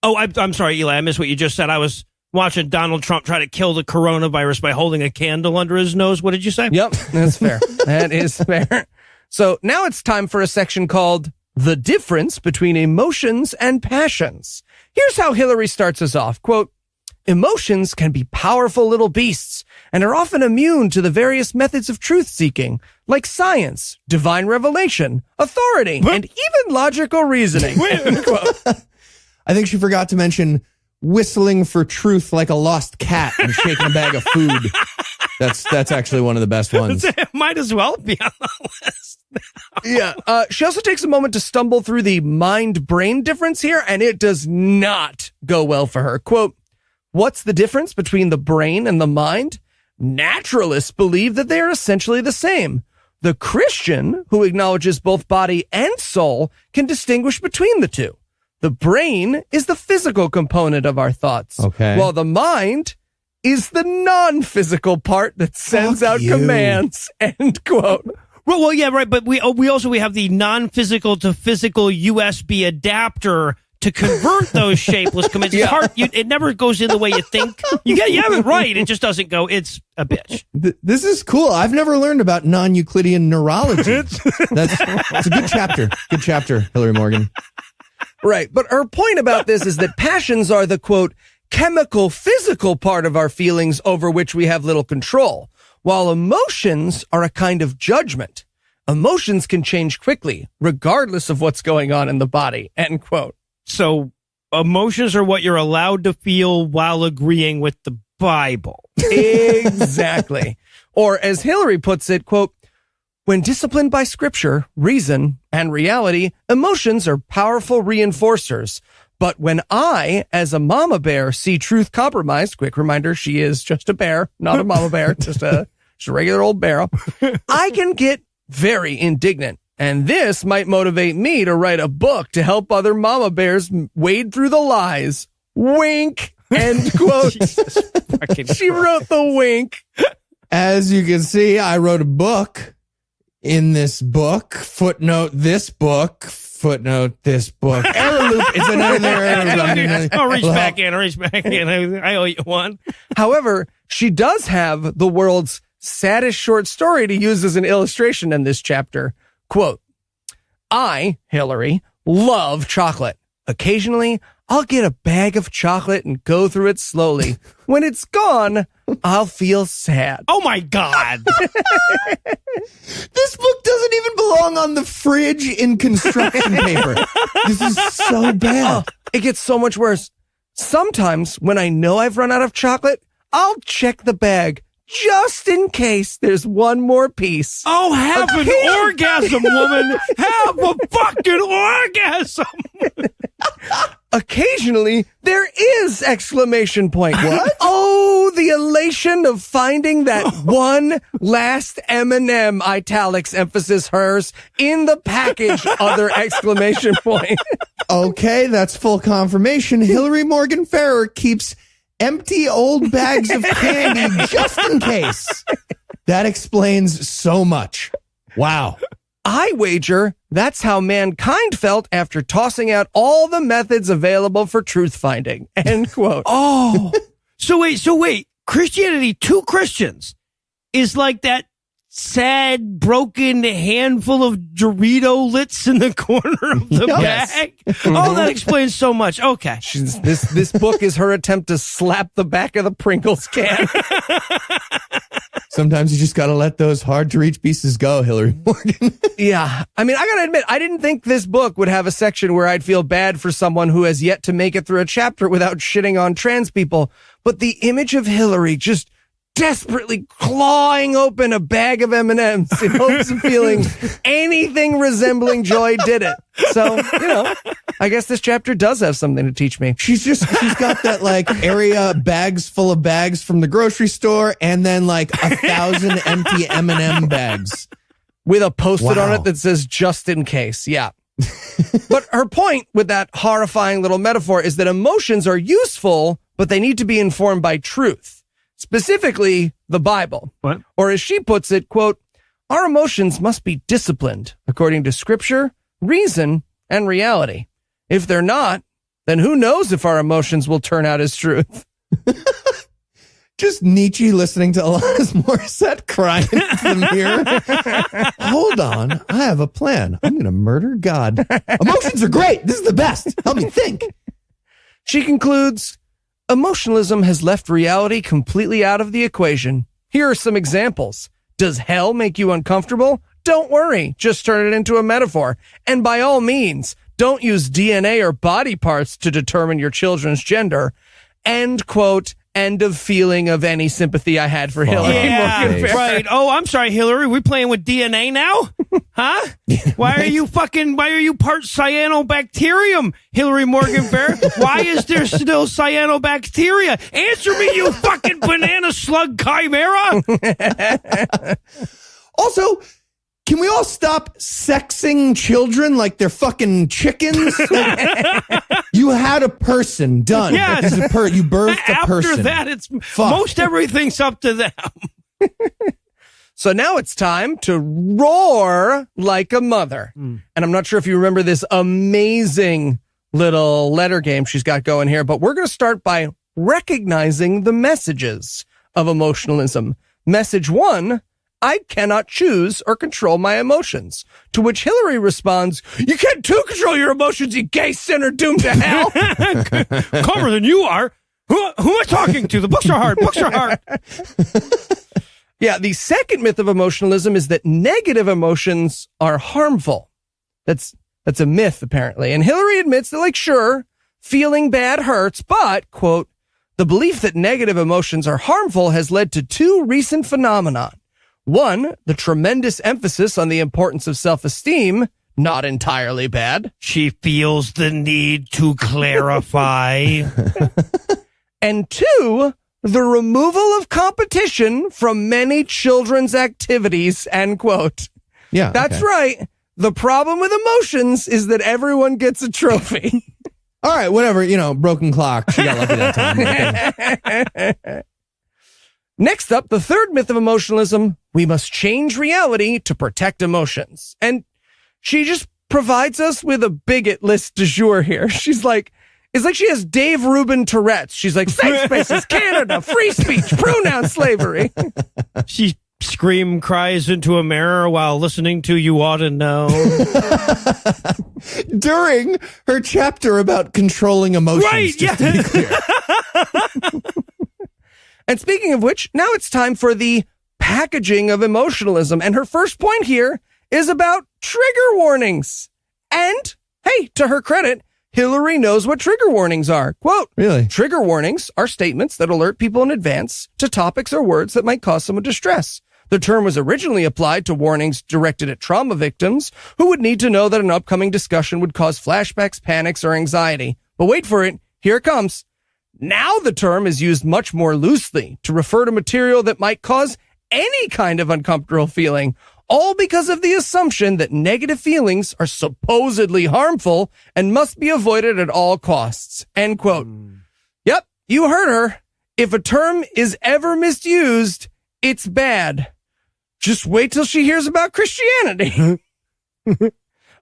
Oh, I'm sorry, Eli. I missed what you just said. I was watching Donald Trump try to kill the coronavirus by holding a candle under his nose. What did you say? Yep, that's fair. That is fair. So now it's time for a section called The Difference Between Emotions and Passions. Here's how Hillary starts us off. Quote, "Emotions can be powerful little beasts and are often immune to the various methods of truth-seeking, like science, divine revelation, authority, and even logical reasoning." I think she forgot to mention whistling for truth like a lost cat and shaking a bag of food. That's actually one of the best ones. It might as well be on the list. Yeah. She also takes a moment to stumble through the mind-brain difference here, and it does not go well for her. Quote, "What's the difference between the brain and the mind? Naturalists believe that they are essentially the same. The Christian, who acknowledges both body and soul, can distinguish between the two. The brain is the physical component of our thoughts, Okay. while the mind is the non-physical part that sends Fuck out you. commands," end quote. Well, yeah, right. But we also have the non-physical to physical USB adapter to convert those shapeless commands. It's hard. It never goes in the way you think. You have it right. It just doesn't go. It's a bitch. This is cool. I've never learned about non-Euclidean neurology. That's a good chapter. Good chapter, Hillary Morgan. Right. But her point about this is that passions are the, quote, chemical, physical part of our feelings over which we have little control, while emotions are a kind of judgment. Emotions can change quickly, regardless of what's going on in the body, end quote. So emotions are what you're allowed to feel while agreeing with the Bible. Exactly. Or as Hillary puts it, quote, "When disciplined by scripture, reason, and reality, emotions are powerful reinforcers. But when I, as a mama bear, see truth compromised," quick reminder, she is just a bear, not a mama bear, just a regular old bear, "I can get very indignant. And this might motivate me to write a book to help other mama bears wade through the lies. Wink." End quote. She wrote the wink. As you can see, I wrote a book. In this book, footnote this book, footnote this book. Error loop is another error. I'll reach back in. I owe you one. However, she does have the world's saddest short story to use as an illustration in this chapter. Quote, "I, Hillary, love chocolate. Occasionally, I'll get a bag of chocolate and go through it slowly. When it's gone, I'll feel sad." Oh, my God. This book doesn't even belong on the fridge in construction paper. This is so bad. It gets so much worse. "Sometimes when I know I've run out of chocolate, I'll check the bag just in case there's one more piece." Oh, have an orgasm, woman. Have a fucking orgasm. "Occasionally, there is exclamation point. What? Oh, the elation of finding that one last M&M, italics, emphasis hers, in the package, other exclamation point." Okay, that's full confirmation. Hillary Morgan Ferrer keeps empty old bags of candy just in case. That explains so much. Wow. "I wager That's how mankind felt after tossing out all the methods available for truth finding. End quote. Oh, so wait. Christianity to Christians is like that sad, broken handful of Dorito lits in the corner of the bag. Oh, that explains so much. Okay. This book is her attempt to slap the back of the Pringles can. Sometimes you just got to let those hard to reach pieces go, Hillary Morgan. Yeah. I mean, I got to admit, I didn't think this book would have a section where I'd feel bad for someone who has yet to make it through a chapter without shitting on trans people. But the image of Hillary just desperately clawing open a bag of M&Ms in hopes of feeling anything resembling joy did it. So, I guess this chapter does have something to teach me. She's got that like area bags full of bags from the grocery store and then like 1,000 empty M&M bags. With a post-it on it that says just in case. Yeah. But her point with that horrifying little metaphor is that emotions are useful, but they need to be informed by truth. Specifically, the Bible. What? Or as she puts it, quote, our emotions must be disciplined according to scripture, reason, and reality. If they're not, then who knows if our emotions will turn out as truth. Just Nietzsche listening to Alanis Morissette crying into the mirror. Hold on, I have a plan. I'm going to murder God. Emotions are great. This is the best. Help me think. She concludes, emotionalism has left reality completely out of the equation. Here are some examples. Does hell make you uncomfortable? Don't worry. Just turn it into a metaphor. And by all means, don't use DNA or body parts to determine your children's gender. End quote. End of feeling of any sympathy I had for Hillary. Yeah, right. Oh, I'm sorry, Hillary. We playing with DNA now? Huh? Why are you part cyanobacterium, Hillary Morgan Fair? Why is there still cyanobacteria? Answer me, you fucking banana slug chimera. Also, can we all stop sexing children like they're fucking chickens? You had a person done. Yes. You birthed a person. After that, it's most everything's up to them. So now it's time to roar like a mother. And I'm not sure if you remember this amazing little letter game she's got going here, but we're going to start by recognizing the messages of emotionalism. Message 1, I cannot choose or control my emotions. To which Hillary responds, you can't too control your emotions, you gay sinner doomed to hell. Calmer than you are. Who am I talking to? The books are hard. Books are hard. Yeah, the second myth of emotionalism is that negative emotions are harmful. That's a myth, apparently. And Hillary admits that, sure, feeling bad hurts, but, quote, the belief that negative emotions are harmful has led to two recent phenomena. One, the tremendous emphasis on the importance of self-esteem, not entirely bad. She feels the need to clarify. And two, the removal of competition from many children's activities, end quote. Yeah, that's right. The problem with emotions is that everyone gets a trophy. All right, whatever, broken clock. She got lucky that time. Next up, the third myth of emotionalism, we must change reality to protect emotions. And she just provides us with a bigot list du jour here. She's like, it's like she has Dave Rubin Tourette's. She's like, safe spaces, Canada, free speech, pronoun slavery. She scream cries into a mirror while listening to You Ought to Know. During her chapter about controlling emotions. Right, just to be clear. And speaking of which, now it's time for the packaging of emotionalism. And her first point here is about trigger warnings. And, hey, to her credit, Hillary knows what trigger warnings are. Quote, really? Trigger warnings are statements that alert people in advance to topics or words that might cause someone distress. The term was originally applied to warnings directed at trauma victims who would need to know that an upcoming discussion would cause flashbacks, panics, or anxiety. But wait for it. Here it comes. Now the term is used much more loosely to refer to material that might cause any kind of uncomfortable feeling, all because of the assumption that negative feelings are supposedly harmful and must be avoided at all costs. End quote. Yep, you heard her. If a term is ever misused, it's bad. Just wait till she hears about Christianity.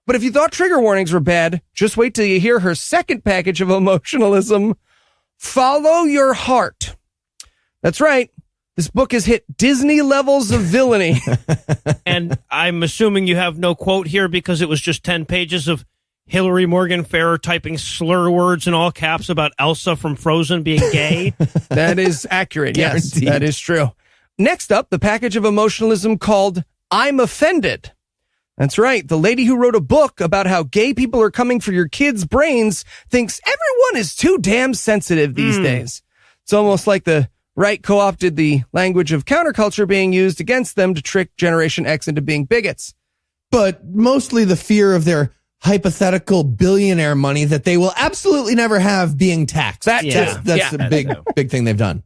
But if you thought trigger warnings were bad, just wait till you hear her second package of emotionalism. Follow your heart. That's right. This book has hit Disney levels of villainy. And I'm assuming you have no quote here because it was just 10 pages of Hillary Morgan Farrer typing slur words in all caps about Elsa from Frozen being gay. That is accurate. Yes, Guaranteed. that is true. Next up, the package of emotionalism called I'm Offended. That's right. The lady who wrote a book about how gay people are coming for your kids' brains thinks everyone is too damn sensitive these days. It's almost like the right co-opted the language of counterculture being used against them to trick Generation X into being bigots. But mostly the fear of their hypothetical billionaire money that they will absolutely never have being taxed. That's a big thing they've done.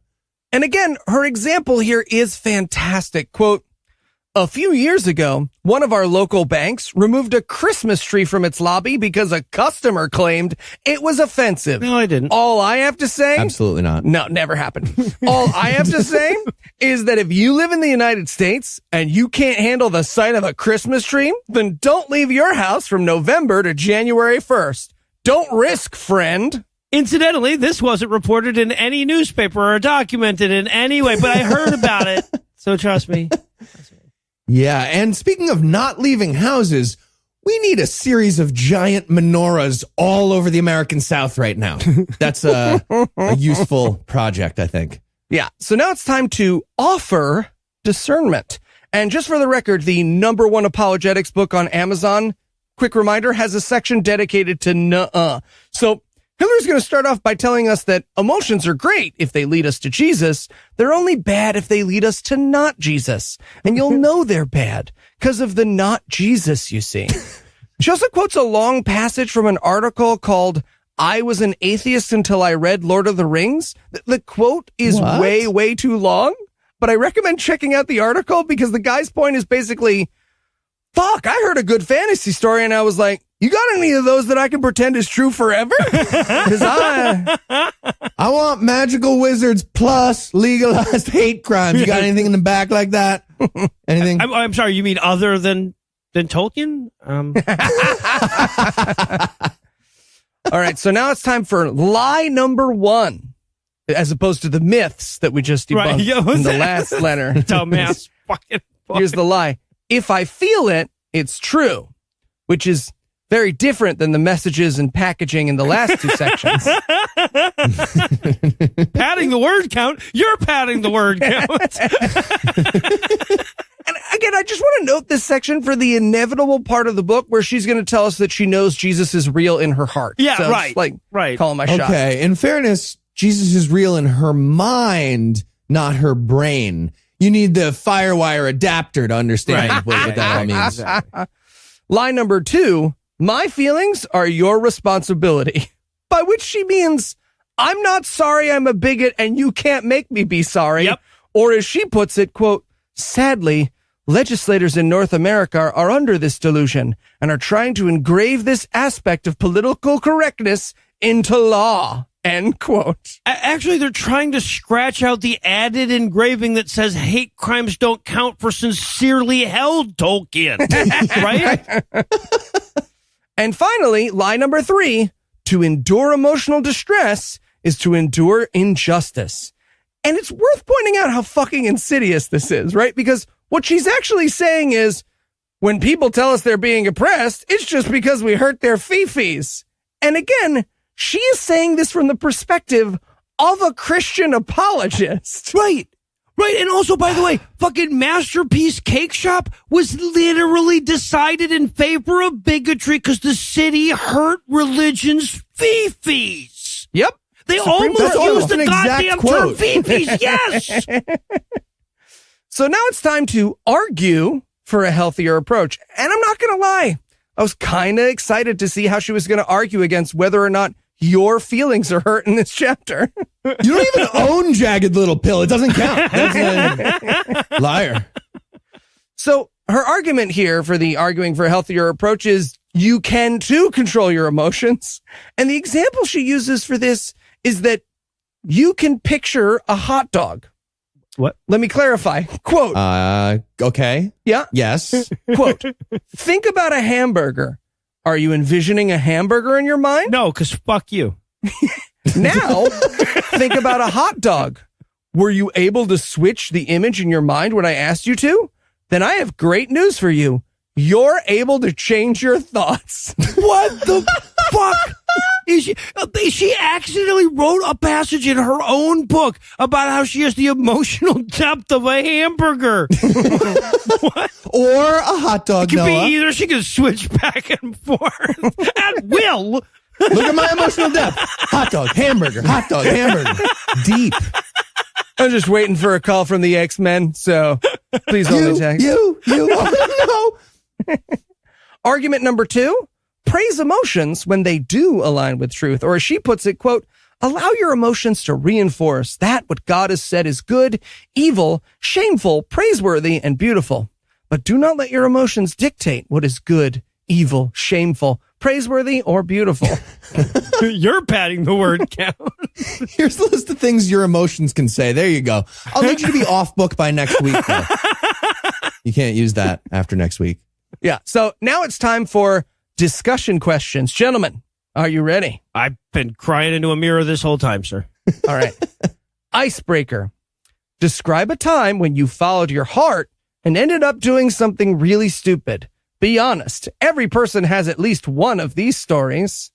And again, her example here is fantastic. Quote, a few years ago, one of our local banks removed a Christmas tree from its lobby because a customer claimed it was offensive. No, I didn't. All I have to say... Absolutely not. No, never happened. All I have to say is that if you live in the United States and you can't handle the sight of a Christmas tree, then don't leave your house from November to January 1st. Don't risk, friend. Incidentally, this wasn't reported in any newspaper or documented in any way, but I heard about it. So trust me. Yeah, and speaking of not leaving houses, we need a series of giant menorahs all over the American South right now. That's a useful project, I think. Yeah, so now it's time to offer discernment. And just for the record, the #1 apologetics book on Amazon, quick reminder, has a section dedicated to nuh-uh. So Hillary's going to start off by telling us that emotions are great if they lead us to Jesus. They're only bad if they lead us to not Jesus. And you'll know they're bad because of the not Jesus, you see. She also quotes a long passage from an article called I Was an Atheist Until I Read Lord of the Rings. The quote is way too long, but I recommend checking out the article because the guy's point is basically, fuck, I heard a good fantasy story and I was like, you got any of those that I can pretend is true forever? Because I want magical wizards plus legalized hate crimes. You got anything in the back like that? Anything? I'm sorry, you mean other than Tolkien? All right, so now it's time for lie number 1, as opposed to the myths that we just debunked in the last letter. Dumbass fucking boy. Here's the lie. If I feel it, it's true, which is very different than the messages and packaging in the last 2 sections. Padding the word count. You're padding the word count. And again, I just want to note this section for the inevitable part of the book where she's going to tell us that she knows Jesus is real in her heart. Yeah, so right. Right. Calling my shot. Okay, in fairness, Jesus is real in her mind, not her brain. You need the FireWire adapter to understand what that all means. Lie number 2, my feelings are your responsibility. By which she means, I'm not sorry I'm a bigot and you can't make me be sorry. Yep. Or as she puts it, quote, sadly, legislators in North America are under this delusion and are trying to engrave this aspect of political correctness into law. End quote. Actually, they're trying to scratch out the added engraving that says hate crimes don't count for sincerely held Tolkien. Right? And finally, lie number 3, to endure emotional distress is to endure injustice. And it's worth pointing out how fucking insidious this is, right? Because what she's actually saying is, when people tell us they're being oppressed, it's just because we hurt their fifis. And again, she is saying this from the perspective of a Christian apologist. Right. And also, by the way, fucking Masterpiece Cake Shop was literally decided in favor of bigotry because the city hurt religion's fifis. Yep. They Supreme almost Court used the goddamn term fifis. Yes. So now it's time to argue for a healthier approach. And I'm not going to lie. I was kind of excited to see how she was going to argue against whether or not your feelings are hurt in this chapter. You don't even own Jagged Little Pill. It doesn't count. That's a liar. So her argument here for the arguing for a healthier approach is you can too control your emotions. And the example she uses for this is that you can picture a hot dog. What? Let me clarify. Quote. Okay. Yeah. Yes. Quote. Think about a hamburger. Are you envisioning a hamburger in your mind? No, because fuck you. Now, think about a hot dog. Were you able to switch the image in your mind when I asked you to? Then I have great news for you. You're able to change your thoughts. What the fuck? She accidentally wrote a passage in her own book about how she has the emotional depth of a hamburger. What? Or a hot dog, It could Noah. be either. She can switch back and forth at will. Look at my emotional depth. Hot dog, hamburger, deep. I'm just waiting for a call from the X-Men, so please only text. You. Oh, no. Argument number 2, praise emotions when they do align with truth. Or as she puts it, quote, allow your emotions to reinforce that what God has said is good, evil, shameful, praiseworthy, and beautiful. But do not let your emotions dictate what is good, evil, shameful, praiseworthy, or beautiful. You're padding the word count. Here's the list of things your emotions can say. There you go. I'll need you to be off book by next week, though. You can't use that after next week. Yeah, so now it's time for discussion questions. Gentlemen, are you ready? I've been crying into a mirror this whole time, sir. All right. Icebreaker. Describe a time when you followed your heart and ended up doing something really stupid. Be honest. Every person has at least one of these stories.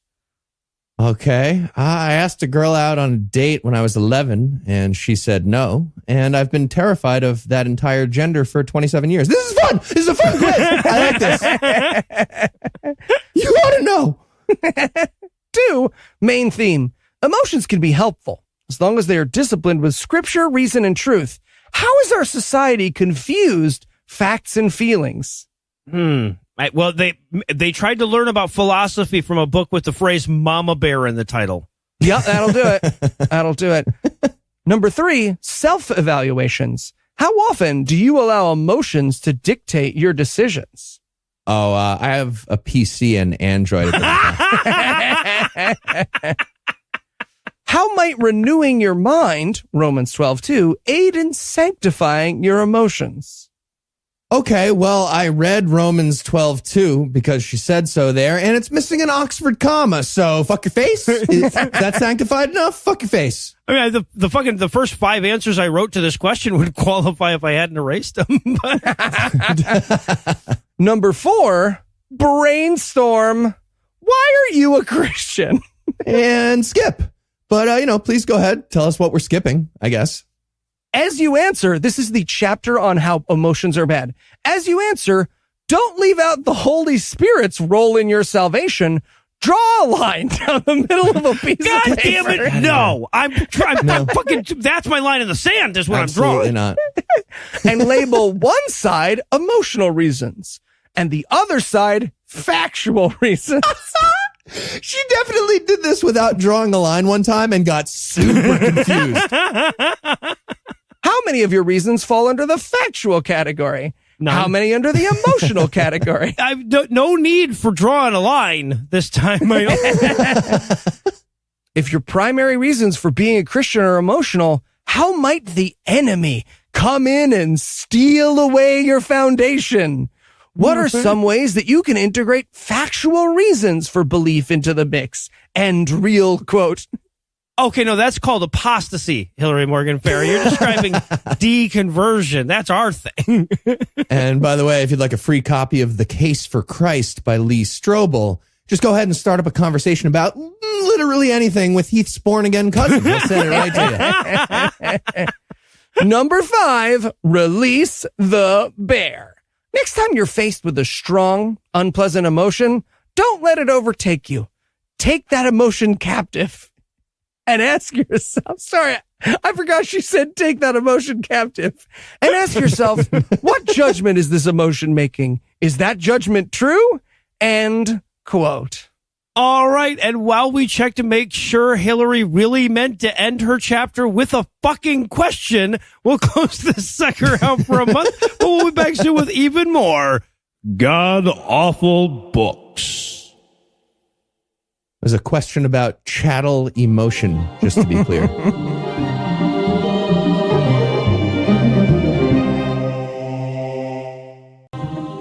Okay. I asked a girl out on a date when I was 11, and she said no. And I've been terrified of that entire gender for 27 years. This is fun. This is a fun quiz. I like this. You ought to know. 2, main theme. Emotions can be helpful as long as they are disciplined with scripture, reason, and truth. How is our society confused facts and feelings? Well, they tried to learn about philosophy from a book with the phrase "mama bear" in the title. Yeah, that'll do it. That'll do it. Number 3, self-evaluations. How often do you allow emotions to dictate your decisions? Oh, I have a PC and Android. How might renewing your mind, Romans 12:2, aid in sanctifying your emotions? Okay, well, I read Romans 12:2 because she said so there, and it's missing an Oxford comma, so fuck your face. Is that sanctified enough? Fuck your face. I mean, the first 5 answers I wrote to this question would qualify if I hadn't erased them. Number 4, brainstorm. Why are you a Christian? And skip. But, please go ahead. Tell us what we're skipping, I guess. As you answer, this is the chapter on how emotions are bad. As you answer, don't leave out the Holy Spirit's role in your salvation. Draw a line down the middle of a piece God of paper. damn it! No, I'm fucking. That's my line in the sand. Is what Absolutely I'm drawing. Not. And label one side emotional reasons and the other side factual reasons. She definitely did this without drawing a line one time and got super confused. How many of your reasons fall under the factual category? None. How many under the emotional category? I've no need for drawing a line this time. If your primary reasons for being a Christian are emotional, how might the enemy come in and steal away your foundation? What are some ways that you can integrate factual reasons for belief into the mix? And real quote. Okay, no, that's called apostasy, Hillary Morgan Ferry. You're describing deconversion. That's our thing. And by the way, if you'd like a free copy of The Case for Christ by Lee Strobel, just go ahead and start up a conversation about literally anything with Heath's born-again cousin. We'll send it right to you. Number 5, release the bear. Next time you're faced with a strong, unpleasant emotion, don't let it overtake you. Take that emotion captive. And ask yourself, sorry, I forgot she said take that emotion captive. And ask yourself, what judgment is this emotion making? Is that judgment true? And quote. All right, and while we check to make sure Hillary really meant to end her chapter with a fucking question, we'll close this sucker out for a month, but we'll be back soon with even more God-awful books. There's a question about chattel emotion, just to be clear.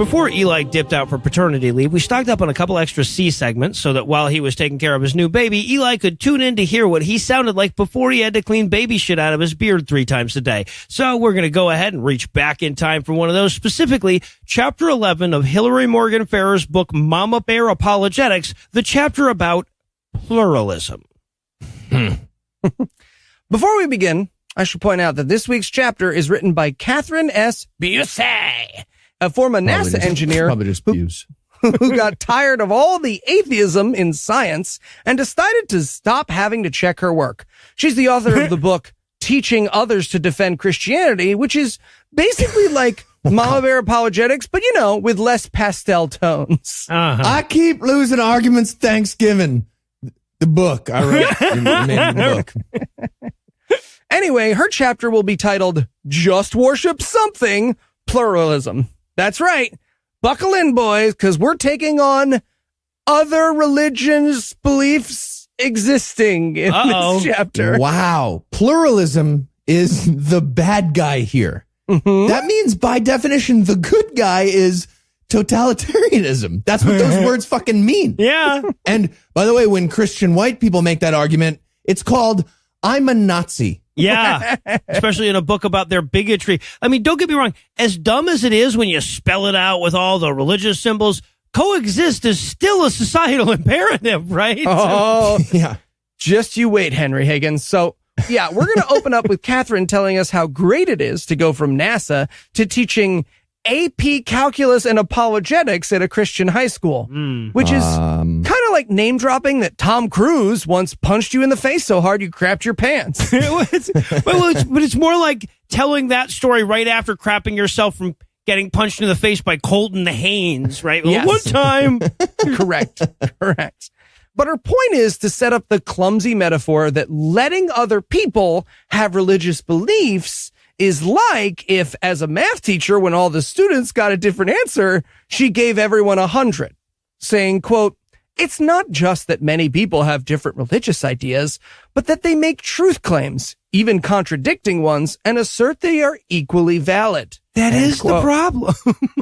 Before Eli dipped out for paternity leave, we stocked up on a couple extra C segments so that while he was taking care of his new baby, Eli could tune in to hear what he sounded like before he had to clean baby shit out of his beard 3 times a day. So we're going to go ahead and reach back in time for one of those, specifically Chapter 11 of Hillary Morgan Farrer's book Mama Bear Apologetics, the chapter about pluralism. Before we begin, I should point out that this week's chapter is written by Catherine S. Busey, a former NASA engineer Probably just views. who got tired of all the atheism in science and decided to stop having to check her work. She's the author of the book Teaching Others to Defend Christianity, which is basically like Mama Bear Apologetics, but with less pastel tones. I keep losing arguments Thanksgiving. The book I read in the book. Anyway, her chapter will be titled Just Worship Something, Pluralism. That's right. Buckle in, boys, because we're taking on other religions' beliefs existing in this chapter. Wow. Pluralism is the bad guy here. Mm-hmm. That means, by definition, the good guy is totalitarianism. That's what those words fucking mean. Yeah. And by the way, when Christian white people make that argument, it's called I'm a Nazi. Yeah, especially in a book about their bigotry. I mean, don't get me wrong. As dumb as it is when you spell it out with all the religious symbols, coexist is still a societal imperative, right? Oh, Yeah. just you wait, Henry Higgins. So, yeah, we're going to open up with Catherine telling us how great it is to go from NASA to teaching AP Calculus and Apologetics at a Christian high school, which is kind of like name dropping that Tom Cruise once punched you in the face so hard you crapped your pants. But it's more like telling that story right after crapping yourself from getting punched in the face by Colton Haynes, right? Yes. One time. Correct. But her point is to set up the clumsy metaphor that letting other people have religious beliefs is like if, as a math teacher, when all the students got a different answer, she gave everyone 100, saying, quote, "It's not just that many people have different religious ideas, but that they make truth claims, even contradicting ones, and assert they are equally valid." That is the problem.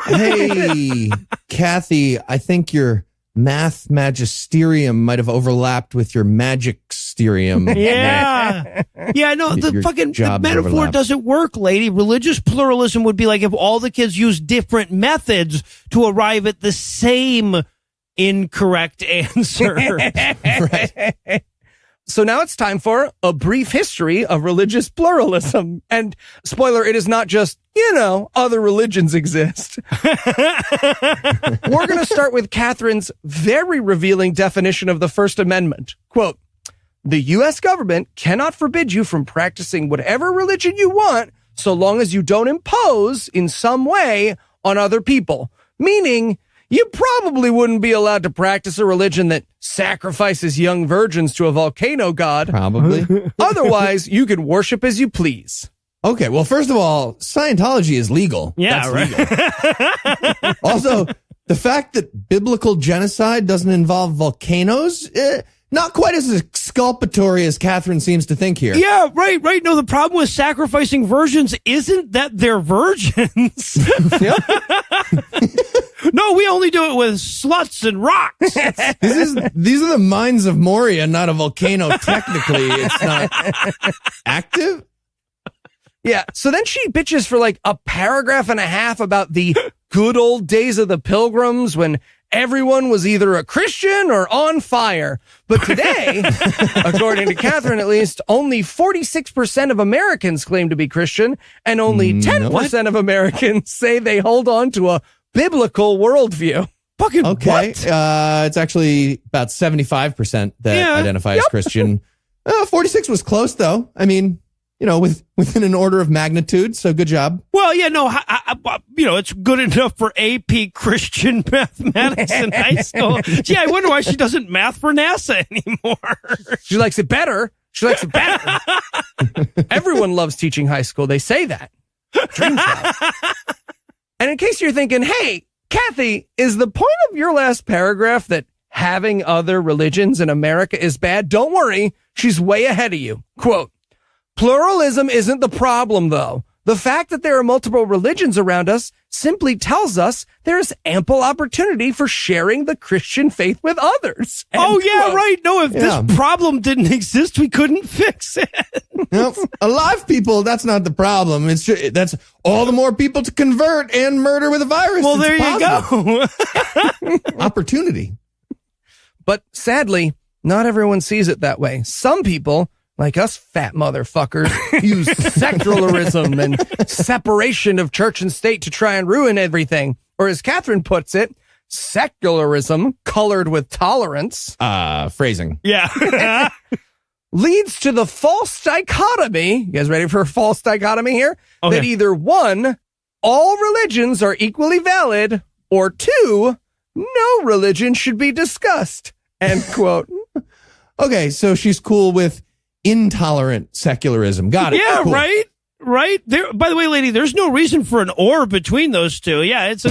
Hey, Kathy, I think your math magisterium might have overlapped with your magicsterium. Yeah. Yeah, no, the Your fucking the jobs metaphor overlap. doesn't work, lady. Religious pluralism would be like if all the kids use different methods to arrive at the same incorrect answer. Right. So now it's time for a brief history of religious pluralism. And spoiler, it is not just, other religions exist. We're going to start with Catherine's very revealing definition of the First Amendment. Quote, "The U.S. government cannot forbid you from practicing whatever religion you want so long as you don't impose in some way on other people." Meaning, you probably wouldn't be allowed to practice a religion that sacrifices young virgins to a volcano god. Probably. Otherwise, you could worship as you please. Okay, well, first of all, Scientology is legal. Yeah, That's right. legal. Also, the fact that biblical genocide doesn't involve volcanoes, not quite as exculpatory as Catherine seems to think here. Yeah, right. No, the problem with sacrificing virgins isn't that they're virgins. No, we only do it with sluts and rocks. These are the mines of Moria, not a volcano. Technically, it's not active. Yeah, so then she bitches for like a paragraph and a half about the good old days of the Pilgrims when everyone was either a Christian or on fire. But today, according to Catherine at least, only 46% of Americans claim to be Christian, and only 10% of Americans say they hold on to a biblical worldview. Fucking Okay, what? it's actually about 75% that identify as Christian. 46 was close, though. I mean, within an order of magnitude. So good job. Well, yeah, no, it's good enough for AP Christian mathematics in high school. Gee, I wonder why she doesn't math for NASA anymore. She likes it better. Everyone loves teaching high school. They say that. Dream job. And in case you're thinking, hey, Kathy, is the point of your last paragraph that having other religions in America is bad? Don't worry. She's way ahead of you. Quote, "Pluralism isn't the problem, though. The fact that there are multiple religions around us simply tells us there's ample opportunity for sharing the Christian faith with others. Oh, yeah, right. No, if this problem didn't exist, we couldn't fix it. Nope. Alive people, that's not the problem. It's just, that's all the more people to convert and murder with a virus. Well, It's there you go. Opportunity. But sadly, not everyone sees it that way. Some people, like us fat motherfuckers, use secularism and separation of church and state to try and ruin everything. Or as Catherine puts it, secularism colored with tolerance. Phrasing. Yeah. Leads to the false dichotomy. You guys ready for a false dichotomy here? Okay. That either one, all religions are equally valid, or two, no religion should be discussed. End quote. Okay, so she's cool with intolerant secularism. Got it. Yeah, Cool. right? Right? There. By the way, lady, there's no reason for an or between those two. Yeah, it's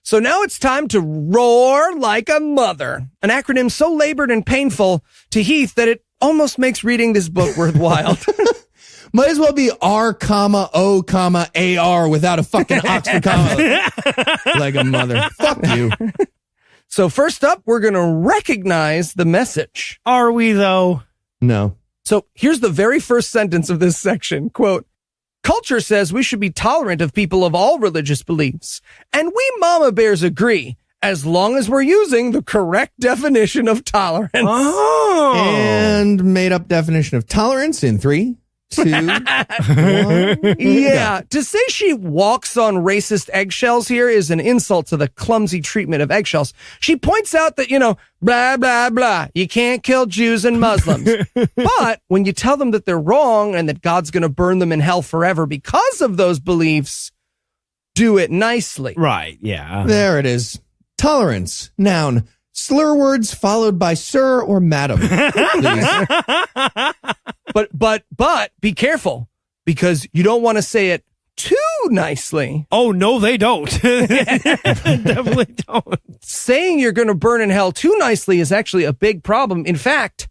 So now it's time to roar like a mother, an acronym so labored and painful to Heath that it almost makes reading this book worthwhile. Might as well be R, comma, O, comma, AR without a fucking Oxford comma. Like a mother. Fuck you. So first up, we're going to recognize the message. Are we, though? No. So here's the very first sentence of this section. Quote, culture says we should be tolerant of people of all religious beliefs. And we mama bears agree, as long as we're using the correct definition of tolerance. Oh. And made up definition of tolerance in 3, 2, 1. Yeah, to say she walks on racist eggshells here is an insult to the clumsy treatment of eggshells. She points out that, blah, blah, blah, you can't kill Jews and Muslims. But when you tell them that they're wrong and that God's going to burn them in hell forever because of those beliefs, do it nicely. Right, yeah. There it is. Tolerance. Noun. Slur words followed by sir or madam. Please. But be careful, because you don't want to say it too nicely. Oh, no, they don't. Definitely don't. Saying you're going to burn in hell too nicely is actually a big problem. In fact,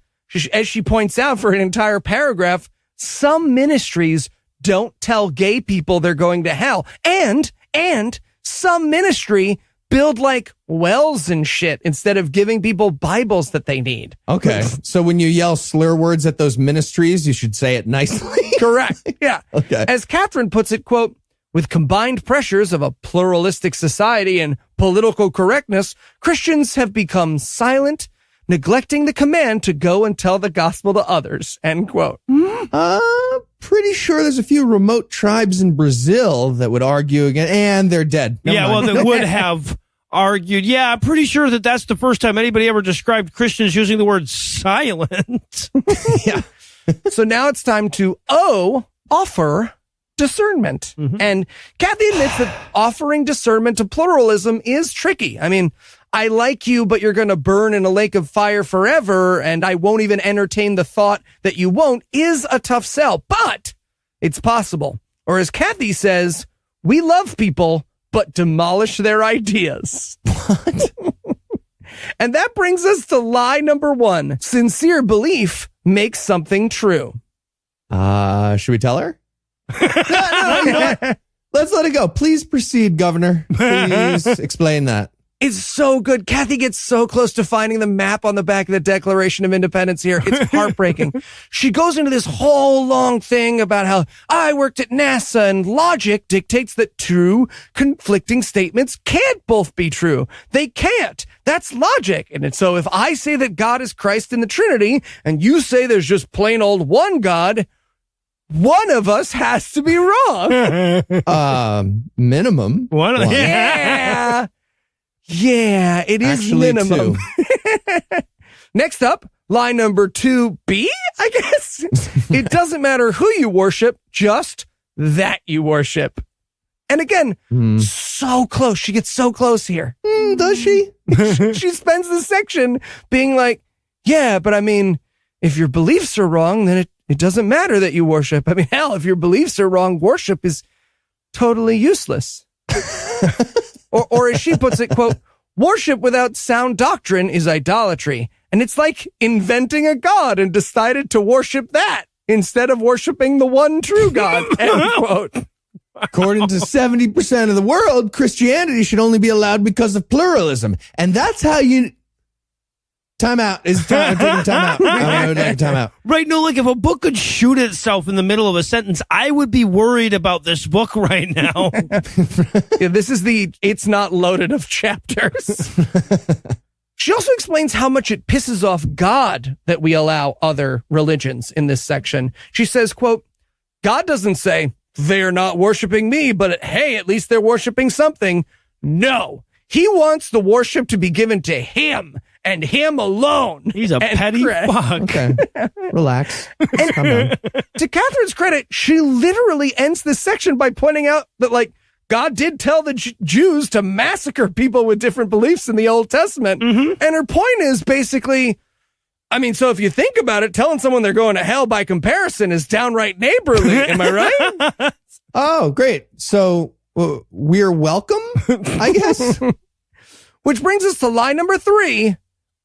as she points out for an entire paragraph, some ministries don't tell gay people they're going to hell. And some ministry build like wells and shit instead of giving people Bibles that they need. Okay. So when you yell slur words at those ministries, you should say it nicely. Correct. Yeah. Okay. As Catherine puts it, quote, with combined pressures of a pluralistic society and political correctness, Christians have become silent, neglecting the command to go and tell the gospel to others. End quote. Pretty sure there's a few remote tribes in Brazil that would argue again, and they're dead. Never Yeah, mind. well, they would have argued. Yeah, I'm pretty sure that's the first time anybody ever described Christians using the word silent. Yeah. So now it's time to offer discernment. Mm-hmm. And Kathy admits that offering discernment to pluralism is tricky. I mean, I like you, but you're going to burn in a lake of fire forever, and I won't even entertain the thought that you won't is a tough sell, but it's possible. Or as Kathy says, we love people, but demolish their ideas. What? And that brings us to lie number 1. Sincere belief makes something true. Should we tell her? No, you know what? Let's let it go. Please proceed, Governor. Please explain that. It's so good. Kathy gets so close to finding the map on the back of the Declaration of Independence here. It's heartbreaking. She goes into this whole long thing about how I worked at NASA and logic dictates that two conflicting statements can't both be true. They can't. That's logic. And so if I say that God is Christ in the Trinity and you say there's just plain old one God, one of us has to be wrong. Minimum. One. Yeah. Yeah, it is Actually, minimum. Next up, line number 2B, I guess. It doesn't matter who you worship, just that you worship. And again, so close. She gets so close here. Does she? She spends this section being like, yeah, but I mean, if your beliefs are wrong, then it doesn't matter that you worship. I mean, hell, if your beliefs are wrong, worship is totally useless. Or as she puts it, quote, worship without sound doctrine is idolatry. And it's like inventing a god and decided to worship that. instead of worshiping the one true God, end quote. According to 70% of the world, Christianity should only be allowed because of pluralism. And that's how you... Time out. I'm taking time out. I'm taking time out. Right, no, like if a book could shoot itself in the middle of a sentence, I would be worried about this book right now. Yeah, this is the it's not loaded of chapters. She also explains how much it pisses off God that we allow other religions in this section. She says, quote, God doesn't say, they're not worshiping me, but hey, at least they're worshiping something. No, he wants the worship to be given to him and him alone. He's a petty fuck. Okay, relax. Calm down. To Catherine's credit, she literally ends this section by pointing out that, like, God did tell the Jews to massacre people with different beliefs in the Old Testament. And her point is basically, I mean, so if you think about it, telling someone they're going to hell by comparison is downright neighborly. Am I right? Oh, great. So we're welcome, I guess. Which brings us to line number 3.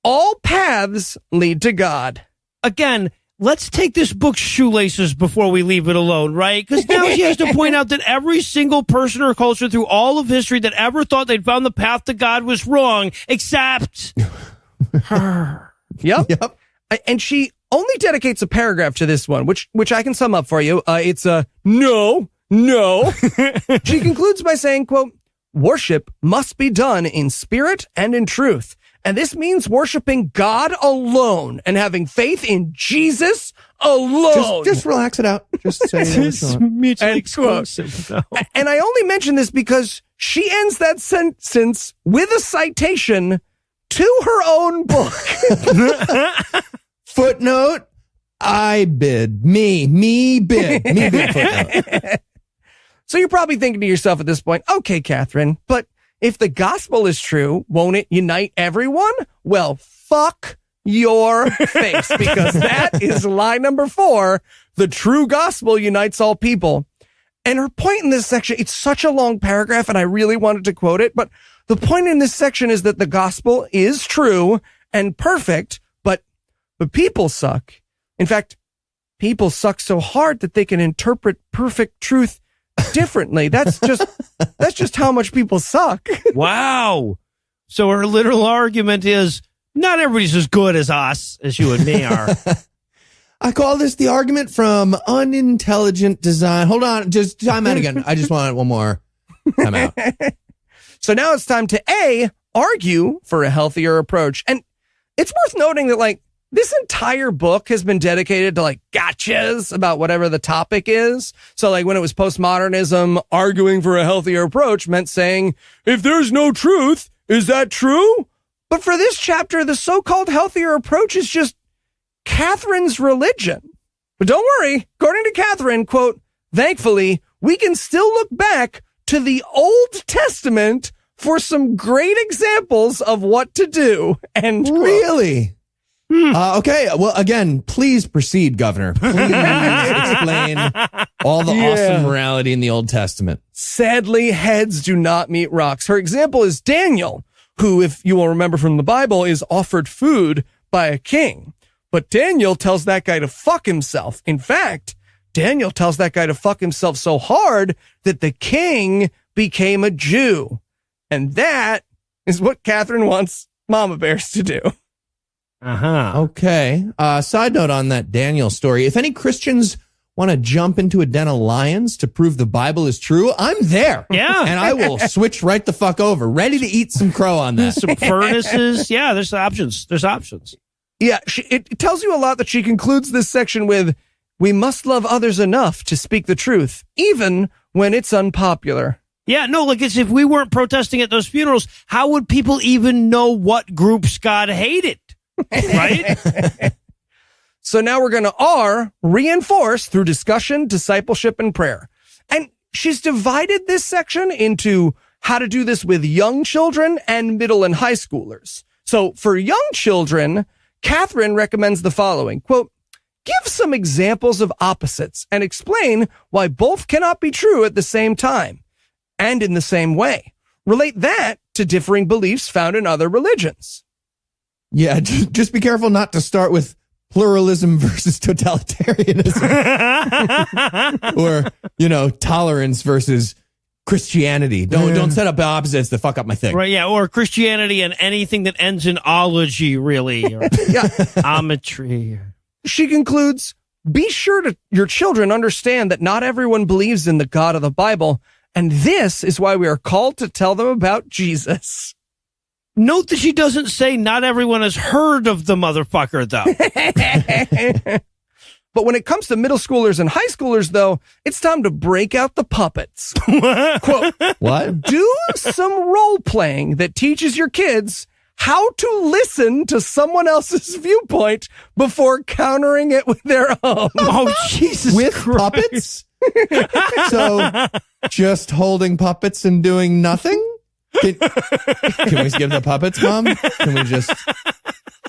All paths lead to God. Again, let's take this book's shoelaces before we leave it alone, right? Because now she has to point out that every single person or culture through all of history that ever thought they'd found the path to God was wrong, except her. Yep. And she only dedicates a paragraph to this one, which I can sum up for you. It's a no. She concludes by saying, quote, worship must be done in spirit and in truth. And this means worshiping God alone and having faith in Jesus alone. Just relax it out. Just say It's mutually exclusive. And I only mention this because she ends that sentence with a citation to her own book. Footnote, I bid. Me bid footnote. So you're probably thinking to yourself at this point, okay, Catherine, but if the gospel is true, won't it unite everyone? Well, fuck your face, because that is line number 4. The true gospel unites all people. And her point in this section, it's such a long paragraph, and I really wanted to quote it, but the point in this section is that the gospel is true and perfect, but people suck. In fact, people suck so hard that they can interpret perfect truth differently. That's just how much people suck. Wow. So her literal argument is not everybody's as good as us, as you and me are. I call this the argument from unintelligent design. Hold on, just time out again. I just want one more time out. So now it's time to argue for a healthier approach. And it's worth noting that, like, this entire book has been dedicated to, like, gotchas about whatever the topic is. So, like, when it was postmodernism, arguing for a healthier approach meant saying, if there's no truth, is that true? But for this chapter, the so-called healthier approach is just Catherine's religion. But don't worry, according to Catherine, quote, thankfully, we can still look back to the Old Testament for some great examples of what to do. And really? Okay. Well, again, please proceed, Governor. Please explain all the awesome morality in the Old Testament. Sadly, heads do not meet rocks. Her example is Daniel, who, if you will remember from the Bible, is offered food by a king. But Daniel tells that guy to fuck himself. In fact, Daniel tells that guy to fuck himself so hard that the king became a Jew. And that is what Catherine wants Mama Bears to do. Okay. Side note on that Daniel story. If any Christians want to jump into a den of lions to prove the Bible is true, I'm there. Yeah. And I will switch right the fuck over. Ready to eat some crow on that. Some furnaces. Yeah, there's options. Yeah, it tells you a lot that she concludes this section with, we must love others enough to speak the truth, even when it's unpopular. Yeah, no, like if we weren't protesting at those funerals, how would people even know what groups God hated? Right? So now we're going to reinforce through discussion, discipleship, and prayer. And she's divided this section into how to do this with young children and middle and high schoolers. So for young children, Catherine recommends the following, quote, give some examples of opposites and explain why both cannot be true at the same time and in the same way. Relate that to differing beliefs found in other religions. Yeah, just be careful not to start with pluralism versus totalitarianism. Or, tolerance versus Christianity. Don't set up opposites that fuck up my thing. Right, yeah, or Christianity and anything that ends in ology, really. Or ometry. She concludes, be sure to your children understand that not everyone believes in the God of the Bible, and this is why we are called to tell them about Jesus. Note that she doesn't say not everyone has heard of the motherfucker, though. But when it comes to middle schoolers and high schoolers, though, it's time to break out the puppets. Quote, What? do some role playing that teaches your kids how to listen to someone else's viewpoint before countering it with their own. Oh, Jesus With Christ. puppets? So just holding puppets and doing nothing? Can we skip the puppets, Mom? Can we just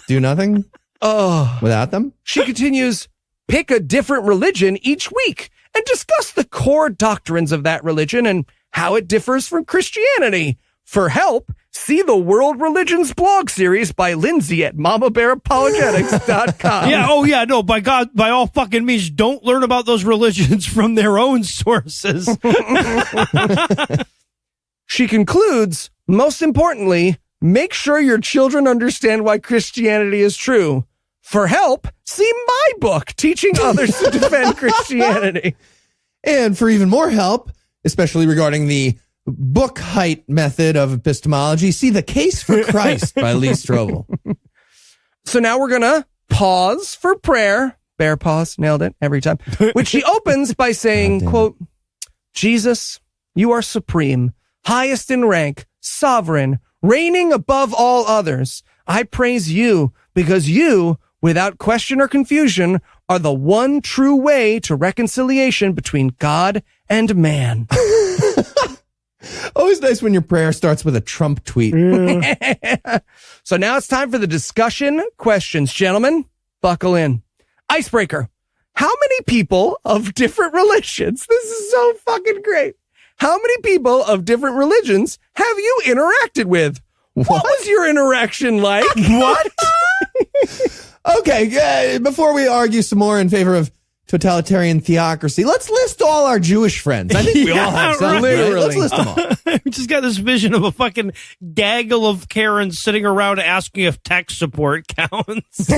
do nothing without them? She continues, pick a different religion each week and discuss the core doctrines of that religion and how it differs from Christianity. For help, see the World Religions blog series by Lindsay at mamabearapologetics.com. Yeah, oh yeah, no, by God, by all fucking means, don't learn about those religions from their own sources. She concludes, most importantly, make sure your children understand why Christianity is true. For help, see my book, Teaching Others to Defend Christianity. And for even more help, especially regarding the book height method of epistemology, see The Case for Christ by Lee Strobel. So now we're going to pause for prayer. Bear pause, nailed it every time. Which she opens by saying, quote, Jesus, you are supreme, highest in rank, sovereign, reigning above all others. I praise you because you, without question or confusion, are the one true way to reconciliation between God and man. Always nice when your prayer starts with a Trump tweet. So now it's time for the discussion questions. Gentlemen, buckle in. Icebreaker. How many people of different religions, this is so fucking great. How many people of different religions have you interacted with? What was your interaction like? What? Okay, before we argue some more in favor of totalitarian theocracy, let's list all our Jewish friends. I think we all have some. right. Literally. Let's list them all. We just got this vision of a fucking gaggle of Karens sitting around asking if tech support counts.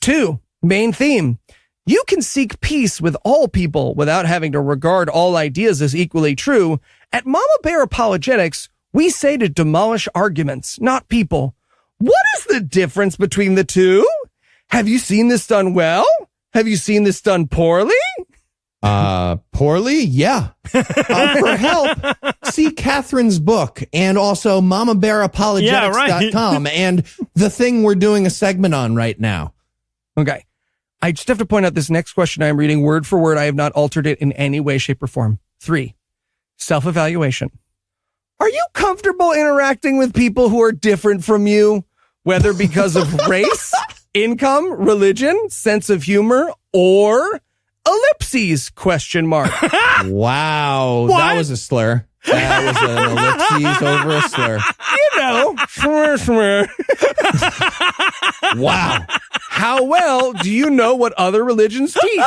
2, main theme. You can seek peace with all people without having to regard all ideas as equally true. At Mama Bear Apologetics, we say to demolish arguments, not people. What is the difference between the two? Have you seen this done well? Have you seen this done poorly? Poorly? Yeah. For help, see Catherine's book and also mamabearapologetics.com and the thing we're doing a segment on right now. Okay. I just have to point out this next question I am reading word for word. I have not altered it in any way, shape, or form. 3, self-evaluation. Are you comfortable interacting with people who are different from you, whether because of race, income, religion, sense of humor, or ellipses? ? Wow. What? That was a slur. That was an ellipses over a slur. Wow. How well do you know what other religions teach?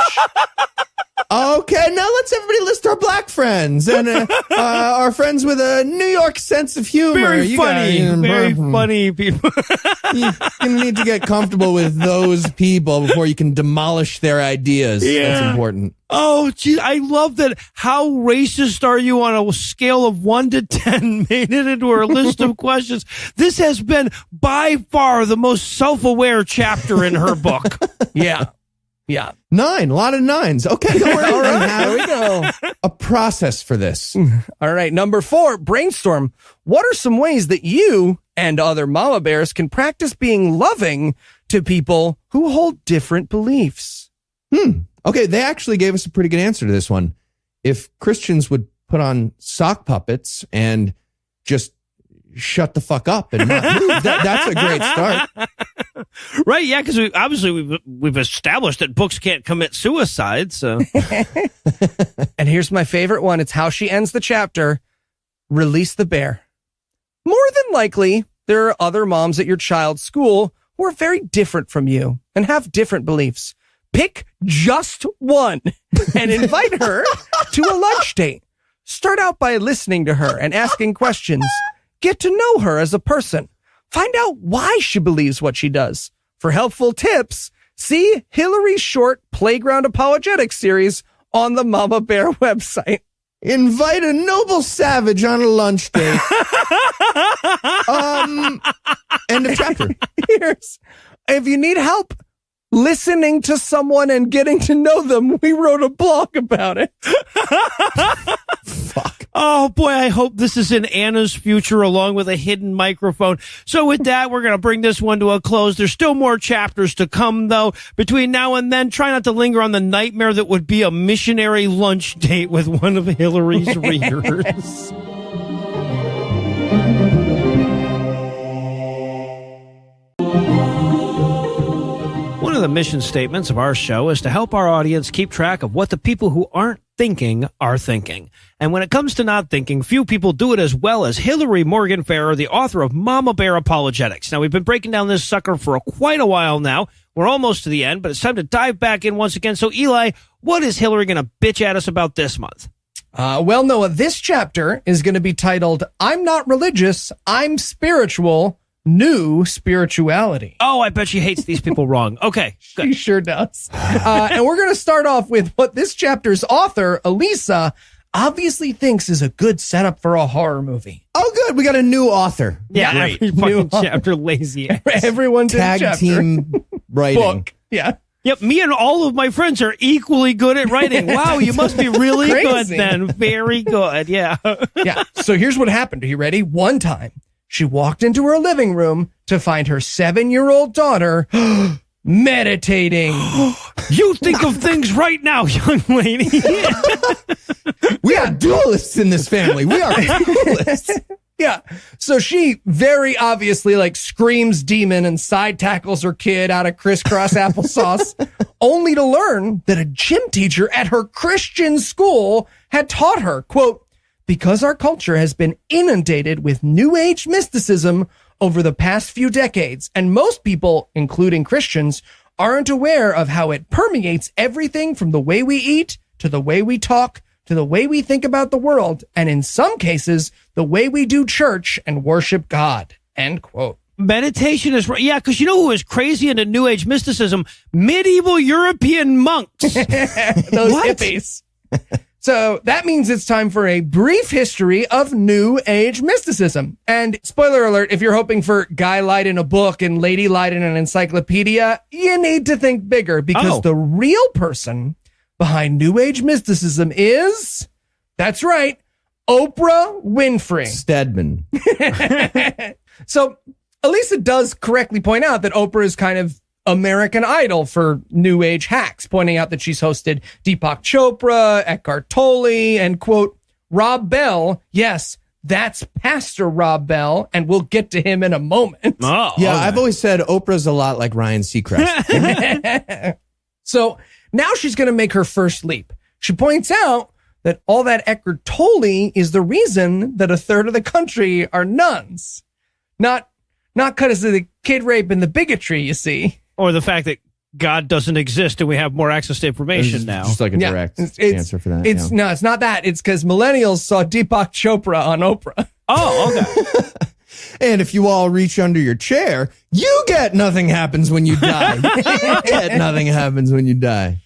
Okay, now let's everybody list our black friends and our friends with a New York sense of humor. Very funny people. You're going to need to get comfortable with those people before you can demolish their ideas. Yeah. That's important. Oh, gee, I love that. How racist are you on a scale of 1 to 10? Made it into our list of questions. This has been by far the most self-aware chapter in her book. Yeah. 9, a lot of 9s. Okay, don't worry. All right, there we go. A process for this. All right, number 4, brainstorm. What are some ways that you and other mama bears can practice being loving to people who hold different beliefs? Okay, they actually gave us a pretty good answer to this one. If Christians would put on sock puppets and just shut the fuck up and not move, that's a great start. Right, yeah, because we've established that books can't commit suicide, so. And here's my favorite one. It's how she ends the chapter. Release the bear. More than likely, there are other moms at your child's school who are very different from you and have different beliefs. Pick just one and invite her to a lunch date. Start out by listening to her and asking questions. Get to know her as a person. Find out why she believes what she does. For helpful tips, see Hillary's short Playground Apologetics series on the Mama Bear website. Invite a noble savage on a lunch date. End of chapter. If you need help listening to someone and getting to know them, we wrote a blog about it. Fuck. Oh, boy, I hope this is in Anna's future along with a hidden microphone. So with that, we're going to bring this one to a close. There's still more chapters to come, though. Between now and then, try not to linger on the nightmare that would be a missionary lunch date with one of Hillary's readers. One of the mission statements of our show is to help our audience keep track of what the people who aren't thinking are thinking. And when it comes to not thinking, few people do it as well as Hillary Morgan Farrer, the author of Mama Bear Apologetics. Now, we've been breaking down this sucker for quite a while now. We're almost to the end, but it's time to dive back in once again. So, Eli, what is Hillary going to bitch at us about this month? Well, Noah, this chapter is going to be titled, I'm Not Religious, I'm Spiritual, New Spirituality. Oh, I bet she hates these people wrong. Okay, good. She sure does. And we're going to start off with what this chapter's author, Elisa, obviously thinks is a good setup for a horror movie. Oh, good. We got a new author. Yeah, Great. every fucking chapter lazy ass. Everyone's in Tag chapter. team writing. Book. Yeah. Yep, me and all of my friends are equally good at writing. Wow, you must be really good Crazy. then. Very good, yeah. Yeah. So here's what happened. Are you ready? One time, she walked into her living room to find her 7-year-old daughter meditating. You think of things right now, young lady. We are duelists in this family. We are duelists. Yeah. So she very obviously screams demon and side tackles her kid out of crisscross applesauce, only to learn that a gym teacher at her Christian school had taught her, quote, because our culture has been inundated with New Age mysticism over the past few decades, and most people, including Christians, aren't aware of how it permeates everything from the way we eat to the way we talk to the way we think about the world, and in some cases, the way we do church and worship God, end quote. Meditation is right. Yeah, because you know who is crazy into New Age mysticism? Medieval European monks. Those What? hippies. So that means it's time for a brief history of New Age mysticism. And spoiler alert, if you're hoping for guy light in a book and lady light in an encyclopedia, you need to think bigger because the real person behind New Age mysticism is, that's right, Oprah Winfrey. Stedman. So Elisa does correctly point out that Oprah is kind of American Idol for New Age hacks, pointing out that she's hosted Deepak Chopra, Eckhart Tolle, and, quote, Rob Bell. Yes, that's Pastor Rob Bell, and we'll get to him in a moment. Oh, Yeah, okay. I've always said Oprah's a lot like Ryan Seacrest. So now she's going to make her first leap. She points out that all that Eckhart Tolle is the reason that a third of the country are nuns. Not because of the kid rape and the bigotry, you see. Or the fact that God doesn't exist and we have more access to information now. Just like a Yeah, direct it's- answer for that. It's yeah. no, it's not that. It's because millennials saw Deepak Chopra on Oprah. Oh, okay. And if you all reach under your chair, you get nothing happens when you die. You get nothing happens when you die.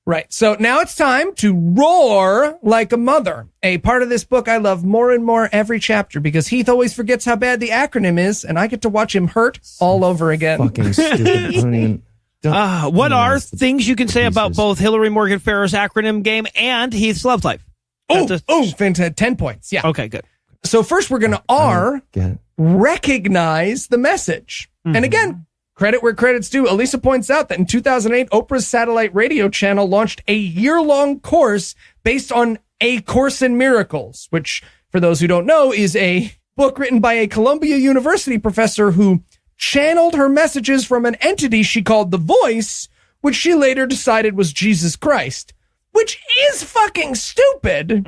Right. So now it's time to roar like a mother. A part of this book I love more and more every chapter because Heath always forgets how bad the acronym is, and I get to watch him hurt all over again. Fucking stupid. I don't even. What are Yes, the things you can say about pieces. both Hillary Morgan Farrer's acronym game and Heath's love life? Fantastic. 10 points. Yeah. Okay, good. So first we're going to Get it. recognize the message. And again, credit where credit's due. Elisa points out that in 2008, Oprah's satellite radio channel launched a year-long course based on A Course in Miracles, which, for those who don't know, is a book written by a Columbia University professor who channeled her messages from an entity she called the Voice, which she later decided was Jesus Christ, which is fucking stupid.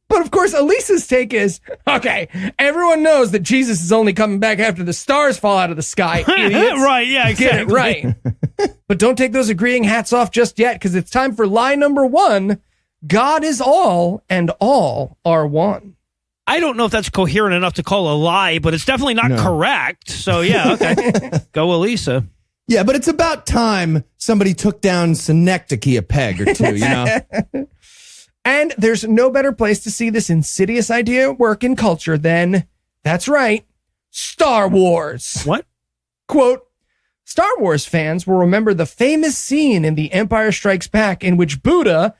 But of course, Elisa's take is, okay, everyone knows that Jesus is only coming back after the stars fall out of the sky, idiots. Right, yeah, exactly. Get it right. But don't take those agreeing hats off just yet, because it's time for lie number 1. God is all, and all are one. I don't know if that's coherent enough to call a lie, but it's definitely not correct. So, yeah, okay. Go, Elisa. Yeah, but it's about time somebody took down Synecdoche a peg or two, you know? And there's no better place to see this insidious idea at work in culture than, that's right, Star Wars. What? Quote, Star Wars fans will remember the famous scene in The Empire Strikes Back in which Yoda,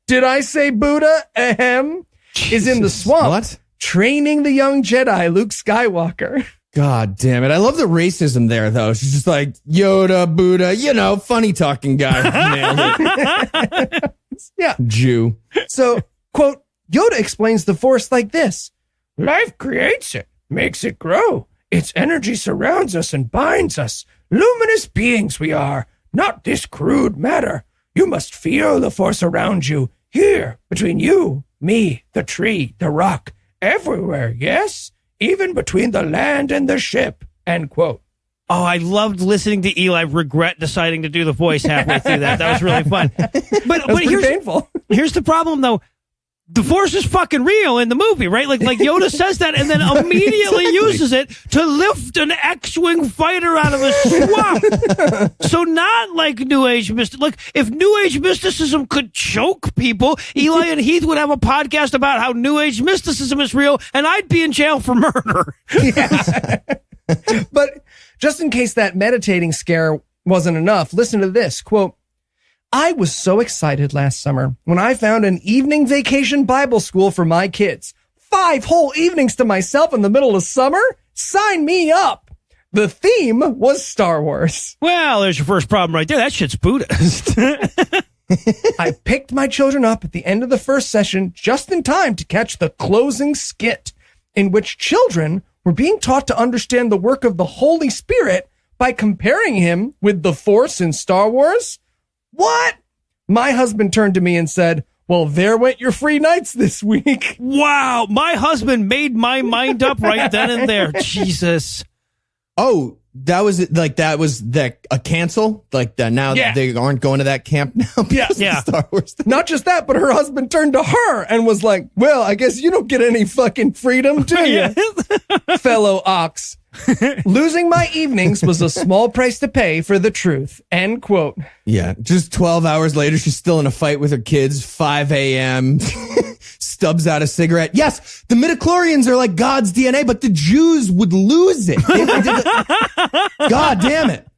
did I say Buddha? Ahem. Is in the swamp. What? Training the young Jedi, Luke Skywalker. God damn it. I love the racism there, though. She's just like, Yoda, Buddha, funny talking guy. Nailed it. Yeah. Jew. So, quote, Yoda explains the Force like this. Life creates it, makes it grow. Its energy surrounds us and binds us. Luminous beings we are, not this crude matter. You must feel the Force around you, here, between you, me, the tree, the rock, everywhere, yes? Even between the land and the ship, end quote. Oh, I loved listening to Eli regret deciding to do the voice halfway through that. That was really fun. But here's painful. Here's the problem, though. The Force is fucking real in the movie, right? Like Yoda says that and then immediately uses it to lift an X-Wing fighter out of a swamp. So not like New Age mysticism. Like, if New Age mysticism could choke people, Eli and Heath would have a podcast about how New Age mysticism is real, and I'd be in jail for murder. Yeah. But just in case that meditating scare wasn't enough, listen to this. Quote, I was so excited last summer when I found an evening vacation Bible school for my kids. 5 whole evenings to myself in the middle of summer? Sign me up. The theme was Star Wars. Well, there's your first problem right there. That shit's Buddhist. I picked my children up at the end of the first session just in time to catch the closing skit, in which children were being taught to understand the work of the Holy Spirit by comparing him with the Force in Star Wars. What? My husband turned to me and said, well, there went your free nights this week. Wow. My husband made my mind up right then and there. Jesus. Oh, that was it. Like, that was a cancel? Like, that now they aren't going to that camp now? Yeah. Star Wars thing. Not just that, but her husband turned to her and was like, well, I guess you don't get any fucking freedom, do you? Fellow ox. Losing my evenings was a small price to pay for the truth. End quote. Yeah. Just 12 hours later, she's still in a fight with her kids. 5 a.m. Stubs out a cigarette. Yes, the midichlorians are like God's DNA, but the Jews would lose it. God damn it.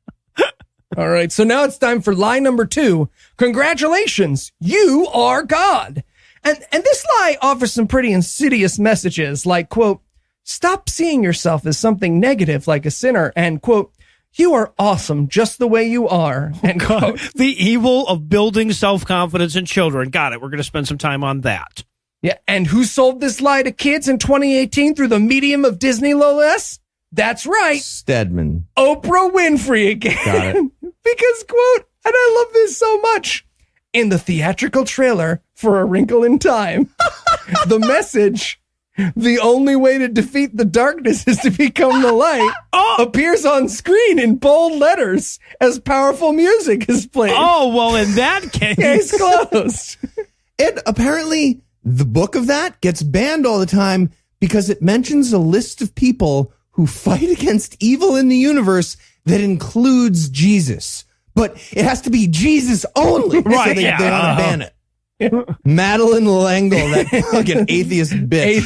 All right. So now it's time for lie number 2. Congratulations. You are God. And this lie offers some pretty insidious messages like, quote, stop seeing yourself as something negative like a sinner, and, quote, you are awesome just the way you are, end quote. The evil of building self-confidence in children. Got it. We're going to spend some time on that. Yeah, and who sold this lie to kids in 2018 through the medium of Disney, no less? That's right. Stedman. Oprah Winfrey again. Got it. Because, quote, and I love this so much, in the theatrical trailer for A Wrinkle in Time, the message, the only way to defeat the darkness is to become the light, appears on screen in bold letters as powerful music is played. Oh, well, in that case. Case closed. It apparently, the book of that gets banned all the time because it mentions a list of people who fight against evil in the universe that includes Jesus. But it has to be Jesus only. Right, so they want to ban it. Madeline Langle, that fucking atheist bitch.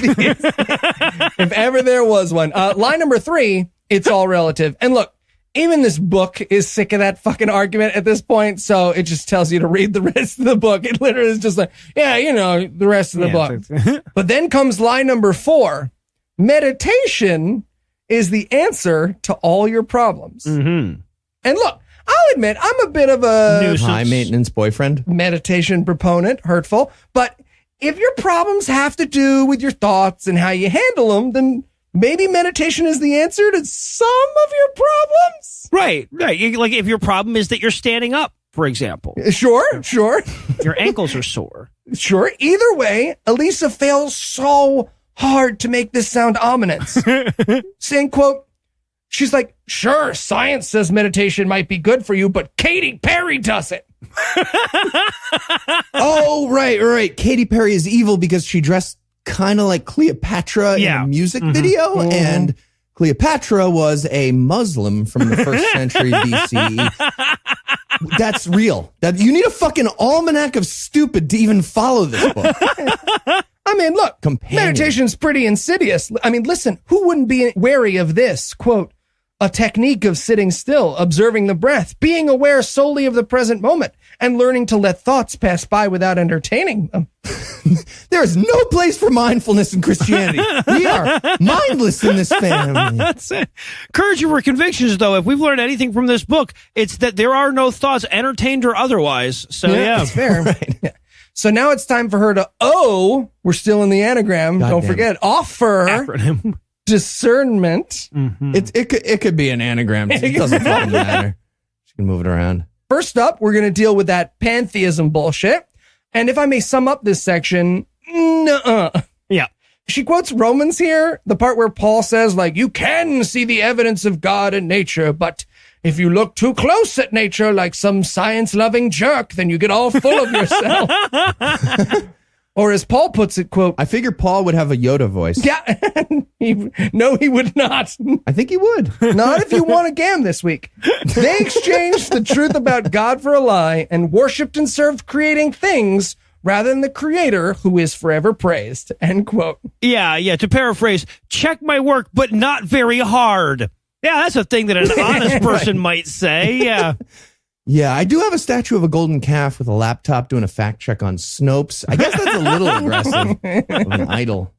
If ever there was one. Line number 3, it's all relative. And look, even this book is sick of that fucking argument at this point, so it just tells you to read the rest of the book. It literally is just like, the rest of the book. But then comes line number 4. Meditation is the answer to all your problems. Mm-hmm. And look, I'll admit, I'm a bit of a high maintenance boyfriend, meditation proponent, hurtful. But if your problems have to do with your thoughts and how you handle them, then maybe meditation is the answer to some of your problems. Right. Like, if your problem is that you're standing up for example. Sure. Your ankles are sore. Sure. Either way, Elisa fails so hard to make this sound ominous. Saying, quote, she's like, sure, science says meditation might be good for you, but Katy Perry does it. Oh, right. Katy Perry is evil because she dressed kind of like Cleopatra in a music video, and Cleopatra was a Muslim from the 1st century BCE. That's real. That you need a fucking almanac of stupid to even follow this book. I mean, look, meditation's pretty insidious. I mean, listen, who wouldn't be wary of this? Quote, a technique of sitting still, observing the breath, being aware solely of the present moment, and learning to let thoughts pass by without entertaining them. There is no place for mindfulness in Christianity. We are mindless in this family. That's it. Courage over convictions, though, if we've learned anything from this book, it's that there are no thoughts, entertained or otherwise. So, yeah. That's fair. Right. Yeah. So now it's time for her to, we're still in the anagram. God don't damn forget, offer Acronym. discernment. It could be an anagram. It doesn't fucking matter. She can move it around. First up, we're going to deal with that pantheism bullshit. And if I may sum up this section, Yeah. She quotes Romans here, the part where Paul says, like, you can see the evidence of God in nature, but if you look too close at nature like some science-loving jerk, then you get all full of yourself. Or as Paul puts it, quote, I figure Paul would have a Yoda voice. yeah, no, he would not. I think he would. Not if you want a gam this week. They exchanged the truth about God for a lie and worshipped and served creating things rather than the creator who is forever praised. End quote. Yeah. To paraphrase, check my work, but not very hard. Yeah, that's a thing that an honest person might say. Yeah. Yeah, I do have a statue of a golden calf with a laptop doing a fact check on Snopes. I guess that's a little aggressive of an idol.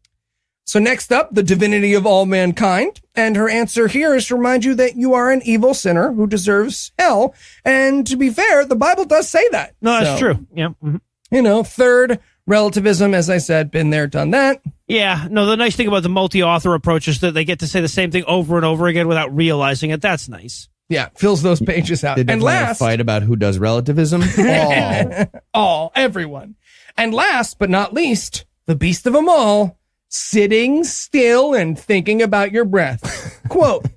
So next up, the divinity of all mankind. And her answer here is to remind you that you are an evil sinner who deserves hell. And to be fair, the Bible does say that. No, that's true. Yeah. Mm-hmm. You know, third, relativism, as I said, been there, done that. Yeah. No, the nice thing about the multi-author approach is that they get to say the same thing over and over again without realizing it. That's nice. Yeah, fills those pages out. They And last, fight about who does relativism. everyone. And last but not least, the beast of them all, sitting still and thinking about your breath. Quote,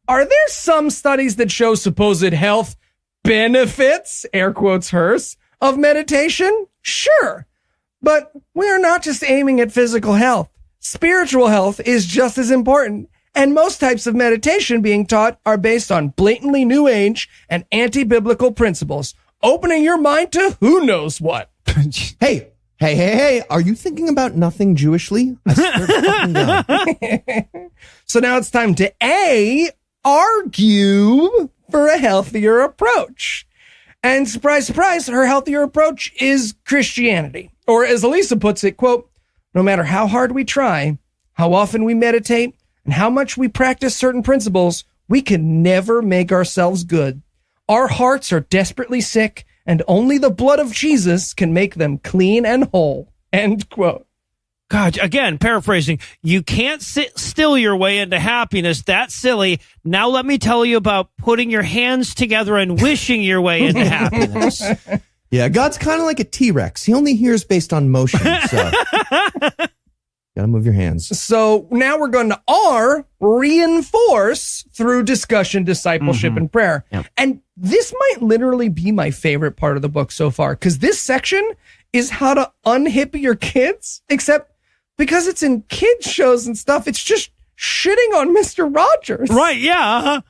are there some studies that show supposed health benefits, air quotes hers, of meditation? Sure. But we are not just aiming at physical health. Spiritual health is just as important. And most types of meditation being taught are based on blatantly new age and anti-biblical principles, opening your mind to who knows what. Hey, are you thinking about nothing Jewishly? I swear to fucking God. So now it's time to argue for a healthier approach. And surprise, surprise, her healthier approach is Christianity. Or as Elisa puts it, quote, no matter how hard we try, how often we meditate, and how much we practice certain principles, we can never make ourselves good. Our hearts are desperately sick, and only the blood of Jesus can make them clean and whole. End quote. God, again, paraphrasing, you can't sit still your way into happiness. That's silly. Now let me tell you about putting your hands together and wishing your way into happiness. Yeah, God's kind of like a T-Rex. He only hears based on motion, so... Gotta move your hands. So now we're going to reinforce through discussion, discipleship, and prayer. Yep. And this might literally be my favorite part of the book so far, because this section is how to unhippie your kids, except because it's in kids shows and stuff, it's just shitting on Mr. Rogers. Right, yeah.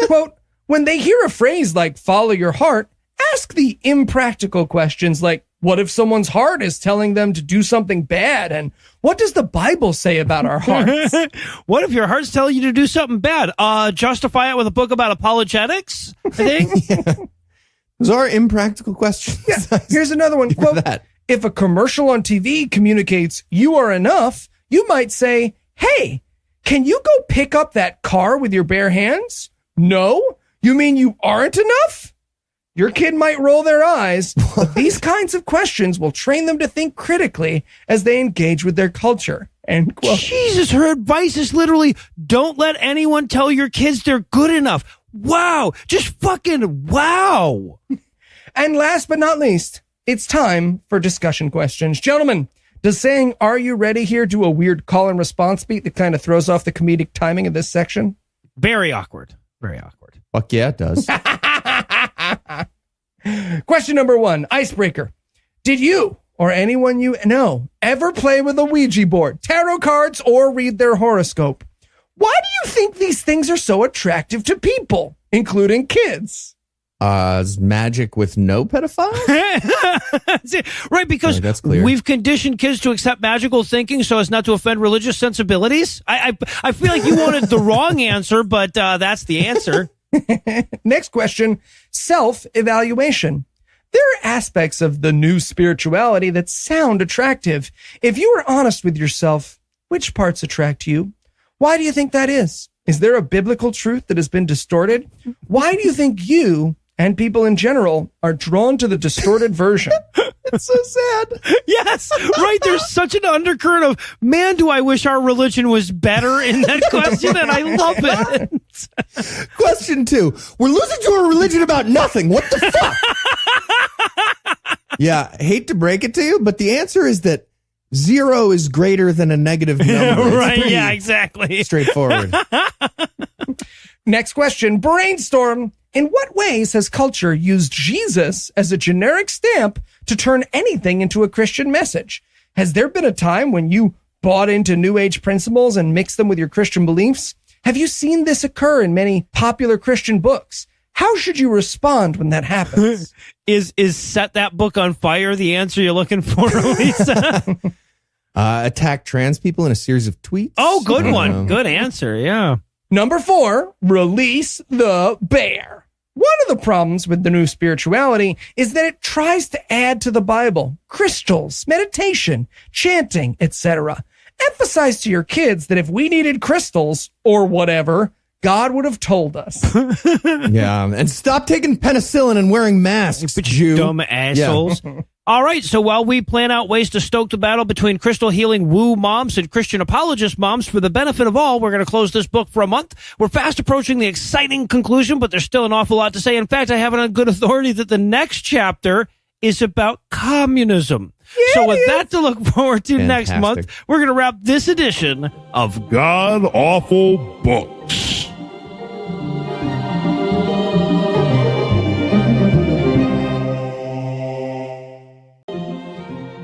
Quote, when they hear a phrase like follow your heart, ask the impractical questions like, what if someone's heart is telling them to do something bad? And what does the Bible say about our hearts? What if your heart's telling you to do something bad? Justify it with a book about apologetics, I think. Yeah. Those are impractical questions. Yeah. Here's another one. Quote, if a commercial on TV communicates you are enough, you might say, hey, can you go pick up that car with your bare hands? No? You mean you aren't enough? Your kid might roll their eyes, but these kinds of questions will train them to think critically as they engage with their culture. End quote. Jesus, her advice is literally, don't let anyone tell your kids they're good enough. Wow. Just fucking wow. And last but not least, it's time for discussion questions. Gentlemen, does saying, "Are you ready?" here do a weird call and response beat that kind of throws off the comedic timing of this section? Very awkward. Very awkward. Fuck yeah, it does. Question number 1, icebreaker. Did you or anyone you know ever play with a Ouija board, tarot cards, or read their horoscope? Why do you think these things are so attractive to people, including kids? Is magic with no pedophile? Right, because that's clear. We've conditioned kids to accept magical thinking so as not to offend religious sensibilities. I feel like you wanted the wrong answer, but that's the answer. Next question, self-evaluation. There are aspects of the new spirituality that sound attractive. If you were honest with yourself, which parts attract you? Why do you think that is? Is there a biblical truth that has been distorted? Why do you think you and people in general are drawn to the distorted version? It's so sad. Yes, right. There's such an undercurrent of, man, do I wish our religion was better in that question, and I love it. Question 2. We're losing to a religion about nothing. What the fuck? Yeah, hate to break it to you, but the answer is that 0 is greater than a negative number. Right, yeah, exactly. Straightforward. Next question, brainstorm. In what ways has culture used Jesus as a generic stamp to turn anything into a Christian message? Has there been a time when you bought into New Age principles and mixed them with your Christian beliefs? Have you seen this occur in many popular Christian books? How should you respond when that happens? Is set that book on fire the answer you're looking for, Lisa? Attack trans people in a series of tweets. Oh, good one. Good answer, yeah. Number 4, release the bear. One of the problems with the new spirituality is that it tries to add to the Bible crystals, meditation, chanting, etc. Emphasize to your kids that if we needed crystals or whatever, God would have told us. Yeah, and stop taking penicillin and wearing masks, Jew. Dumb assholes. Yeah. All right, so while we plan out ways to stoke the battle between crystal healing woo moms and Christian apologist moms for the benefit of all, we're going to close this book for a month. We're fast approaching the exciting conclusion, but there's still an awful lot to say. In fact, I have it on good authority that the next chapter is about communism. Yeah, so with that to look forward to next month, we're going to wrap this edition of God Awful Books.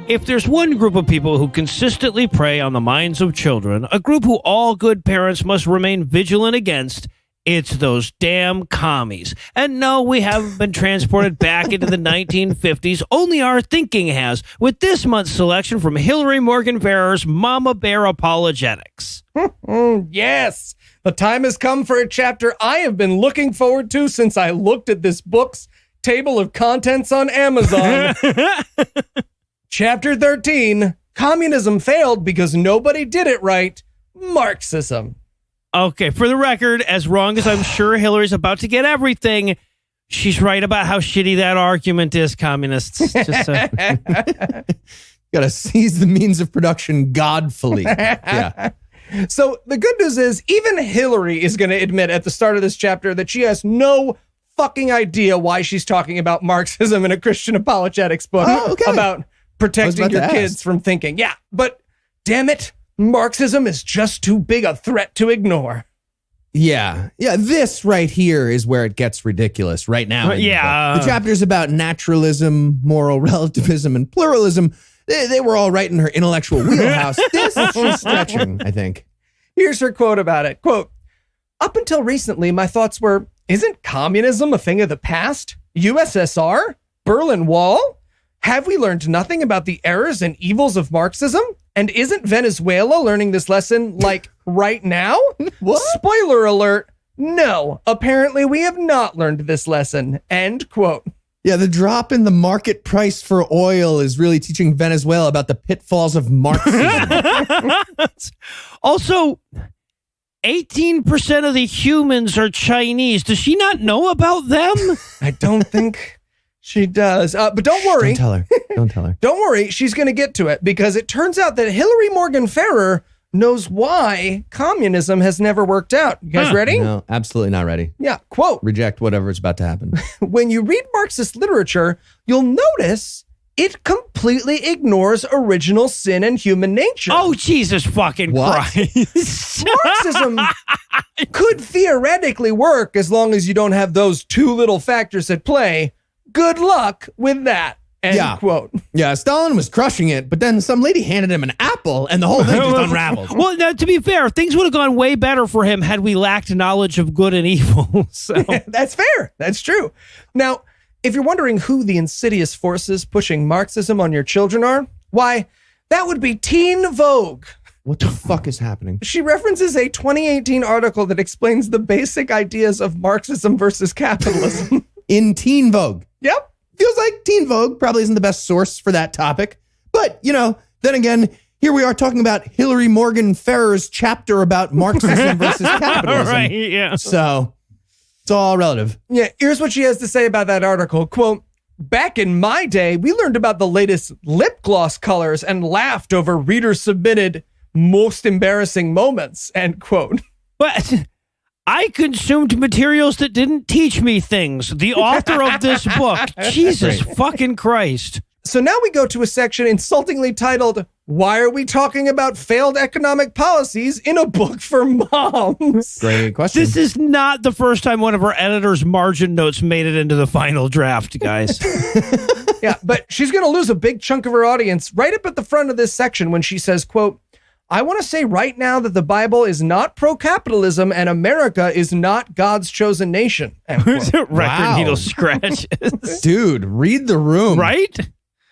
If there's one group of people who consistently prey on the minds of children, a group who all good parents must remain vigilant against, it's those damn commies. And no, we haven't been transported back into the 1950s. Only our thinking has, with this month's selection from Hillary Morgan Farrer's Mama Bear Apologetics. Yes, the time has come for a chapter I have been looking forward to since I looked at this book's table of contents on Amazon. Chapter 13, Communism Failed Because Nobody Did It Right, Marxism. Okay, for the record, as wrong as I'm sure Hillary's about to get everything, she's right about how shitty that argument is, communists. Just, gotta seize the means of production godfully. Yeah. So the good news is, even Hillary is going to admit at the start of this chapter that she has no fucking idea why she's talking about Marxism in a Christian apologetics book about protecting your kids from thinking. Yeah, but damn it, Marxism is just too big a threat to ignore. Yeah. Yeah, this right here is where it gets ridiculous right now. Yeah. The chapters about naturalism, moral relativism, and pluralism, they were all right in her intellectual wheelhouse. This is just stretching, I think. Here's her quote about it. Quote, "Up until recently, my thoughts were, isn't communism a thing of the past? USSR? Berlin Wall? Have we learned nothing about the errors and evils of Marxism? And isn't Venezuela learning this lesson, like, right now? What? Spoiler alert, no, apparently we have not learned this lesson." End quote. Yeah, the drop in the market price for oil is really teaching Venezuela about the pitfalls of Marxism. Also, 18% of the humans are Chinese. Does she not know about them? I don't think she does. But don't worry. Don't tell her. Don't tell her. Don't worry. She's going to get to it because it turns out that Hillary Morgan Farrer knows why communism has never worked out. You guys ready? No, absolutely not ready. Yeah, quote, Reject whatever is about to happen. when you read Marxist literature, you'll notice it completely ignores original sin and human nature. Oh, Jesus fucking Christ. Marxism could theoretically work as long as you don't have those two little factors at play. Good luck with that. End quote. Yeah, Stalin was crushing it, but then some lady handed him an apple and the whole thing just unraveled. Well, now, to be fair, things would have gone way better for him had we lacked knowledge of good and evil. So That's fair. That's true. Now, if you're wondering who the insidious forces pushing Marxism on your children are, why, that would be Teen Vogue. What the fuck is happening? She references a 2018 article that explains the basic ideas of Marxism versus capitalism. In Teen Vogue. Yep. Feels like Teen Vogue probably isn't the best source for that topic. But, then again, here we are talking about Hillary Morgan Ferrer's chapter about Marxism versus capitalism. Right, yeah. So it's all relative. Yeah, here's what she has to say about that article. Quote, back in my day, we learned about the latest lip gloss colors and laughed over reader-submitted most embarrassing moments, end quote. But I consumed materials that didn't teach me things. The author of this book, Jesus fucking Christ. So now we go to a section insultingly titled, Why Are We Talking About Failed Economic Policies in a Book for Moms? Great question. This is not the first time one of our editor's margin notes made it into the final draft, guys. Yeah, but she's going to lose a big chunk of her audience right up at the front of this section when she says, quote, I want to say right now that the Bible is not pro-capitalism and America is not God's chosen nation. Record needle scratches. Dude, read the room. Right?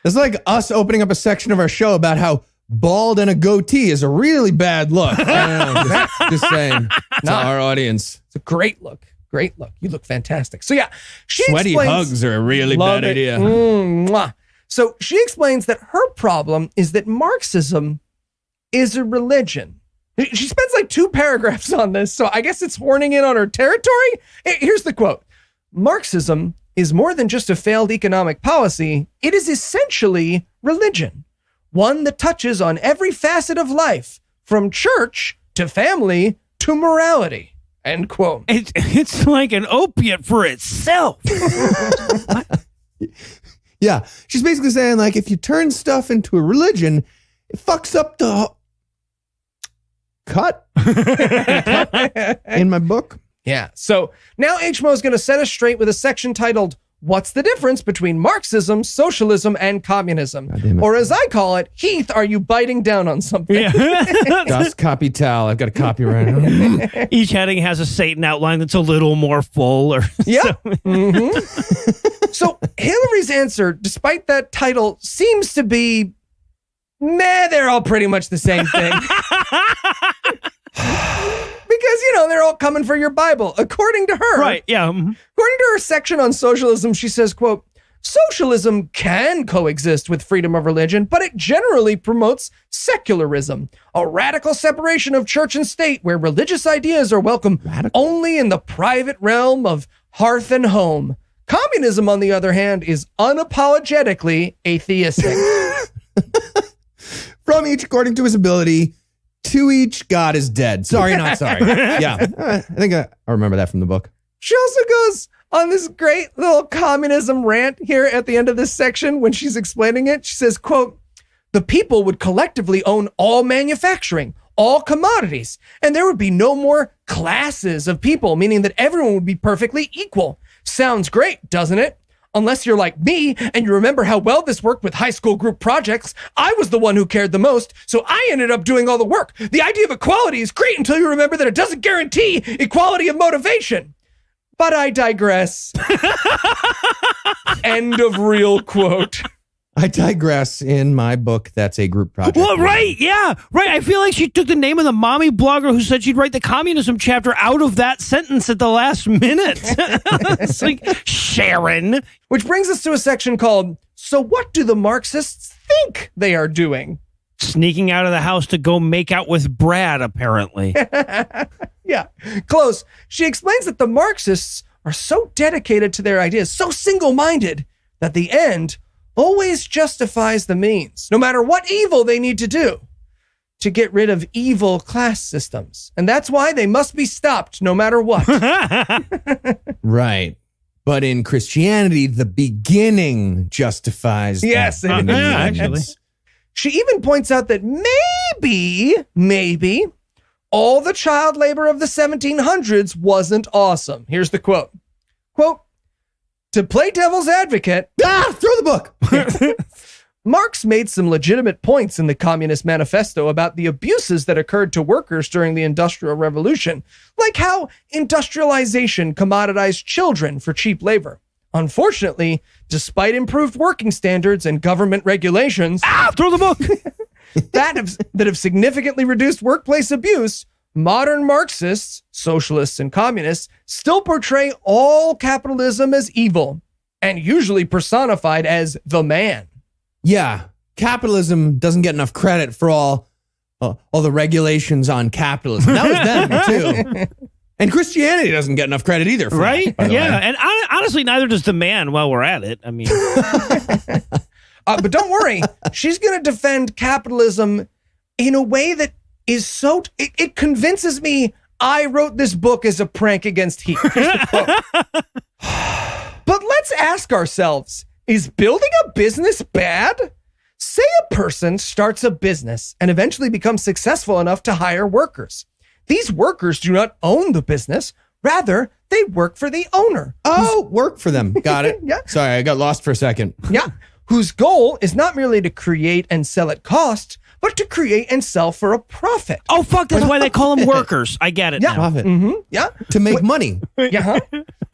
It's like us opening up a section of our show about how bald and a goatee is a really bad look. I don't know, just saying to our audience. It's a great look. Great look. You look fantastic. So yeah, she Sweaty explains, hugs are a really bad idea. Mwah. So she explains that her problem is that Marxism is a religion. She spends like 2 paragraphs on this, so I guess it's horning in on her territory. Here's the quote. Marxism is more than just a failed economic policy. It is essentially religion, one that touches on every facet of life, from church to family to morality. End quote. It's like an opiate for itself. Yeah, she's basically saying, like, if you turn stuff into a religion, it fucks up the cut in my book. Yeah. So now HMO is going to set us straight with a section titled, What's the Difference Between Marxism, Socialism, and Communism? Or as I call it, Heath, are you biting down on something? Yeah. Das Kapital. I've got a copyright. Each heading has a Satan outline that's a little more full. Yeah. So Hillary's answer, despite that title, seems to be, they're all pretty much the same thing. Because, they're all coming for your Bible, according to her. Right, yeah. According to her section on socialism, she says, quote, socialism can coexist with freedom of religion, but it generally promotes secularism, a radical separation of church and state where religious ideas are welcome only in the private realm of hearth and home. Communism, on the other hand, is unapologetically atheistic. From each according to his ability, to each God is dead. Sorry, not sorry. Yeah, I think I remember that from the book. She also goes on this great little communism rant here at the end of this section when she's explaining it. She says, quote, the people would collectively own all manufacturing, all commodities, and there would be no more classes of people, meaning that everyone would be perfectly equal. Sounds great, doesn't it? Unless you're like me and you remember how well this worked with high school group projects. I was the one who cared the most, so I ended up doing all the work. The idea of equality is great until you remember that it doesn't guarantee equality of motivation. But I digress. End of real quote. I digress. In my book, that's a group project. Well, right, yeah, right. I feel like she took the name of the mommy blogger who said she'd write the communism chapter out of that sentence at the last minute. It's like, Sharon. Which brings us to a section called, So What Do the Marxists Think They Are Doing? Sneaking out of the house to go make out with Brad, apparently. Yeah, close. She explains that the Marxists are so dedicated to their ideas, so single-minded, that the end always justifies the means, no matter what evil they need to do. to get rid of evil class systems. And that's why they must be stopped no matter what. Right. But in Christianity, the beginning justifies the Yes, it end. is. Actually. She even points out that maybe all the child labor of the 1700s wasn't awesome. Here's the quote. Quote, to play devil's advocate, Throw the book. Marx made some legitimate points in the Communist Manifesto about the abuses that occurred to workers during the Industrial Revolution, like how industrialization commoditized children for cheap labor. Unfortunately, despite improved working standards and government regulations Throw the book. that have significantly reduced workplace abuse, modern Marxists, socialists, and communists still portray all capitalism as evil and usually personified as the man. Yeah, capitalism doesn't get enough credit for all the regulations on capitalism. That was them, too. And Christianity doesn't get enough credit either. For Right? that, by the way. And honestly, neither does the man while we're at it. I mean, But don't worry, she's going to defend capitalism in a way that is so... It convinces me I wrote this book as a prank against Heath. Here's the quote. But let's ask ourselves, is building a business bad? Say a person starts a business and eventually becomes successful enough to hire workers. These workers do not own the business. Rather, they work for the owner. Oh, work for them. Got it. Yeah. Sorry, I got lost for a second. Yeah. Whose goal is not merely to create and sell at cost, but to create and sell for a profit. oh, fuck, that's why they call them workers. I get it Yeah. now. Profit. Yeah. To make money. Yeah.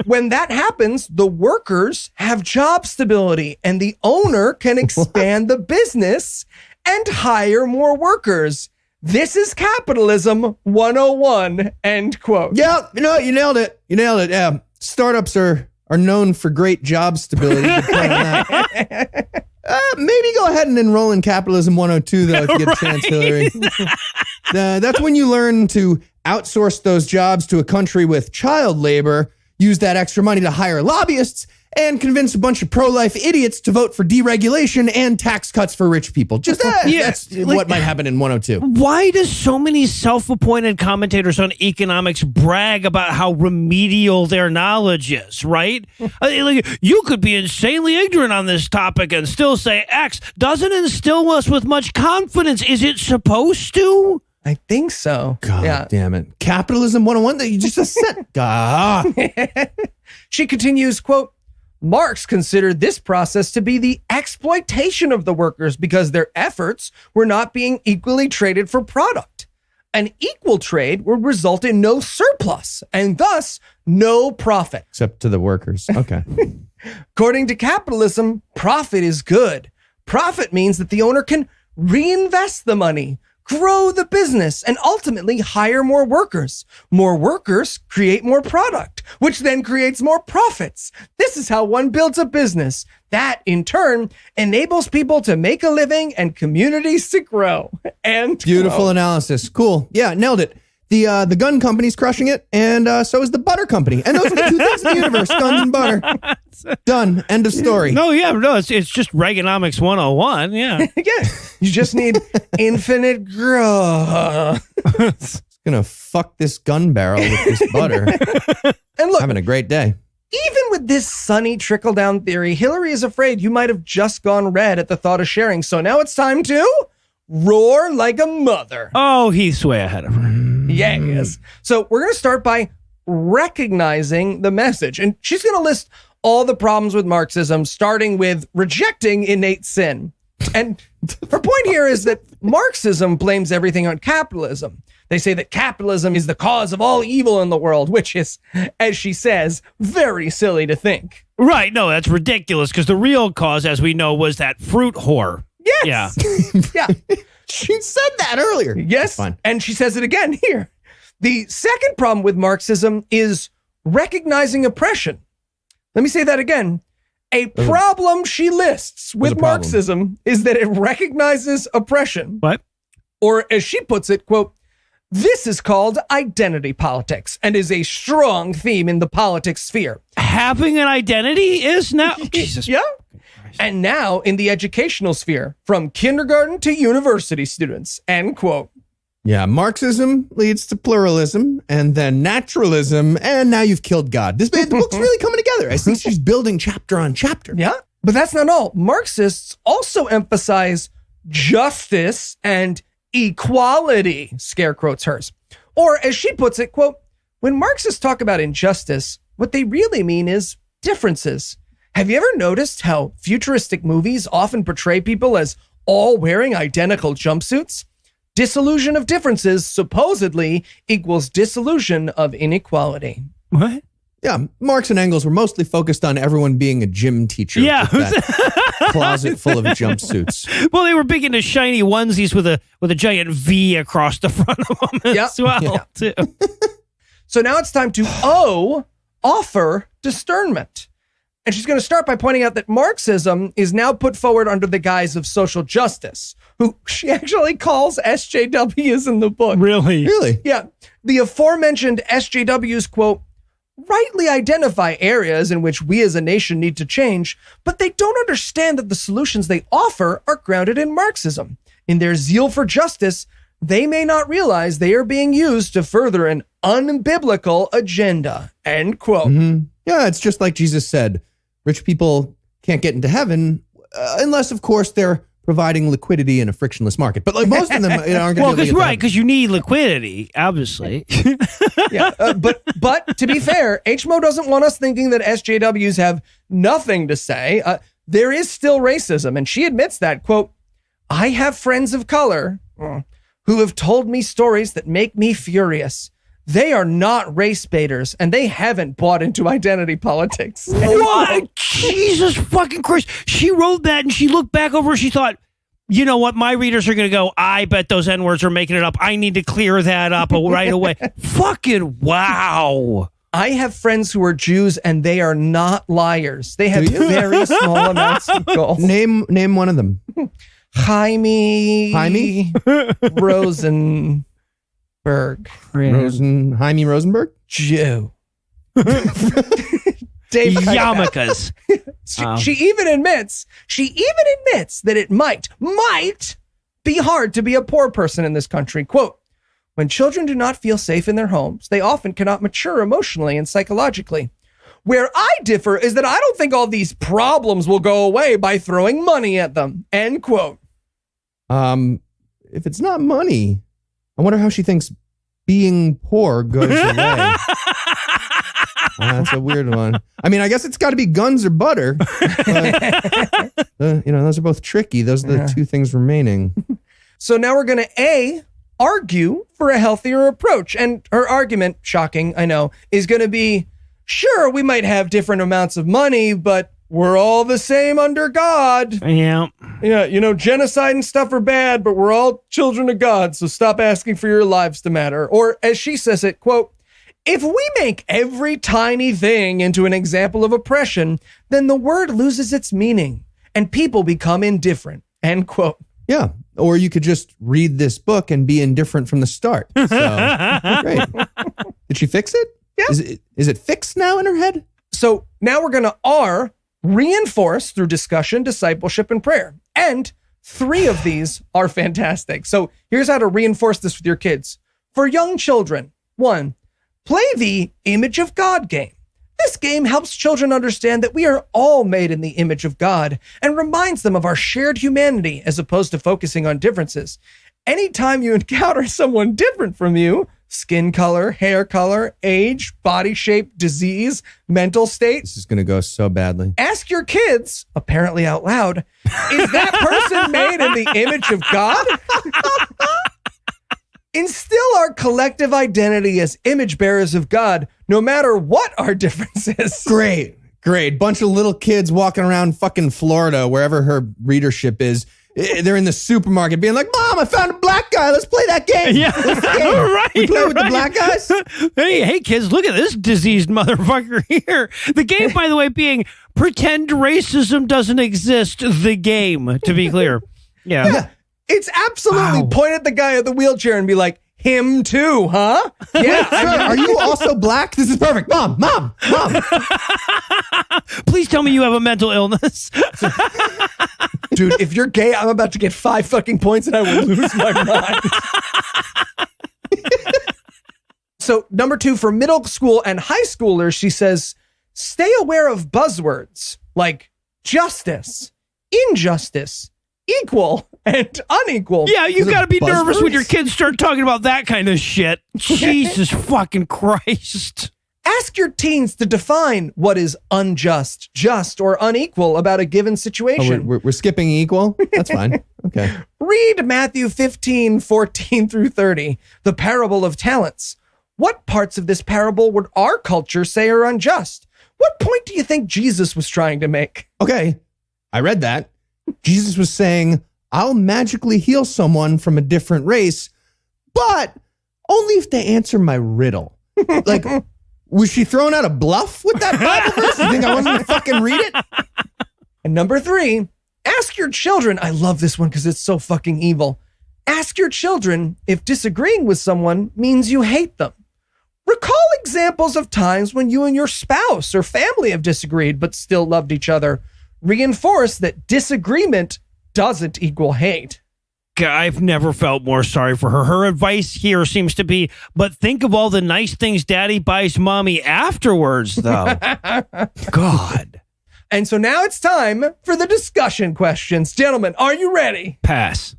When that happens, the workers have job stability and the owner can expand the business and hire more workers. This is capitalism 101, end quote. Yeah, you nailed it. You nailed it. Yeah. Startups are known for great job stability. Good point on that. Maybe go ahead and enroll in Capitalism 102, though, if you get a chance, Hillary. That's when you learn to outsource those jobs to a country with child labor, use that extra money to hire lobbyists, and convince a bunch of pro-life idiots to vote for deregulation and tax cuts for rich people. Just that's what might happen in 102. Why does so many self-appointed commentators on economics brag about how remedial their knowledge is, right? Like, you could be insanely ignorant on this topic and still say X. Doesn't instill us with much confidence. Is it supposed to? I think so. God damn it. Capitalism 101 that you just said. God. She continues, quote, Marx considered this process to be the exploitation of the workers because their efforts were not being equally traded for product. An equal trade would result in no surplus and thus no profit. Except to the workers. Okay. According to capitalism, profit is good. Profit means that the owner can reinvest the money, grow the business, and ultimately hire more workers. More workers create more product, which then creates more profits. This is how one builds a business. That, in turn, enables people to make a living and communities to grow. And Beautiful analysis. Cool. Yeah, nailed it. The gun company's crushing it, and so is the butter company. And those are the two things in the universe, guns and butter. Done. End of story. No, it's just Reaganomics 101, yeah. yeah, you just need infinite growth. Gonna fuck this gun barrel with this butter. And look, Having a great day. even with this sunny trickle-down theory, Hillary is afraid you might have just gone red at the thought of sharing. So now it's time to roar like a mother. Oh, Heath's way ahead of her. Yes. So we're going to start by recognizing the message. And she's going to list all the problems with Marxism, starting with rejecting innate sin. And her point here is that Marxism blames everything on capitalism. They say that capitalism is the cause of all evil in the world, which is, as she says, very silly to think. Right, no, that's ridiculous, because the real cause, as we know, was that fruit whore. Yes. Yeah. Yeah. She said that earlier. Yes. Fine. And she says it again here. The second problem with Marxism is recognizing oppression. Let me say that again. A problem she lists with a problem. Marxism is that it recognizes oppression. What? Or as she puts it, quote, this is called identity politics and is a strong theme in the politics sphere. Having an identity is now... Jesus. Yeah. and now in the educational sphere, from kindergarten to university students, end quote. Yeah, Marxism leads to pluralism, and then naturalism, and now you've killed God. The book's really coming together. I think she's building chapter on chapter. Yeah, but that's not all. Marxists also emphasize justice and equality, scare quotes hers. Or as she puts it, quote, when Marxists talk about injustice, what they really mean is differences. Have you ever noticed how futuristic movies often portray people as all wearing identical jumpsuits? Disillusion of differences supposedly equals dissolution of inequality. What? Yeah, Marx and Engels were mostly focused on everyone being a gym teacher. Yeah. With that closet full of jumpsuits. Well, they were big into shiny onesies with a giant V across the front of them as well, too. So now it's time to offer discernment. And she's going to start by pointing out that Marxism is now put forward under the guise of social justice, who she actually calls SJWs in the book. Really? Really? Yeah. The aforementioned SJWs, quote, rightly identify areas in which we as a nation need to change, but they don't understand that the solutions they offer are grounded in Marxism. In their zeal for justice, they may not realize they are being used to further an unbiblical agenda, end quote. Mm-hmm. Yeah, it's just like Jesus said. Rich people can't get into heaven unless, of course, they're providing liquidity in a frictionless market. But like most of them aren't going to. Well, because you need liquidity, obviously. But to be fair, HMO doesn't want us thinking that SJWs have nothing to say. There is still racism, and she admits that, quote, I have friends of color who have told me stories that make me furious. They are not race baiters, and they haven't bought into identity politics. What? Jesus fucking Christ. She wrote that, and she looked back over, she thought, you know what? My readers are going to go, I bet those N-words are making it up. I need to clear that up right away. Fucking wow. I have friends who are Jews, and they are not liars. They have very small amounts of gold. Name one of them. Jaime Rosenberg. Jaime Rosenberg? Jew. Dave Yarmulkes. She even admits that it might be hard to be a poor person in this country. Quote, when children do not feel safe in their homes, they often cannot mature emotionally and psychologically. Where I differ is that I don't think all these problems will go away by throwing money at them. End quote. If it's not money, I wonder how she thinks being poor goes away. That's a weird one. I mean, I guess it's got to be guns or butter. But, those are both tricky. Those are the two things remaining. So now we're going to argue for a healthier approach. And her argument, shocking, I know, is going to be, sure, we might have different amounts of money, but we're all the same under God. Yeah. Yeah, genocide and stuff are bad, but we're all children of God, so stop asking for your lives to matter. Or as she says it, quote, if we make every tiny thing into an example of oppression, then the word loses its meaning and people become indifferent, end quote. Yeah. Or you could just read this book and be indifferent from the start. So, great. Did she fix it? Yeah. Is it fixed now in her head? So now we're going to reinforce through discussion, discipleship, and prayer. And 3 of these are fantastic. So here's how to reinforce this with your kids. For young children, 1, play the Image of God game. This game helps children understand that we are all made in the image of God and reminds them of our shared humanity as opposed to focusing on differences. Anytime you encounter someone different from you, skin color, hair color, age, body shape, disease, mental state. This is going to go so badly. Ask your kids, apparently out loud, is that person made in the image of God? Instill our collective identity as image bearers of God, no matter what our differences. Great. Bunch of little kids walking around fucking Florida, wherever her readership is. They're in the supermarket being like, Mom, I found a black guy. Let's play that game. Yeah, right. We play with the black guys. Hey, kids, look at this diseased motherfucker here. The game, by the way, being pretend racism doesn't exist. The game, to be clear. Yeah. It's absolutely point at the guy at the wheelchair and be like, him too, huh? Yeah. Sir, are you also black? This is perfect. Mom. Please tell me you have a mental illness. Dude, if you're gay, I'm about to get 5 fucking points and I will lose my mind. So number 2, for middle school and high schoolers, she says, stay aware of buzzwords like justice, injustice, equal, and unequal. Yeah, you got to be nervous buzzwords? when your kids start talking about that kind of shit. Jesus fucking Christ. Ask your teens to define what is unjust, just, or unequal about a given Oh, situation. we're skipping equal? That's fine. Okay. Read Matthew 15:14-30, the parable of talents. What parts of this parable would our culture say are unjust? What point do you think Jesus was trying to make? Okay. I read that. Jesus was saying, I'll magically heal someone from a different race, but only if they answer my riddle. Like, was she throwing out a bluff with that Bible verse? You think I wasn't going to fucking read it? And number 3, ask your children. I love this one because it's so fucking evil. Ask your children if disagreeing with someone means you hate them. Recall examples of times when you and your spouse or family have disagreed but still loved each other. Reinforce that disagreement doesn't equal hate. I've never felt more sorry for her. Her advice here seems to be, but think of all the nice things daddy buys mommy afterwards, though. God. And so now it's time for the discussion questions. Gentlemen, are you ready? Pass.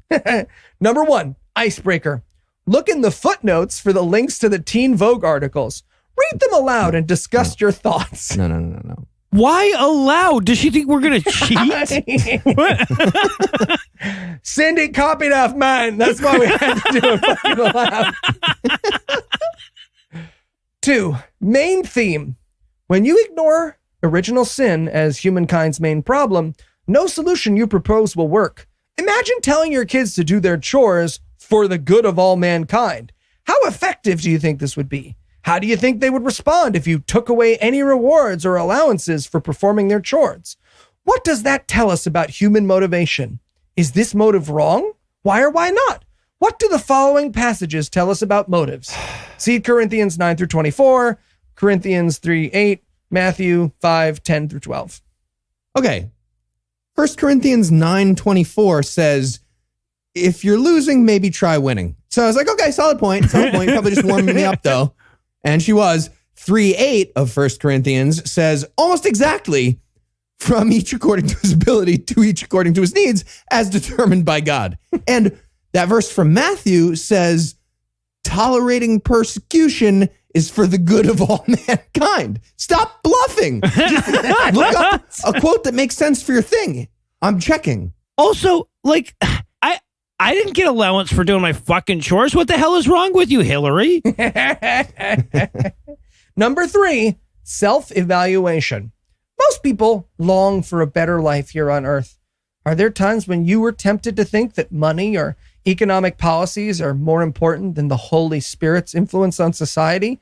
Number 1, icebreaker. Look in the footnotes for the links to the Teen Vogue articles. Read them aloud and discuss your thoughts. No. Why aloud? Does she think we're going to cheat? Cindy copied off mine. That's why we had to do it fucking aloud. 2, main theme. When you ignore original sin as humankind's main problem, no solution you propose will work. Imagine telling your kids to do their chores for the good of all mankind. How effective do you think this would be? How do you think they would respond if you took away any rewards or allowances for performing their chores? What does that tell us about human motivation? Is this motive wrong? Why or why not? What do the following passages tell us about motives? See Corinthians 9-24, Corinthians 3:8, Matthew 5:10-12. Okay. 1 Corinthians 9:24 says, if you're losing, maybe try winning. So I was like, okay, solid point. Probably just warming me up, though. And she was. 3:8 of 1 Corinthians says almost exactly, from each according to his ability to each according to his needs, as determined by God. And that verse from Matthew says, tolerating persecution is for the good of all mankind. Stop bluffing. Just look up a quote that makes sense for your thing. I'm checking. Also, like, I didn't get allowance for doing my fucking chores. What the hell is wrong with you, Hillary? Number 3, self-evaluation. Most people long for a better life here on Earth. Are there times when you were tempted to think that money or economic policies are more important than the Holy Spirit's influence on society?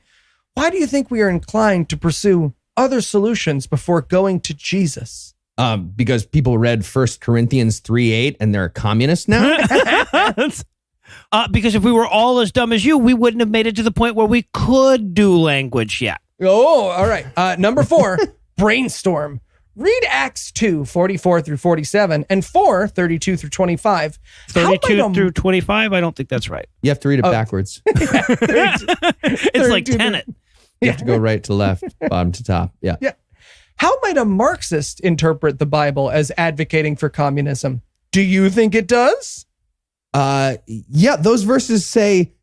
Why do you think we are inclined to pursue other solutions before going to Jesus? Because people read 1 Corinthians 3:8 and they're communists now? Because if we were all as dumb as you, we wouldn't have made it to the point where we could do language yet. Oh, all right. Number 4, brainstorm. Read Acts 2:44-47 and 4:32-25. 32 through 25? I don't think that's right. You have to read it backwards. It's like Tenet. You have to go right to left, bottom to top. Yeah. How might a Marxist interpret the Bible as advocating for communism? Do you think it does? Yeah, those verses say,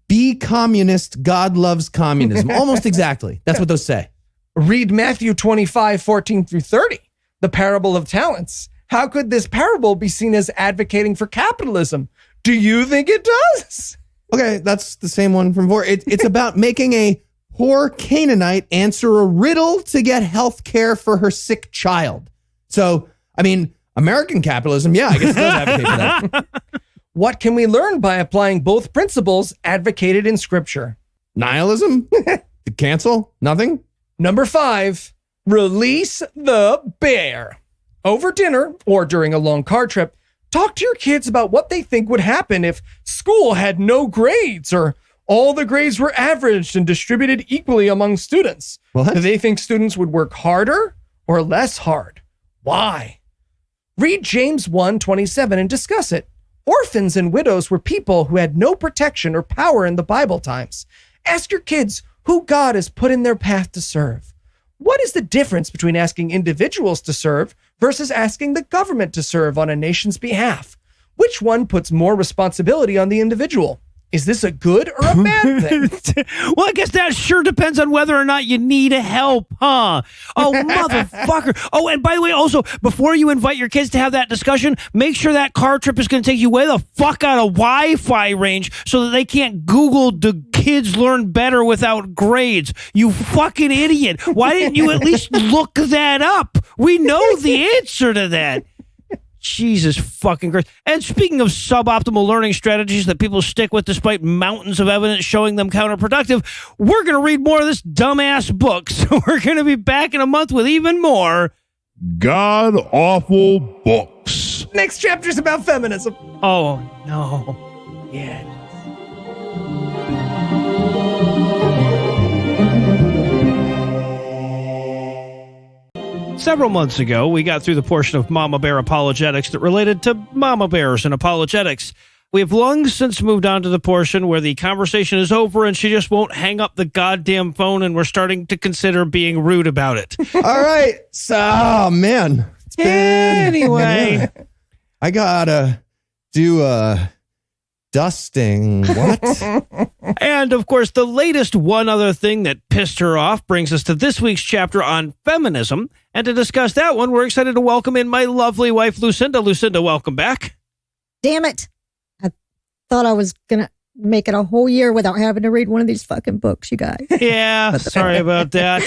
be communist, God loves communism. Almost exactly. That's what those say. Read Matthew 25:14-30, the parable of talents. How could this parable be seen as advocating for capitalism? Do you think it does? Okay, that's the same one from 4. It's about making a poor Canaanite answer a riddle to get health care for her sick child. So, I mean, American capitalism, yeah, I guess it does advocate for that. What can we learn by applying both principles advocated in Scripture? Nihilism? Cancel? Nothing? Number 5, release the bear. Over dinner or during a long car trip, talk to your kids about what they think would happen if school had no grades or all the grades were averaged and distributed equally among students. What? Do they think students would work harder or less hard? Why? Read James 1:27 and discuss it. Orphans and widows were people who had no protection or power in the Bible times. Ask your kids who God has put in their path to serve. What is the difference between asking individuals to serve versus asking the government to serve on a nation's behalf? Which one puts more responsibility on the individual? Is this a good or a bad thing? Well, I guess that sure depends on whether or not you need help, huh? Oh, motherfucker. Oh, and by the way, also, before you invite your kids to have that discussion, make sure that car trip is going to take you way the fuck out of Wi-Fi range so that they can't Google "do kids learn better without grades?" You fucking idiot. Why didn't you at least look that up? We know the answer to that. Jesus fucking Christ. And speaking of suboptimal learning strategies that people stick with despite mountains of evidence showing them counterproductive, we're going to read more of this dumbass book. So we're going to be back in a month with even more God-awful books. Next chapter's about feminism. Oh, no. Yeah. Several months ago, we got through the portion of Mama Bear Apologetics that related to mama bears and apologetics. We have long since moved on to the portion where the conversation is over and she just won't hang up the goddamn phone and we're starting to consider being rude about it. All right. So, oh, man. Anyway. I gotta do a dusting. What? And, of course, the latest one other thing that pissed her off brings us to this week's chapter on feminism. And to discuss that one, we're excited to welcome in my lovely wife, Lucinda. Lucinda, welcome back. Damn it. I thought I was going to make it a whole year without having to read one of these fucking books, you guys. Yeah, sorry about that.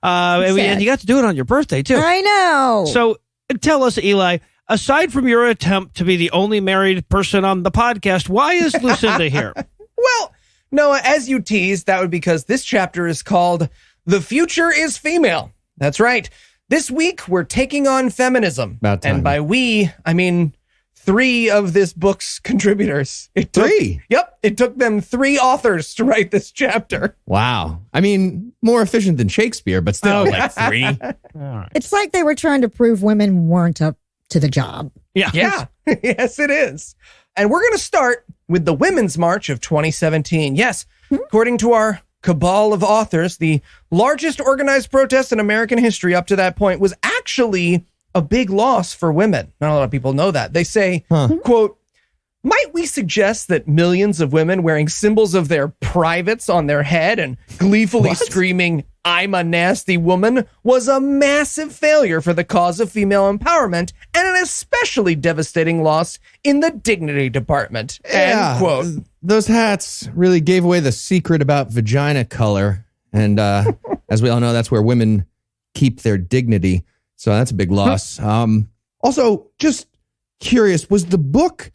And you got to do it on your birthday, too. I know. So tell us, Eli, aside from your attempt to be the only married person on the podcast, why is Lucinda here? Well, Noah, as you teased, that would be because this chapter is called The Future is Female. That's right. This week, we're taking on feminism. About time. And by we, I mean 3 of this book's contributors. Three? Yep. It took them 3 authors to write this chapter. Wow. I mean, more efficient than Shakespeare, but still, like 3. All right. It's like they were trying to prove women weren't up to the job. Yeah. Yeah. Yes, it is. And we're going to start with the Women's March of 2017. Yes, according to our cabal of authors, the largest organized protest in American history up to that point was actually a big loss for women. Not a lot of people know that. They say, quote, "Might we suggest that millions of women wearing symbols of their privates on their head and gleefully screaming, 'I'm a nasty woman,' was a massive failure for the cause of female empowerment and an especially devastating loss in the dignity department." End quote. Those hats really gave away the secret about vagina color. And as we all know, that's where women keep their dignity. So that's a big loss. Also, just curious, was the book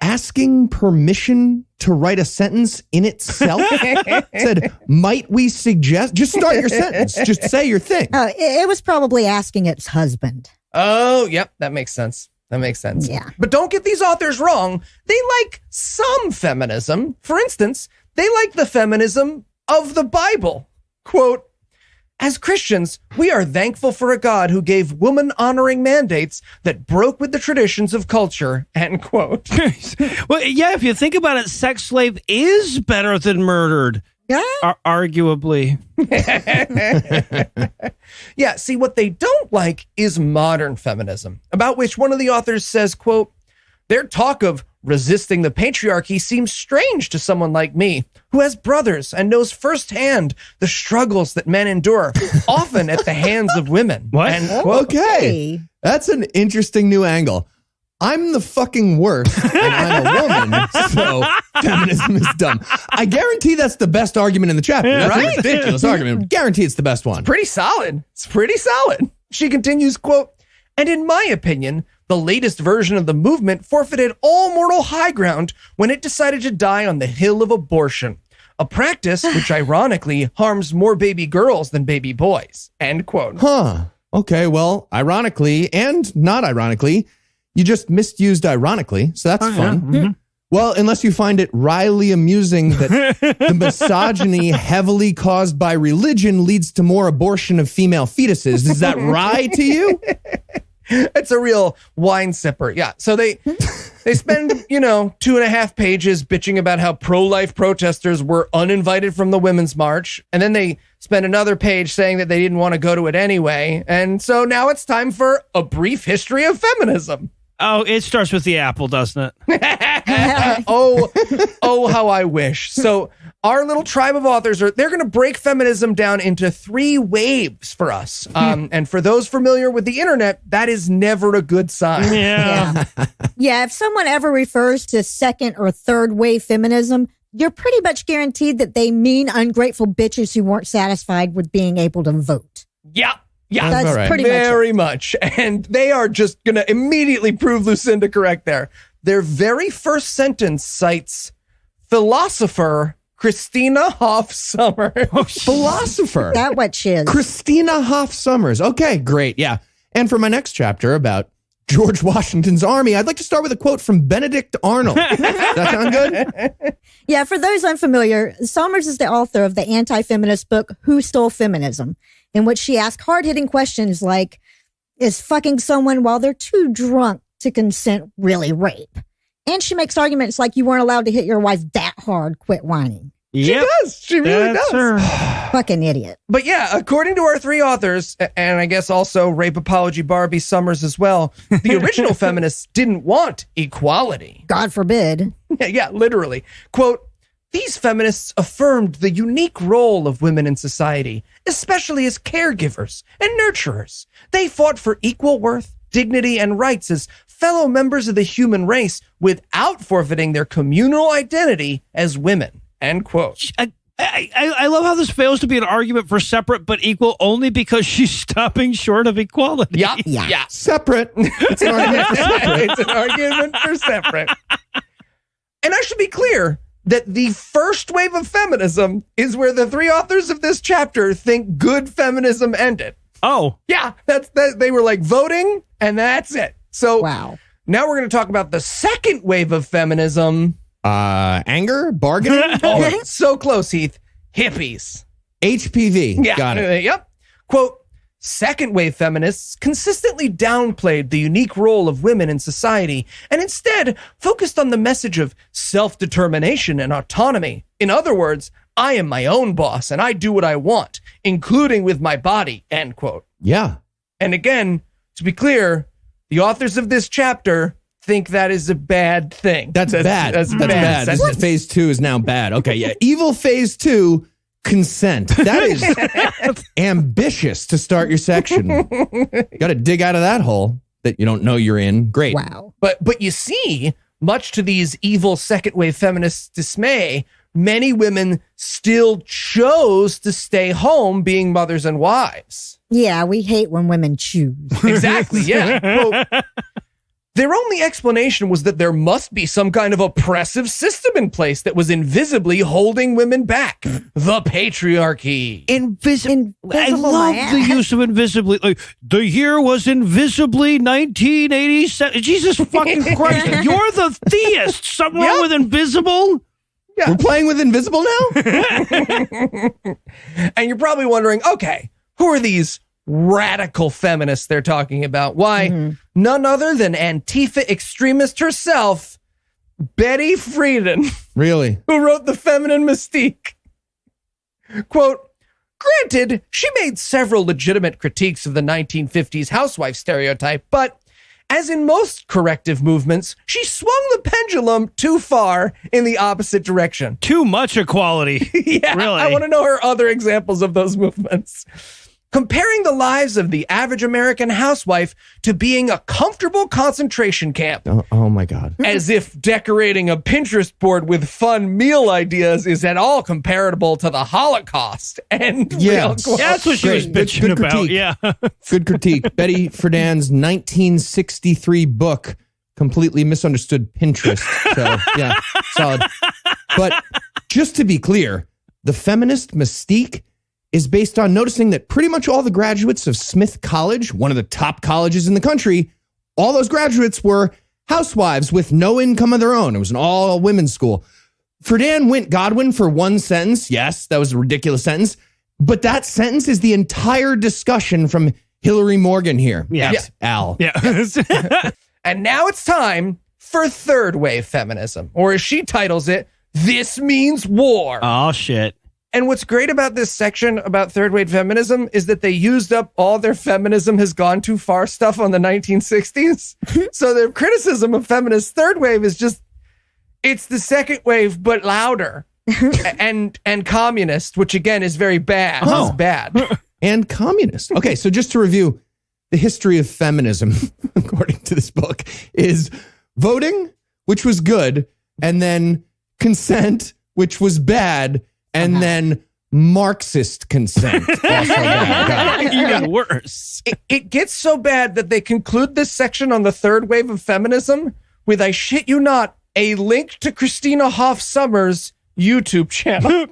asking permission to write a sentence in itself? It said, "Might we suggest?" Just start your sentence. Just say your thing. It was probably asking its husband. Oh, yep. That makes sense. That makes sense. Yeah. But don't get these authors wrong. They like some feminism. For instance, they like the feminism of the Bible. Quote, "As Christians, we are thankful for a God who gave woman-honoring mandates that broke with the traditions of culture." End quote. Well, yeah, if you think about it, sex slave is better than murdered. Yeah. Arguably. Yeah, see, what they don't like is modern feminism, about which one of the authors says, quote, "Their talk of resisting the patriarchy seems strange to someone like me, who has brothers and knows firsthand the struggles that men endure, often at the hands of women." What? End quote. Okay. That's an interesting new angle. I'm the fucking worst, and I'm a woman, so feminism is dumb. I guarantee that's the best argument in the chapter. That's right? a ridiculous argument. Guarantee it's the best one. Pretty solid. It's pretty solid. She continues, quote, "And in my opinion, the latest version of the movement forfeited all moral high ground when it decided to die on the hill of abortion, a practice which ironically harms more baby girls than baby boys." End quote. Huh. Okay, well, ironically and not ironically, you just misused ironically, so that's fun. Yeah. Well, unless you find it wryly amusing that the misogyny heavily caused by religion leads to more abortion of female fetuses. Is that wry to you? It's a real wine sipper. Yeah. So they spend, 2.5 pages bitching about how pro-life protesters were uninvited from the Women's March. And then they spend another page saying that they didn't want to go to it anyway. And so now it's time for a brief history of feminism. Oh, it starts with the apple, doesn't it? Oh, how I wish. So our little tribe of authors they're going to break feminism down into 3 waves for us. And for those familiar with the internet, that is never a good sign. Yeah. Yeah, if someone ever refers to second or third wave feminism, you're pretty much guaranteed that they mean ungrateful bitches who weren't satisfied with being able to vote. Yeah. Yeah, That's right. pretty very much much. And they are just going to immediately prove Lucinda correct there. Their very first sentence cites philosopher Christina Hoff Sommers. Philosopher. that what she is. Christina Hoff Sommers. Okay, great. Yeah. And for my next chapter about George Washington's army, I'd like to start with a quote from Benedict Arnold. Does that sound good? Yeah, for those unfamiliar, Sommers is the author of the anti-feminist book, Who Stole Feminism?, in which she asks hard-hitting questions like, is fucking someone while they're too drunk to consent really rape? And she makes arguments like you weren't allowed to hit your wife that hard, quit whining. She does. She really That's does. her. Fucking idiot. But yeah, according to our 3 authors, and I guess also Rape Apology Barbie Summers as well, the original feminists didn't want equality. God forbid. Yeah, literally. Quote, these feminists affirmed the unique role of women in society, especially as caregivers and nurturers. They fought for equal worth, dignity, and rights as fellow members of the human race without forfeiting their communal identity as women. End quote. I love how this fails to be an argument for separate but equal only because she's stopping short of equality. Yeah. Separate. It's an argument for separate. It's an argument for separate. And I should be clear that the first wave of feminism is where the 3 authors of this chapter think good feminism ended. Oh. Yeah, that's that. They were like voting, and that's it. So Wow. now we're going to talk about the second wave of feminism. Anger? Bargaining? Oh, so close, Heath. Hippies. HPV. Yeah. Got it. Yep. Quote, second wave feminists consistently downplayed the unique role of women in society and instead focused on the message of self-determination and autonomy. In other words, I am my own boss and I do what I want, including with my body, end quote. Yeah. And again, to be clear, the authors of this chapter think that is a bad thing. That's bad. That's bad. This is phase 2 is now bad. Okay, yeah. Evil phase 2, consent. That is ambitious to start your section. Got to dig out of that hole that you don't know you're in. Great. Wow. But you see, much to these evil second wave feminists' dismay, many women still chose to stay home being mothers and wives. Yeah, we hate when women choose. Exactly, yeah. Quote, their only explanation was that there must be some kind of oppressive system in place that was invisibly holding women back. The patriarchy. Invisible. I Invisible love my the ass. use of invisibly. Like, the year was invisibly 1987. Jesus fucking Christ. You're the theist. Something wrong with invisible? We're playing with invisible now? And you're probably wondering, okay, who are these radical feminists they're talking about? Why, none other than Antifa extremist herself, Betty Friedan, Really? who wrote The Feminine Mystique. Quote, granted, she made several legitimate critiques of the 1950s housewife stereotype, but as in most corrective movements, she swung the pendulum too far in the opposite direction. Too much equality. Yeah, Really? I want to know her other examples of those movements. Comparing the lives of the average American housewife to being a comfortable concentration camp, Oh my God. as if decorating a Pinterest board with fun meal ideas is at all comparable to the Holocaust. And Yeah. real quote. That's what she was Great. bitching Good about. critique. Yeah. Good critique. Betty Friedan's 1963 book completely misunderstood Pinterest. So, yeah, solid. But just to be clear, the feminist mystique is based on noticing that pretty much all the graduates of Smith College, one of the top colleges in the country, all those graduates were housewives with no income of their own. It was an all women's school. For Dan Godwin, for one sentence, yes, that was a ridiculous sentence. But that sentence is the entire discussion from Hillary Morgan here. Yes. Al. Yeah. And now it's time for third wave feminism, or as she titles it, This Means War. Oh, shit. And what's great about this section about third wave feminism is that they used up all their feminism has gone too far stuff on the 1960s. So their criticism of feminist third wave is just, it's the second wave, but louder. and communist, which again is very bad. Oh. It's bad. And communist. Okay, so just to review, the history of feminism, according to this book, is voting, which was good, and then consent, which was bad, and then Marxist consent. Also bad. Even worse. It gets so bad that they conclude this section on the third wave of feminism with, I shit you not, a link to Christina Hoff Summers' YouTube channel.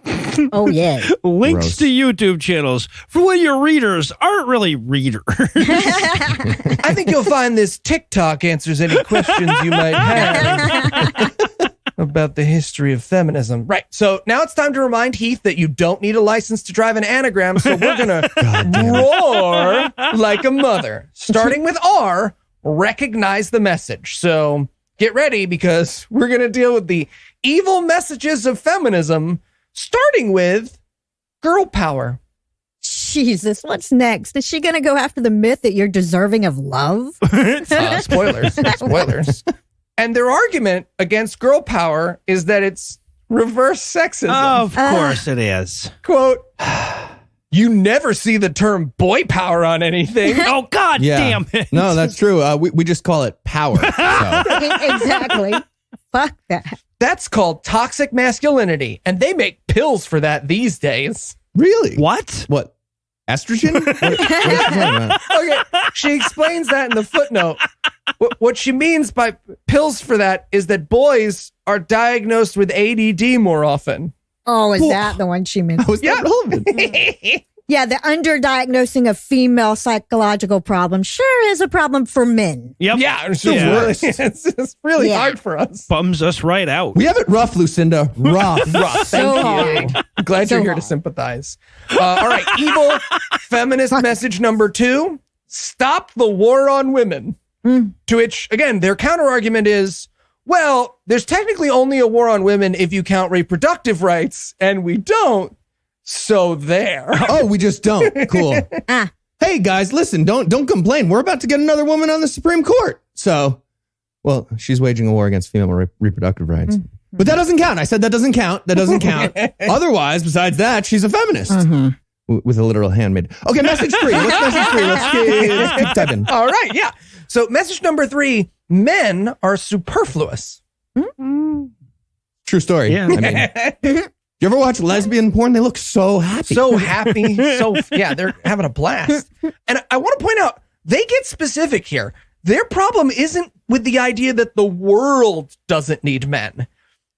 Oh, yeah. Links Gross. to YouTube channels for when your readers aren't really readers. I think you'll find this TikTok answers any questions you might have about the history of feminism. Right. So now it's time to remind Heath that you don't need a license to drive an anagram. So we're going to roar like a mother. Starting with R, recognize the message. So get ready because we're going to deal with the evil messages of feminism, starting with girl power. Jesus, what's next? Is she going to go after the myth that you're deserving of love? Spoilers. Spoilers. And their argument against girl power is that it's reverse sexism. Of course it is. Quote, you never see the term boy power on anything. Oh, God damn it. No, that's true. We just call it power. So. Exactly. Fuck that. That's called toxic masculinity, and they make pills for that these days. Really? What? What? Estrogen? What is she talking about? Okay, she explains that in the footnote. What she means by pills for that is that boys are diagnosed with ADD more often. Oh, is that the one she meant? How is that relevant? Yeah, the underdiagnosing of female psychological problems sure is a problem for men. Yep. Yeah, it's Yeah. it's really Yeah. hard for us. Bums us right out. We have it rough, Lucinda. Rough. So hard. I'm glad you're So here to hard. sympathize. All right, evil feminist message number 2, stop the war on women. To which, again, their counter argument is, well, there's technically only a war on women if you count reproductive rights, and we don't. So there. Oh, we just don't. Cool. Ah. Hey guys, listen, don't complain. We're about to get another woman on the Supreme Court. So, well, she's waging a war against female reproductive rights. But that doesn't count. I said that doesn't count. That doesn't count. Otherwise, besides that, she's a feminist. With a literal handmaid. Okay, message 3. What's message 3? Let's keep typing. All right, yeah. So message number 3, men are superfluous. True story. Yeah. I mean, you ever watch lesbian porn? They look so happy. So happy. Yeah, they're having a blast. And I want to point out, they get specific here. Their problem isn't with the idea that the world doesn't need men.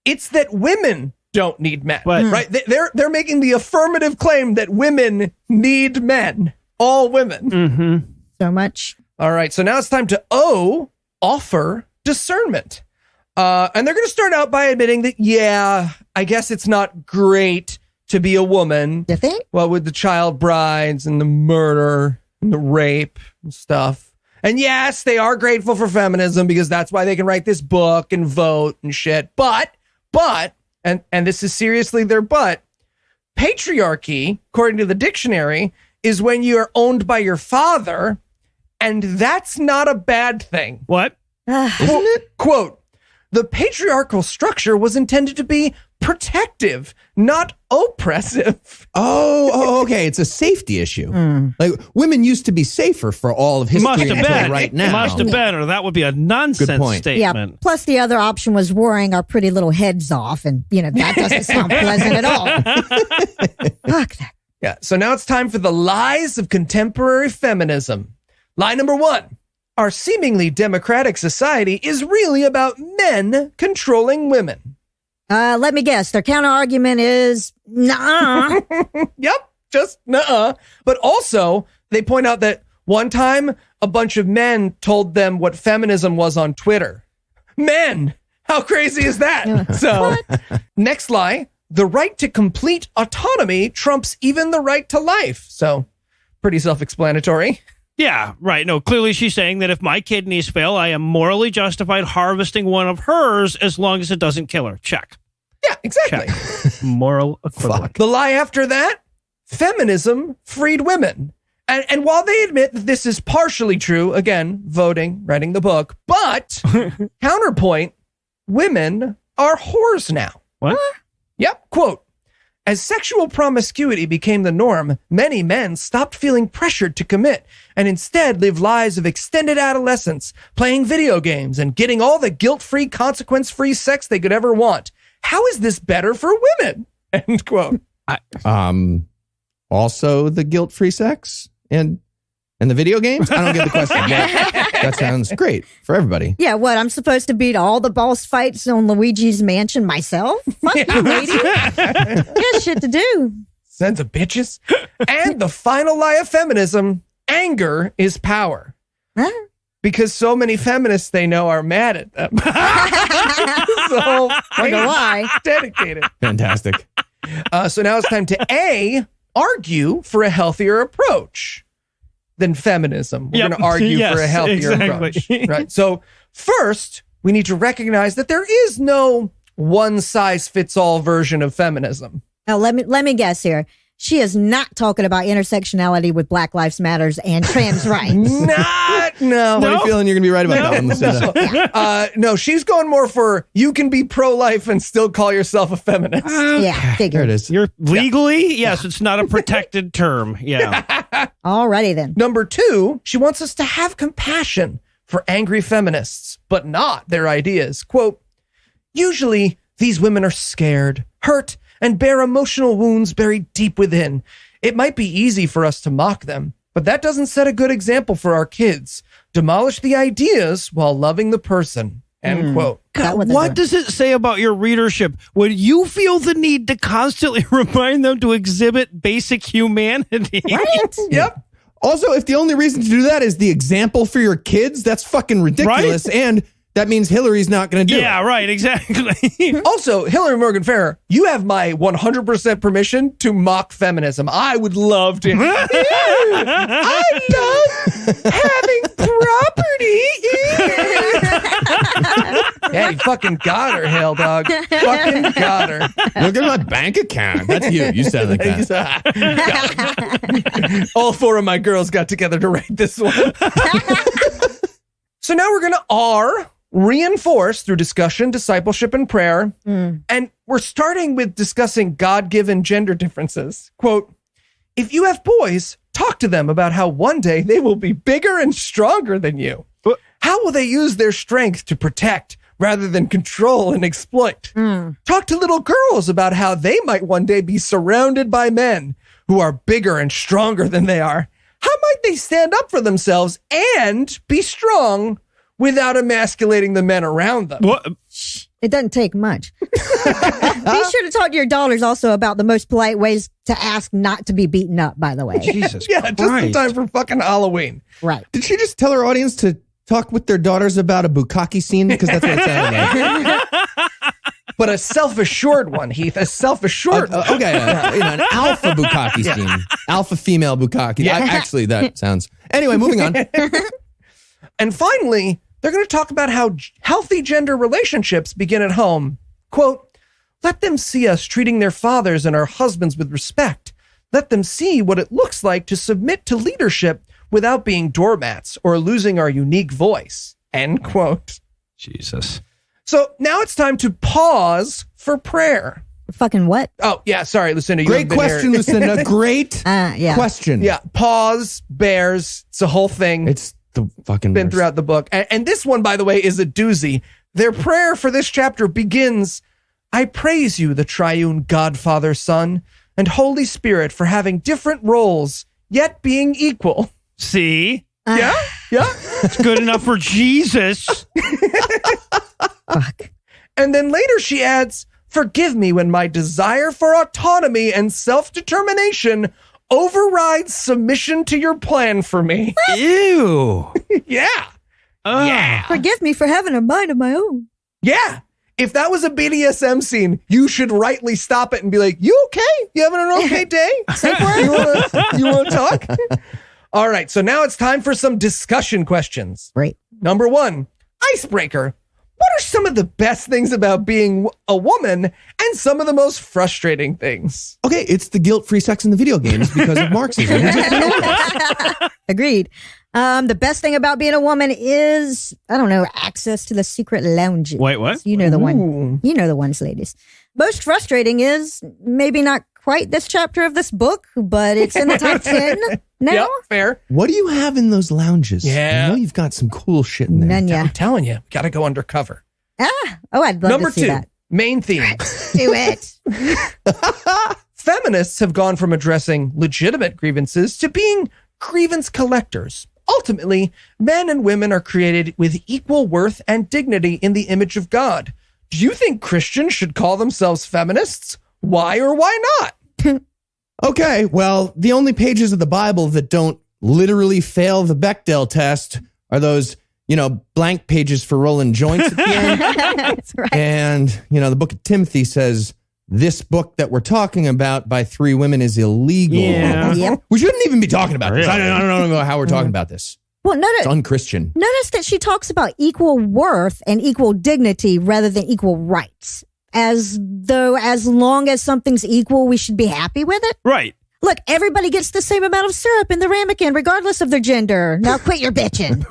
It's that women don't need men, But- right? They're making the affirmative claim that women need men. All women. So much. All right, so now it's time to offer discernment. And they're going to start out by admitting that, yeah, I guess it's not great to be a woman. You think? Well, with the child brides and the murder and the rape and stuff. And yes, they are grateful for feminism because that's why they can write this book and vote and shit. But, and this is seriously their but, patriarchy, according to the dictionary, is when you are owned by your father, and that's not a bad thing. What? Isn't it? Quote, the patriarchal structure was intended to be protective, not oppressive. Oh, okay. It's a safety issue. Like women used to be safer for all of history Must have until been. right now. Must have been, or that would be a nonsense Good point. Yeah. statement. Plus, the other option was worrying our pretty little heads off, and that doesn't sound pleasant at all. Fuck that. Yeah, so now it's time for the lies of contemporary feminism. Lie number 1. Our seemingly democratic society is really about men controlling women. Let me guess. Their counter argument is, nah. Yep, just nuh-uh. But also, they point out that one time, a bunch of men told them what feminism was on Twitter. men. How crazy is that? So, next lie, the right to complete autonomy trumps even the right to life. So, pretty self-explanatory. Yeah, right. No, clearly she's saying that if my kidneys fail, I am morally justified harvesting one of hers as long as it doesn't kill her. Check. Yeah, exactly. Check. Moral equivalent. The lie after that, feminism freed women. And while they admit that this is partially true, again, voting, writing the book, but counterpoint, women are whores now. What? Yep, quote, as sexual promiscuity became the norm, many men stopped feeling pressured to commit and instead lived lives of extended adolescence, playing video games and getting all the guilt-free, consequence-free sex they could ever want. How is this better for women? End quote. Also the guilt-free sex and the video games? I don't get the question. That sounds great for everybody. Yeah, what? I'm supposed to beat all the boss fights on Luigi's Mansion myself? Fuck you, lady. Got shit to do. Sons of bitches. And the final lie of feminism, anger is power. Huh? Because so many feminists they know are mad at them. So Wonder why. dedicated. Fantastic. So now it's time to argue for a healthier approach than feminism. We're Yep. going to argue Yes, for a healthier exactly. approach. Right. So first, we need to recognize that there is no one-size-fits-all version of feminism. Now, let me guess here. She is not talking about intersectionality with Black Lives Matters and trans rights. No. Funny feeling you're going to be right about that one, Lucinda. No, she's going more for you can be pro-life and still call yourself a feminist. Yeah, There figure. it is. You're legally? Yes, it's not a protected term. Yeah. Alrighty then. Number 2, she wants us to have compassion for angry feminists, but not their ideas. Quote, usually these women are scared, hurt, and bear emotional wounds buried deep within. It might be easy for us to mock them, but that doesn't set a good example for our kids. Demolish the ideas while loving the person. End quote. God, what does it say about your readership when you feel the need to constantly remind them to exhibit basic humanity? Right? Yep. Also, if the only reason to do that is the example for your kids, that's fucking ridiculous. Right? And that means Hillary's not going to do it. Yeah, right, exactly. Also, Hillary Morgan Farrer, you have my 100% permission to mock feminism. I would love to. I love having property. Yeah, you fucking got her, Hale Dog. Fucking got her. Look at my bank account. That's you. You sound like that. All 4 of my girls got together to write this one. So now we're going to reinforce through discussion, discipleship, and prayer. And we're starting with discussing God-given gender differences. Quote, if you have boys, talk to them about how one day they will be bigger and stronger than you. How will they use their strength to protect rather than control and exploit? Talk to little girls about how they might one day be surrounded by men who are bigger and stronger than they are. How might they stand up for themselves and be strong without emasculating the men around them? What? It doesn't take much. Be sure to talk to your daughters also about the most polite ways to ask not to be beaten up, by the way. Jesus Yeah, Christ. just in time for fucking Halloween. Right. Did she just tell her audience to talk with their daughters about a bukkake scene? Because that's what it sounded like. But a self-assured one, Heath. A self-assured one. Okay, an alpha bukkake scene. Alpha female bukkake. Yeah. Actually, that sounds... Anyway, moving on. And finally, they're going to talk about how healthy gender relationships begin at home. Quote, let them see us treating their fathers and our husbands with respect. Let them see what it looks like to submit to leadership without being doormats or losing our unique voice. End quote. Jesus. So now it's time to pause for prayer. Fucking what? Oh, yeah, sorry, Lucinda. Great question, Lucinda. Great Yeah. question. Yeah, pause, bears. It's a whole thing. It's the fucking been worst. throughout the book. And this one, by the way, is a doozy. Their prayer for this chapter begins, I praise you, the triune God, Father, Son, and Holy Spirit for having different roles, yet being equal. See? Yeah? Yeah? It's good enough for Jesus. Fuck. And then later she adds, forgive me when my desire for autonomy and self-determination overrides submission to your plan for me. Ew. Yeah. Yeah. Forgive me for having a mind of my own. Yeah. If that was a BDSM scene, you should rightly stop it and be like, you okay? You having an okay day? You want to talk? All right. So now it's time for some discussion questions. Great. Number 1, icebreaker. What are some of the best things about being a woman and some of the most frustrating things? Okay, it's the guilt-free sex in the video games because of Marxism. Agreed. The best thing about being a woman is, I don't know, access to the secret lounges. Wait, what? You know the one. Ooh. You know the ones, ladies. Most frustrating is maybe not quite this chapter of this book, but it's in the top 10 now. Yep, fair. What do you have in those lounges? Yeah. I know you've got some cool shit in there. None, yeah. I'm telling you, got to go undercover. I'd love Number to see 2, that. main theme. Do it. Feminists have gone from addressing legitimate grievances to being grievance collectors. Ultimately, men and women are created with equal worth and dignity in the image of God. Do you think Christians should call themselves feminists? Why or why not? Okay, well, the only pages of the Bible that don't literally fail the Bechdel test are those, blank pages for rolling joints at the end. That's right. And, the book of Timothy says, this book that we're talking about by 3 women is illegal. Yeah. Yep. We shouldn't even be talking about this. Really? I don't know how we're talking about this. Well, It's unchristian. notice that she talks about equal worth and equal dignity rather than equal rights. As though as long as something's equal, we should be happy with it. Right. Look, everybody gets the same amount of syrup in the ramekin, regardless of their gender. Now quit your bitching.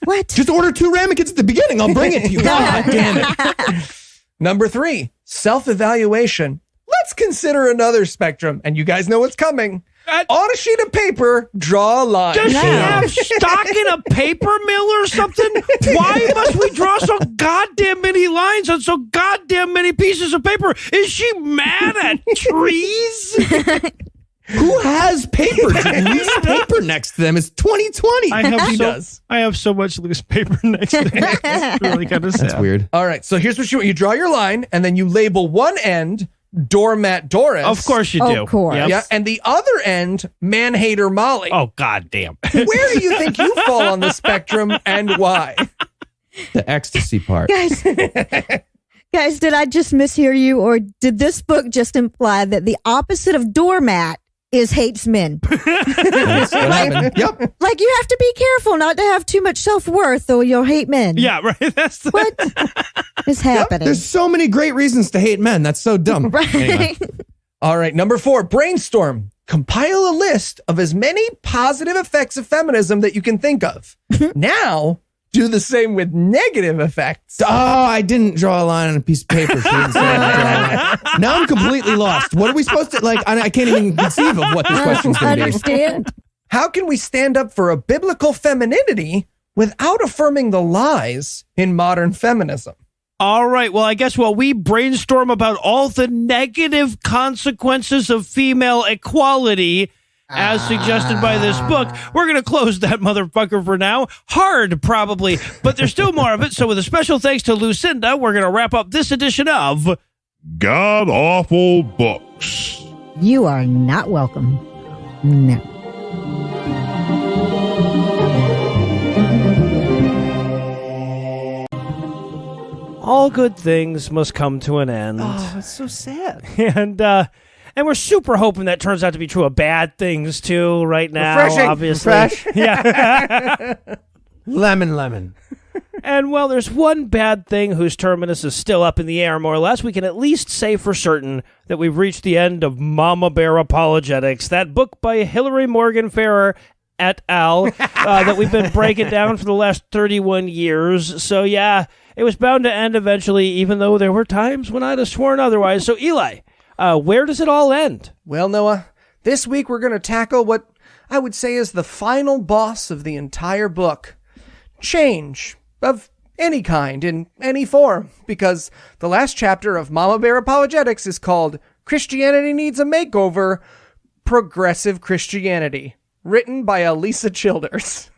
What? Just order 2 ramekins at the beginning. I'll bring it to you. God damn it. Number 3, self-evaluation. Let's consider another spectrum, and you guys know what's coming. On a sheet of paper, draw a line. Does she have stock in a paper mill or something? Why must we draw so goddamn many lines on so goddamn many pieces of paper? Is she mad at trees? Who has paper? Loose paper next to them. It's 2020. I have so much loose paper next to me. It's really kind of sad. That's weird. All right, so here's what you draw your line, and then you label one end Doormat Doris. Of course you do. Of course. Yep. Yeah, and the other end Man-Hater Molly. Oh, goddamn. Where do you think you fall on the spectrum, and why? The ecstasy part. Guys, did I just mishear you, or did this book just imply that the opposite of doormat is hates men? That's what happened. Yep. Like, you have to be careful not to have too much self-worth or you'll hate men. Yeah, right. That's the, What is happening? There's so many great reasons to hate men. That's so dumb. Right. Anyway. All right, number 4, brainstorm. Compile a list of as many positive effects of feminism that you can think of. Now, do the same with negative effects. Oh, I didn't draw a line on a piece of paper. She didn't say I draw a line. Now I'm completely lost. What are we supposed to, I can't even conceive of what this question's going to be. Understand? How can we stand up for a biblical femininity without affirming the lies in modern feminism? all right. Well, I guess while we brainstorm about all the negative consequences of female equality, as suggested by this book, we're going to close that motherfucker for now. Hard, probably, but there's still more of it. So with a special thanks to Lucinda, we're going to wrap up this edition of God Awful Books. You are not welcome. No. All good things must come to an end. Oh, it's so sad. And we're super hoping that turns out to be true of bad things too right now, Refreshing. obviously. Refresh. Yeah. Lemon. And well, there's one bad thing whose terminus is still up in the air, more or less. We can at least say for certain that we've reached the end of Mama Bear Apologetics, that book by Hillary Morgan Ferrer et al. That we've been breaking down for the last 31 years. So yeah, it was bound to end eventually, even though there were times when I'd have sworn otherwise. So Eli, where does it all end? Well, Noah, this week we're going to tackle what I would say is the final boss of the entire book. Change of any kind, in any form, because the last chapter of Mama Bear Apologetics is called Christianity Needs a Makeover, Progressive Christianity, written by Elisa Childers.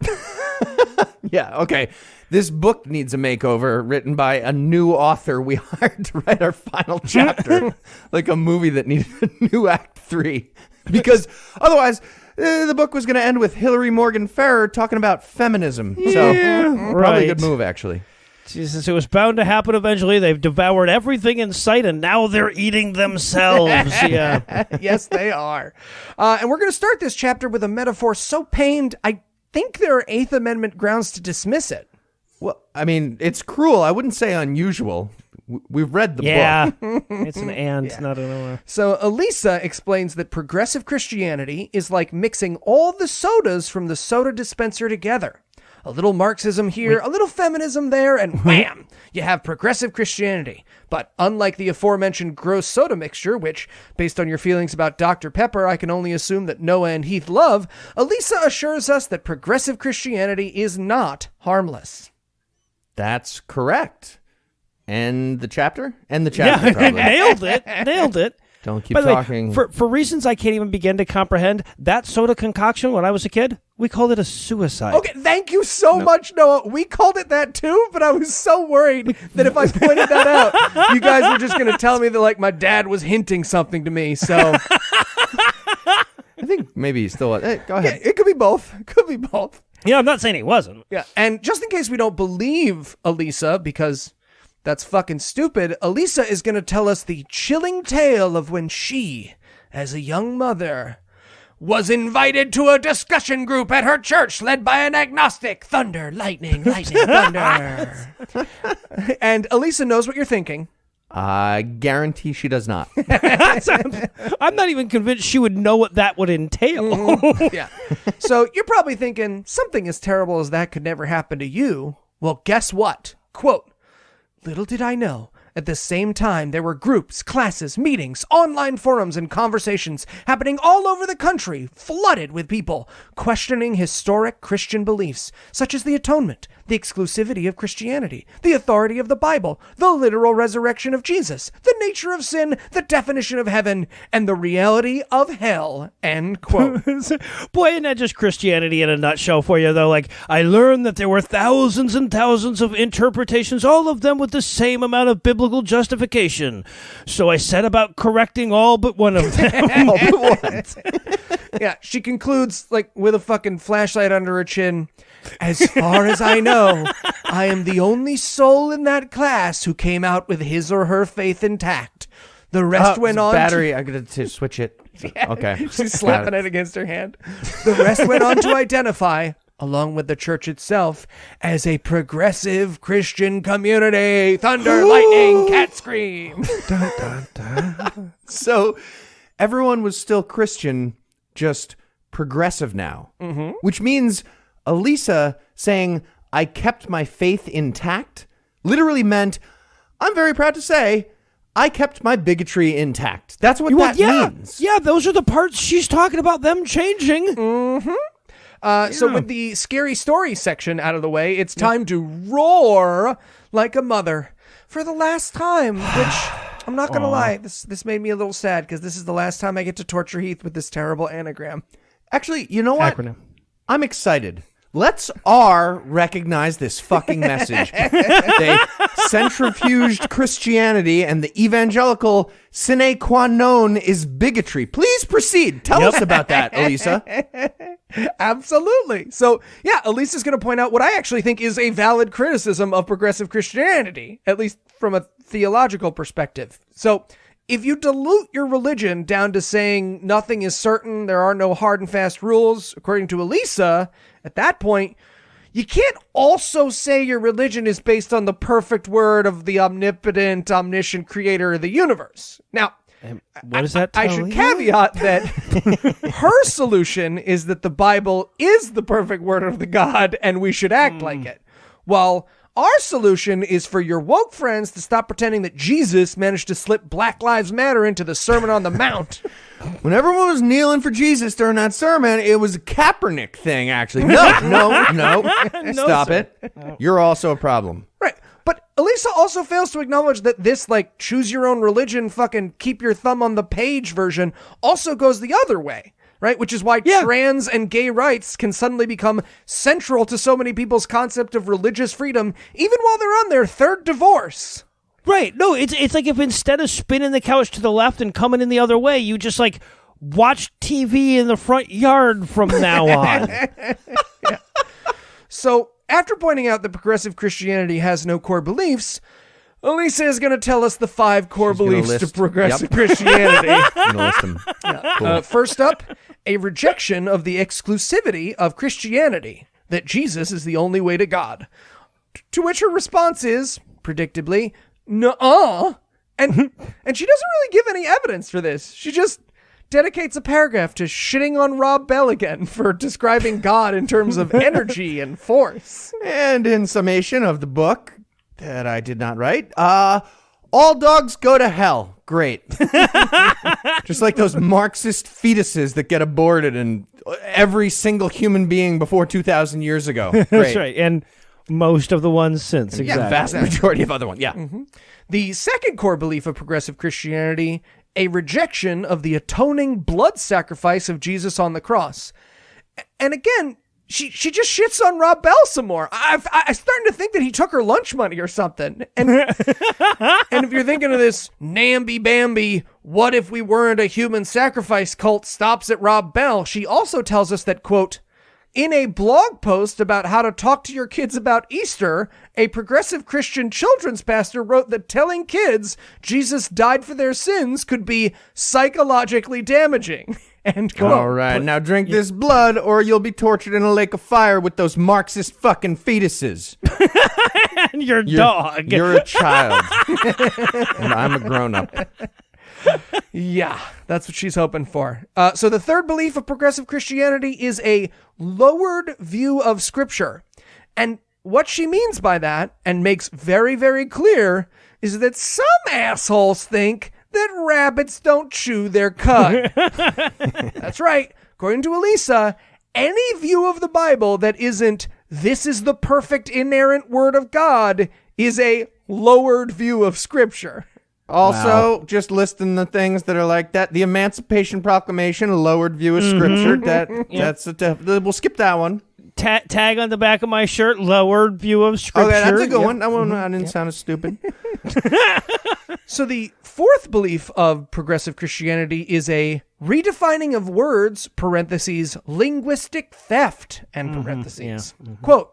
Yeah, okay. This book needs a makeover, written by a new author we hired to write our final chapter. Like a movie that needed a new Act 3. Because otherwise, the book was going to end with Hillary Morgan Ferrer talking about feminism. So probably a good move, actually. Jesus, it was bound to happen eventually. They've devoured everything in sight, and now they're eating themselves. Yeah. Yes, they are. And we're going to start this chapter with a metaphor so pained, I think there are Eighth Amendment grounds to dismiss it. Well, I mean, it's cruel. I wouldn't say unusual. We've read the book. It's an and, not an or. So Elisa explains that progressive Christianity is like mixing all the sodas from the soda dispenser together. A little Marxism here, a little feminism there, and wham! You have progressive Christianity. But unlike the aforementioned gross soda mixture, which, based on your feelings about Dr. Pepper, I can only assume that Noah and Heath love, Elisa assures us that progressive Christianity is not harmless. That's correct. End the chapter? End the chapter, probably. Nailed it. Don't keep By the talking. Way, for reasons I can't even begin to comprehend, that soda concoction when I was a kid, we called it a suicide. Okay, thank you so much, Noah. We called it that too, but I was so worried that if I pointed that out, you guys were just going to tell me that, like, my dad was hinting something to me, so... I think maybe he's still... Hey, go ahead. Yeah, it could be both. Yeah, I'm not saying he wasn't. Yeah, and just in case we don't believe Elisa, because... that's fucking stupid. Elisa is going to tell us the chilling tale of when she, as a young mother, was invited to a discussion group at her church led by an agnostic. Thunder, lightning, thunder. And Elisa knows what you're thinking. I guarantee she does not. I'm not even convinced she would know what that would entail. Yeah. So you're probably thinking, something as terrible as that could never happen to you. Well, guess what? Quote, little did I know, at the same time there were groups, classes, meetings, online forums, and conversations happening all over the country, flooded with people questioning historic Christian beliefs, such as the atonement, the exclusivity of Christianity, the authority of the Bible, the literal resurrection of Jesus, the nature of sin, the definition of heaven, and the reality of hell, end quote. Boy, isn't that just Christianity in a nutshell for you, though? Like, I learned that there were thousands and thousands of interpretations, all of them with the same amount of biblical justification. So I set about correcting all but one of them. Yeah, she concludes, like, with a fucking flashlight under her chin. As far as I know, I am the only soul in that class who came out with his or her faith intact. The rest went on battery. I got to switch it. Yeah, okay. She's slapping it against her hand. The rest went on to identify, along with the church itself, as a progressive Christian community. Thunder, lightning, cat scream. Dun, dun, dun. So everyone was still Christian, just progressive now, which means Elisa saying, I kept my faith intact, literally meant, I'm very proud to say, I kept my bigotry intact. That's what that means. Yeah, those are the parts she's talking about them changing. So with the scary story section out of the way, it's time to roar like a mother for the last time, which I'm not going to lie, this made me a little sad because this is the last time I get to torture Heath with this terrible anagram. Actually, you know what? Acronym. I'm excited. Let's recognize this fucking message. They centrifuged Christianity, and the evangelical sine qua non is bigotry. Please proceed. Tell us about that, Elisa. Absolutely. So, yeah, Elisa's going to point out what I actually think is a valid criticism of progressive Christianity, at least from a theological perspective. So, if you dilute your religion down to saying nothing is certain, there are no hard and fast rules, according to Elisa, at that point, you can't also say your religion is based on the perfect word of the omnipotent, omniscient creator of the universe. Now, what does that tell I should you? caveat that her solution is that the Bible is the perfect word of the God and we should act like it. While our solution is for your woke friends to stop pretending that Jesus managed to slip Black Lives Matter into the Sermon on the Mount. When everyone was kneeling for Jesus during that sermon, it was a Kaepernick thing, actually. No. Stop it. You're also a problem. Right. But Elisa also fails to acknowledge that this, like, choose your own religion, fucking keep your thumb on the page version also goes the other way. Right, which is why trans and gay rights can suddenly become central to so many people's concept of religious freedom, even while they're on their third divorce. Right. No, it's like if instead of spinning the couch to the left and coming in the other way, you just like watch TV in the front yard from now on. So, after pointing out that progressive Christianity has no core beliefs, Elisa is going to tell us the 5 core beliefs to progressive Christianity. I'm gonna list them. Cool. First up, a rejection of the exclusivity of Christianity, that Jesus is the only way to God. To which her response is, predictably, nuh-uh. And she doesn't really give any evidence for this. She just dedicates a paragraph to shitting on Rob Bell again for describing God in terms of energy and force. And in summation of the book that I did not write, all dogs go to hell. Great. Just like those Marxist fetuses that get aborted in every single human being before 2,000 years ago. Great. That's right. And most of the ones since. Exactly. Yeah, vast majority of other ones. Yeah. Mm-hmm. The second core belief of progressive Christianity, a rejection of the atoning blood sacrifice of Jesus on the cross. And again, she just shits on Rob Bell some more. I'm starting to think that he took her lunch money or something. And and if you're thinking of this namby-bamby, what if we weren't a human sacrifice cult stops at Rob Bell, she also tells us that, quote, in a blog post about how to talk to your kids about Easter, a progressive Christian children's pastor wrote that telling kids Jesus died for their sins could be psychologically damaging. End quote. All right, now drink this blood or you'll be tortured in a lake of fire with those Marxist fucking fetuses. And your dog. You're a child. And I'm a grown-up. Yeah, that's what she's hoping for. So the third belief of progressive Christianity is a lowered view of Scripture. And what she means by that, and makes very, very clear, is that some assholes think that rabbits don't chew their cud. That's right. According to Elisa, any view of the Bible that isn't, this is the perfect inerrant word of God, is a lowered view of Scripture. Also, just listing the things that are like that. The Emancipation Proclamation, a lowered view of Scripture. We'll skip that one. Tag on the back of my shirt, lowered view of Scripture. Okay, that's a good one. That one I didn't sound as stupid. So the fourth belief of progressive Christianity is a redefining of words, parentheses, linguistic theft, and parentheses. Quote,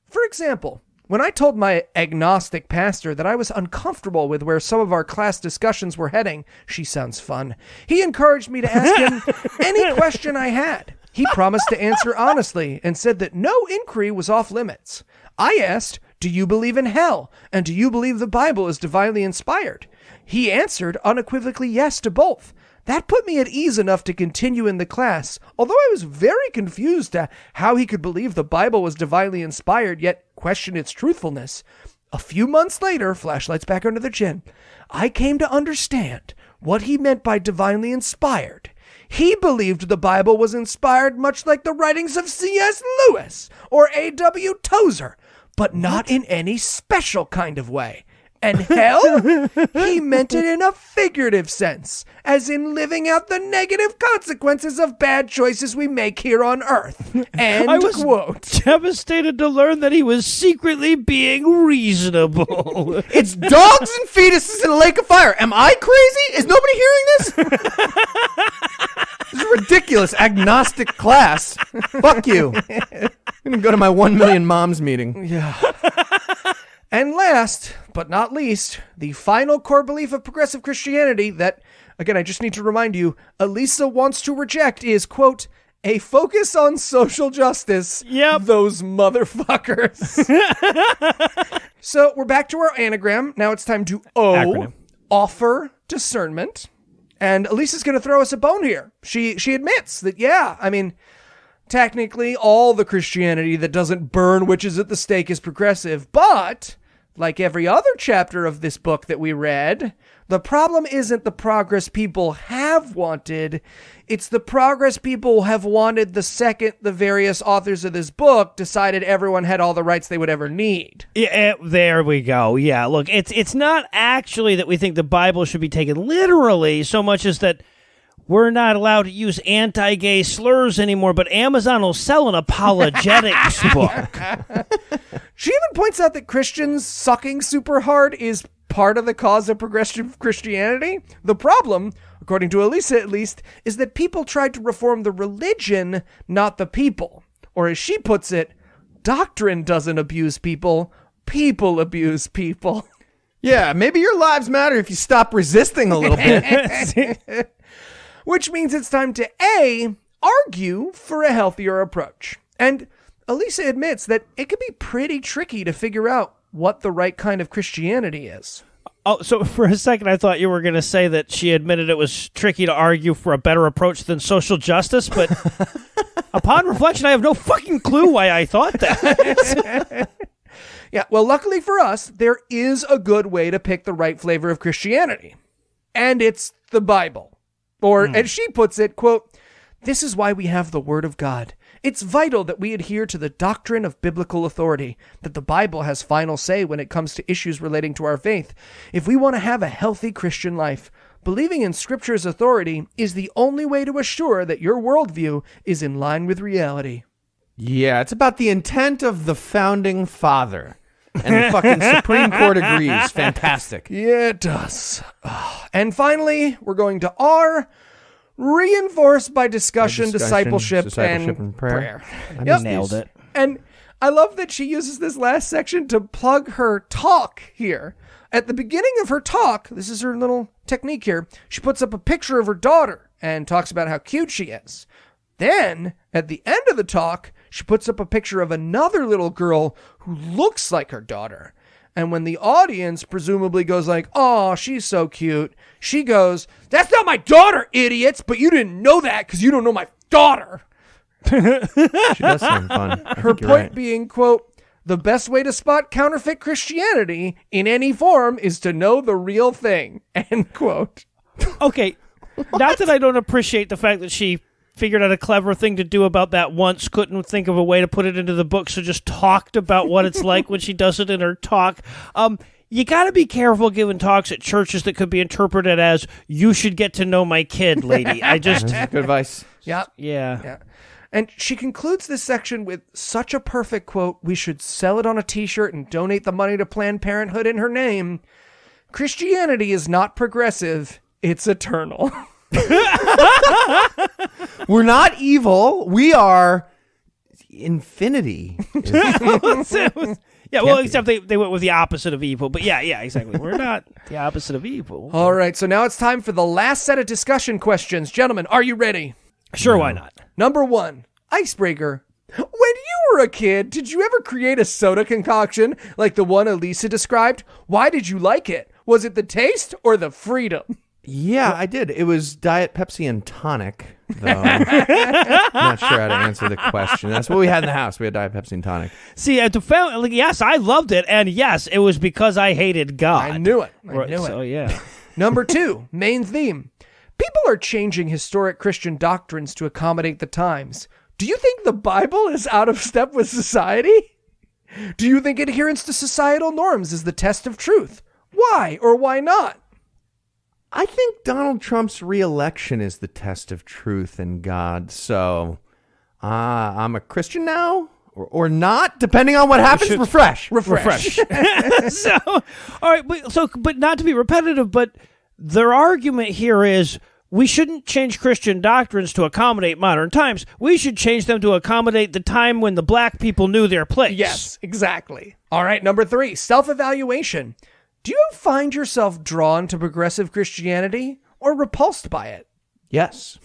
for example, when I told my agnostic pastor that I was uncomfortable with where some of our class discussions were heading, she sounds fun, he encouraged me to ask him any question I had. He promised to answer honestly and said that no inquiry was off limits. I asked, do you believe in hell? And do you believe the Bible is divinely inspired? He answered unequivocally yes to both. That put me at ease enough to continue in the class, although I was very confused at how he could believe the Bible was divinely inspired, yet question its truthfulness. A few months later, flashlights back under the chin, I came to understand what he meant by divinely inspired. He believed the Bible was inspired much like the writings of C.S. Lewis or A.W. Tozer, but not in any special kind of way. And hell, he meant it in a figurative sense, as in living out the negative consequences of bad choices we make here on Earth. End I was quote. Devastated to learn that he was secretly being reasonable. It's dogs and fetuses in a lake of fire. Am I crazy? Is nobody hearing this? This is ridiculous. Agnostic class. Fuck you. I'm going to go to my 1 million moms meeting. Yeah. And last, but not least, the final core belief of progressive Christianity that, again, I just need to remind you, Elisa wants to reject is, quote, a focus on social justice. Yep. Those motherfuckers. So we're back to our anagram. Now it's time to Acronym. offer discernment. And Elisa's going to throw us a bone here. She admits that, yeah, I mean, technically, all the Christianity that doesn't burn witches at the stake is progressive, but like every other chapter of this book that we read, the problem isn't the progress people have wanted. It's the progress people have wanted the second the various authors of this book decided everyone had all the rights they would ever need. Yeah, there we go. Yeah, look, it's not actually that we think the Bible should be taken literally so much as that we're not allowed to use anti-gay slurs anymore, but Amazon will sell an apologetics book. She even points out that Christians sucking super hard is part of the cause of progressive Christianity. The problem, according to Elisa at least, is that people tried to reform the religion, not the people. Or as she puts it, doctrine doesn't abuse people, people abuse people. Yeah, maybe your lives matter if you stop resisting a little bit. Which means it's time to A, argue for a healthier approach. And Elisa admits that it can be pretty tricky to figure out what the right kind of Christianity is. Oh, so for a second I thought you were going to say that she admitted it was tricky to argue for a better approach than social justice, but upon reflection, I have no fucking clue why I thought that. Yeah, well, luckily for us, there is a good way to pick the right flavor of Christianity. And it's the Bible. Or, as she puts it, quote, "This is why we have the Word of God. It's vital that we adhere to the doctrine of biblical authority, that the Bible has final say when it comes to issues relating to our faith. If we want to have a healthy Christian life, believing in Scripture's authority is the only way to assure that your worldview is in line with reality." Yeah, it's about the intent of the founding father. And the fucking Supreme Court agrees. Fantastic. Yeah, it does. And finally, we're going to R, reinforced by discussion, discipleship and prayer. I Nailed it. And I love that she uses this last section to plug her talk here. At the beginning of her talk, this is her little technique here, she puts up a picture of her daughter and talks about how cute she is. Then, at the end of the talk, she puts up a picture of another little girl who looks like her daughter. And when the audience presumably goes like, "Oh, she's so cute," she goes, "That's not my daughter, idiots, but you didn't know that because you don't know my daughter." She does sound fun. Her point being, quote, "The best way to spot counterfeit Christianity in any form is to know the real thing," end quote. Okay, not that I don't appreciate the fact that she figured out a clever thing to do about that once, couldn't think of a way to put it into the book, so just talked about what it's like when she does it in her talk. You got to be careful giving talks at churches that could be interpreted as, "You should get to know my kid, lady." Good advice. Yeah. And she concludes this section with such a perfect quote, we should sell it on a t-shirt and donate the money to Planned Parenthood in her name. Christianity is not progressive, it's eternal. We're not evil. We are infinity. Yeah, well, except they went with the opposite of evil. But yeah, exactly. We're not the opposite of evil. All right, so now it's time for the last set of discussion questions. Gentlemen, are you ready? Sure, why not? Number 1, icebreaker. When you were a kid, did you ever create a soda concoction like the one Elisa described? Why did you like it? Was it the taste or the freedom? Yeah, I did. It was Diet Pepsi and tonic, though. I'm not sure how to answer the question. That's what we had in the house. We had Diet Pepsi and tonic. See, yes, I loved it, and yes, it was because I hated God. I knew it. So, yeah. Number 2, main theme. People are changing historic Christian doctrines to accommodate the times. Do you think the Bible is out of step with society? Do you think adherence to societal norms is the test of truth? Why or why not? I think Donald Trump's re-election is the test of truth and God. So I'm a Christian now or not, depending on what happens. Refresh. So, all right, but not to be repetitive, but their argument here is we shouldn't change Christian doctrines to accommodate modern times. We should change them to accommodate the time when the black people knew their place. Yes, exactly. All right, number 3, self-evaluation. Do you find yourself drawn to progressive Christianity or repulsed by it? Yes.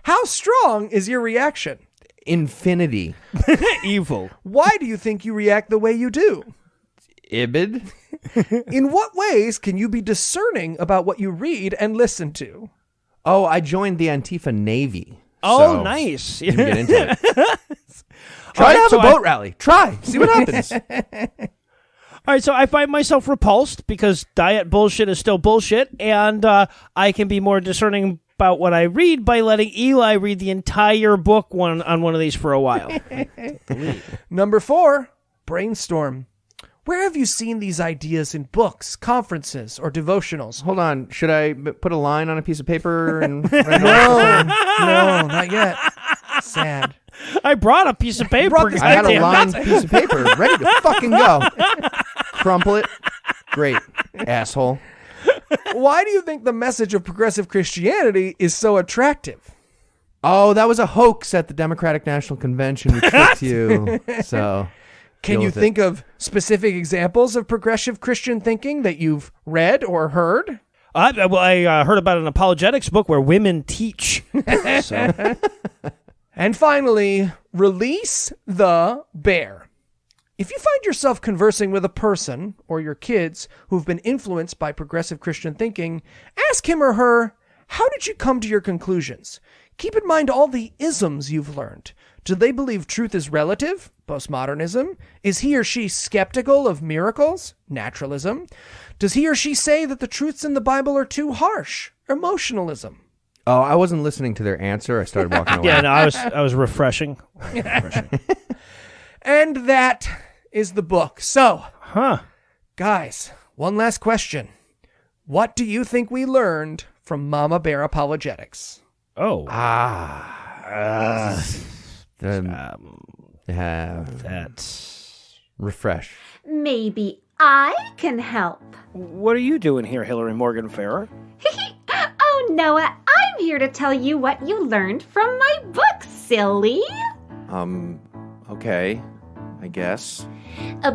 How strong is your reaction? Infinity. Evil. Why do you think you react the way you do? Ibid. In what ways can you be discerning about what you read and listen to? Oh, I joined the Antifa Navy. Oh, nice. You can get into it. Try to have a boat rally. Try. See what happens. All right, so I find myself repulsed because diet bullshit is still bullshit, and I can be more discerning about what I read by letting Eli read the entire book on one of these for a while. Number 4, brainstorm. Where have you seen these ideas in books, conferences, or devotionals? Hold on. Should I put a line on a piece of paper? And No, not yet. Sad. I brought a piece of paper. I had a lined piece of paper ready to fucking go. Crumple it. Great, asshole. Why do you think the message of progressive Christianity is so attractive? Oh, that was a hoax at the Democratic National Convention. We tricked you. So, Can you think of specific examples of progressive Christian thinking that you've read or heard? I heard about an apologetics book where women teach. So. And finally, release the bear. If you find yourself conversing with a person or your kids who've been influenced by progressive Christian thinking, ask him or her, how did you come to your conclusions? Keep in mind all the isms you've learned. Do they believe truth is relative? Postmodernism. Is he or she skeptical of miracles? Naturalism. Does he or she say that the truths in the Bible are too harsh? Emotionalism. Oh, I wasn't listening to their answer. I started walking away. Yeah, no, I was refreshing. And that is the book. So, guys, one last question. What do you think we learned from Mama Bear Apologetics? Oh. That's... Refresh. Maybe I can help. What are you doing here, Hillary Morgan Farrer? Oh, Noah, I'm here to tell you what you learned from my book, silly. Okay, I guess.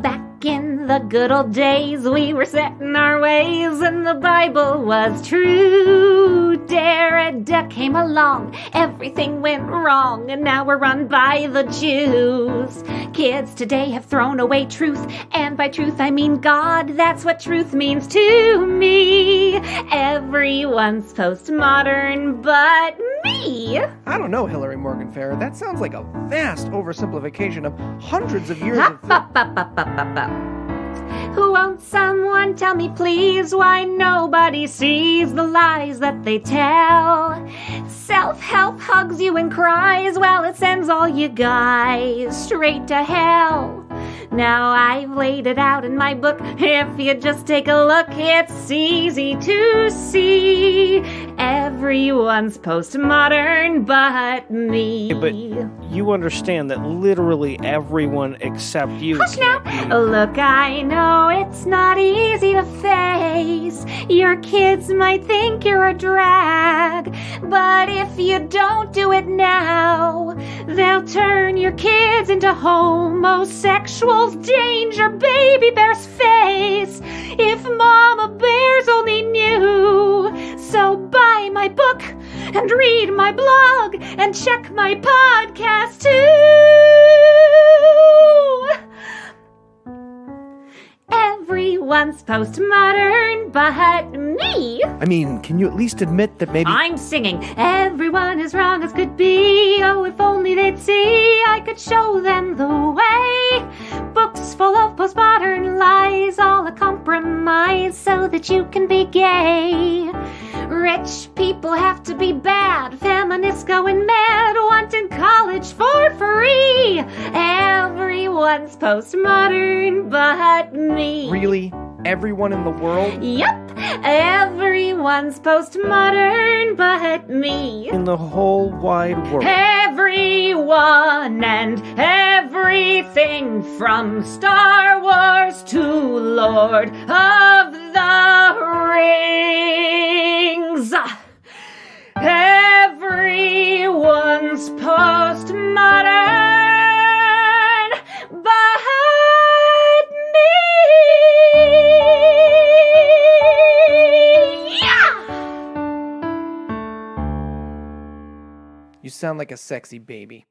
Back in the good old days, we were set in our ways, and the Bible was true. Derrida came along, everything went wrong, and now we're run by the Jews. Kids today have thrown away truth, and by truth I mean God. That's what truth means to me. Everyone's postmodern but me. I don't know, Hillary Morgan Farrer. That sounds like a vast oversimplification of hundreds of years of... Won't someone tell me please why nobody sees the lies that they tell? Self-help hugs you and cries while it sends all you guys straight to hell. Now I've laid it out in my book. If you just take a look, it's easy to see. Everyone's postmodern but me. But you understand that literally everyone except you. Hush now. Look, I know it's not easy to face. Your kids might think you're a drag, but if you don't do it now, they'll turn your kids into homosexuals. Danger, baby bear's face. If Mama Bears only knew. So buy my book and read my blog and check my podcast too. Everyone's postmodern but me. I mean, can you at least admit that maybe... I'm singing. Everyone is wrong as could be. Oh, if only they'd see, I could show them the way. Books full of postmodern lies, all a compromise so that you can be gay. Rich people have to be bad. Feminists going mad, wanting college for free. Everyone's postmodern but me. Really? Everyone in the world? Yep. Everyone's postmodern but me. In the whole wide world. Everyone and everything from Star Wars to Lord of the Rings. Everyone's postmodern but me. Yeah! You sound like a sexy baby.